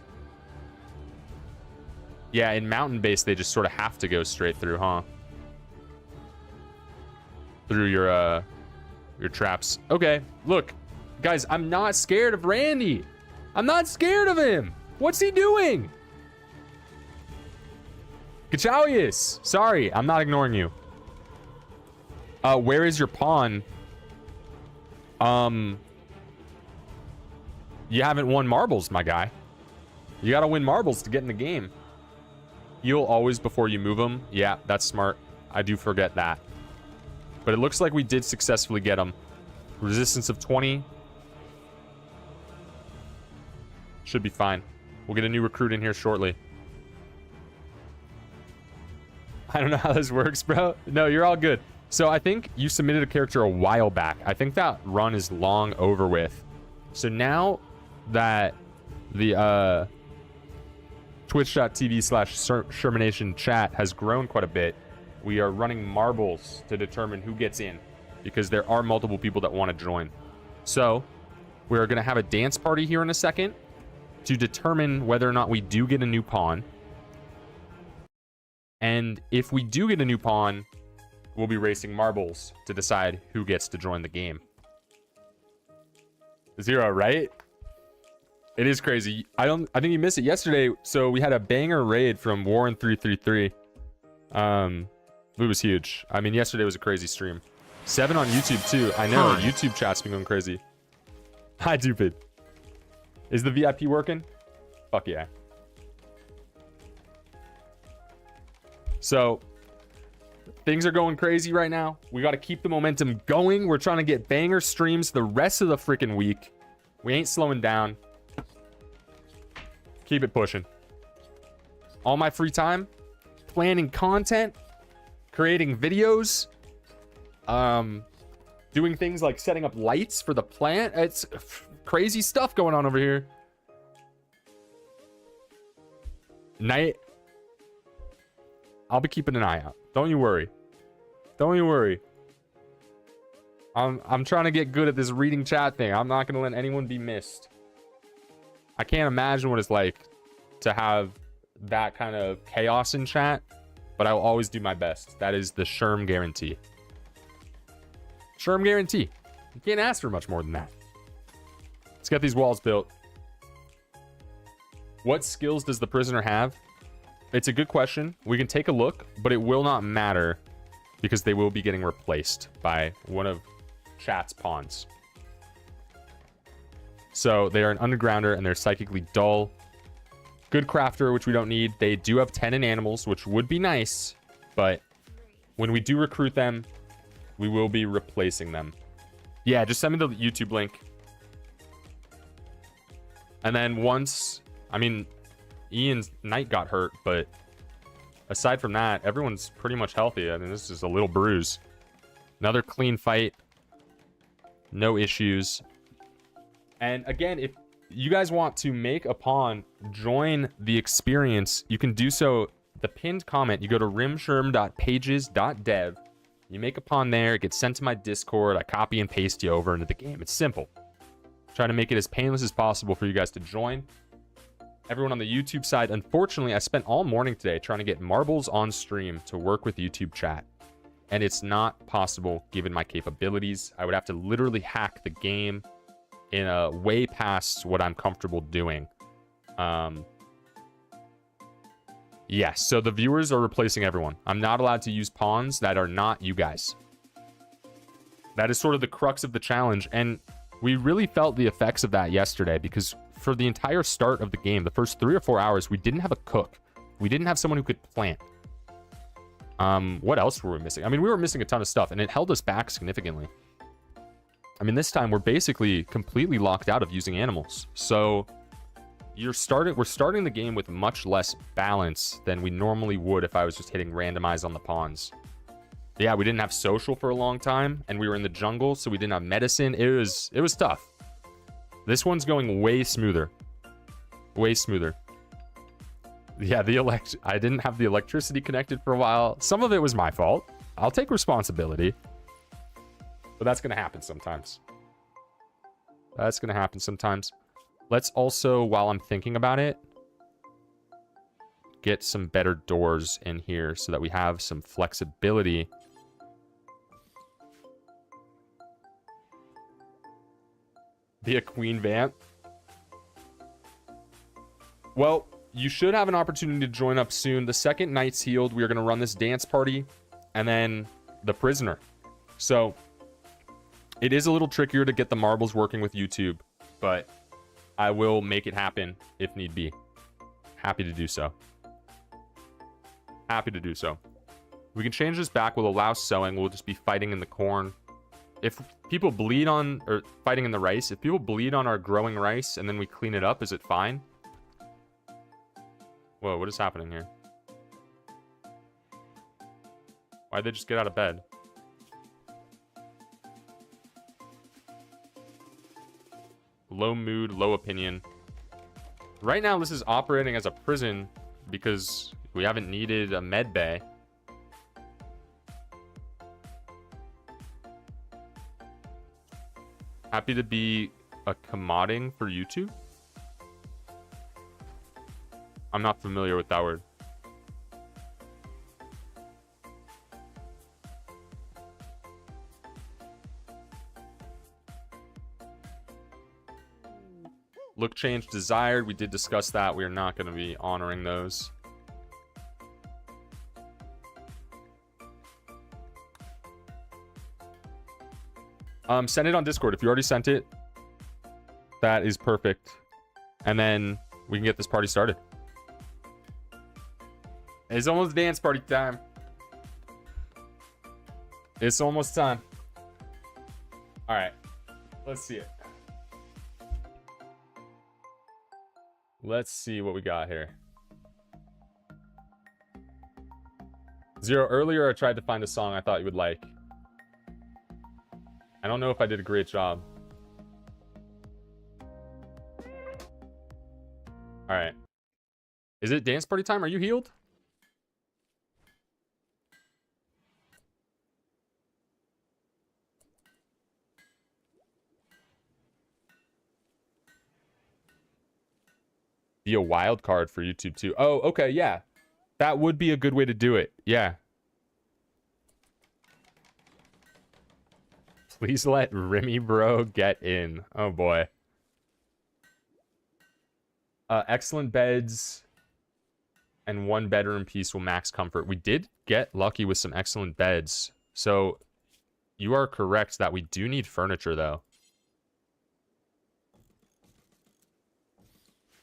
Yeah, in mountain base, they just sort of have to go straight through, huh? Through your traps. Okay, look. Guys, I'm not scared of Randy. I'm not scared of him. What's he doing? Kachowius. Sorry, I'm not ignoring you. Where is your pawn? You haven't won marbles, my guy. You gotta win marbles to get in the game. Heal always before you move them. Yeah, that's smart. I do forget that. But it looks like we did successfully get him. Resistance of 20. Should be fine. We'll get a new recruit in here shortly. I don't know how this works, bro. No, you're all good. So I think you submitted a character a while back. I think that run is long over with. So now that the twitch.tv/Shermanation chat has grown quite a bit, we are running marbles to determine who gets in, because there are multiple people that want to join. So we're going to have a dance party here in a second to determine whether or not we do get a new pawn. And if we do get a new pawn, we'll be racing marbles to decide who gets to join the game. 0, right? It is crazy. I think you missed it yesterday. So we had a banger raid from Warren 333. It was huge. I mean, yesterday was a crazy stream. 7 on YouTube too. I know. YouTube chat's been going crazy. Hi, Dupid. Is the VIP working? Fuck yeah. So things are going crazy right now. We got to keep the momentum going. We're trying to get banger streams the rest of the freaking week. We ain't slowing down. Keep it pushing. All my free time, planning content, creating videos, doing things like setting up lights for the plant. It's crazy stuff going on over here. Night. I'll be keeping an eye out. Don't you worry. Don't you worry. I'm trying to get good at this reading chat thing. I'm not going to let anyone be missed. I can't imagine what it's like to have that kind of chaos in chat, but I will always do my best. That is the Sherm guarantee. Sherm guarantee. You can't ask for much more than that. Let's get these walls built. What skills does the prisoner have? It's a good question. We can take a look, but it will not matter because they will be getting replaced by one of chat's pawns. So they are an undergrounder and they're psychically dull. Good crafter, which we don't need. They do have 10 in animals, which would be nice, but when we do recruit them, we will be replacing them. Yeah, just send me the YouTube link. And then once, I mean, Ian's Knight got hurt, but aside from that, everyone's pretty much healthy. I mean, this is a little bruise. Another clean fight. No issues. And again, if you guys want to make a pawn join the experience, you can do so. The pinned comment, you go to rimshurm.pages.dev. You make a pawn there. It gets sent to my Discord. I copy and paste you over into the game. It's simple. Try to make it as painless as possible for you guys to join. Everyone on the YouTube side, unfortunately, I spent all morning today trying to get marbles on stream to work with YouTube chat. And it's not possible given my capabilities. I would have to literally hack the game in a way past what I'm comfortable doing. Yes, so the viewers are replacing everyone. I'm not allowed to use pawns that are not you guys. That is sort of the crux of the challenge. And we really felt the effects of that yesterday because for the entire start of the game, the first 3 or 4 hours, we didn't have a cook. We didn't have someone who could plant. What else were we missing? I mean, we were missing a ton of stuff and it held us back significantly. I mean, this time we're basically completely locked out of using animals. So we're starting the game with much less balance than we normally would if I was just hitting randomize on the pawns. Yeah, we didn't have social for a long time and we were in the jungle, so we didn't have medicine. It was tough. This one's going way smoother. Way smoother. Yeah, I didn't have the electricity connected for a while. Some of it was my fault. I'll take responsibility. But that's going to happen sometimes. That's going to happen sometimes. Let's also, while I'm thinking about it, get some better doors in here so that we have some flexibility. Be a queen vamp. Well, you should have an opportunity to join up soon. The second night's healed, we are going to run this dance party and then the prisoner. So it is a little trickier to get the marbles working with YouTube, but I will make it happen if need be. Happy to do so. Happy to do so. We can change this back. We'll allow sowing. We'll just be fighting in the corn. If people bleed on, or fighting in the rice, if people bleed on our growing rice and then we clean it up, is it fine? Whoa, what is happening here? Why'd they just get out of bed? Low mood, low opinion. Right now, this is operating as a prison because we haven't needed a med bay. Happy to be a commoding for YouTube. I'm not familiar with that word. Look change desired. We did discuss that. We are not going to be honoring those. Send it on Discord. If you already sent it, that is perfect. And then we can get this party started. It's almost dance party time. It's almost time. All right. Let's see it. Let's see what we got here. Zero, earlier I tried to find a song I thought you would like. I don't know if I did a great job. All right. Is it dance party time? Are you healed? Be a wild card for YouTube too. Oh, okay, yeah. That would be a good way to do it. Yeah. Please let Rimmy bro get in. Oh boy. Excellent beds and 1 bedroom piece will max comfort. We did get lucky with some excellent beds. So you are correct that we do need furniture though.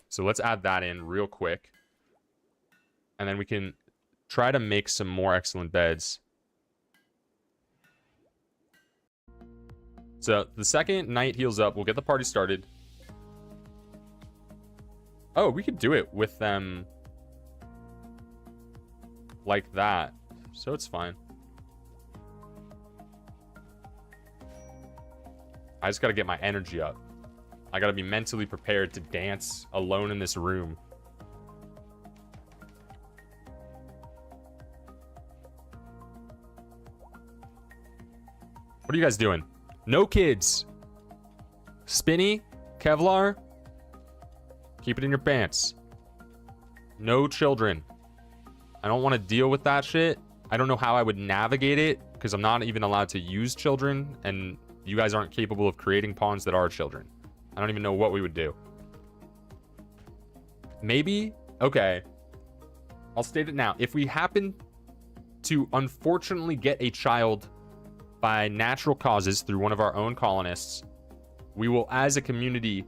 So let's add that in real quick. And then we can try to make some more excellent beds. So the second night heals up, we'll get the party started. Oh, we could do it with them like that. So it's fine. I just got to get my energy up. I gotta be mentally prepared to dance alone in this room. What are you guys doing? No kids. Spinny, Kevlar. Keep it in your pants. No children. I don't want to deal with that shit. I don't know how I would navigate it because I'm not even allowed to use children and you guys aren't capable of creating pawns that are children. I don't even know what we would do. Maybe, okay. I'll state it now. If we happen to unfortunately get a child by natural causes through one of our own colonists, we will, as a community,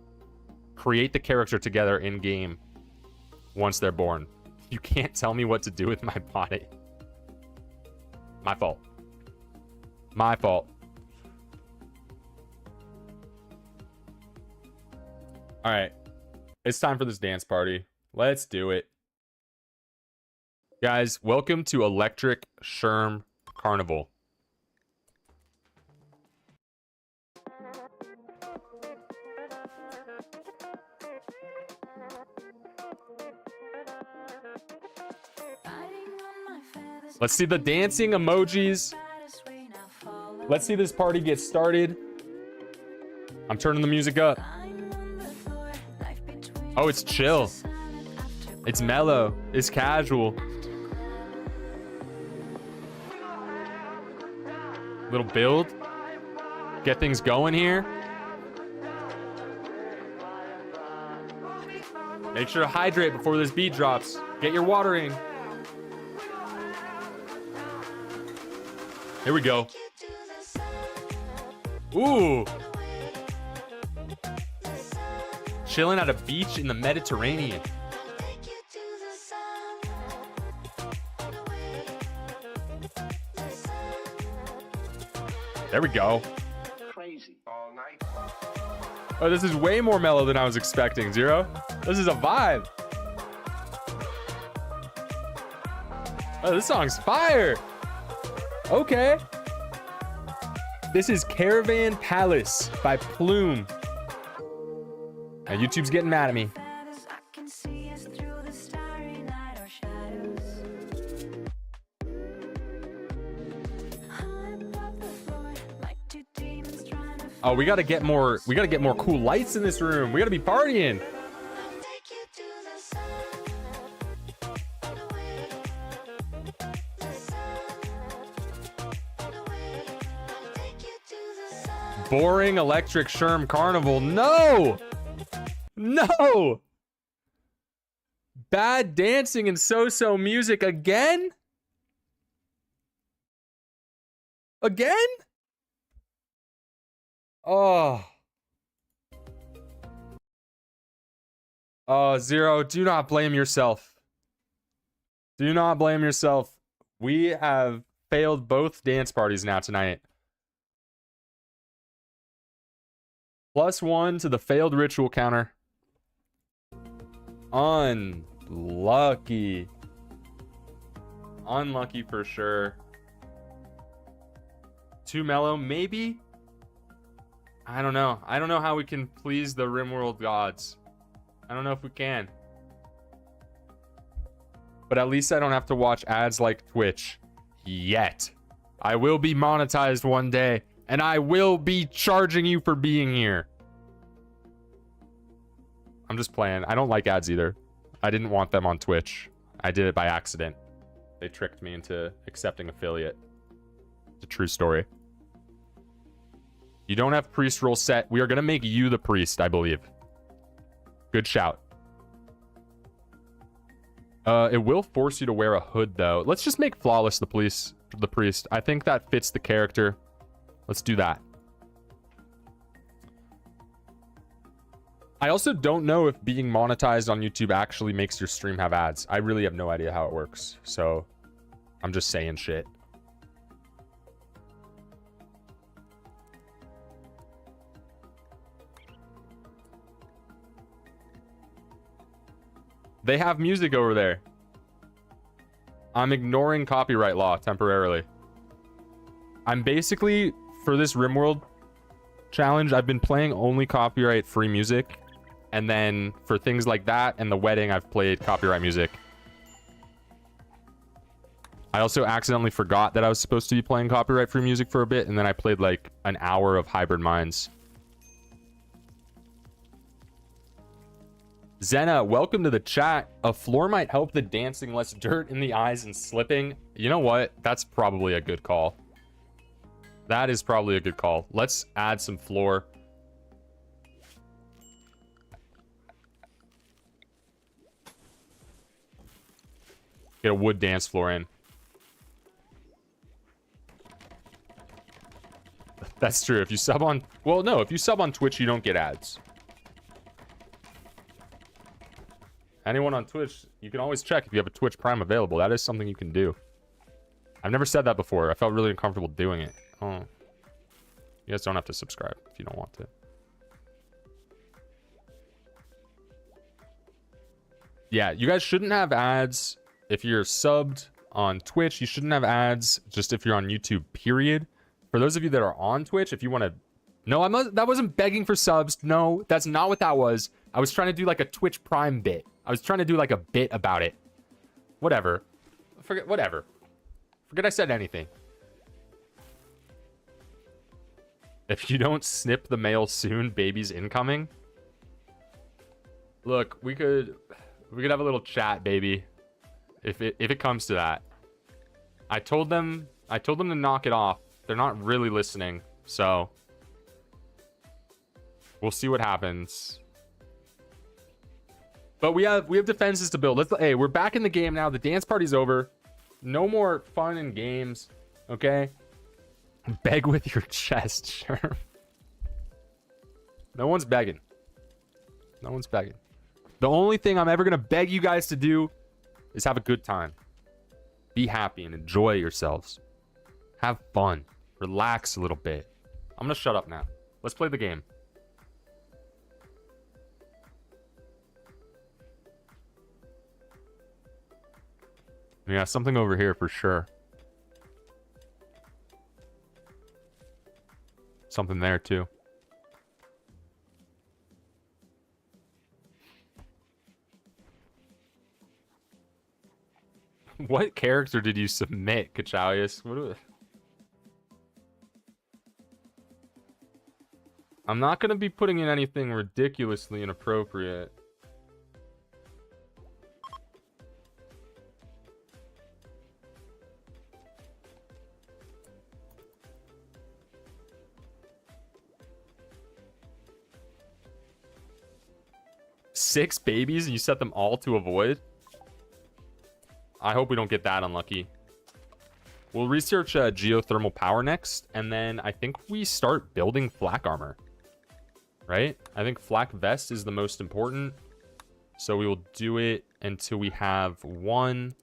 create the character together in game once they're born. You can't tell me what to do with my body. My fault. My fault. All right, it's time for this dance party. Let's do it. Guys, welcome to Electric Sherm Carnival. Let's see the dancing emojis. Let's see this party get started. I'm turning the music up. Oh, it's chill. It's mellow. It's casual. Little build. Get things going here. Make sure to hydrate before this beat drops. Get your watering. Here we go. Ooh. Chilling at a beach in the Mediterranean. There we go. Crazy all night. Oh, this is way more mellow than I was expecting, Zero. This is a vibe. Oh, this song's fire. Okay. This is Caravan Palace by Plume. Now YouTube's getting mad at me. Oh, we gotta get more cool lights in this room. We gotta be partying. Boring electric Sherm carnival. No! No! Bad dancing and so-so music again? Again? Oh. Oh, Zero, do not blame yourself. Do not blame yourself. We have failed both dance parties now tonight. +1 to the failed ritual counter. Unlucky. Unlucky for sure. Too mellow, maybe? I don't know. I don't know how we can please the Rimworld gods. I don't know if we can. But at least I don't have to watch ads like Twitch. Yet. I will be monetized one day. And I will be charging you for being here. I'm just playing. I don't like ads either. I didn't want them on Twitch. I did it by accident. They tricked me into accepting affiliate. It's a true story. You don't have priest role set. We are going to make you the priest, I believe. Good shout. It will force you to wear a hood, though. Let's just make Flawless the priest. I think that fits the character. Let's do that. I also don't know if being monetized on YouTube actually makes your stream have ads. I really have no idea how it works. So I'm just saying shit. They have music over there. I'm ignoring copyright law temporarily. I'm basically, for this Rimworld challenge, I've been playing only copyright-free music. And then for things like that and the wedding, I've played copyright music. I also accidentally forgot that I was supposed to be playing copyright-free music for a bit. And then I played like an hour of Hybrid Minds. Zena, welcome to the chat. A floor might help the dancing, less dirt in the eyes and slipping. You know what? That's probably a good call. That is probably a good call. Let's add some floor. Get a wood dance floor in. That's true. If you sub on... Well, no. If you sub on Twitch, you don't get ads. Anyone on Twitch, you can always check if you have a Twitch Prime available. That is something you can do. I've never said that before. I felt really uncomfortable doing it. Oh. You guys don't have to subscribe if you don't want to. Yeah, you guys shouldn't have ads if you're subbed on Twitch. You shouldn't have ads just if you're on YouTube, period. For those of you that are on Twitch, if you want to... No, that wasn't begging for subs. No, that's not what that was. I was trying to do like a Twitch Prime bit. I was trying to do like a bit about it. Whatever. Whatever. Forget I said anything. If you don't snip the mail soon, baby's incoming. Look, we could have a little chat, baby. If it comes to that. I told them to knock it off. They're not really listening, so we'll see what happens. But we have defenses to build. Hey, we're back in the game now. The dance party's over. No more fun and games. Okay? Beg with your chest, sure. No one's begging. No one's begging. The only thing I'm ever gonna beg you guys to do is have a good time. Be happy and enjoy yourselves. Have fun. Relax a little bit. I'm gonna shut up now. Let's play the game. Yeah, something over here for sure. something there too. What character did you submit, Kachalius? I'm not going to be putting in anything ridiculously inappropriate. Six babies and you set them all to avoid? I hope we don't get that unlucky. We'll research geothermal power next, and then I think we start building flak armor. Right? I think flak vest is the most important. So we will do it until we have one.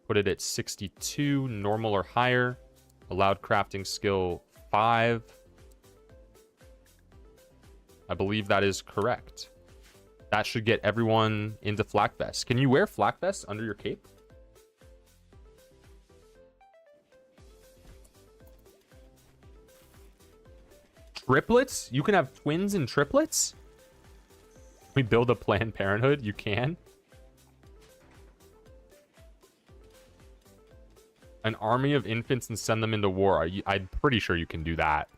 Put it at 62, normal or higher. Allowed crafting skill 5. I believe that is correct. That should get everyone into flak vest. Can you wear flak vest under your cape? Triplets? You can have twins and triplets? We build a Planned Parenthood? You can? An army of infants and send them into war. I'm pretty sure you can do that.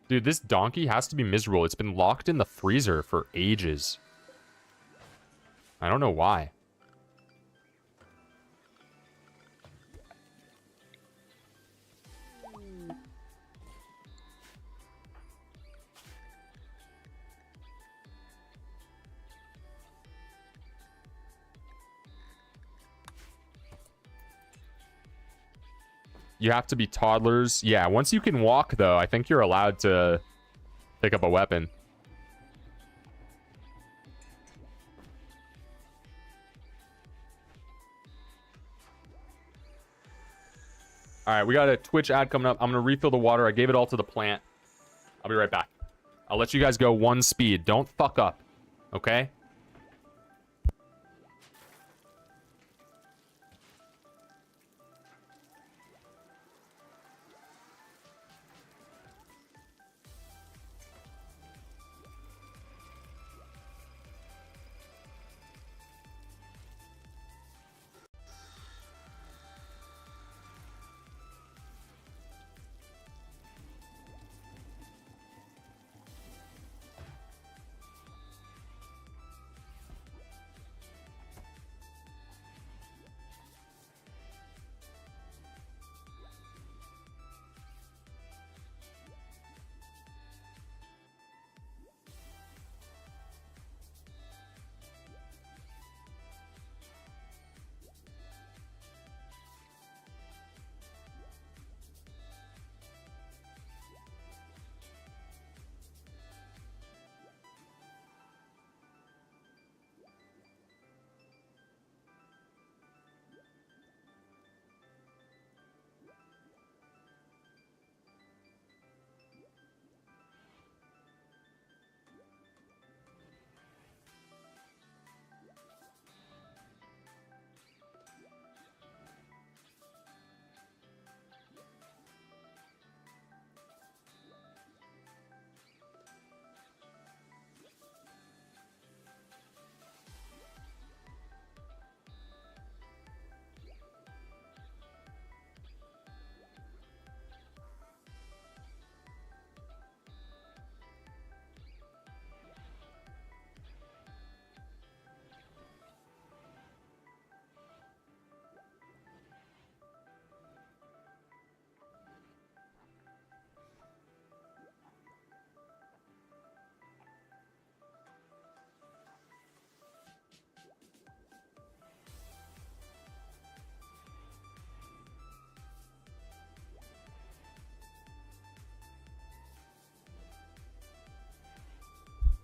Dude, this donkey has to be miserable. It's been locked in the freezer for ages. I don't know why. You have to be toddlers. Yeah, once you can walk, though, I think you're allowed to pick up a weapon. All right, we got a Twitch ad coming up. I'm going to refill the water. I gave it all to the plant. I'll be right back. I'll let you guys go one speed. Don't fuck up, okay?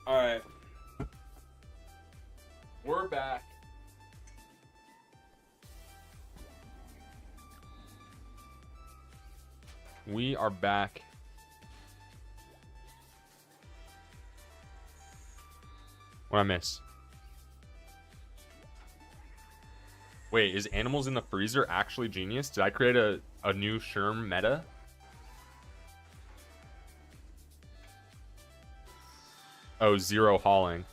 All right. We're back. We are back. What I miss? Wait, is animals in the freezer actually genius? Did I create a new Shurm meta? Oh, zero hauling.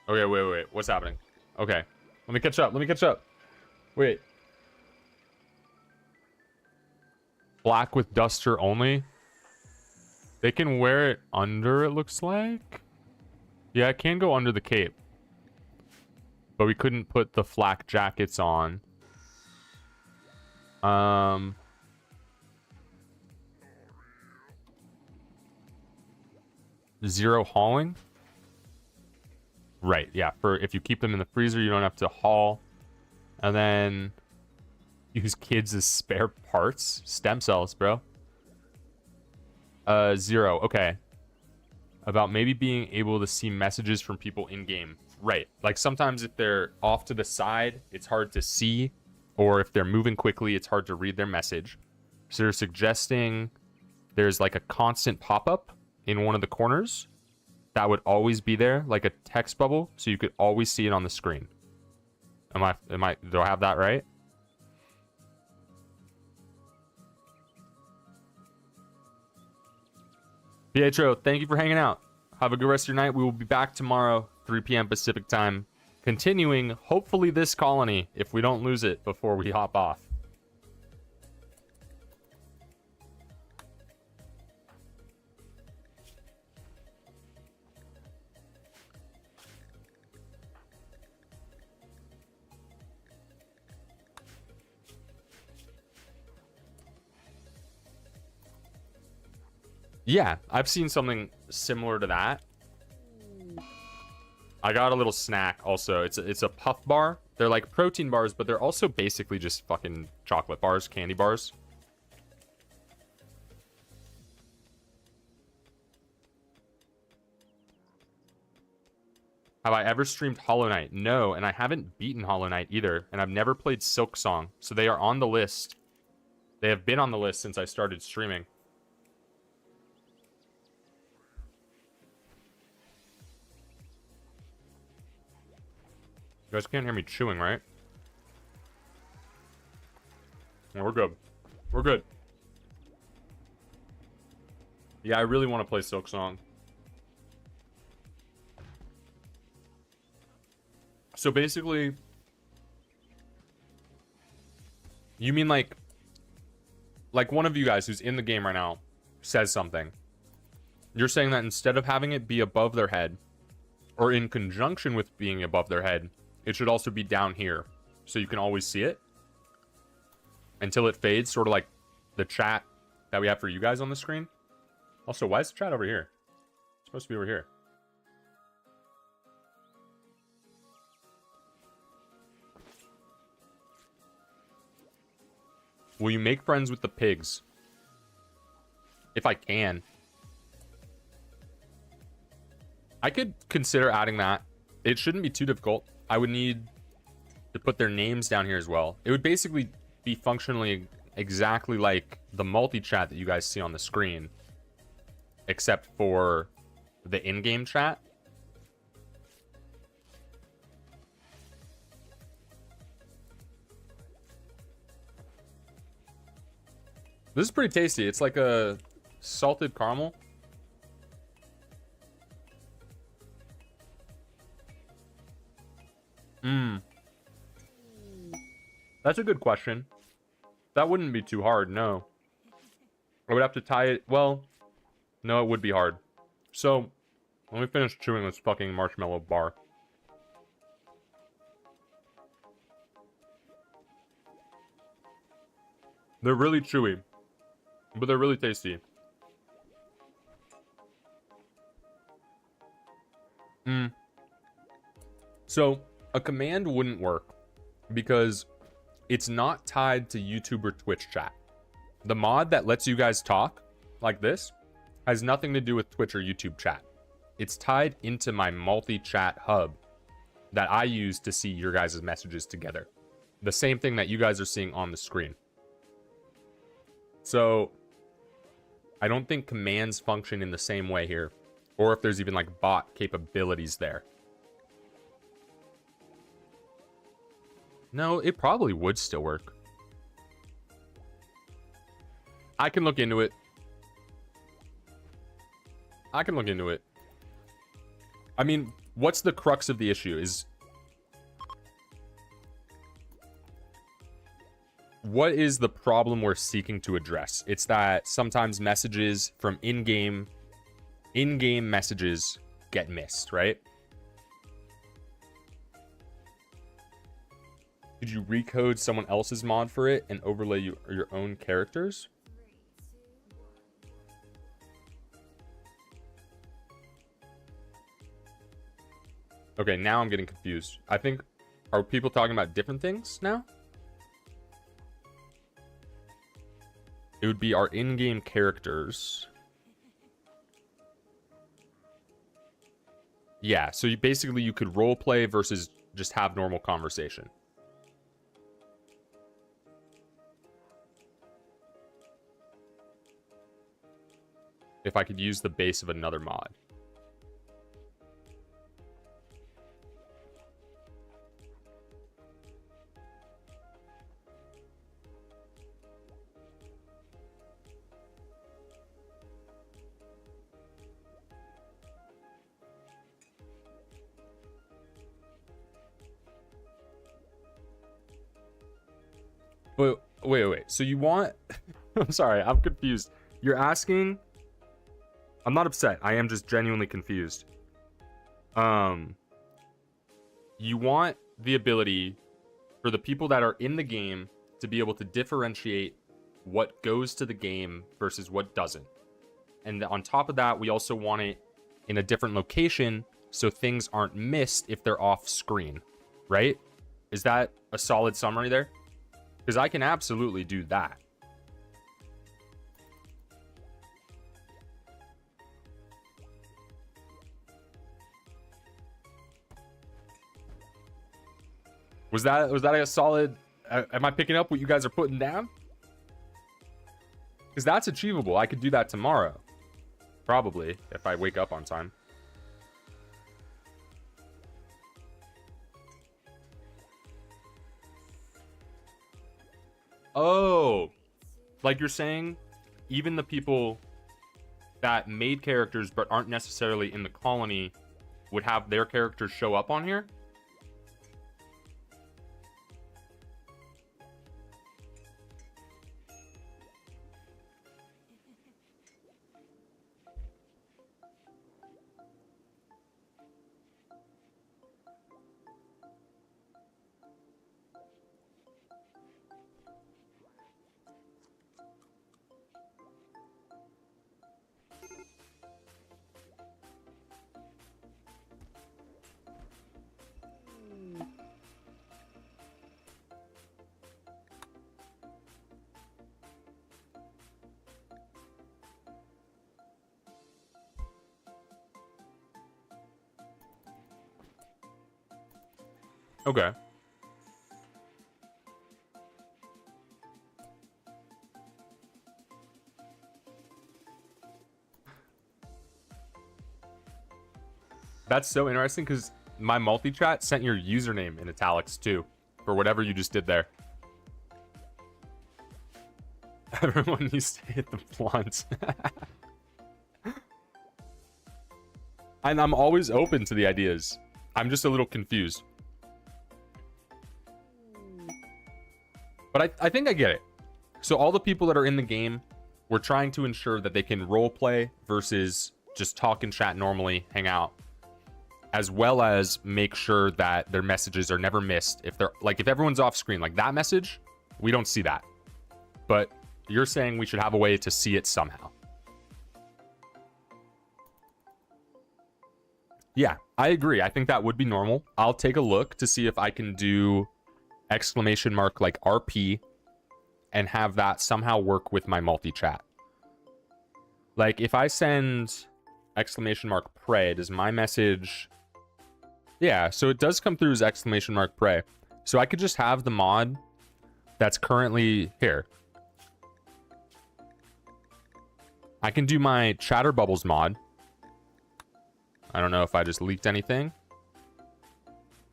Okay, wait. What's happening? Okay. Let me catch up. Wait. Black with duster only? They can wear it under, it looks like? Yeah, it can go under the cape. But we couldn't put the flak jackets on. Zero hauling? Right, yeah. For if you keep them in the freezer, you don't have to haul. And then use kids as spare parts. Stem cells, bro. Zero. Okay. About maybe being able to see messages from people in game. Right. Like sometimes if they're off to the side, it's hard to see. Or if they're moving quickly, it's hard to read their message. So they're suggesting there's like a constant pop-up in one of the corners that would always be there, like a text bubble, so you could always see it on the screen. Do I have that right? Pietro, thank you for hanging out. Have a good rest of your night. We will be back tomorrow, 3 p.m. Pacific time, continuing, hopefully, this colony, if we don't lose it before we hop off. Yeah, I've seen something similar to that. I got a little snack also. It's a puff bar. They're like protein bars, but they're also basically just fucking chocolate bars, candy bars. Have I ever streamed Hollow Knight? No, and I haven't beaten Hollow Knight either, and I've never played Silk Song, so they are on the list. They have been on the list since I started streaming. You guys can't hear me chewing, right? No, we're good. We're good. Yeah, I really want to play Silk Song. So basically, you mean like one of you guys who's in the game right now says something. You're saying that instead of having it be above their head, or in conjunction with being above their head, it should also be down here, so you can always see it until it fades, sort of like the chat that we have for you guys on the screen. Also, why is the chat over here? It's supposed to be over here. Will you make friends with the pigs? If I can. I could consider adding that. It shouldn't be too difficult. I would need to put their names down here as well. It would basically be functionally exactly like the multi-chat that you guys see on the screen, except for the in-game chat. This is pretty tasty. It's like a salted caramel. That's a good question. That wouldn't be too hard, no. I would have to tie it. Well, no, it would be hard. So, let me finish chewing this fucking marshmallow bar. They're really chewy, but they're really tasty. So, a command wouldn't work because it's not tied to YouTube or Twitch chat. The mod that lets you guys talk like this has nothing to do with Twitch or YouTube chat. It's tied into my multi-chat hub that I use to see your guys' messages together. The same thing that you guys are seeing on the screen. So I don't think commands function in the same way here, or if there's even like bot capabilities there. No, it probably would still work. I can look into it. I can look into it. I mean, what's the crux of the issue is... What is the problem we're seeking to address? It's that sometimes messages from in-game messages get missed, right? Could you recode someone else's mod for it and overlay your own characters? Okay, now I'm getting confused. I think, are people talking about different things now? It would be our in-game characters. Yeah, so you basically you could role play versus just have normal conversation. If I could use the base of another mod. But wait. So you want... I'm sorry, I'm confused. You're asking... I'm not upset. I am just genuinely confused. You want the ability for the people that are in the game to be able to differentiate what goes to the game versus what doesn't. And on top of that, we also want it in a different location so things aren't missed if they're off screen, right? Is that a solid summary there? Because I can absolutely do that. Was that a solid... am I picking up what you guys are putting down? Because that's achievable. I could do that tomorrow. Probably, if I wake up on time. Oh, like you're saying, even the people that made characters but aren't necessarily in the colony would have their characters show up on here? Okay. That's so interesting because my multi-chat sent your username in italics too for whatever you just did there. Everyone used to hit the blunt. And I'm always open to the ideas. I'm just a little confused. But I think I get it. So all the people that are in the game, we're trying to ensure that they can role play versus just talk and chat normally, hang out, as well as make sure that their messages are never missed. If they're like, if everyone's off screen, like that message, we don't see that. But you're saying we should have a way to see it somehow. Yeah, I agree. I think that would be normal. I'll take a look to see if I can do exclamation mark like RP and have that somehow work with my multi-chat. Like if I send exclamation mark pray, does my message... Yeah, so it does come through as exclamation mark pray. So I could just have the mod that's currently here. I can do my chatter bubbles mod. I don't know if I just leaked anything.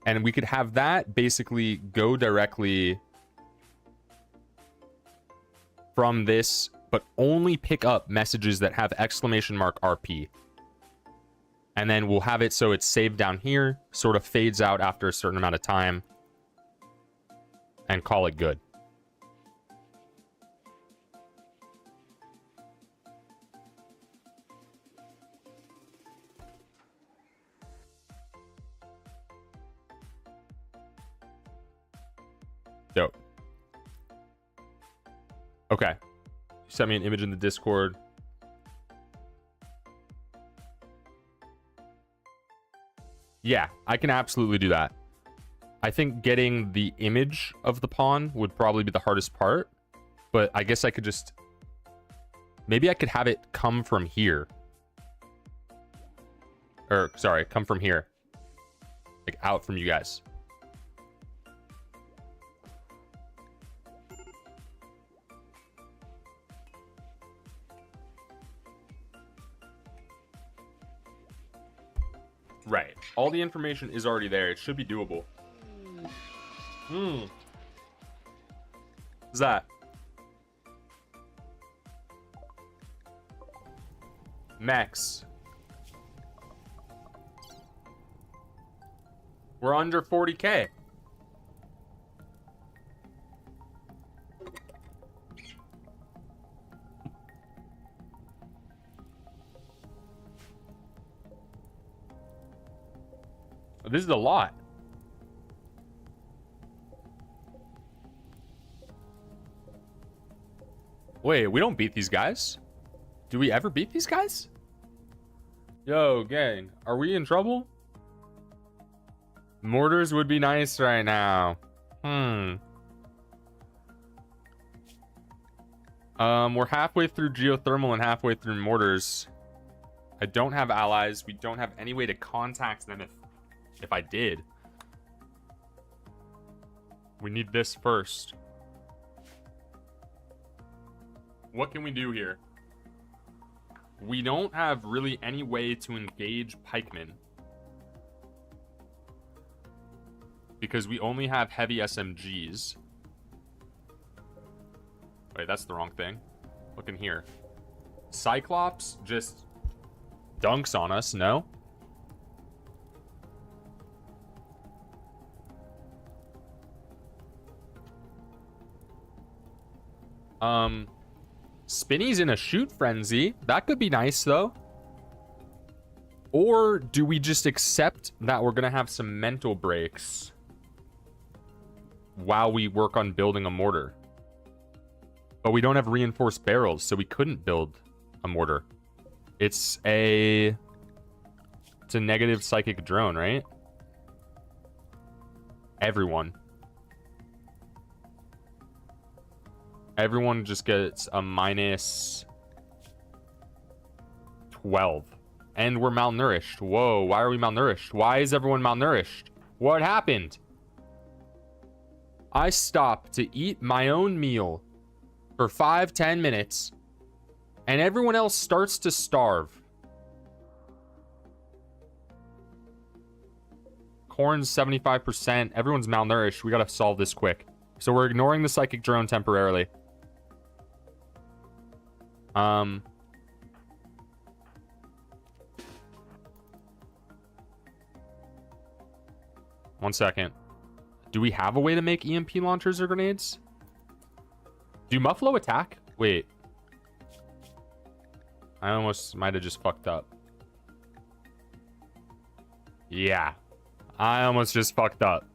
And we could have that basically go directly from this, but only pick up messages that have exclamation mark RP. And then we'll have it so it's saved down here, sort of fades out after a certain amount of time, and call it good. Dope. Okay. You sent me an image in the Discord. Yeah, I can absolutely do that. I think getting the image of the pawn would probably be the hardest part, but I guess I could just... Maybe I could have it come from here. Or, sorry, come from here. Like, out from you guys. Right. All the information is already there. It should be doable. What's that? Max. We're under 40K. This is a lot. Wait, we don't beat these guys? Do we ever beat these guys? Yo, gang, are we in trouble? Mortars would be nice right now. We're halfway through geothermal and halfway through mortars. I don't have allies. We don't have any way to contact them if I did. We need this first. What can we do here? We don't have really any way to engage pikemen, because we only have heavy SMGs. Wait, that's the wrong thing. Look in here. Cyclops just dunks on us, no? Spinny's in a shoot frenzy. That could be nice, though. Or do we just accept that we're going to have some mental breaks while we work on building a mortar? But we don't have reinforced barrels, so we couldn't build a mortar. It's a negative psychic drone, right? Everyone just gets a minus 12. And we're malnourished. Whoa, why are we malnourished? Why is everyone malnourished? What happened? I stopped to eat my own meal for 5-10 minutes, and everyone else starts to starve. Corn's 75%. Everyone's malnourished. We gotta solve this quick. So we're ignoring the psychic drone temporarily. 1 second. Do we have a way to make EMP launchers or grenades? Do Muffalo attack? Wait. I almost might have just fucked up. Yeah. I almost just fucked up.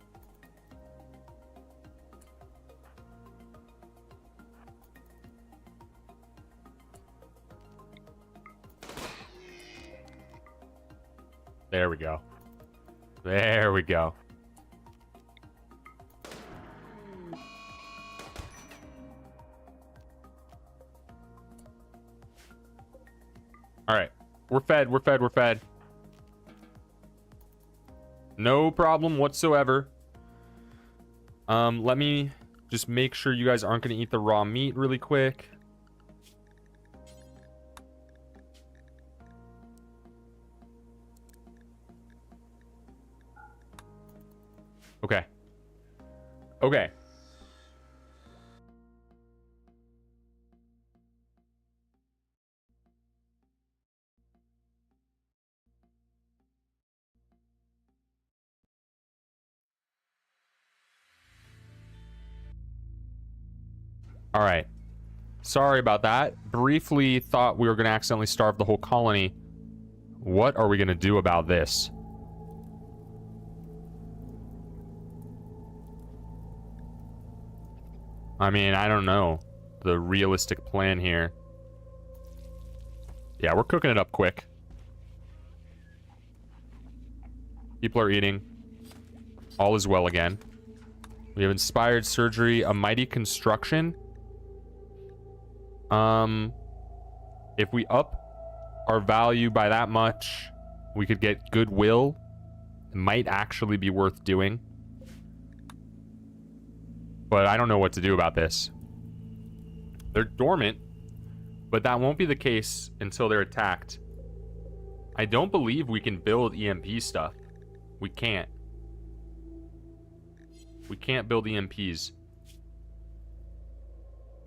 There we go. There we go. All right. We're fed. We're fed. We're fed. No problem whatsoever. Let me just make sure you guys aren't going to eat the raw meat really quick. Okay. Okay. All right. Sorry about that. Briefly thought we were going to accidentally starve the whole colony. What are we going to do about this? I mean, I don't know the realistic plan here. Yeah, we're cooking it up quick. People are eating. All is well again. We have inspired surgery, a mighty construction. If we up our value by that much, we could get goodwill. It might actually be worth doing. But I don't know what to do about this. They're dormant, but that won't be the case until they're attacked. I don't believe we can build EMP stuff. We can't. We can't build EMPs.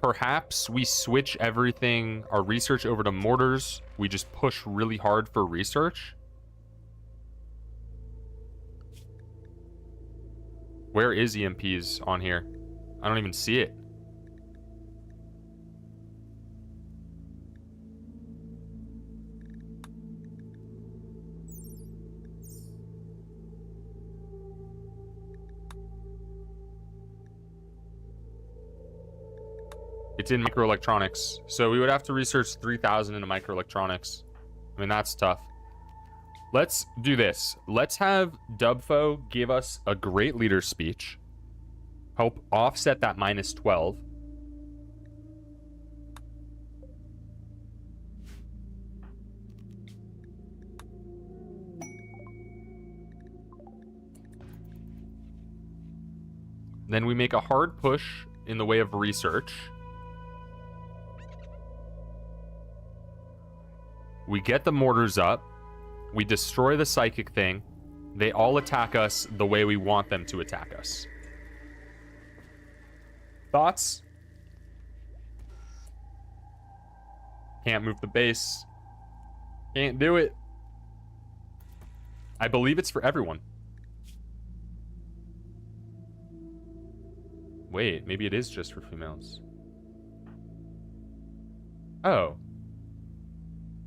Perhaps we switch everything, our research over to mortars. We just push really hard for research. Where is EMPs on here? I don't even see it. It's in microelectronics. So we would have to research 3,000 into microelectronics. I mean, that's tough. Let's do this. Let's have Dubfo give us a great leader speech. Help offset that minus 12. Then we make a hard push in the way of research. We get the mortars up. We destroy the psychic thing. They all attack us the way we want them to attack us. Thoughts? Can't move the base. Can't do it. I believe it's for everyone. Wait, maybe it is just for females. Oh.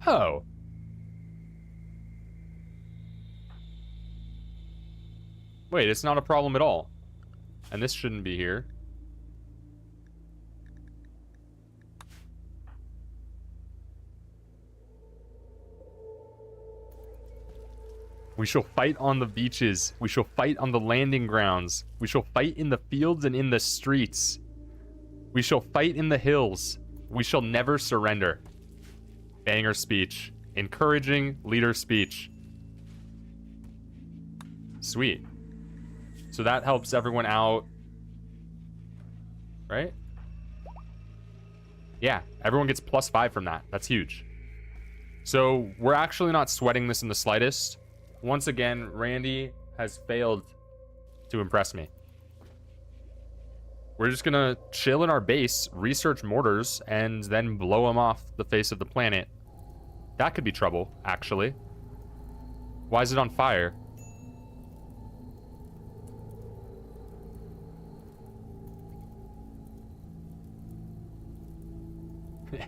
Oh. Wait, it's not a problem at all. And this shouldn't be here. We shall fight on the beaches. We shall fight on the landing grounds. We shall fight in the fields and in the streets. We shall fight in the hills. We shall never surrender. Banger speech. Encouraging leader speech. Sweet. So that helps everyone out. Right? Yeah, everyone gets +5 from that. That's huge. So we're actually not sweating this in the slightest. Once again, Randy has failed to impress me. We're just gonna chill in our base, research mortars, and then blow them off the face of the planet. That could be trouble, actually. Why is it on fire?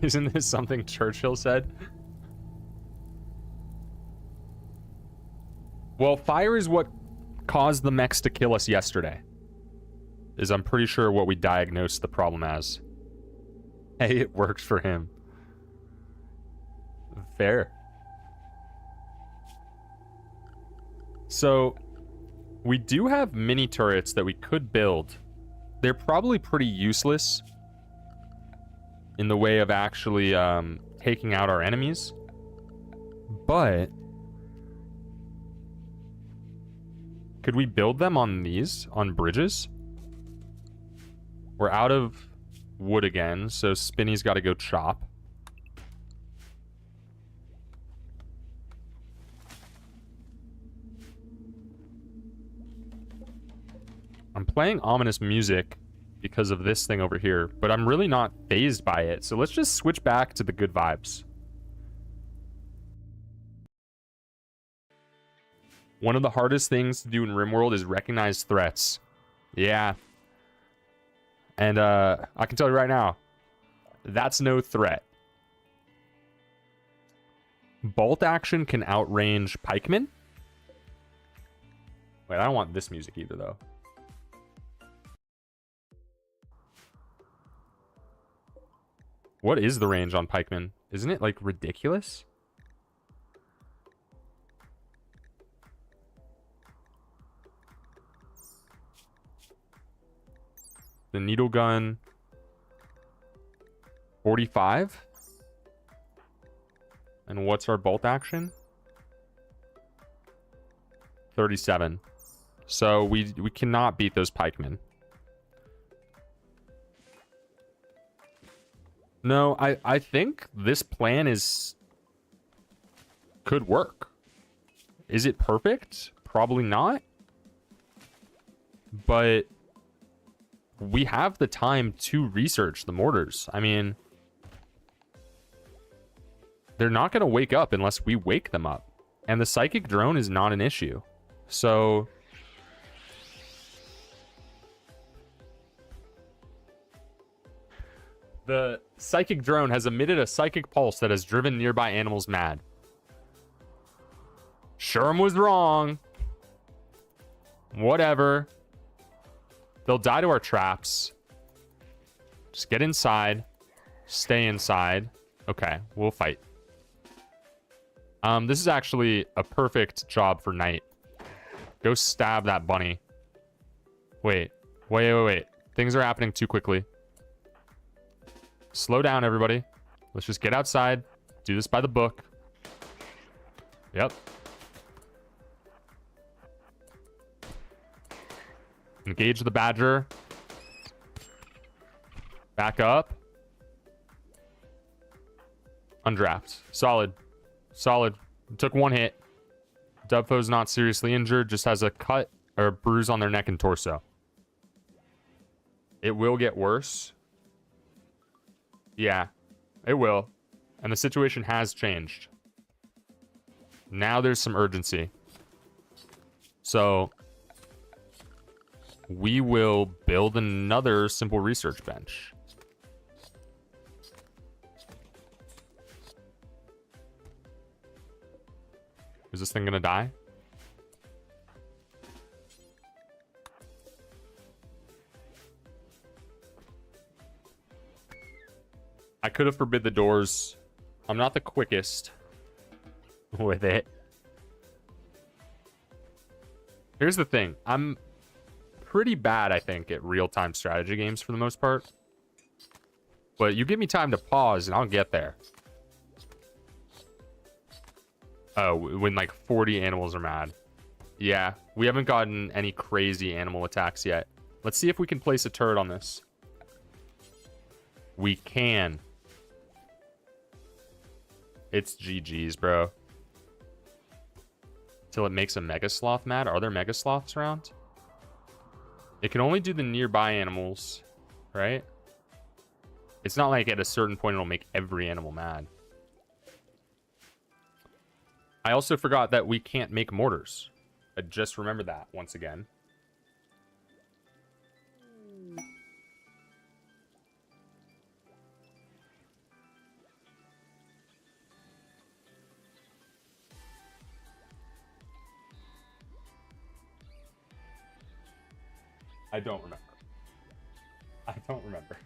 Isn't this something Churchill said? Well, fire is what caused the mechs to kill us yesterday. Is I'm pretty sure what we diagnosed the problem as. Hey, it worked for him. Fair. So, we do have mini turrets that we could build. They're probably pretty useless in the way of actually taking out our enemies. But could we build them on these, on bridges? We're out of wood again, so Spinny's got to go chop. I'm playing ominous music because of this thing over here, but I'm really not phased by it. So let's just switch back to the good vibes. One of the hardest things to do in Rimworld is recognize threats. Yeah. And I can tell you right now, that's no threat. Bolt action can outrange pikemen. Wait, I don't want this music either, though. What is the range on pikemen? Isn't it, like, ridiculous? The needle gun, 45. And what's our bolt action? 37. So we cannot beat those pikemen. No, I think this plan could work. Is it perfect? Probably not. But we have the time to research the mortars. I mean, they're not going to wake up unless we wake them up. And the psychic drone is not an issue. So the psychic drone has emitted a psychic pulse that has driven nearby animals mad. Sherm was wrong. Whatever. They'll die to our traps. Just get inside. Stay inside. Okay, we'll fight. This is actually a perfect job for night. Go stab that bunny. Wait. Things are happening too quickly. Slow down, everybody. Let's just get outside. Do this by the book. Yep. Engage the badger. Back up. Undraft. Solid. Solid. Took one hit. Dubfo's not seriously injured. Just has a cut or a bruise on their neck and torso. It will get worse. Yeah, it will. And the situation has changed. Now there's some urgency. So we will build another simple research bench. Is this thing gonna die? I could have forbid the doors. I'm not the quickest with it. Here's the thing. I'm pretty bad, I think, at real-time strategy games for the most part. But you give me time to pause and I'll get there. Oh, when like 40 animals are mad. Yeah, we haven't gotten any crazy animal attacks yet. Let's see if we can place a turret on this. We can. It's GG's, bro. Till it makes a mega sloth mad. Are there mega sloths around? It can only do the nearby animals, right? It's not like at a certain point it'll make every animal mad. I also forgot that we can't make mortars. I just remembered that once again. I don't remember. I don't remember.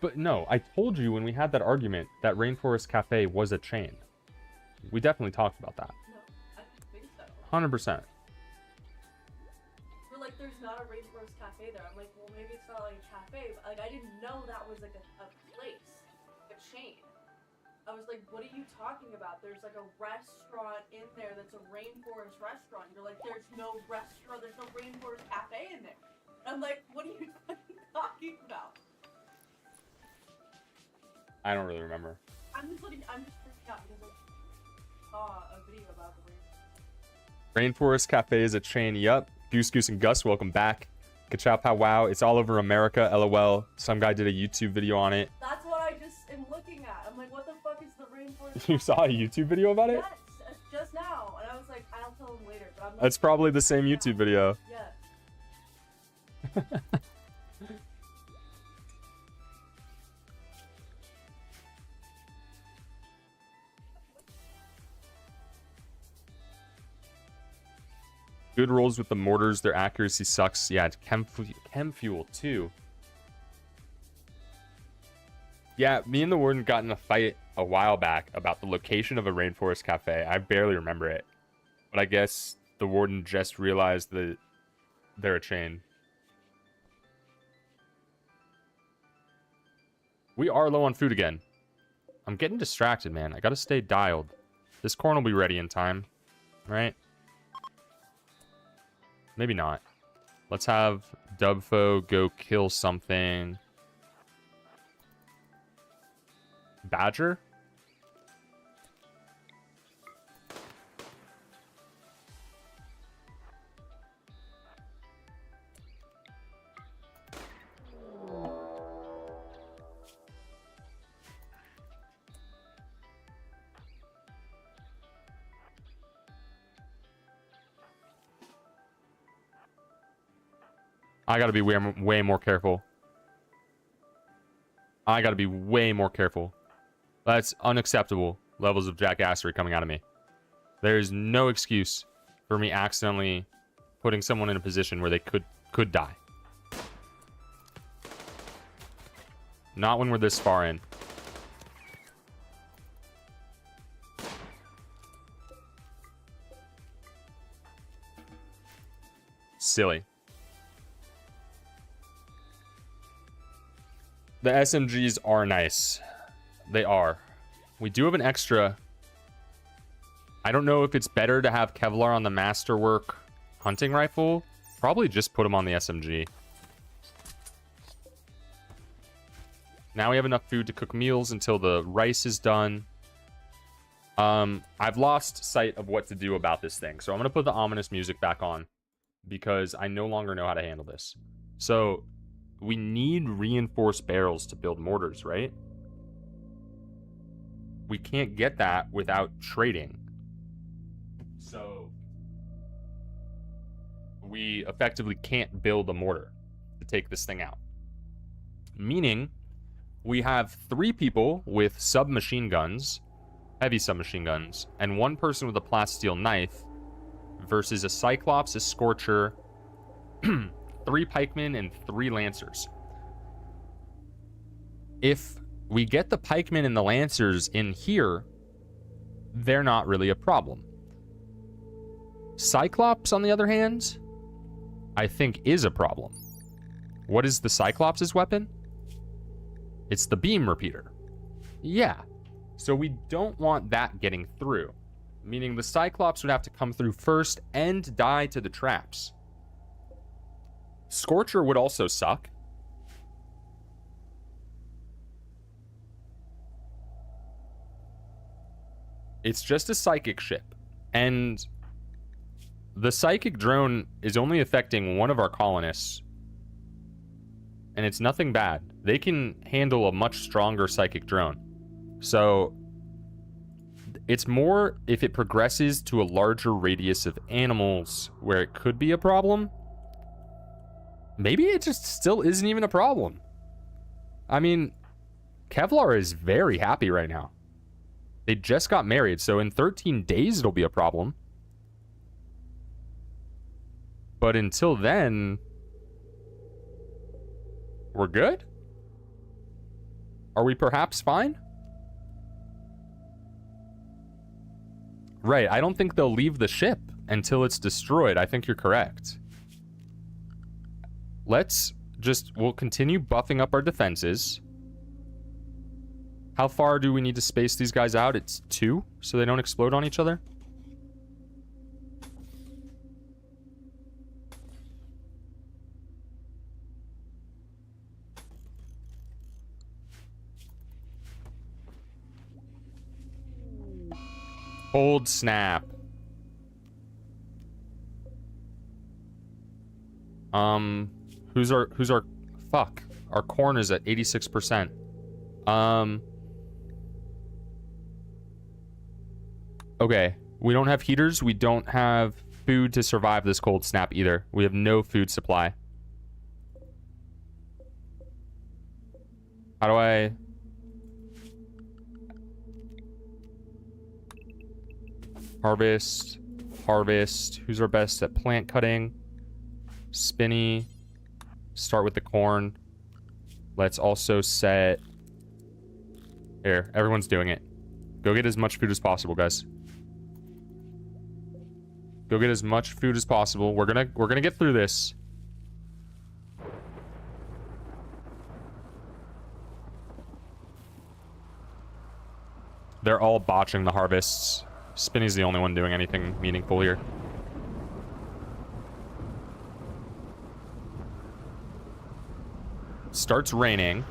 But no, I told you when we had that argument that Rainforest Cafe was a chain. We definitely talked about that. No, I don't think so. 100%. But like, there's not a Rainforest Cafe there. I'm like, well, maybe it's not like a cafe, but like, I didn't know that was like a place, a chain. I was like, what are you talking about? There's like a restaurant in there that's a Rainforest restaurant. You're like, there's no restaurant, there's no Rainforest Cafe in there. I'm like, what are you fucking talking about? I don't really remember. I'm just freaking out because like, saw a video about the Rainforest Cafe is a chain. Yup. Goose Goose and Gus, welcome back. Ka-chow pow wow. It's all over America. LOL. Some guy did a YouTube video on it. That's what I just am looking at. I'm like, what the fuck is the rainforest? You saw a YouTube video about it? Yes, just now. And I was like, I'll tell him later. But I'm like, That's probably the same yeah. YouTube video. Yeah. Good rolls with the mortars. Their accuracy sucks. Yeah, it's chem fuel too. Yeah, me and the warden got in a fight a while back about the location of a rainforest cafe. I barely remember it. But I guess the warden just realized that they're a chain. We are low on food again. I'm getting distracted, man. I gotta stay dialed. This corn will be ready in time, right? Maybe not. Let's have Dubfo go kill something. Badger? I gotta be way more careful. I gotta be way more careful. That's unacceptable levels of jackassery coming out of me. There is no excuse for me accidentally putting someone in a position where they could die. Not when we're this far in. Silly. The SMGs are nice. They are. We do have an extra. I don't know if it's better to have Kevlar on the Masterwork hunting rifle. Probably just put him on the SMG. Now we have enough food to cook meals until the rice is done. I've lost sight of what to do about this thing. So I'm going to put the ominous music back on because I no longer know how to handle this. So we need reinforced barrels to build mortars, right? We can't get that without trading. So we effectively can't build a mortar to take this thing out. Meaning we have 3 people with submachine guns, heavy submachine guns, and 1 person with a plasteel knife versus a Cyclops, a Scorcher, 3 pikemen, and 3 lancers. If we get the pikemen and the lancers in here, they're not really a problem. Cyclops, on the other hand, I think is a problem. What is the Cyclops' weapon? It's the beam repeater. Yeah. So we don't want that getting through. Meaning the Cyclops would have to come through first and die to the traps. Scorcher would also suck. It's just a psychic ship. And the psychic drone is only affecting one of our colonists. And it's nothing bad. They can handle a much stronger psychic drone. So it's more if it progresses to a larger radius of animals where it could be a problem. Maybe it just still isn't even a problem. I mean, Kevlar is very happy right now. They just got married, so in 13 days it'll be a problem. But until then, we're good? Are we perhaps fine? Right, I don't think they'll leave the ship until it's destroyed. I think you're correct. We'll continue buffing up our defenses. How far do we need to space these guys out? It's 2, so they don't explode on each other. Cold snap. Who's our fuck? Our corn is at 86%. Okay. We don't have heaters. We don't have food to survive this cold snap either. We have no food supply. How do I... Harvest. Harvest. Who's our best at plant cutting? Spinny. Start with the corn. Let's also set... Here, everyone's doing it. Go get as much food as possible, guys. Go get as much food as possible. We're gonna get through this. They're all botching the harvests. Spinny's the only one doing anything meaningful here. Starts raining.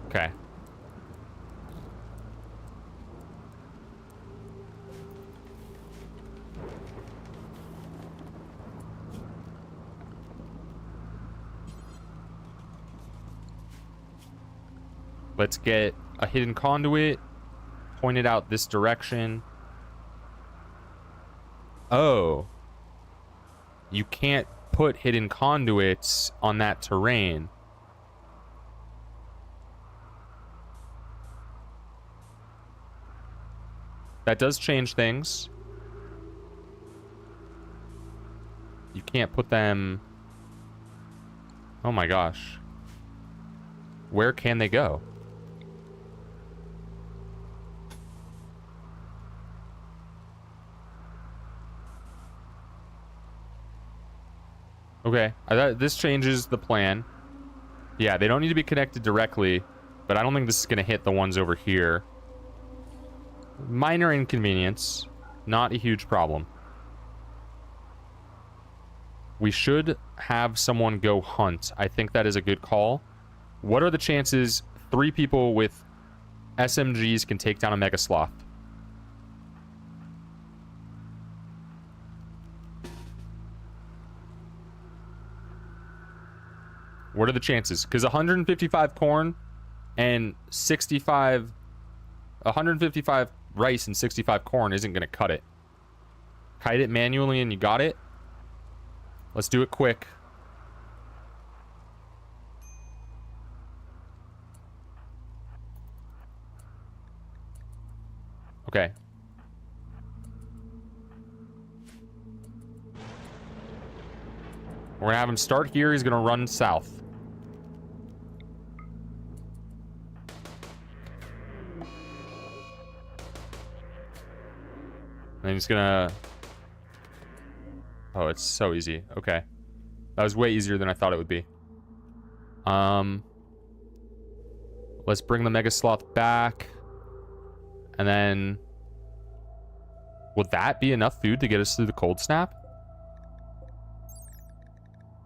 Okay. Let's get a hidden conduit pointed out this direction. Oh. You can't put hidden conduits on that terrain. That does change things. You can't put them... Oh my gosh. Where can they go? Okay, this changes the plan. Yeah, they don't need to be connected directly, but I don't think this is going to hit the ones over here. Minor inconvenience, not a huge problem. We should have someone go hunt. I think that is a good call. What are the chances 3 people with SMGs can take down a Mega Sloth? What are the chances? Because 155 corn and 155 rice and 65 corn isn't going to cut it. Kite it manually and you got it. Let's do it quick. Okay. We're going to have him start here. He's going to run south. And he's gonna... Oh, it's so easy. Okay. That was way easier than I thought it would be. Let's bring the Mega Sloth back. And then... Would that be enough food to get us through the cold snap?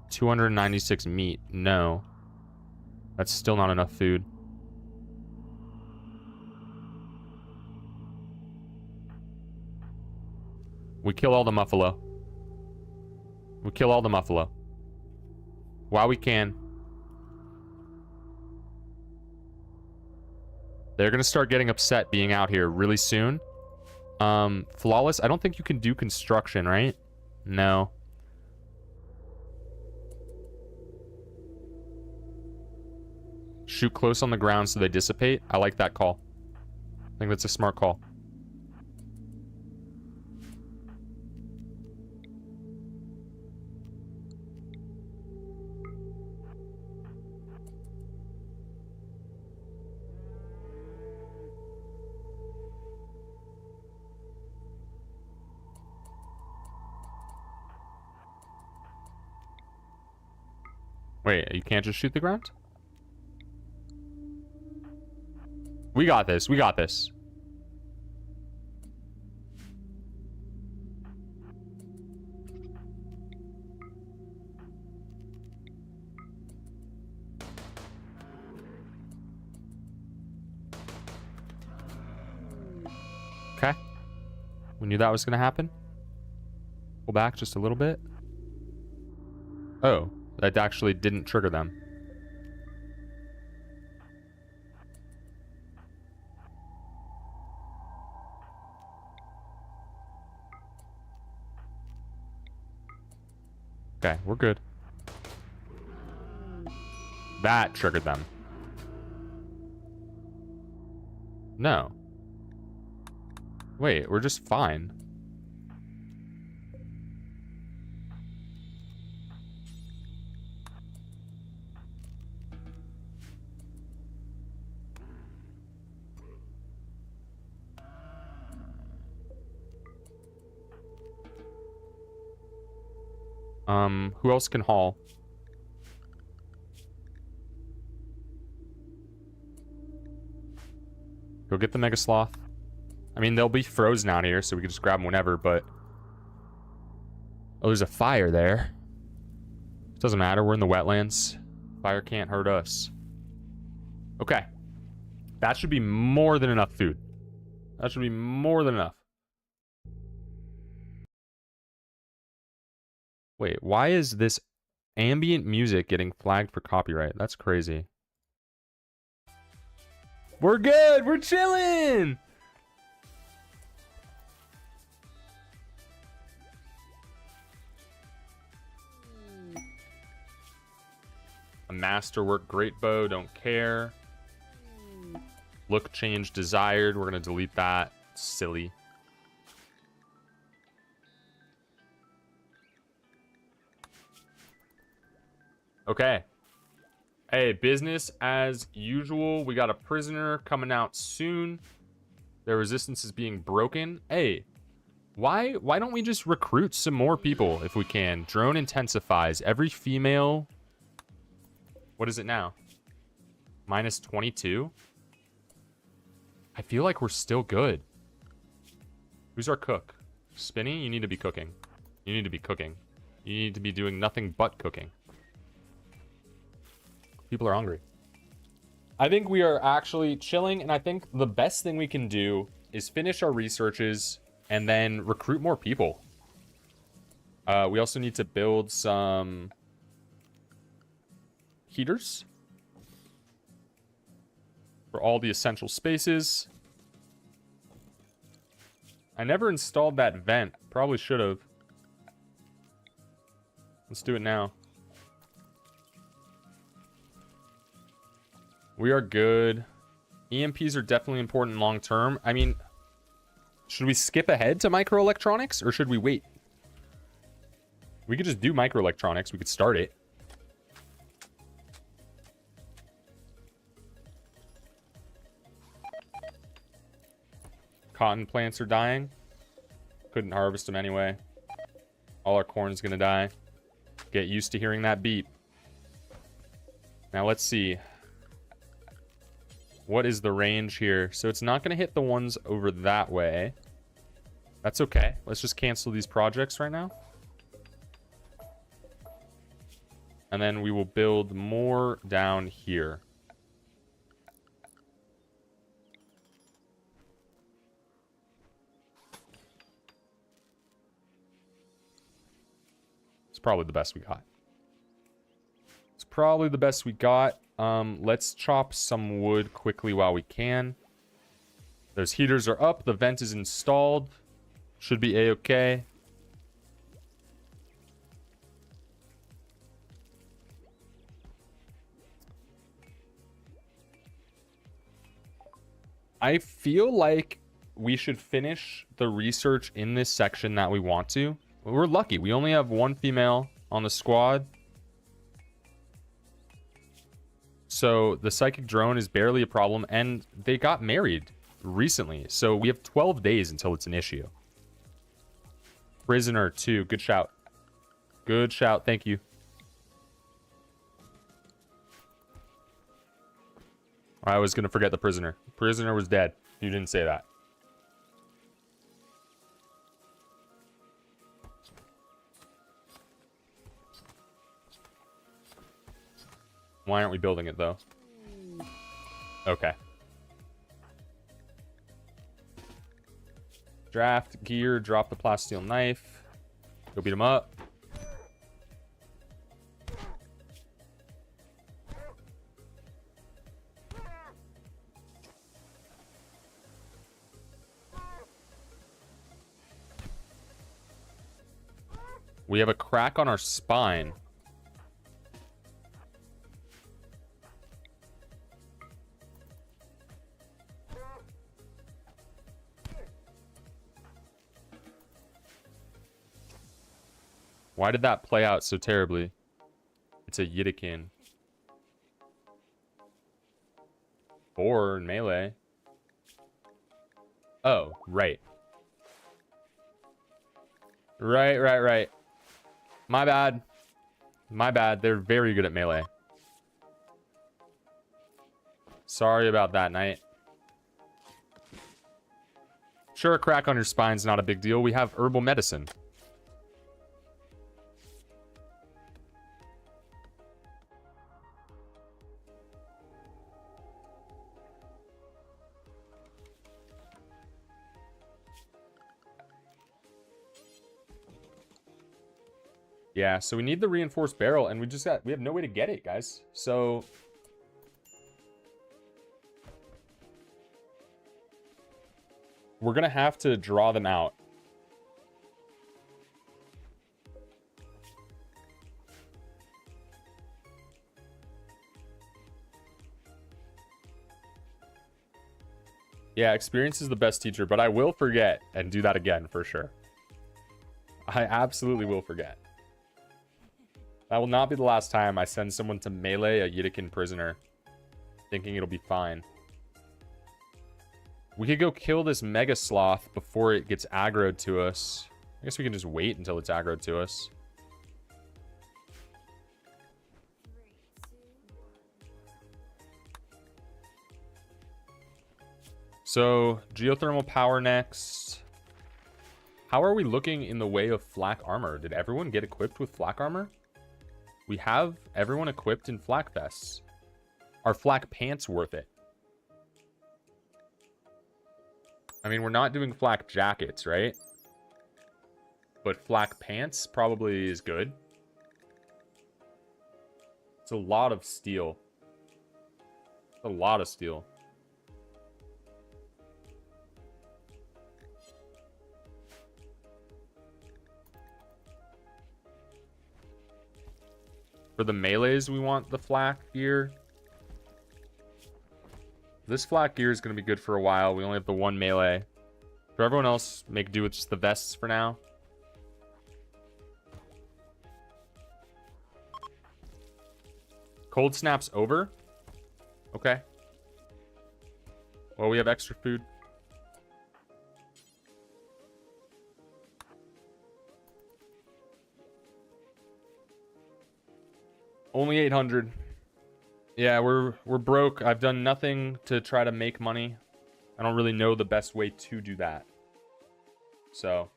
296 meat. No. That's still not enough food. We kill all the muffalo. We kill all the muffalo. While we can. They're going to start getting upset being out here really soon. Flawless. I don't think you can do construction, right? No. Shoot close on the ground so they dissipate. I like that call. I think that's a smart call. Wait, you can't just shoot the ground? We got this. We got this. We knew that was going to happen. Pull back just a little bit. Oh, that actually didn't trigger them. Okay, we're good. That triggered them. No. Wait, we're just fine. Who else can haul? Go get the Mega Sloth. I mean, they'll be frozen out here, so we can just grab them whenever, but... Oh, there's a fire there. Doesn't matter, we're in the wetlands. Fire can't hurt us. Okay. That should be more than enough food. That should be more than enough. Wait, why is this ambient music getting flagged for copyright? That's crazy. We're good! We're chilling! A masterwork great bow, don't care. Look change desired, we're gonna delete that. Silly. Okay. Hey, business as usual. We got a prisoner coming out soon. Their resistance is being broken. Hey, why don't we just recruit some more people if we can? Drone intensifies. Every female... What is it now? Minus 22? I feel like we're still good. Who's our cook? Spinny, you need to be cooking. You need to be cooking. You need to be doing nothing but cooking. People are hungry. I think we are actually chilling, and I think the best thing we can do is finish our researches and then recruit more people. We also need to build some heaters for all the essential spaces. I never installed that vent. Probably should have. Let's do it now. We are good. EMPs are definitely important long term. I mean, should we skip ahead to microelectronics or should we wait? We could just do microelectronics. We could start it. Cotton plants are dying. Couldn't harvest them anyway. All our corn is going to die. Get used to hearing that beep. Now let's see. What is the range here? So it's not going to hit the ones over that way. That's okay. Let's just cancel these projects right now. And then we will build more down here. It's probably the best we got. It's probably the best we got. Let's chop some wood quickly while we can. Those heaters are up. The vent is installed. Should be a-okay. I feel like we should finish the research in this section that we want to. We're lucky. We only have one female on the squad. So the psychic drone is barely a problem, and they got married recently. So we have 12 days until it's an issue. Prisoner 2. Good shout. Good shout. Thank you. I was going to forget the prisoner. Prisoner was dead. You didn't say that. Why aren't we building it, though? Okay. Draft gear, drop the plasteel knife. Go beat him up. We have a crack on our spine. Why did that play out so terribly? It's a Yiddikin. 4 in melee. Oh, right. Right. My bad. My bad. They're very good at melee. Sorry about that, knight. Sure, a crack on your spine's not a big deal. We have herbal medicine. Yeah, so we need the reinforced barrel, and we have no way to get it, guys. So we're gonna have to draw them out. Yeah, experience is the best teacher, but I will forget and do that again for sure. I absolutely will forget. That will not be the last time I send someone to melee a Yiddikin prisoner, thinking it'll be fine. We could go kill this Mega Sloth before it gets aggroed to us. I guess we can just wait until it's aggroed to us. So, geothermal power next. How are we looking in the way of flak armor? Did everyone get equipped with flak armor? We have everyone equipped in flak vests. Are flak pants worth it? I mean, we're not doing flak jackets, right? But flak pants probably is good. It's a lot of steel. A lot of steel. For the melees, we want the flak gear. This flak gear is going to be good for a while. We only have the one melee. For everyone else, make do with just the vests for now. Cold snap's over. Okay. Well, we have extra food. Only 800. Yeah, we're broke. I've done nothing to try to make money. I don't really know the best way to do that. So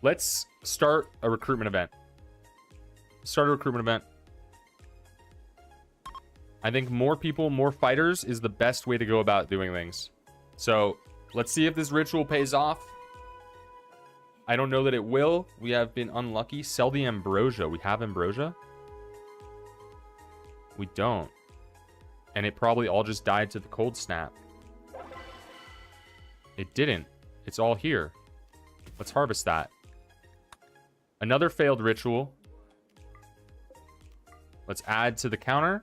let's start a recruitment event. Start a recruitment event. I think more people, more fighters is the best way to go about doing things. So let's see if this ritual pays off. I don't know that it will. We have been unlucky. Sell the ambrosia. We have ambrosia? We don't. And it probably all just died to the cold snap. It didn't. It's all here. Let's harvest that. Another failed ritual. Let's add to the counter.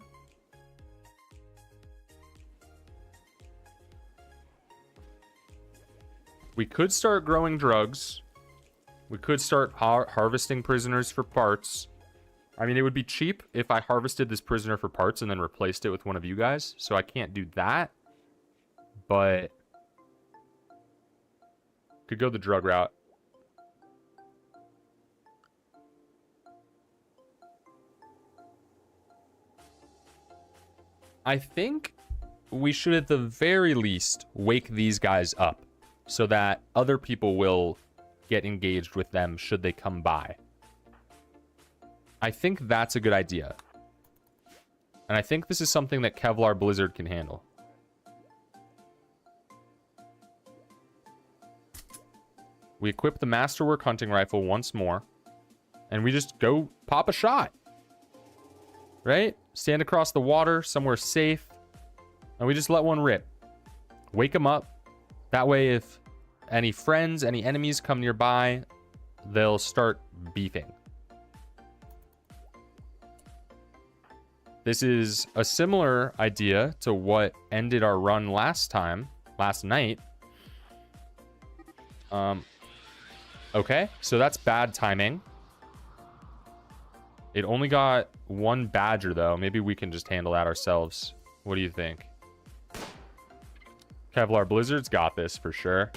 We could start growing drugs. We could start harvesting prisoners for parts. I mean, it would be cheap if I harvested this prisoner for parts and then replaced it with one of you guys. So I can't do that. But could go the drug route. I think we should at the very least wake these guys up so that other people will get engaged with them should they come by. I think that's a good idea. And I think this is something that Kevlar Blizzard can handle. We equip the Masterwork hunting rifle once more. And we just go pop a shot. Right? Stand across the water, somewhere safe. And we just let one rip. Wake them up. That way, if any friends, any enemies come nearby, they'll start beefing. This is a similar idea to what ended our run last night. Okay, so that's bad timing. It only got one badger, though. Maybe we can just handle that ourselves. What do you think? Kevlar Blizzard's got this for sure.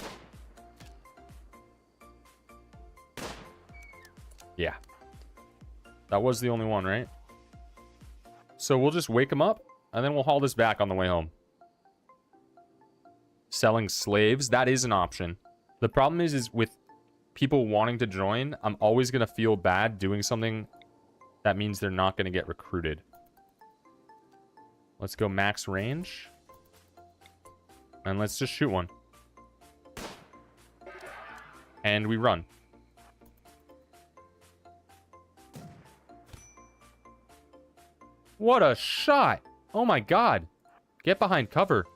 Yeah. That was the only one, right? So we'll just wake him up, and then we'll haul this back on the way home. Selling slaves, that is an option. The problem is with people wanting to join, I'm always going to feel bad doing something that means they're not going to get recruited. Let's go max range. And let's just shoot one. And we run. What a shot! Oh my god. Get behind cover.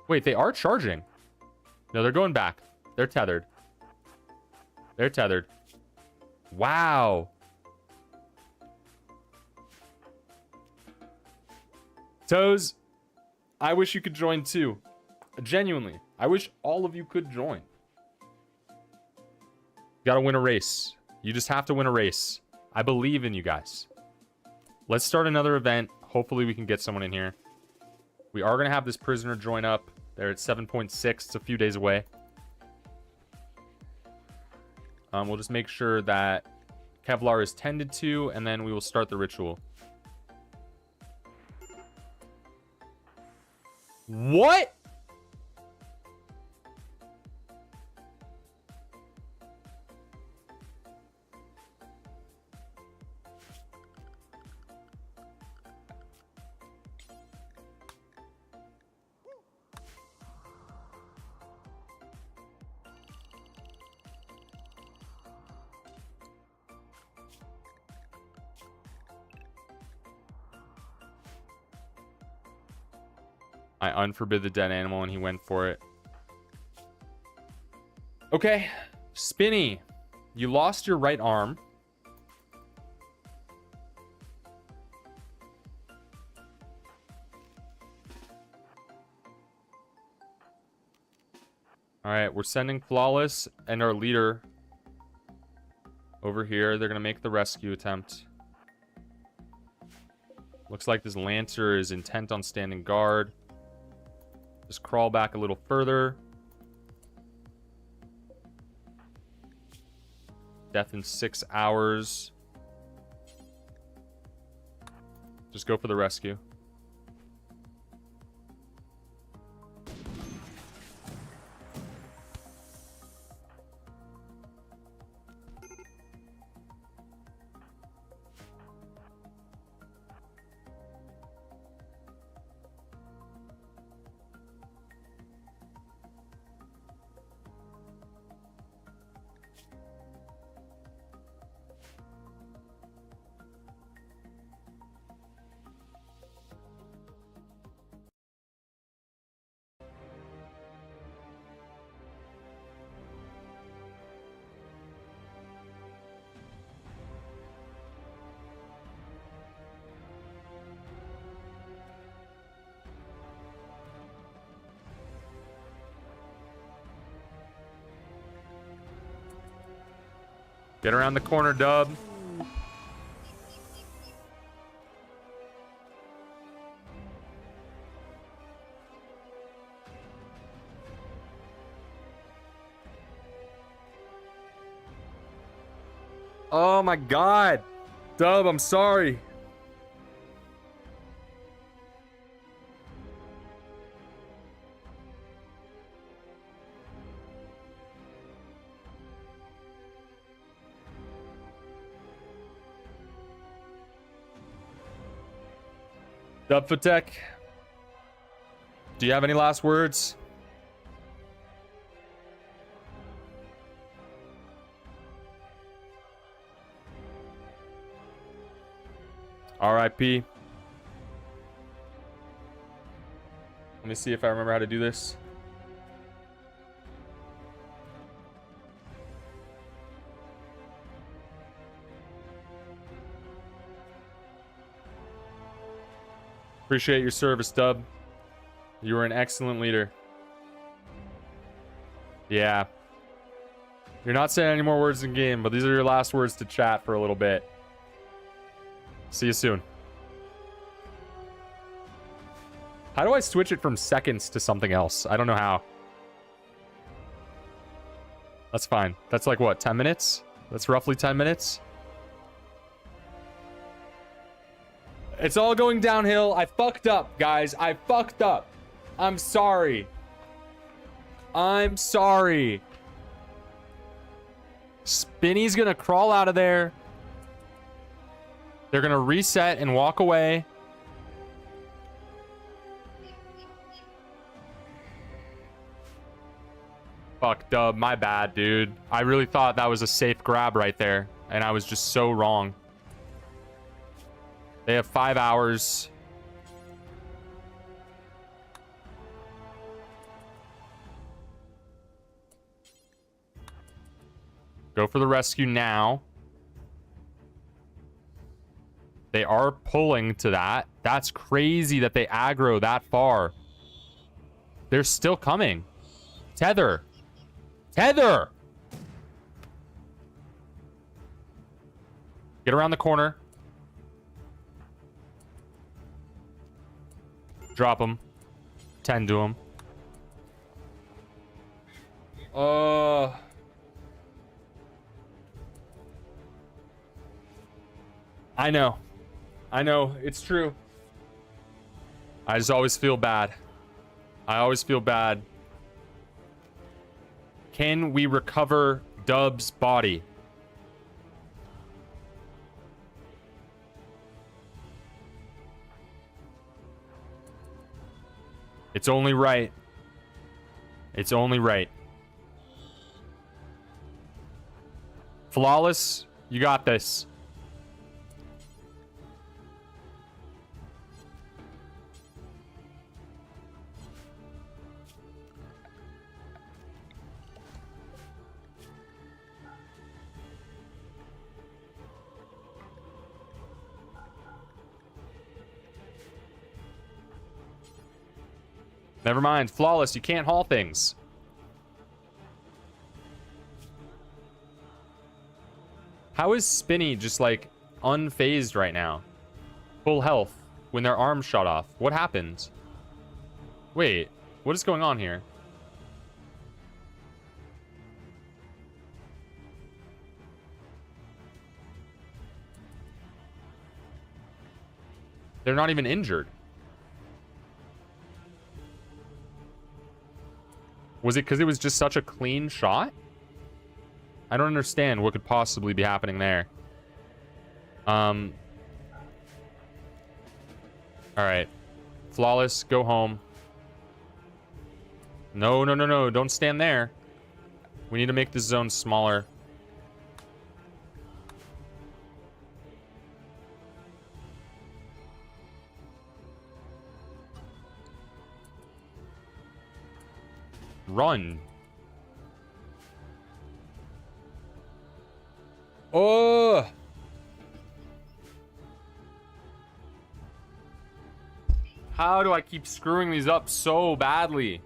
Wait, they are charging. No, they're going back. They're tethered. They're tethered. Wow. Toes, I wish you could join too. Genuinely. I wish all of you could join. You gotta win a race. You just have to win a race. I believe in you guys. Let's start another event. Hopefully we can get someone in here. We are going to have this prisoner join up. They're at 7.6. It's a few days away. We'll just make sure that Kevlar is tended to, and then we will start the ritual. What? I unforbid the dead animal and he went for it. Okay. Spinny. You lost your right arm. Alright, we're sending Flawless and our leader over here. They're going to make the rescue attempt. Looks like this Lancer is intent on standing guard. Just crawl back a little further. Death in 6 hours. Just go for the rescue. Get around the corner, Dub. Oh my god. Dub, I'm sorry. Dubfatek, do you have any last words? R.I.P. Let me see if I remember how to do this. Appreciate your service, Dub. You were an excellent leader. Yeah. You're not saying any more words in game, but these are your last words to chat for a little bit. See you soon. How do I switch it from seconds to something else? I don't know how. That's fine. That's like what, 10 minutes? That's roughly 10 minutes. It's all going downhill. I fucked up, guys. I fucked up. I'm sorry. I'm sorry. Spinny's gonna crawl out of there. They're gonna reset and walk away. Fuck, Dub. My bad, dude. I really thought that was a safe grab right there, and I was just so wrong. They have 5 hours. Go for the rescue now. They are pulling to that. That's crazy that they aggro that far. They're still coming. Tether. Tether! Get around the corner. Drop him. Tend to him. I know. I know. It's true. I just always feel bad. I always feel bad. Can we recover Dub's body? It's only right. It's only right. Flawless, you got this. Never mind. Flawless, you can't haul things. How is Spinny just like unfazed right now? Full health when their arm shot off. What happened? Wait, what is going on here? They're not even injured. Was it because it was just such a clean shot? I don't understand what could possibly be happening there. All right. Flawless, go home. No, no, no, no. Don't stand there. We need to make this zone smaller. Run. Oh! How do I keep screwing these up so badly?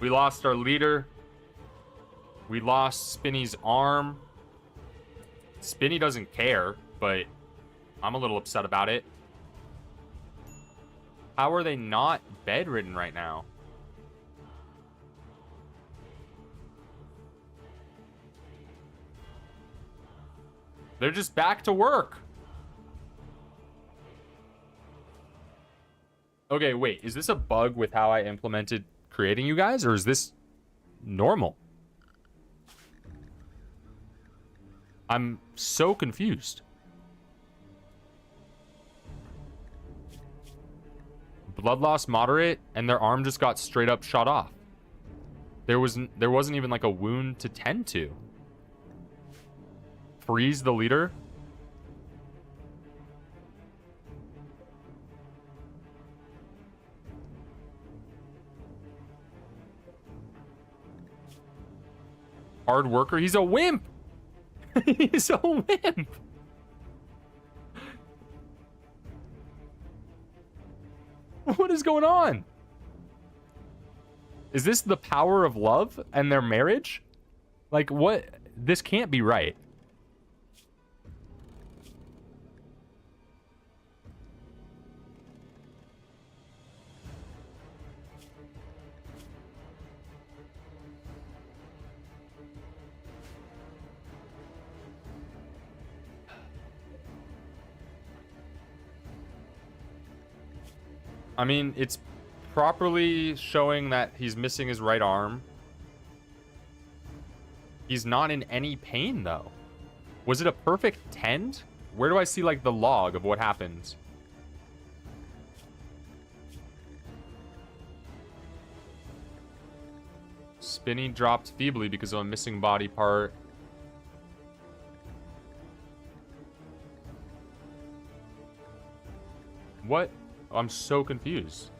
We lost our leader. We lost Spinny's arm. Spinny doesn't care, but I'm a little upset about it. How are they not bedridden right now? They're just back to work. Okay, wait. Is this a bug with how I implemented creating you guys, or is this normal? I'm so confused. Blood loss moderate, and their arm just got straight up shot off. There wasn't even like a wound to tend to. freeze the leader. Hard worker. He's a wimp. He's a wimp. What is going on? Is this the power of love and their marriage? Like, what? This can't be right. I mean, it's properly showing that he's missing his right arm. He's not in any pain, though. Was it a perfect tend? Where do I see, like, the log of what happened? Spinny dropped feebly because of a missing body part. What? I'm so confused.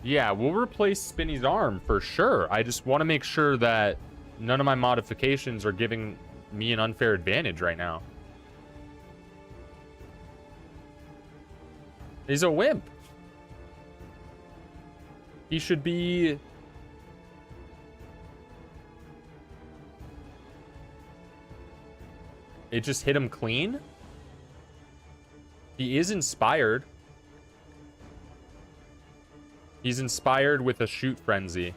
Yeah, we'll replace Spinny's arm for sure. I just want to make sure that none of my modifications are giving me an unfair advantage right now. He's a wimp. He should be... It just hit him clean. He is inspired. He's inspired with a shoot frenzy.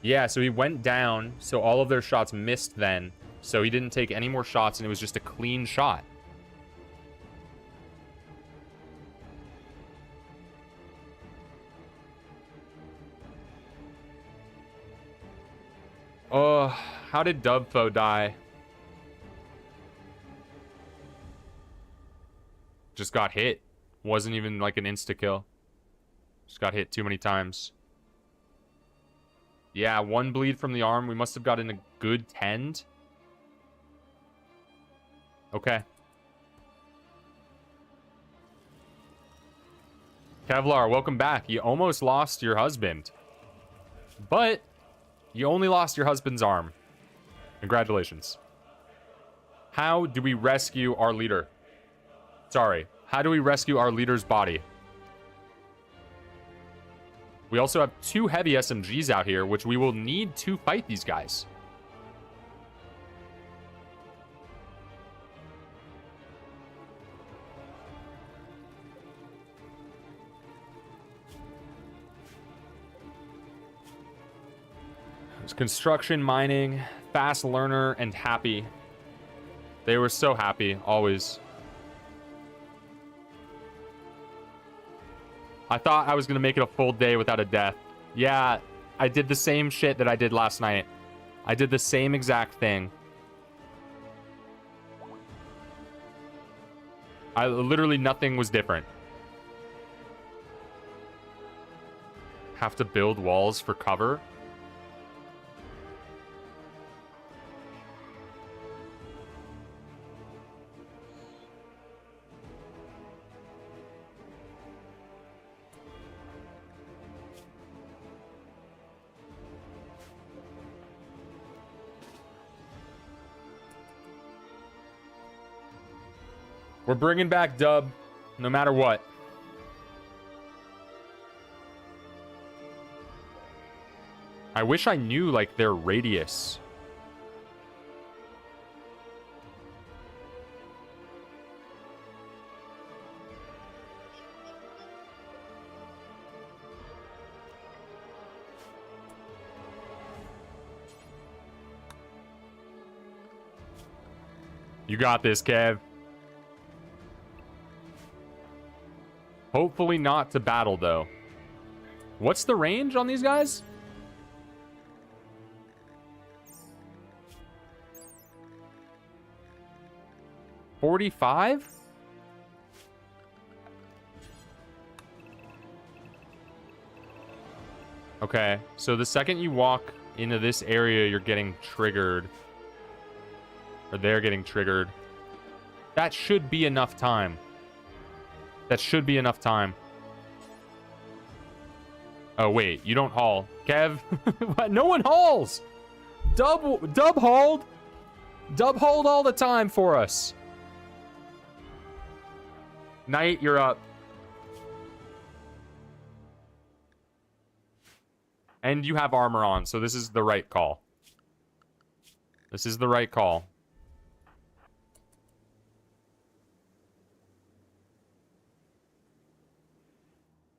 Yeah, so he went down, so all of their shots missed then. So he didn't take any more shots, and it was just a clean shot. Oh, how did Dubfo die? Just got hit. Wasn't even like an insta-kill. Just got hit too many times. Yeah, one bleed from the arm. We must have gotten a good tend. Okay. Kevlar, welcome back. You almost lost your husband. But you only lost your husband's arm. Congratulations. How do we rescue our leader? Sorry. How do we rescue our leader's body? We also have 2 heavy SMGs out here, which we will need to fight these guys. There's construction, mining, fast learner, and happy. They were so happy, always. I thought I was going to make it a full day without a death. Yeah, I did the same shit that I did last night. I did the same exact thing. Literally nothing was different. Have to build walls for cover. We're bringing back Dub, no matter what. I wish I knew, like, their radius. You got this, Kev. Hopefully not to battle, though. What's the range on these guys? $45? Okay, so the second you walk into this area, you're getting triggered. Or they're getting triggered. That should be enough time. That should be enough time. Oh, wait, you don't haul. Kev, what? No one hauls! Dub hauled! Dub hauled all the time for us. Knight, you're up. And you have armor on, so this is the right call. This is the right call.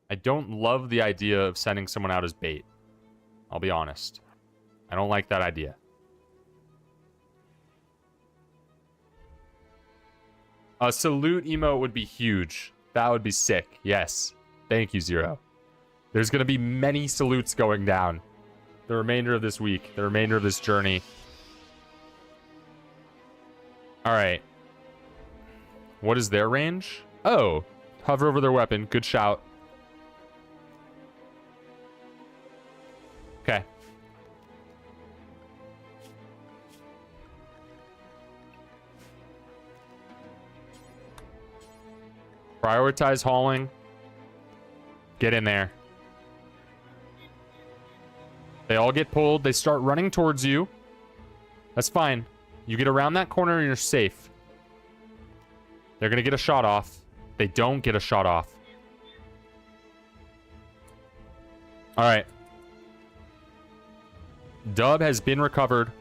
I don't love the idea of sending someone out as bait. I'll be honest. I don't like that idea. A salute emote would be huge. That would be sick. Yes. Thank you, Zero. There's going to be many salutes going down. The remainder of this week. The remainder of this journey. Alright. What is their range? Oh. Hover over their weapon. Good shout. Okay. Prioritize hauling. Get in there. They all get pulled. They start running towards you. That's fine. You get around that corner and you're safe. They're going to get a shot off. They don't get a shot off. All right. Dub has been recovered.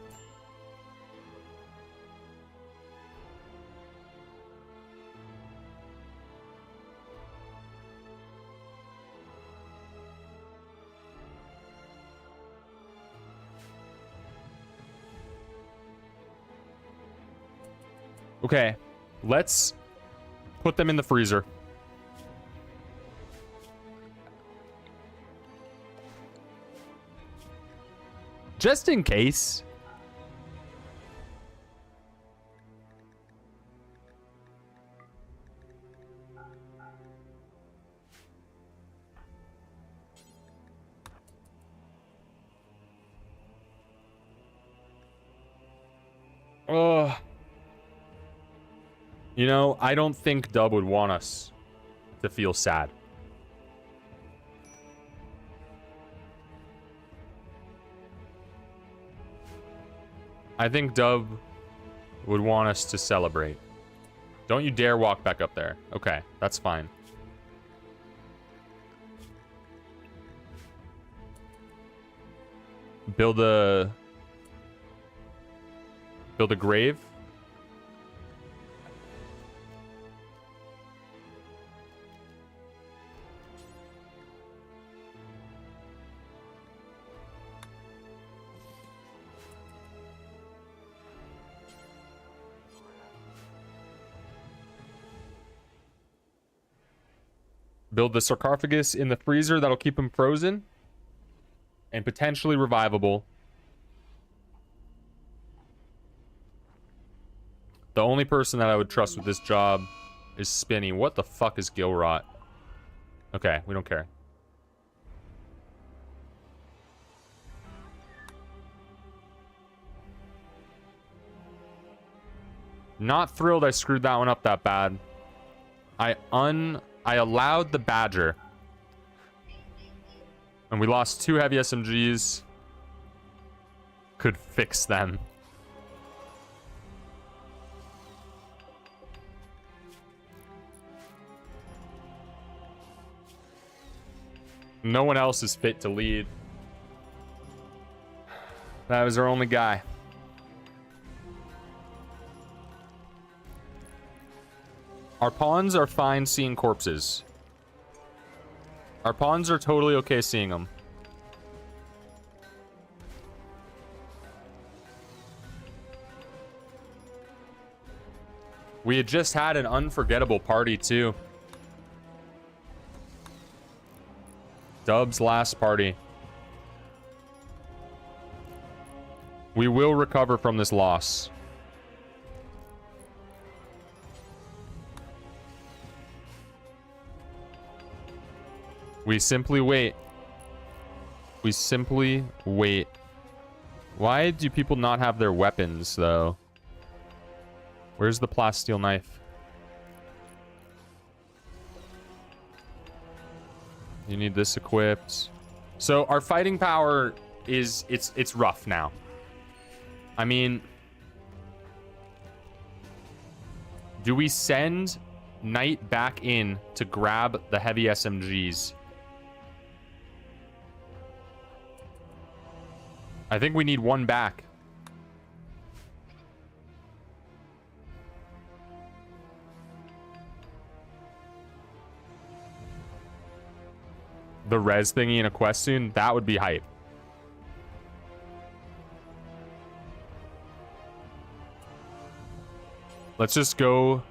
Okay, let's put them in the freezer. Just in case. Ugh. You know, I don't think Dub would want us to feel sad. I think Dub would want us to celebrate. Don't you dare walk back up there. Okay, that's fine. Build a grave. Build the sarcophagus in the freezer. That'll keep him frozen. And potentially revivable. The only person that I would trust with this job is Spinny. What the fuck is Gilrot? Okay, we don't care. Not thrilled I screwed that one up that bad. I allowed the Badger. And we lost 2 heavy SMGs. Could fix them. No one else is fit to lead. That was our only guy. Our pawns are fine seeing corpses. Our pawns are totally okay seeing them. We had just had an unforgettable party too. Dub's last party. We will recover from this loss. We simply wait. We simply wait. Why do people not have their weapons, though? Where's the plasteel knife? You need this equipped. So our fighting power is... It's rough now. I mean... Do we send Knight back in to grab the heavy SMGs? I think we need one back. The res thingy in a quest soon, that would be hype. Let's just go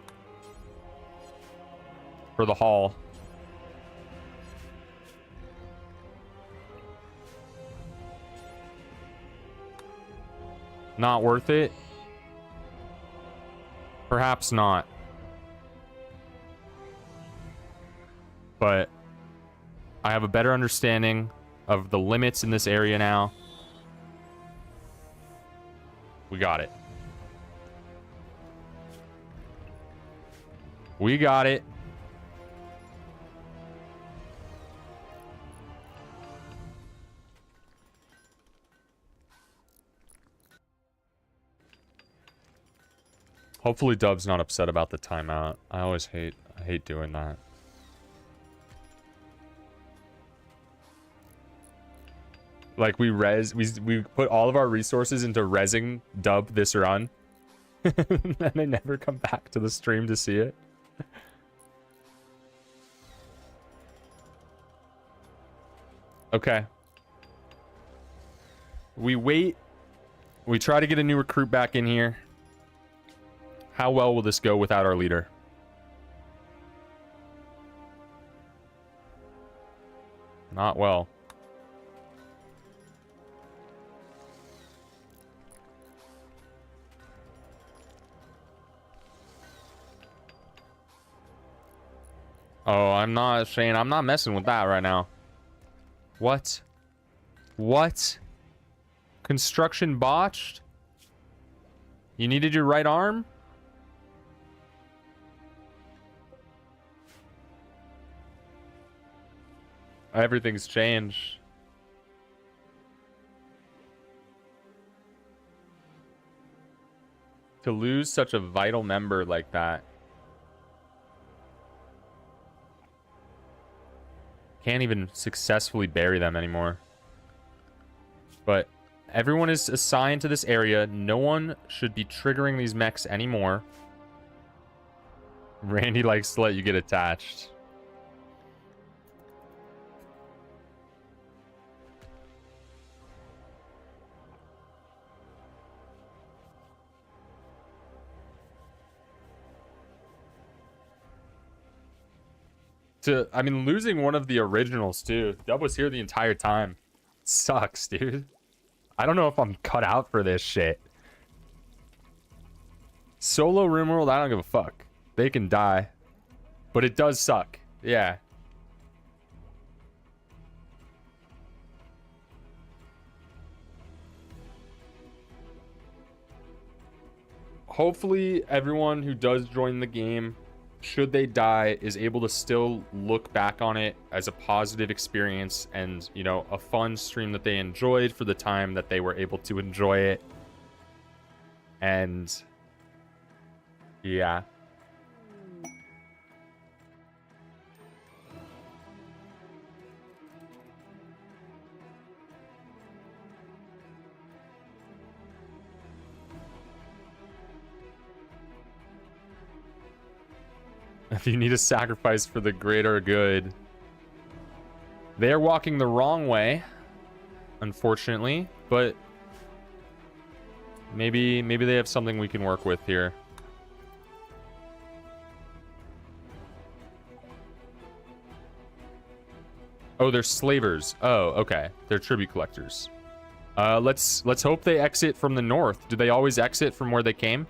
for the haul. Not worth it? Perhaps not. But I have a better understanding of the limits in this area now. We got it. We got it. Hopefully Dub's not upset about the timeout. I hate doing that. Like we put all of our resources into rezzing Dub this run. And they never come back to the stream to see it. Okay. We wait. We try to get a new recruit back in here. How well will this go without our leader? Not well. Oh, I'm not, Shane. I'm not messing with that right now. What? What? Construction botched? You needed your right arm? Everything's changed. To lose such a vital member like that. Can't even successfully bury them anymore. But everyone is assigned to this area. No one should be triggering these mechs anymore. Randy likes to let you get attached. I mean, losing one of the originals, too. Dub was here the entire time. Sucks, dude. I don't know if I'm cut out for this shit. Solo Rimworld, I don't give a fuck. They can die. But it does suck. Yeah. Hopefully, everyone who does join the game, should they die, is able to still look back on it as a positive experience and, you know, a fun stream that they enjoyed for the time that they were able to enjoy it. And yeah. If you need a sacrifice for the greater good. They're walking the wrong way, unfortunately, but maybe they have something we can work with here. Oh, they're slavers. Oh, okay. They're tribute collectors. Let's hope they exit from the north. Do they always exit from where they came?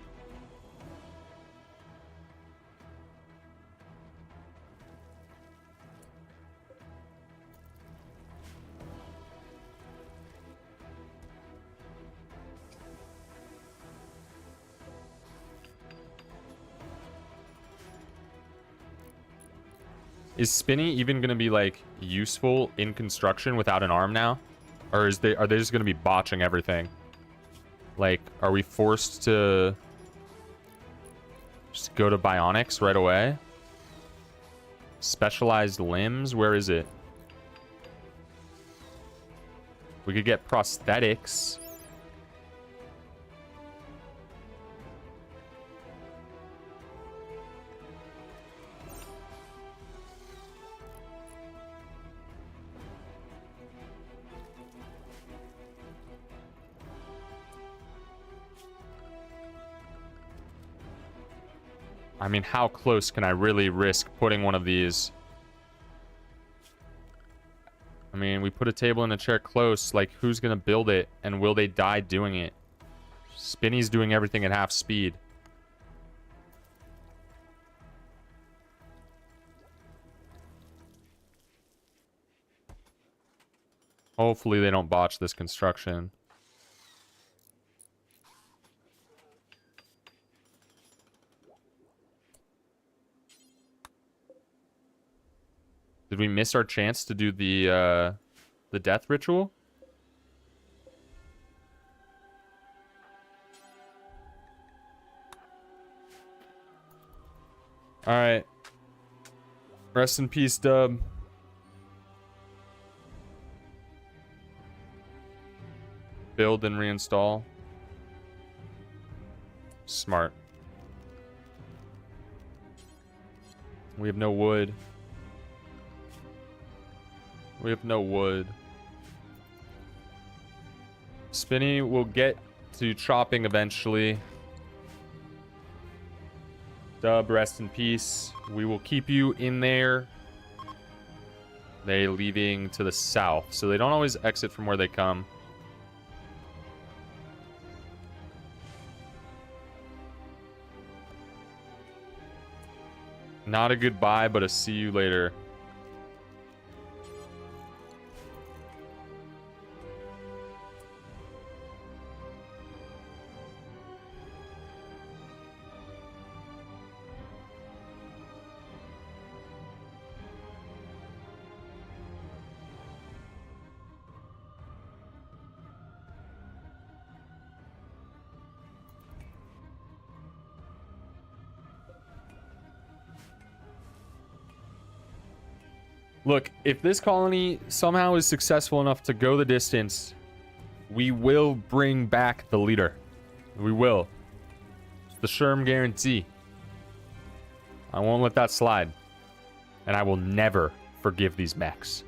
Is Spinny even gonna be like useful in construction without an arm now? Or are they just gonna be botching everything? Like, are we forced to just go to bionics right away? Specialized limbs? Where is it? We could get prosthetics. I mean, how close can I really risk putting one of these? I mean, we put a table and a chair close. Like, who's going to build it? And will they die doing it? Spinny's doing everything at half speed. Hopefully they don't botch this construction. Did we miss our chance to do the death ritual? All right. Rest in peace, Dub. Build and reinstall. Smart. We have no wood. We have no wood. Spinny will get to chopping eventually. Dub, rest in peace. We will keep you in there. They leaving to the south, so they don't always exit from where they come. Not a goodbye, but a see you later. Look, if this colony somehow is successful enough to go the distance, we will bring back the leader. We will. It's the Shurm guarantee. I won't let that slide. And I will never forgive these mechs.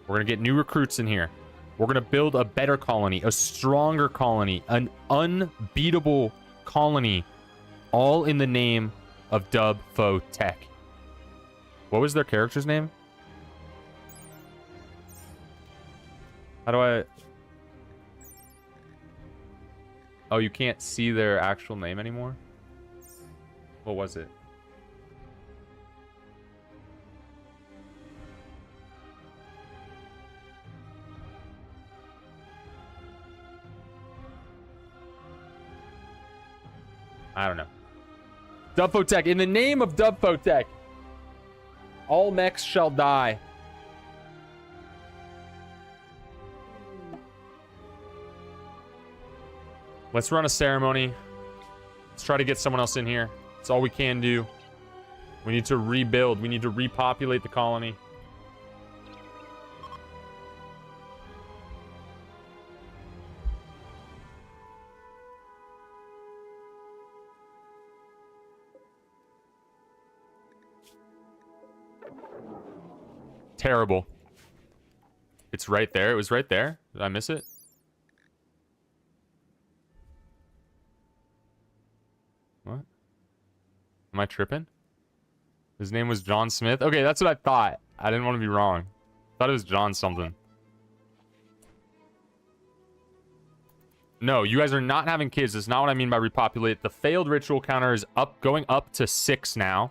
We're going to get new recruits in here. We're going to build a better colony, a stronger colony, an unbeatable colony, all in the name of Dub Fo Tech. What was their character's name? How do I... Oh, you can't see their actual name anymore? What was it? I don't know. Dubfotech. In the name of Dubfotech, all mechs shall die. Let's run a ceremony. Let's try to get someone else in here. That's all we can do. We need to rebuild. We need to repopulate the colony. Terrible. It's right there. It was right there. Did I miss it? What? Am I tripping? His name was John Smith? Okay, that's what I thought. I didn't want to be wrong. Thought it was John something. No, you guys are not having kids. That's not what I mean by repopulate. The failed ritual counter is up, going up to 6 now.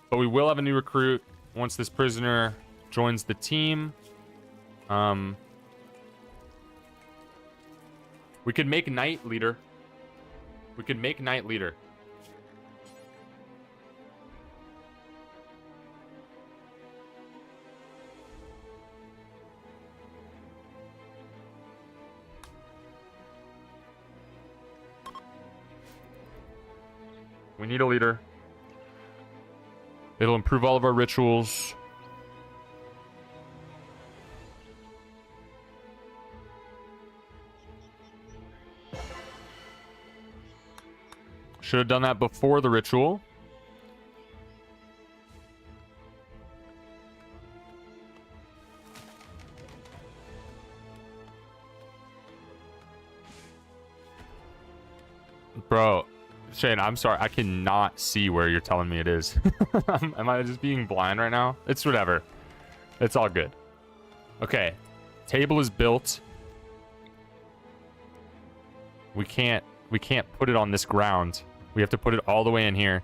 But we will have a new recruit once this prisoner joins the team. We could make Knight leader. We could make Knight leader. We need a leader. It'll improve all of our rituals. Should have done that before the ritual. Bro, Shane, I'm sorry. I cannot see where you're telling me it is. Am I just being blind right now? It's whatever. It's all good. Okay. Table is built. We can't put it on this ground. We have to put it all the way in here.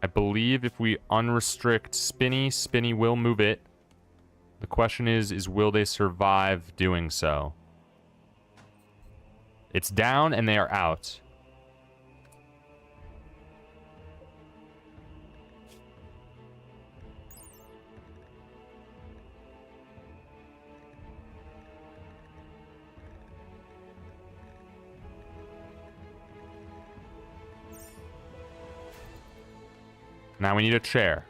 I believe if we unrestrict Spinny, Spinny will move it. The question is will they survive doing so? It's down and they are out. Now we need a chair.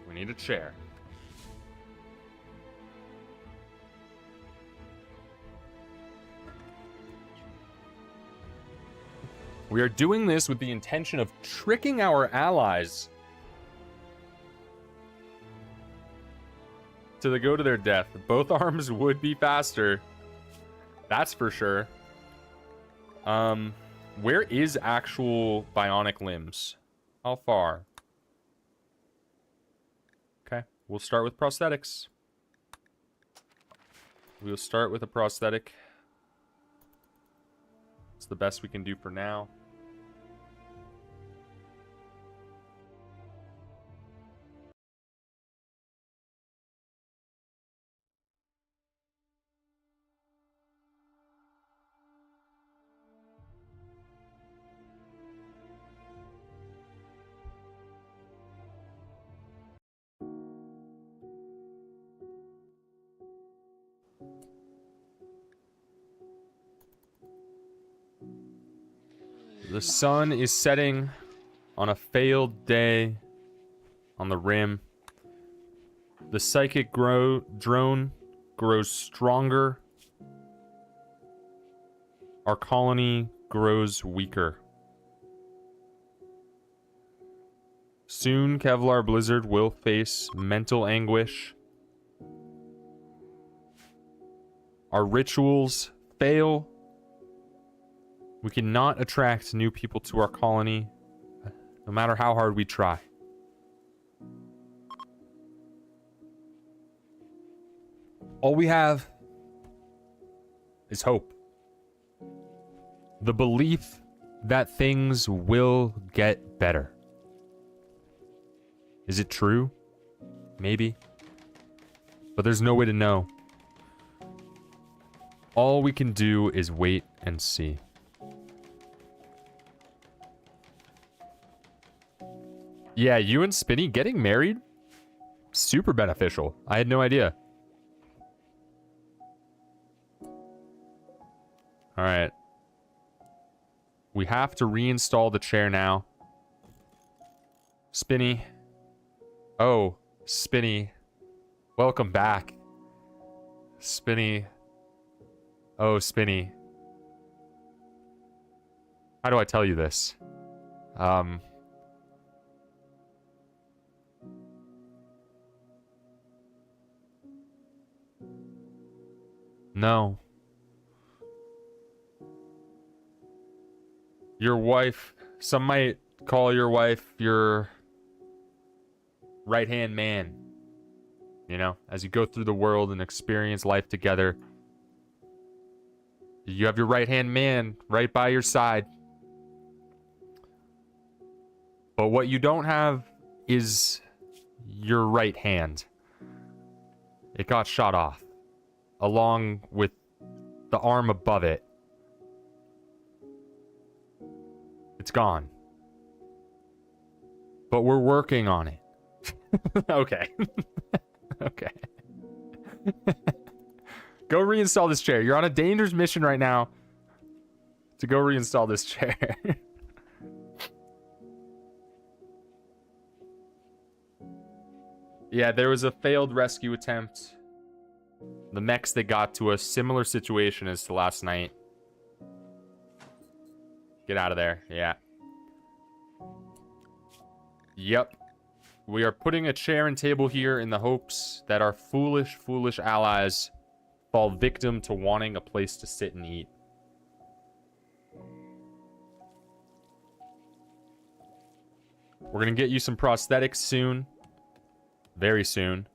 We need a chair. We are doing this with the intention of tricking our allies to the go to their death. Both arms would be faster. That's for sure. Where is actual bionic limbs? How far? Okay, we'll start with prosthetics. We'll start with a prosthetic. It's the best we can do for now. The sun is setting on a failed day on the rim. The psychic drone grows stronger. Our colony grows weaker. Soon, Kevlar Blizzard will face mental anguish. Our rituals fail. We cannot attract new people to our colony, no matter how hard we try. All we have is hope. The belief that things will get better. Is it true? Maybe. But there's no way to know. All we can do is wait and see. Yeah, you and Spinny getting married? Super beneficial. I had no idea. Alright. We have to reinstall the chair now. Spinny. Oh, Spinny. Welcome back. Spinny. Oh, Spinny. How do I tell you this? No. Your wife, some might call your wife your right-hand man. You know, as you go through the world and experience life together, you have your right-hand man right by your side. But what you don't have is your right hand. It got shot off, along with the arm above it. It's gone. but we're working on it. Okay. Okay. Go reinstall this chair. You're on a dangerous mission right now to go reinstall this chair. Yeah, there was a failed rescue attempt. The mechs that got to a similar situation as to last night. Get out of there. Yeah. Yep. We are putting a chair and table here in the hopes that our foolish, foolish allies fall victim to wanting a place to sit and eat. We're going to get you some prosthetics soon. Very soon.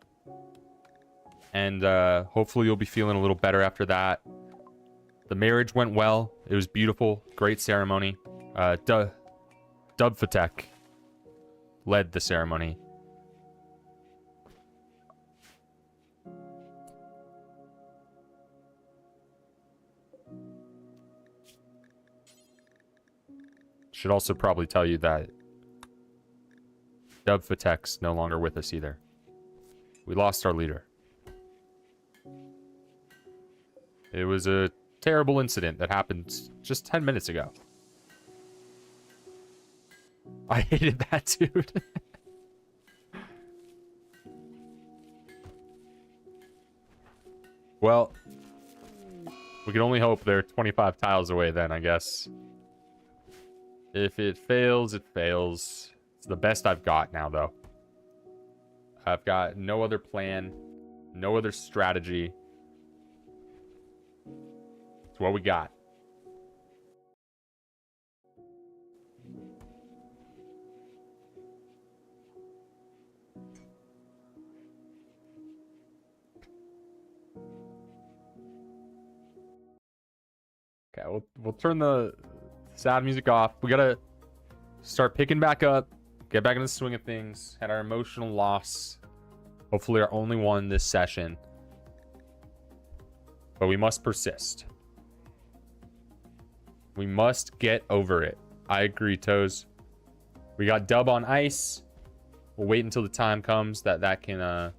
And hopefully you'll be feeling a little better after that. The marriage went well. It was beautiful. Great ceremony. Dubfatek led the ceremony. Should also probably tell you that Dubfatek's no longer with us either. We lost our leader. It was a terrible incident that happened just 10 minutes ago. I hated that dude. Well, we can only hope they're 25 tiles away then, I guess. If it fails, it fails. It's the best I've got now, though. I've got no other plan, no other strategy. It's what we got. Okay, we'll turn the sad music off. We gotta start picking back up, get back in the swing of things. Had our emotional loss. Hopefully our only one this session. But we must persist. We must get over it. I agree, Toes. We got Dub on ice. We'll wait until the time comes that can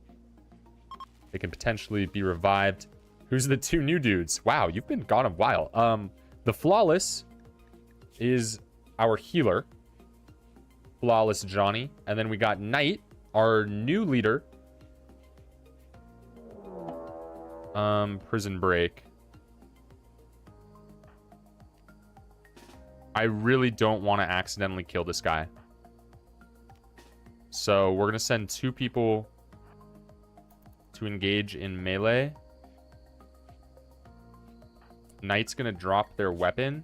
they can potentially be revived. Who's the two new dudes? Wow, you've been gone a while. The Flawless is our healer. Flawless Johnny. And then we got Knight, our new leader. Prison Break. I really don't want to accidentally kill this guy. So we're going to send 2 people to engage in melee. Knight's going to drop their weapon.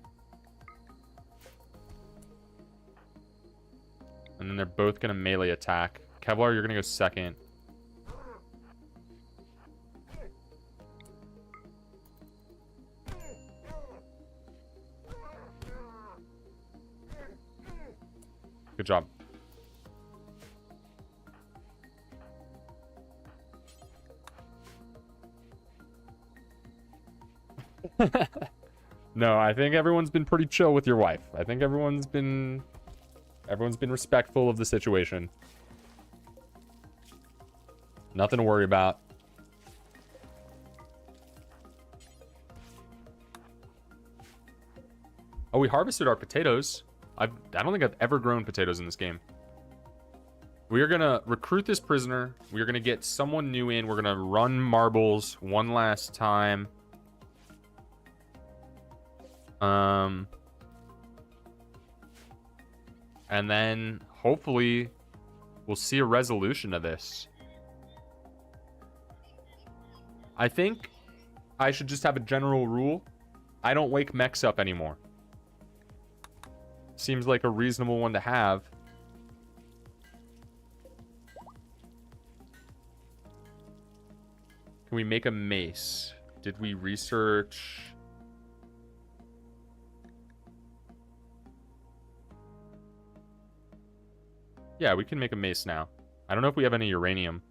And then they're both going to melee attack. Kevlar, you're going to go second. Good job. No, I think everyone's been pretty chill with your wife. I think everyone's been respectful of the situation. Nothing to worry about. Oh, we harvested our potatoes. I don't think I've ever grown potatoes in this game. We are going to recruit this prisoner. We are going to get someone new in. We're going to run marbles one last time. And then hopefully we'll see a resolution to this. I think I should just have a general rule. I don't wake mechs up anymore. Seems like a reasonable one to have. Can we make a mace? Did we research? Yeah, we can make a mace now. I don't know if we have any uranium.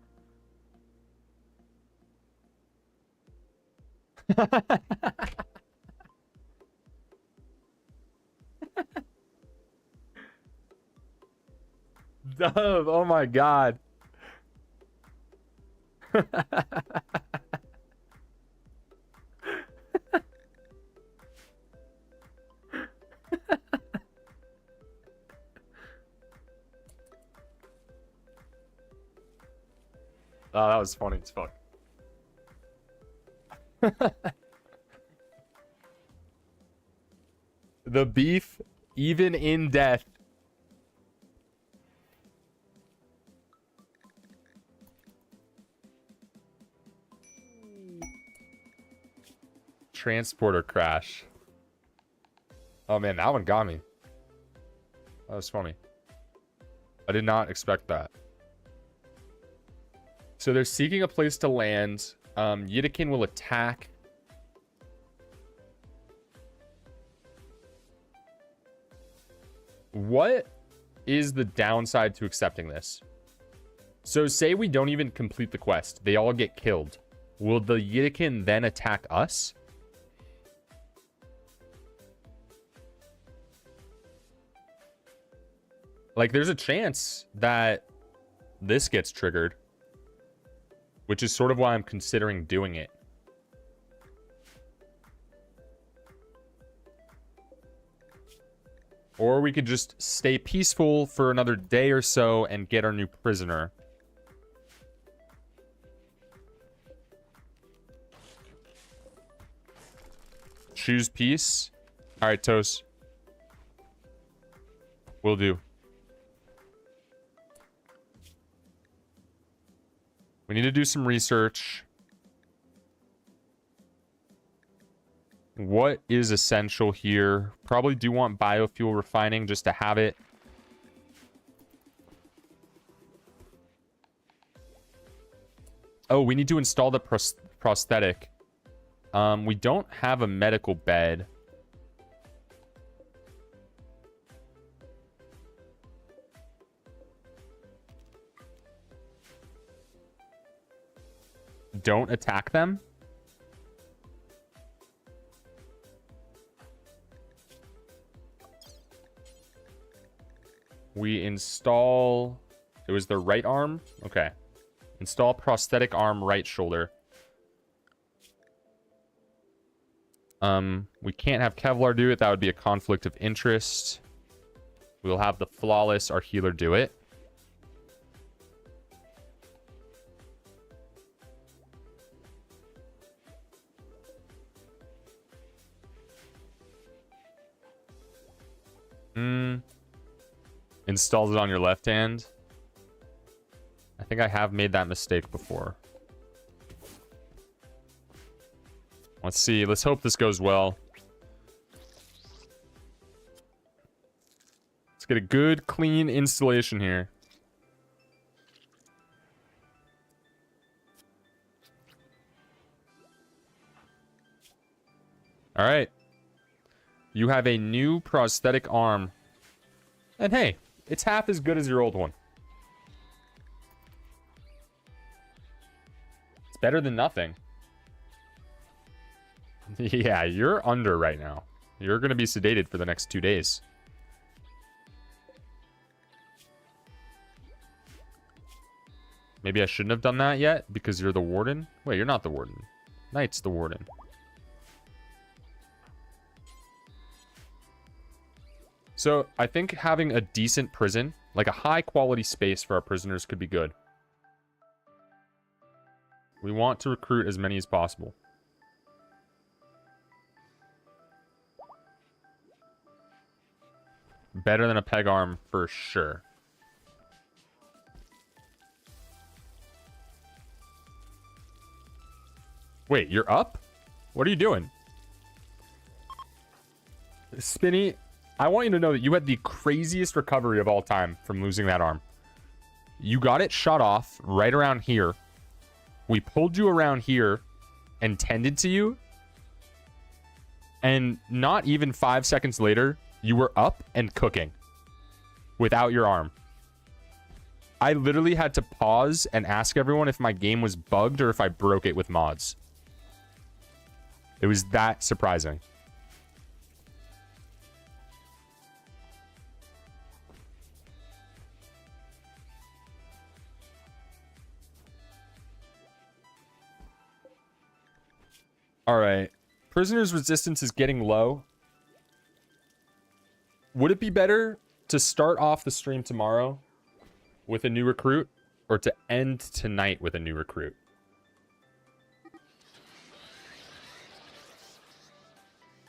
Dove, oh my god. Oh, that was funny as fuck. The beef, even in death. Transporter crash. Oh man, that one got me. That was funny. I did not expect that. So they're seeking a place to land. Yidikin will attack. What is the downside to accepting this? So say we don't even complete the quest. They all get killed. Will the Yidikin then attack us? Like, there's a chance that this gets triggered, which is sort of why I'm considering doing it. Or we could just stay peaceful for another day or so and get our new prisoner. Choose peace. All right, Toast. Will do. We need to do some research. What is essential here? Probably do want biofuel refining just to have it. Oh, we need to install the prosthetic. We don't have a medical bed. Don't attack them. We install... It was the right arm? Okay. Install prosthetic arm, right shoulder. We can't have Kevlar do it. That would be a conflict of interest. We'll have the Flawless, our healer, do it. Installs it on your left hand. I think I have made that mistake before. Let's see. Let's hope this goes well. Let's get a good, clean installation here. All right. You have a new prosthetic arm. And hey, it's half as good as your old one. It's better than nothing. Yeah, you're under right now. You're going to be sedated for the next 2 days. Maybe I shouldn't have done that yet because you're the warden. Wait, you're not the warden. Knight's the warden. So I think having a decent prison, like a high quality space for our prisoners, could be good. We want to recruit as many as possible. Better than a peg arm for sure. Wait, you're up? What are you doing? Spinny, I want you to know that you had the craziest recovery of all time from losing that arm. You got it shot off right around here. We pulled you around here and tended to you. And not even 5 seconds later, you were up and cooking without your arm. I literally had to pause and ask everyone if my game was bugged or if I broke it with mods. It was that surprising. All right. Prisoner's resistance is getting low. Would it be better to start off the stream tomorrow with a new recruit or to end tonight with a new recruit?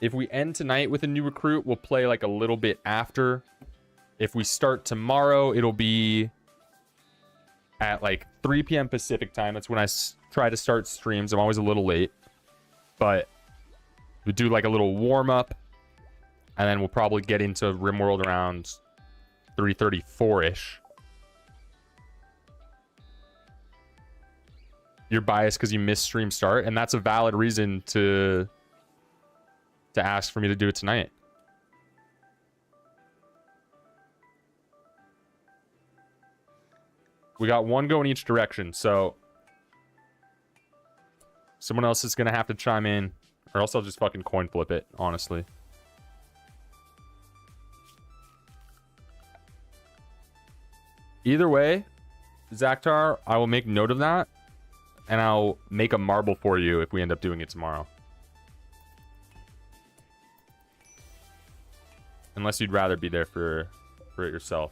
If we end tonight with a new recruit, we'll play like a little bit after. If we start tomorrow, it'll be at like 3 p.m. Pacific time. That's when I try to start streams. I'm always a little late. But we do like a little warm up. And then we'll probably get into Rimworld around 3:34-ish. You're biased because you missed stream start. And that's a valid reason to ask for me to do it tonight. We got one going each direction, so someone else is gonna have to chime in, or else I'll just fucking coin flip it, honestly. Either way, Zaktar, I will make note of that, and I'll make a marble for you if we end up doing it tomorrow. Unless you'd rather be there for it yourself.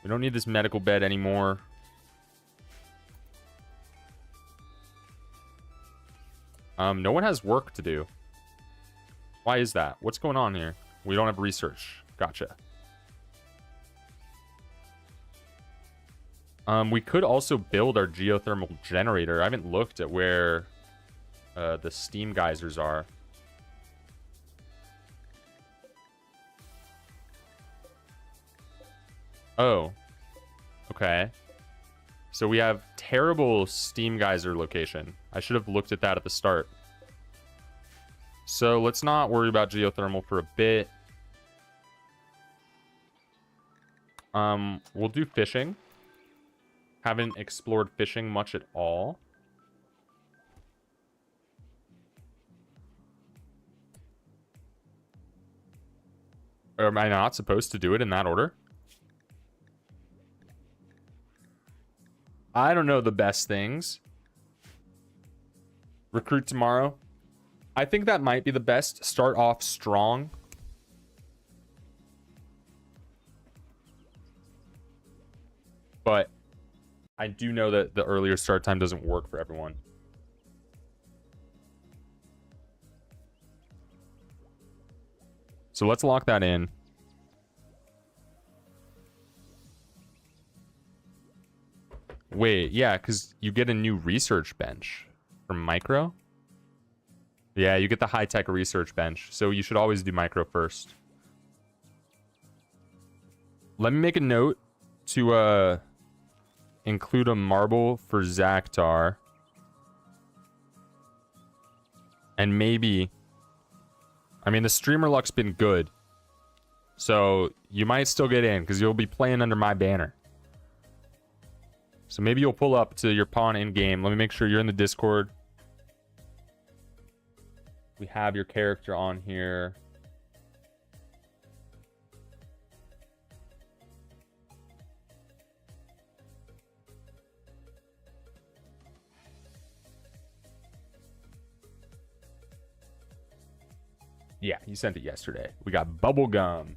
We don't need this medical bed anymore. No one has work to do. Why is that? What's going on here? We don't have research. Gotcha. We could also build our geothermal generator. I haven't looked at where the steam geysers are. Oh, okay. So we have terrible steam geyser location. I should have looked at that at the start. So let's not worry about geothermal for a bit. We'll do fishing. Haven't explored fishing much at all. Or am I not supposed to do it in that order? I don't know the best things. Recruit tomorrow. I think that might be the best. Start off strong. But I do know that the earlier start time doesn't work for everyone. So let's lock that in. Wait, yeah, because you get a new research bench from micro. Yeah, you get the high-tech research bench, so you should always do micro first. Let me make a note to include a marble for Zaktar. And maybe... I mean, the streamer luck's been good. So you might still get in, because you'll be playing under my banner. So maybe you'll pull up to your pawn in game. Let me make sure you're in the Discord. We have your character on here. Yeah, you sent it yesterday. We got bubblegum.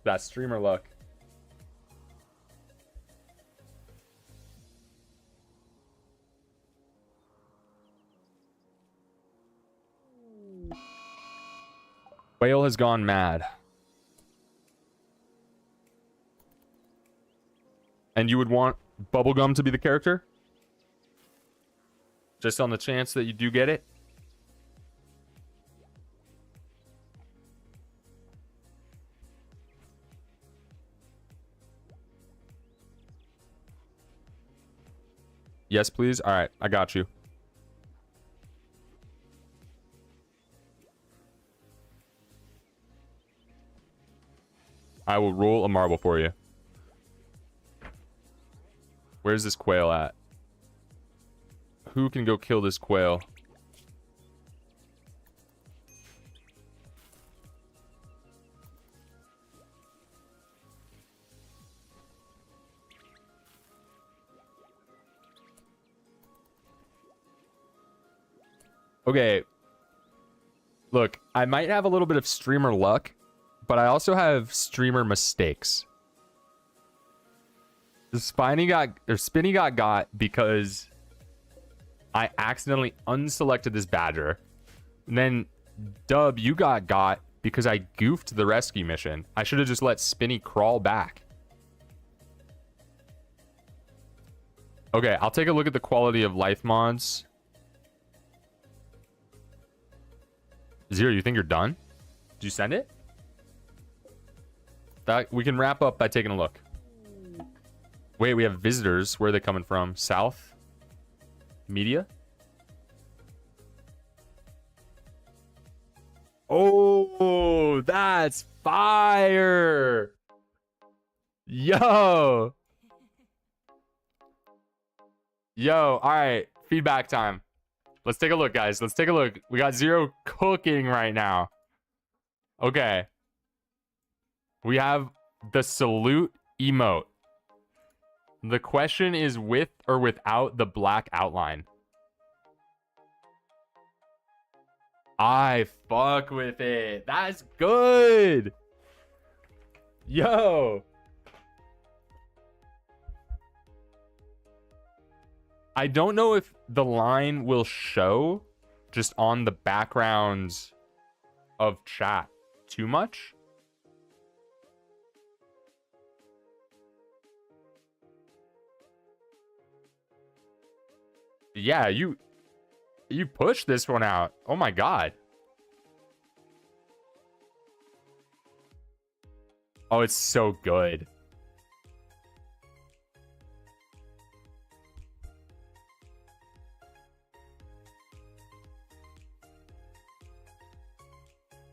That streamer luck. Whale has gone mad. And you would want bubblegum to be the character? Just on the chance that you do get it? Yes, please. All right, I got you. I will roll a marble for you. Where's this quail at? Who can go kill this quail? Okay. Look, I might have a little bit of streamer luck, but I also have streamer mistakes. Spinny got because I accidentally unselected this badger. And then Dub, you got because I goofed the rescue mission. I should have just let Spinny crawl back. Okay, I'll take a look at the quality of life mods. Zero, you think you're done? Did you send it? That we can wrap up by taking a look. Wait, we have visitors. Where are they coming from? South? Media? Oh, that's fire! Yo! Yo, all right. Feedback time. Let's take a look, guys. Let's take a look. We got Zero cooking right now. Okay. We have the salute emote. The question is with or without the black outline. I fuck with it. That's good. Yo. I don't know if the line will show just on the backgrounds of chat too much. Yeah, you pushed this one out. Oh my god. Oh, it's so good.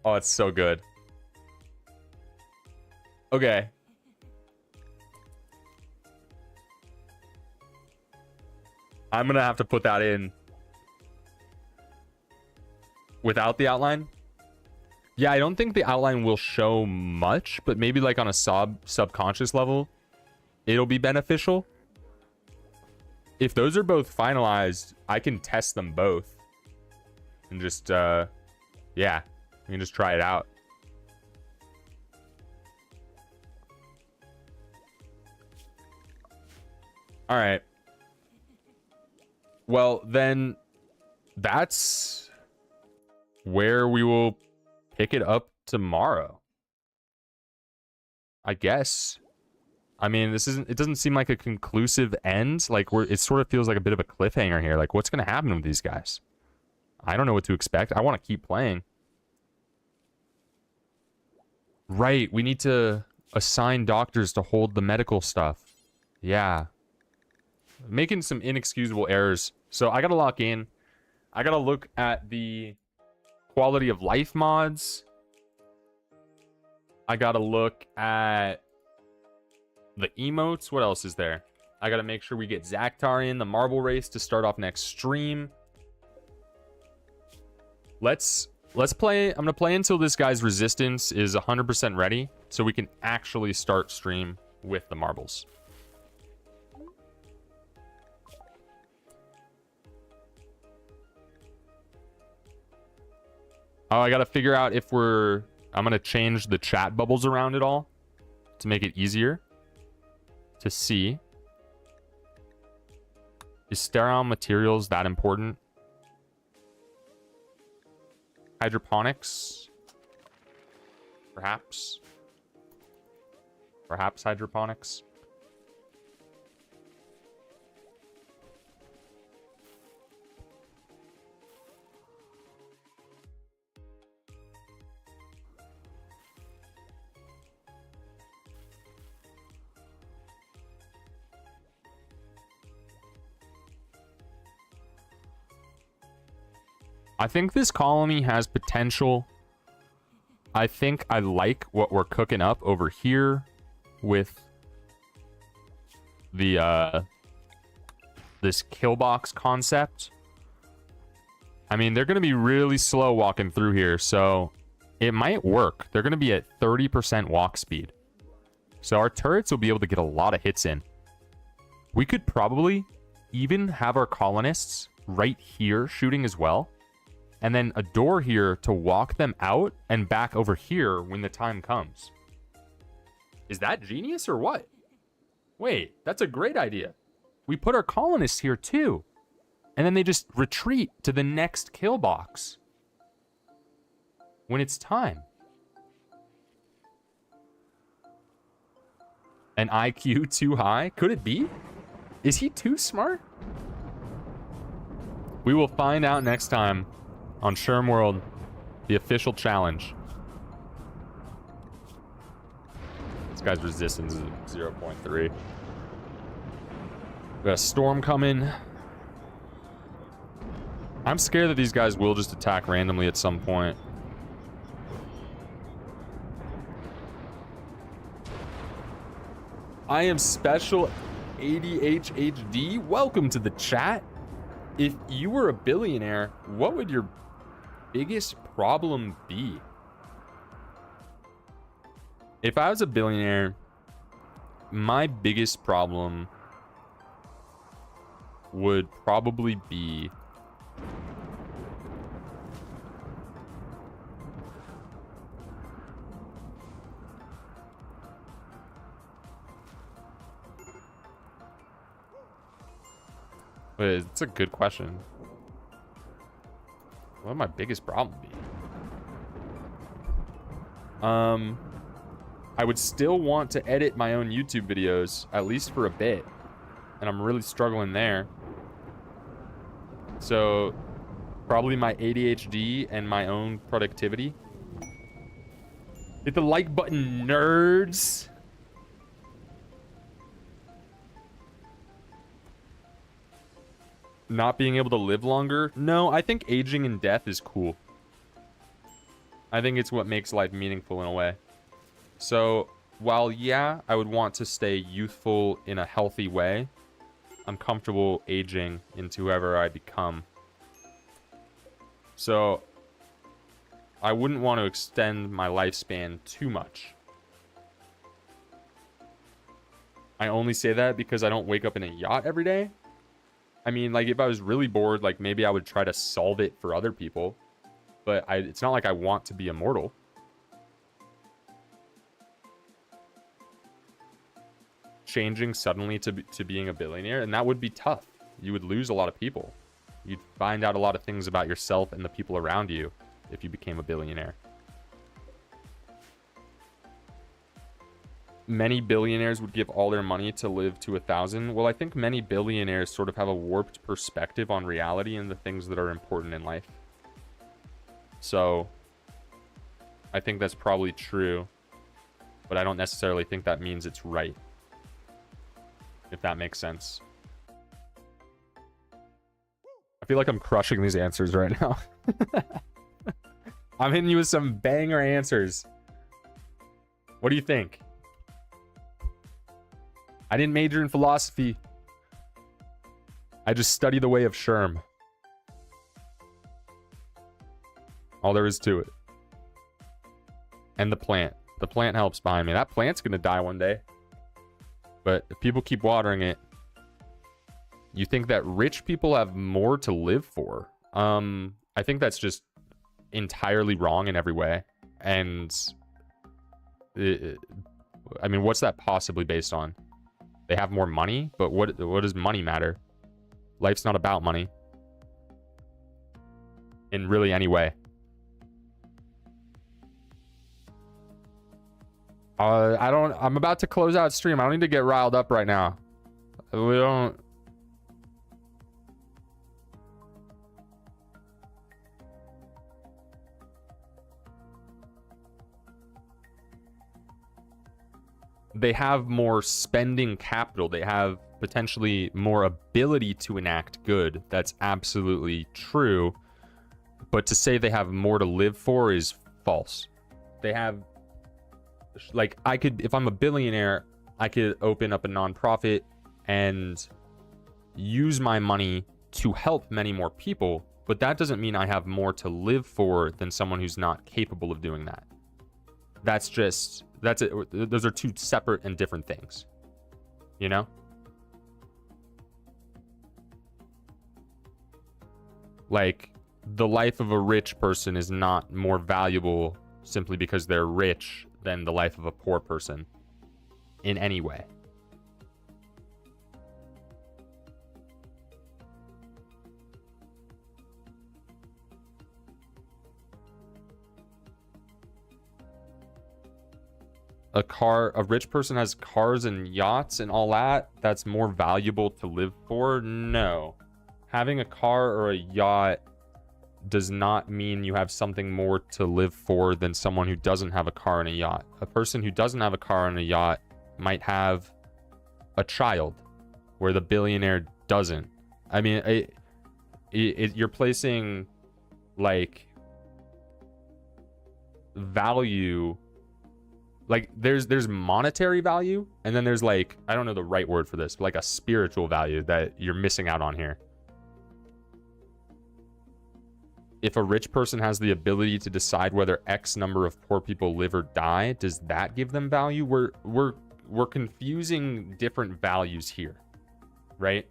Oh, it's so good. Okay. I'm gonna have to put that in without the outline. Yeah, I don't think the outline will show much, but maybe like on a subconscious level, it'll be beneficial. If those are both finalized, I can test them both and just, yeah, we can just try it out. All right. Well, then that's where we will pick it up tomorrow, I guess. I mean, it doesn't seem like a conclusive end. Like it sort of feels like a bit of a cliffhanger here. Like, what's going to happen with these guys? I don't know what to expect. I want to keep playing. Right, we need to assign doctors to hold the medical stuff. Yeah. Making some inexcusable errors. So I gotta lock in. I gotta look at the quality of life mods. I gotta look at the emotes. What else is there? I gotta make sure we get Zaktar in the marble race to start off next stream. Let's play. I'm gonna play until this guy's resistance is 100% ready, so we can actually start stream with the marbles. Oh, I gotta figure out if I'm gonna change the chat bubbles around it all to make it easier to see. Is sterile materials that important? Hydroponics? Perhaps hydroponics. I think this colony has potential. I think I like what we're cooking up over here with the this kill box concept. I mean, they're going to be really slow walking through here, so it might work. They're going to be at 30% walk speed. So our turrets will be able to get a lot of hits in. We could probably even have our colonists right here shooting as well. and then a door here to walk them out and back over here when the time comes. Is that genius or what? Wait, that's a great idea. We put our colonists here too. And then they just retreat to the next kill box when it's time. An IQ too high? Could it be? Is he too smart? We will find out next time on Rimworld, the official challenge. This guy's resistance is 0.3. We got a storm coming. I'm scared that these guys will just attack randomly at some point. I am special ADHD. Welcome to the chat. If you were a billionaire, what would your biggest problem be? If I was a billionaire, my biggest problem would probably be it's a good question. What would my biggest problem be? I would still want to edit my own YouTube videos, at least for a bit. And I'm really struggling there. So, probably my ADHD and my own productivity. Hit the like button, nerds! Not being able to live longer? No, I think aging and death is cool. I think it's what makes life meaningful in a way. So, while yeah, I would want to stay youthful in a healthy way, I'm comfortable aging into whoever I become. So, I wouldn't want to extend my lifespan too much. I only say that because I don't wake up in a yacht every day. I mean, like, if I was really bored, like, maybe I would try to solve it for other people. But it's not like I want to be immortal. Changing suddenly to being a billionaire, and that would be tough. You would lose a lot of people. You'd find out a lot of things about yourself and the people around you if you became a billionaire. Many billionaires would give all their money to live to 1,000. Well, I think many billionaires sort of have a warped perspective on reality and the things that are important in life. So, I think that's probably true, but I don't necessarily think that means it's right. If that makes sense. I feel like I'm crushing these answers right now. I'm hitting you with some banger answers. What do you think? I didn't major in philosophy. I just study the way of Shurm. All there is to it. And the plant. The plant helps behind me. That plant's gonna die one day. But if people keep watering it, you think that rich people have more to live for. I think that's just entirely wrong in every way. And I mean, what's that possibly based on? They have more money, but what does money matter? Life's not about money. In really any way. I'm about to close out stream. I don't need to get riled up right now. We don't. They have more spending capital. They have potentially more ability to enact good. That's absolutely true. But to say they have more to live for is false. They have, like, I could, if I'm a billionaire, I could open up a nonprofit and use my money to help many more people. But that doesn't mean I have more to live for than someone who's not capable of doing that. That's just, that's it. Those are two separate and different things, you know? Like, the life of a rich person is not more valuable simply because they're rich than the life of a poor person in any way. A rich person has cars and yachts and all that, that's more valuable to live for? No. Having a car or a yacht does not mean you have something more to live for than someone who doesn't have a car and a yacht. A person who doesn't have a car and a yacht might have a child, where the billionaire doesn't. I mean, you're placing, like, value... Like, there's monetary value, and then there's, like, I don't know the right word for this, but like a spiritual value that you're missing out on here. If a rich person has the ability to decide whether X number of poor people live or die, does that give them value? We're confusing different values here, right?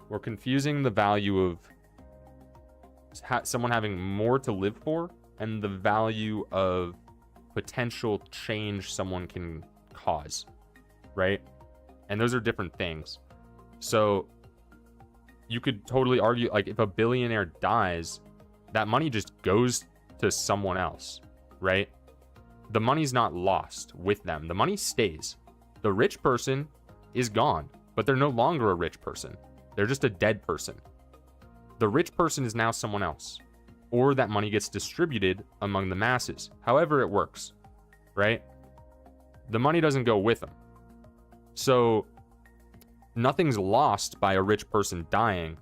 We're confusing the value of someone having more to live for and the value of potential change someone can cause, right? And those are different things. So you could totally argue, like, if a billionaire dies, that money just goes to someone else, right? The money's not lost with them. The money stays. The rich person is gone, but they're no longer a rich person. They're just a dead person. The rich person is now someone else, or that money gets distributed among the masses. However it works, right? The money doesn't go with them. So nothing's lost by a rich person dying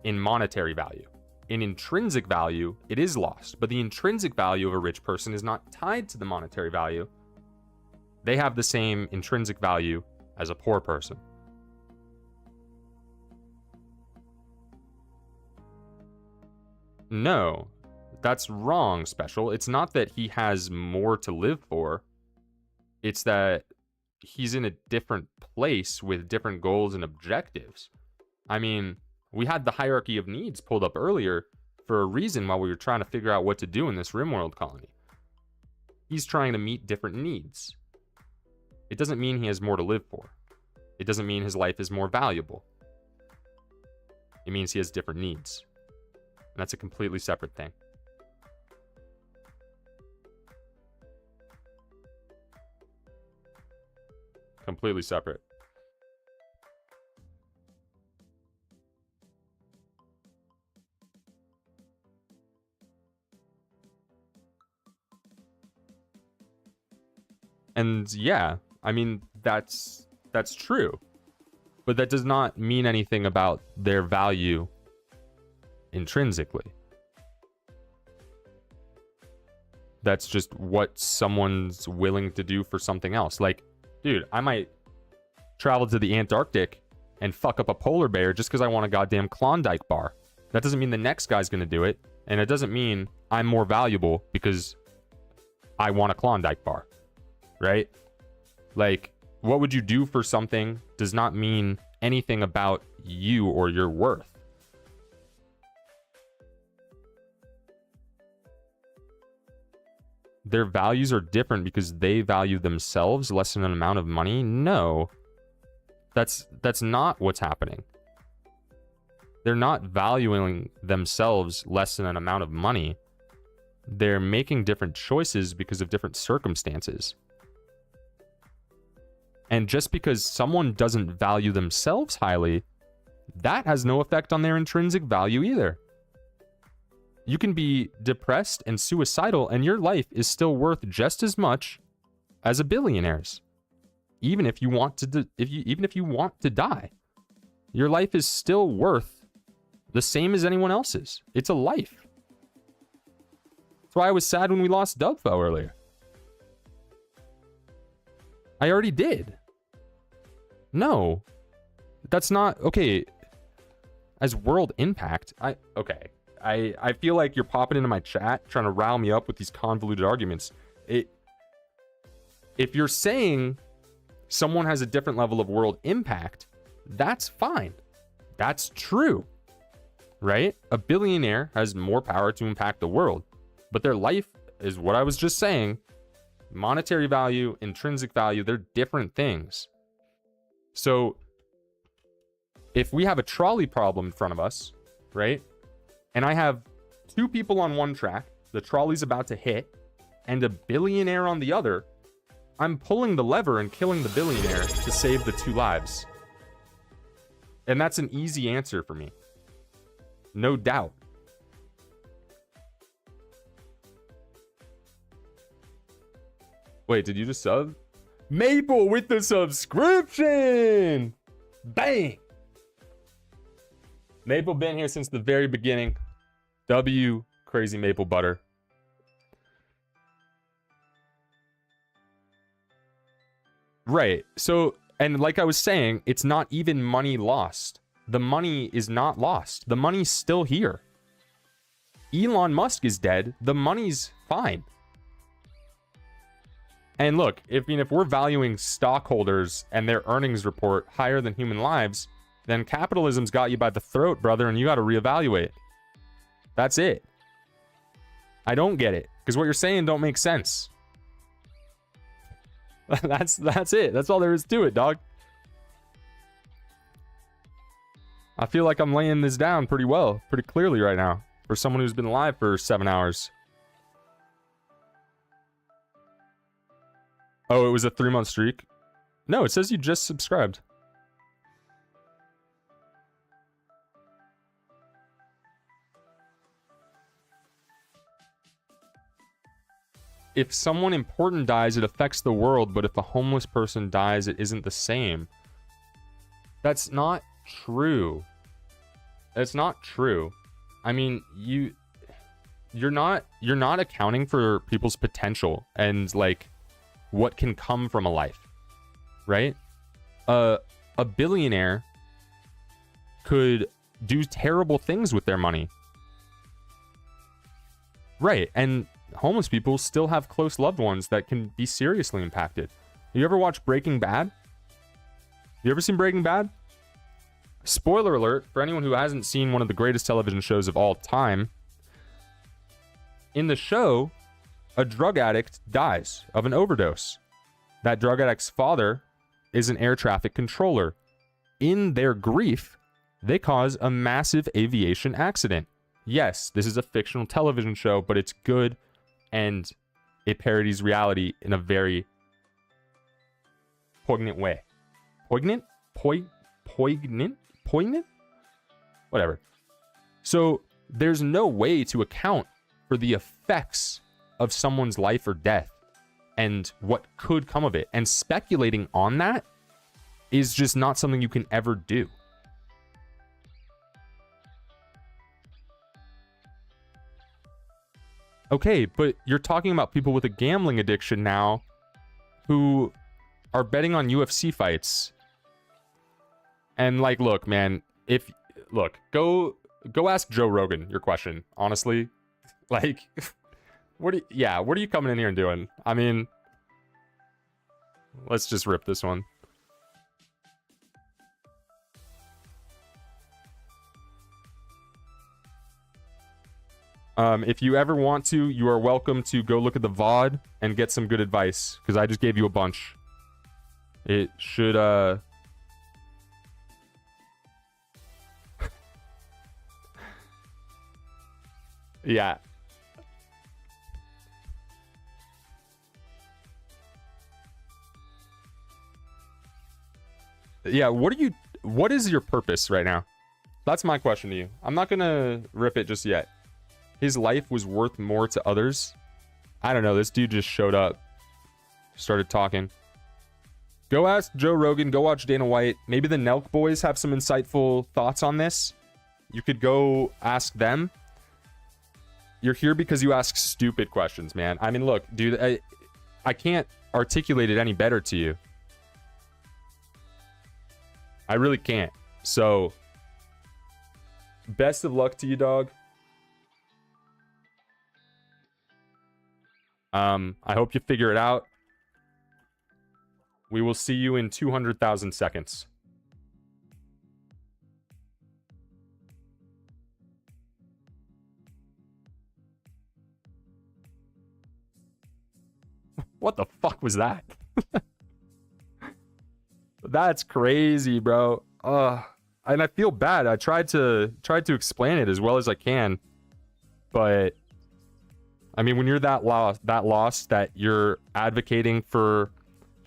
in monetary value. In intrinsic value, it is lost, but the intrinsic value of a rich person is not tied to the monetary value. They have the same intrinsic value as a poor person. No, that's wrong, Special. It's not that he has more to live for. It's that he's in a different place with different goals and objectives. I mean, we had the hierarchy of needs pulled up earlier for a reason while we were trying to figure out what to do in this Rimworld colony. He's trying to meet different needs. It doesn't mean he has more to live for. It doesn't mean his life is more valuable. It means he has different needs. And that's a completely separate thing. Completely separate. And yeah, I mean, that's true. But that does not mean anything about their value intrinsically. That's just what someone's willing to do for something else. Like, dude, I might travel to the Antarctic and fuck up a polar bear just because I want a goddamn Klondike bar. That doesn't mean the next guy's going to do it. And it doesn't mean I'm more valuable because I want a Klondike bar. Right? Like, what would you do for something does not mean anything about you or your worth. Their values are different because they value themselves less than an amount of money? No. That's not what's happening. They're not valuing themselves less than an amount of money. They're making different choices because of different circumstances. And just because someone doesn't value themselves highly, that has no effect on their intrinsic value either. You can be depressed and suicidal, and your life is still worth just as much as a billionaire's. Even if you want to, even if you want to die, your life is still worth the same as anyone else's. It's a life. That's why I was sad when we lost Dubfo earlier. I already did. No, that's not okay. As world impact, I feel like you're popping into my chat trying to rile me up with these convoluted arguments. If you're saying someone has a different level of world impact, that's fine. That's true. right? A billionaire has more power to impact the world, but their life is what I was just saying. Monetary value, intrinsic value, they're different things. So if we have a trolley problem in front of us, right? And I have two people on one track, the trolley's about to hit, and a billionaire on the other, I'm pulling the lever and killing the billionaire to save the two lives. And that's an easy answer for me. No doubt. Wait, did you just sub? Maple with the subscription! Bang! Maple been here since the very beginning. W, crazy maple butter. Right. So, and like I was saying, it's not even money lost. The money is not lost. The money's still here. Elon Musk is dead. The money's fine. And look, if we're valuing stockholders and their earnings report higher than human lives, then capitalism's got you by the throat, brother, and you got to reevaluate. That's it. I don't get it, because what you're saying don't make sense. That's it. That's all there is to it, dog. I feel like I'm laying this down pretty well, pretty clearly right now, for someone who's been live for 7 hours. Oh, it was a 3-month streak? No, it says you just subscribed. If someone important dies, it affects the world, but if a homeless person dies, it isn't the same. That's not true. That's not true. I mean, you're not accounting for people's potential and like what can come from a life, right? A billionaire could do terrible things with their money, right? And homeless people still have close loved ones that can be seriously impacted. You ever watch Breaking Bad? You ever seen Breaking Bad? Spoiler alert for anyone who hasn't seen one of the greatest television shows of all time. In the show, a drug addict dies of an overdose. That drug addict's father is an air traffic controller. In their grief, they cause a massive aviation accident. Yes, this is a fictional television show, but it's good and it parodies reality in a very poignant way. Poignant? Poignant? Whatever. So there's no way to account for the effects of someone's life or death and what could come of it. And speculating on that is just not something you can ever do. Okay, but you're talking about people with a gambling addiction now who are betting on UFC fights. And like, look, man, go ask Joe Rogan your question, honestly. Like, what are you coming in here and doing? I mean, let's just rip this one. If you ever want to, you are welcome to go look at the VOD and get some good advice, because I just gave you a bunch. It should, yeah. Yeah, what is your purpose right now? That's my question to you. I'm not gonna rip it just yet. His life was worth more to others. I don't know. This dude just showed up. Started talking. Go ask Joe Rogan. Go watch Dana White. Maybe the Nelk boys have some insightful thoughts on this. You could go ask them. You're here because you ask stupid questions, man. I mean, look, dude, I can't articulate it any better to you. I really can't. So, best of luck to you, dog. I hope you figure it out. We will see you in 200,000 seconds. What the fuck was that? That's crazy, bro. And I feel bad. I tried to explain it as well as I can, but I mean, when you're that lost that you're advocating for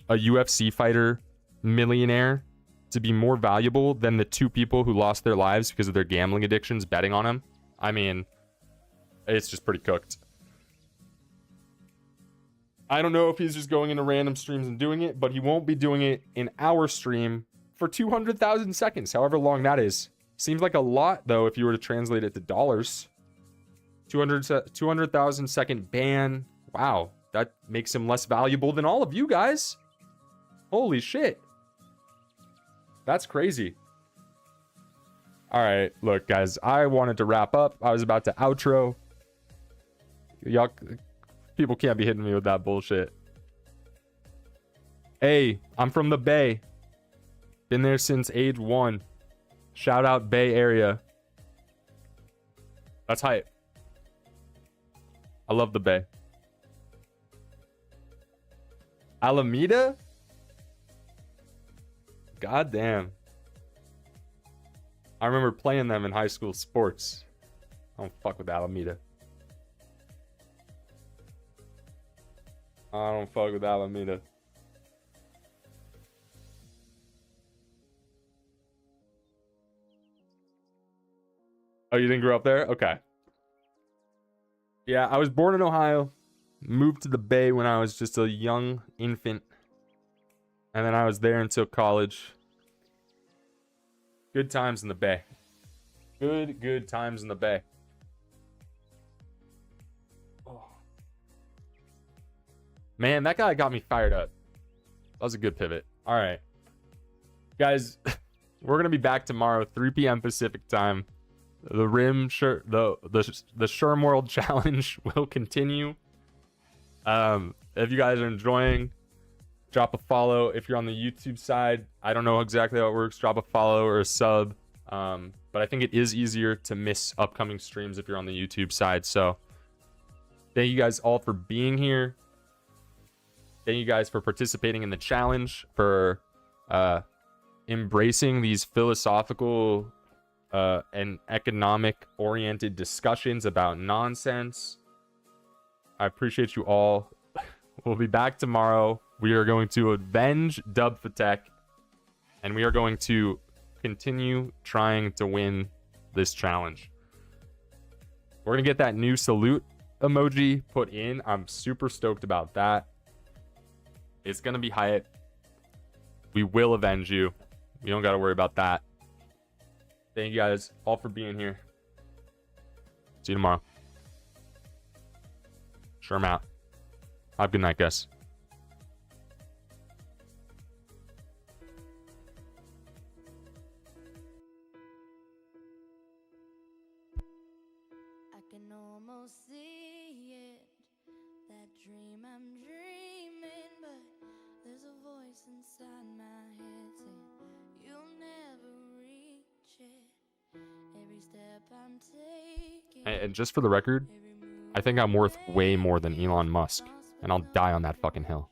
a UFC fighter millionaire to be more valuable than the two people who lost their lives because of their gambling addictions betting on him, I mean, it's just pretty cooked. I don't know if he's just going into random streams and doing it, but he won't be doing it in our stream for 200,000 seconds, however long that is. Seems like a lot, though, if you were to translate it to dollars. 200,000 second ban. Wow, that makes him less valuable than all of you guys. Holy shit. That's crazy. All right, look, guys, I wanted to wrap up. I was about to outro. Y'all, people can't be hitting me with that bullshit. Hey, I'm from the Bay. Been there since age 1. Shout out Bay Area. That's hype. I love the Bay. Alameda? God damn. I remember playing them in high school sports. I don't fuck with Alameda. I don't fuck with Alameda. Oh, you didn't grow up there? Okay. Yeah, I was born in Ohio. Moved to the Bay when I was just a young infant. And then I was there until college. Good times in the Bay. Good times in the Bay. Oh. Man, that guy got me fired up. That was a good pivot. All right. Guys, we're going to be back tomorrow, 3 p.m. Pacific time. The Rimworld challenge will continue. If you guys are enjoying, drop a follow. If you're on the YouTube side, I don't know exactly how it works. Drop a follow or a sub. But I think it is easier to miss upcoming streams if you're on the YouTube side. So thank you guys all for being here. Thank you guys for participating in the challenge, for embracing these philosophical and economic oriented discussions about nonsense. I appreciate you all. We'll be back tomorrow. We are going to avenge Dubfatech, and we are going to continue trying to win this challenge. We're gonna get that new salute emoji put in. I'm super stoked about that. It's gonna be hype. We will avenge you. We don't gotta worry about that. Thank you guys all for being here. See you tomorrow. Sherm out. Have a good night, guys. I can almost see it, that dream I'm dreaming, but there's a voice inside my head saying you'll never reach it. Every step I'm taking, And just for the record, I think I'm worth way more than Elon Musk, and I'll die on that fucking hill.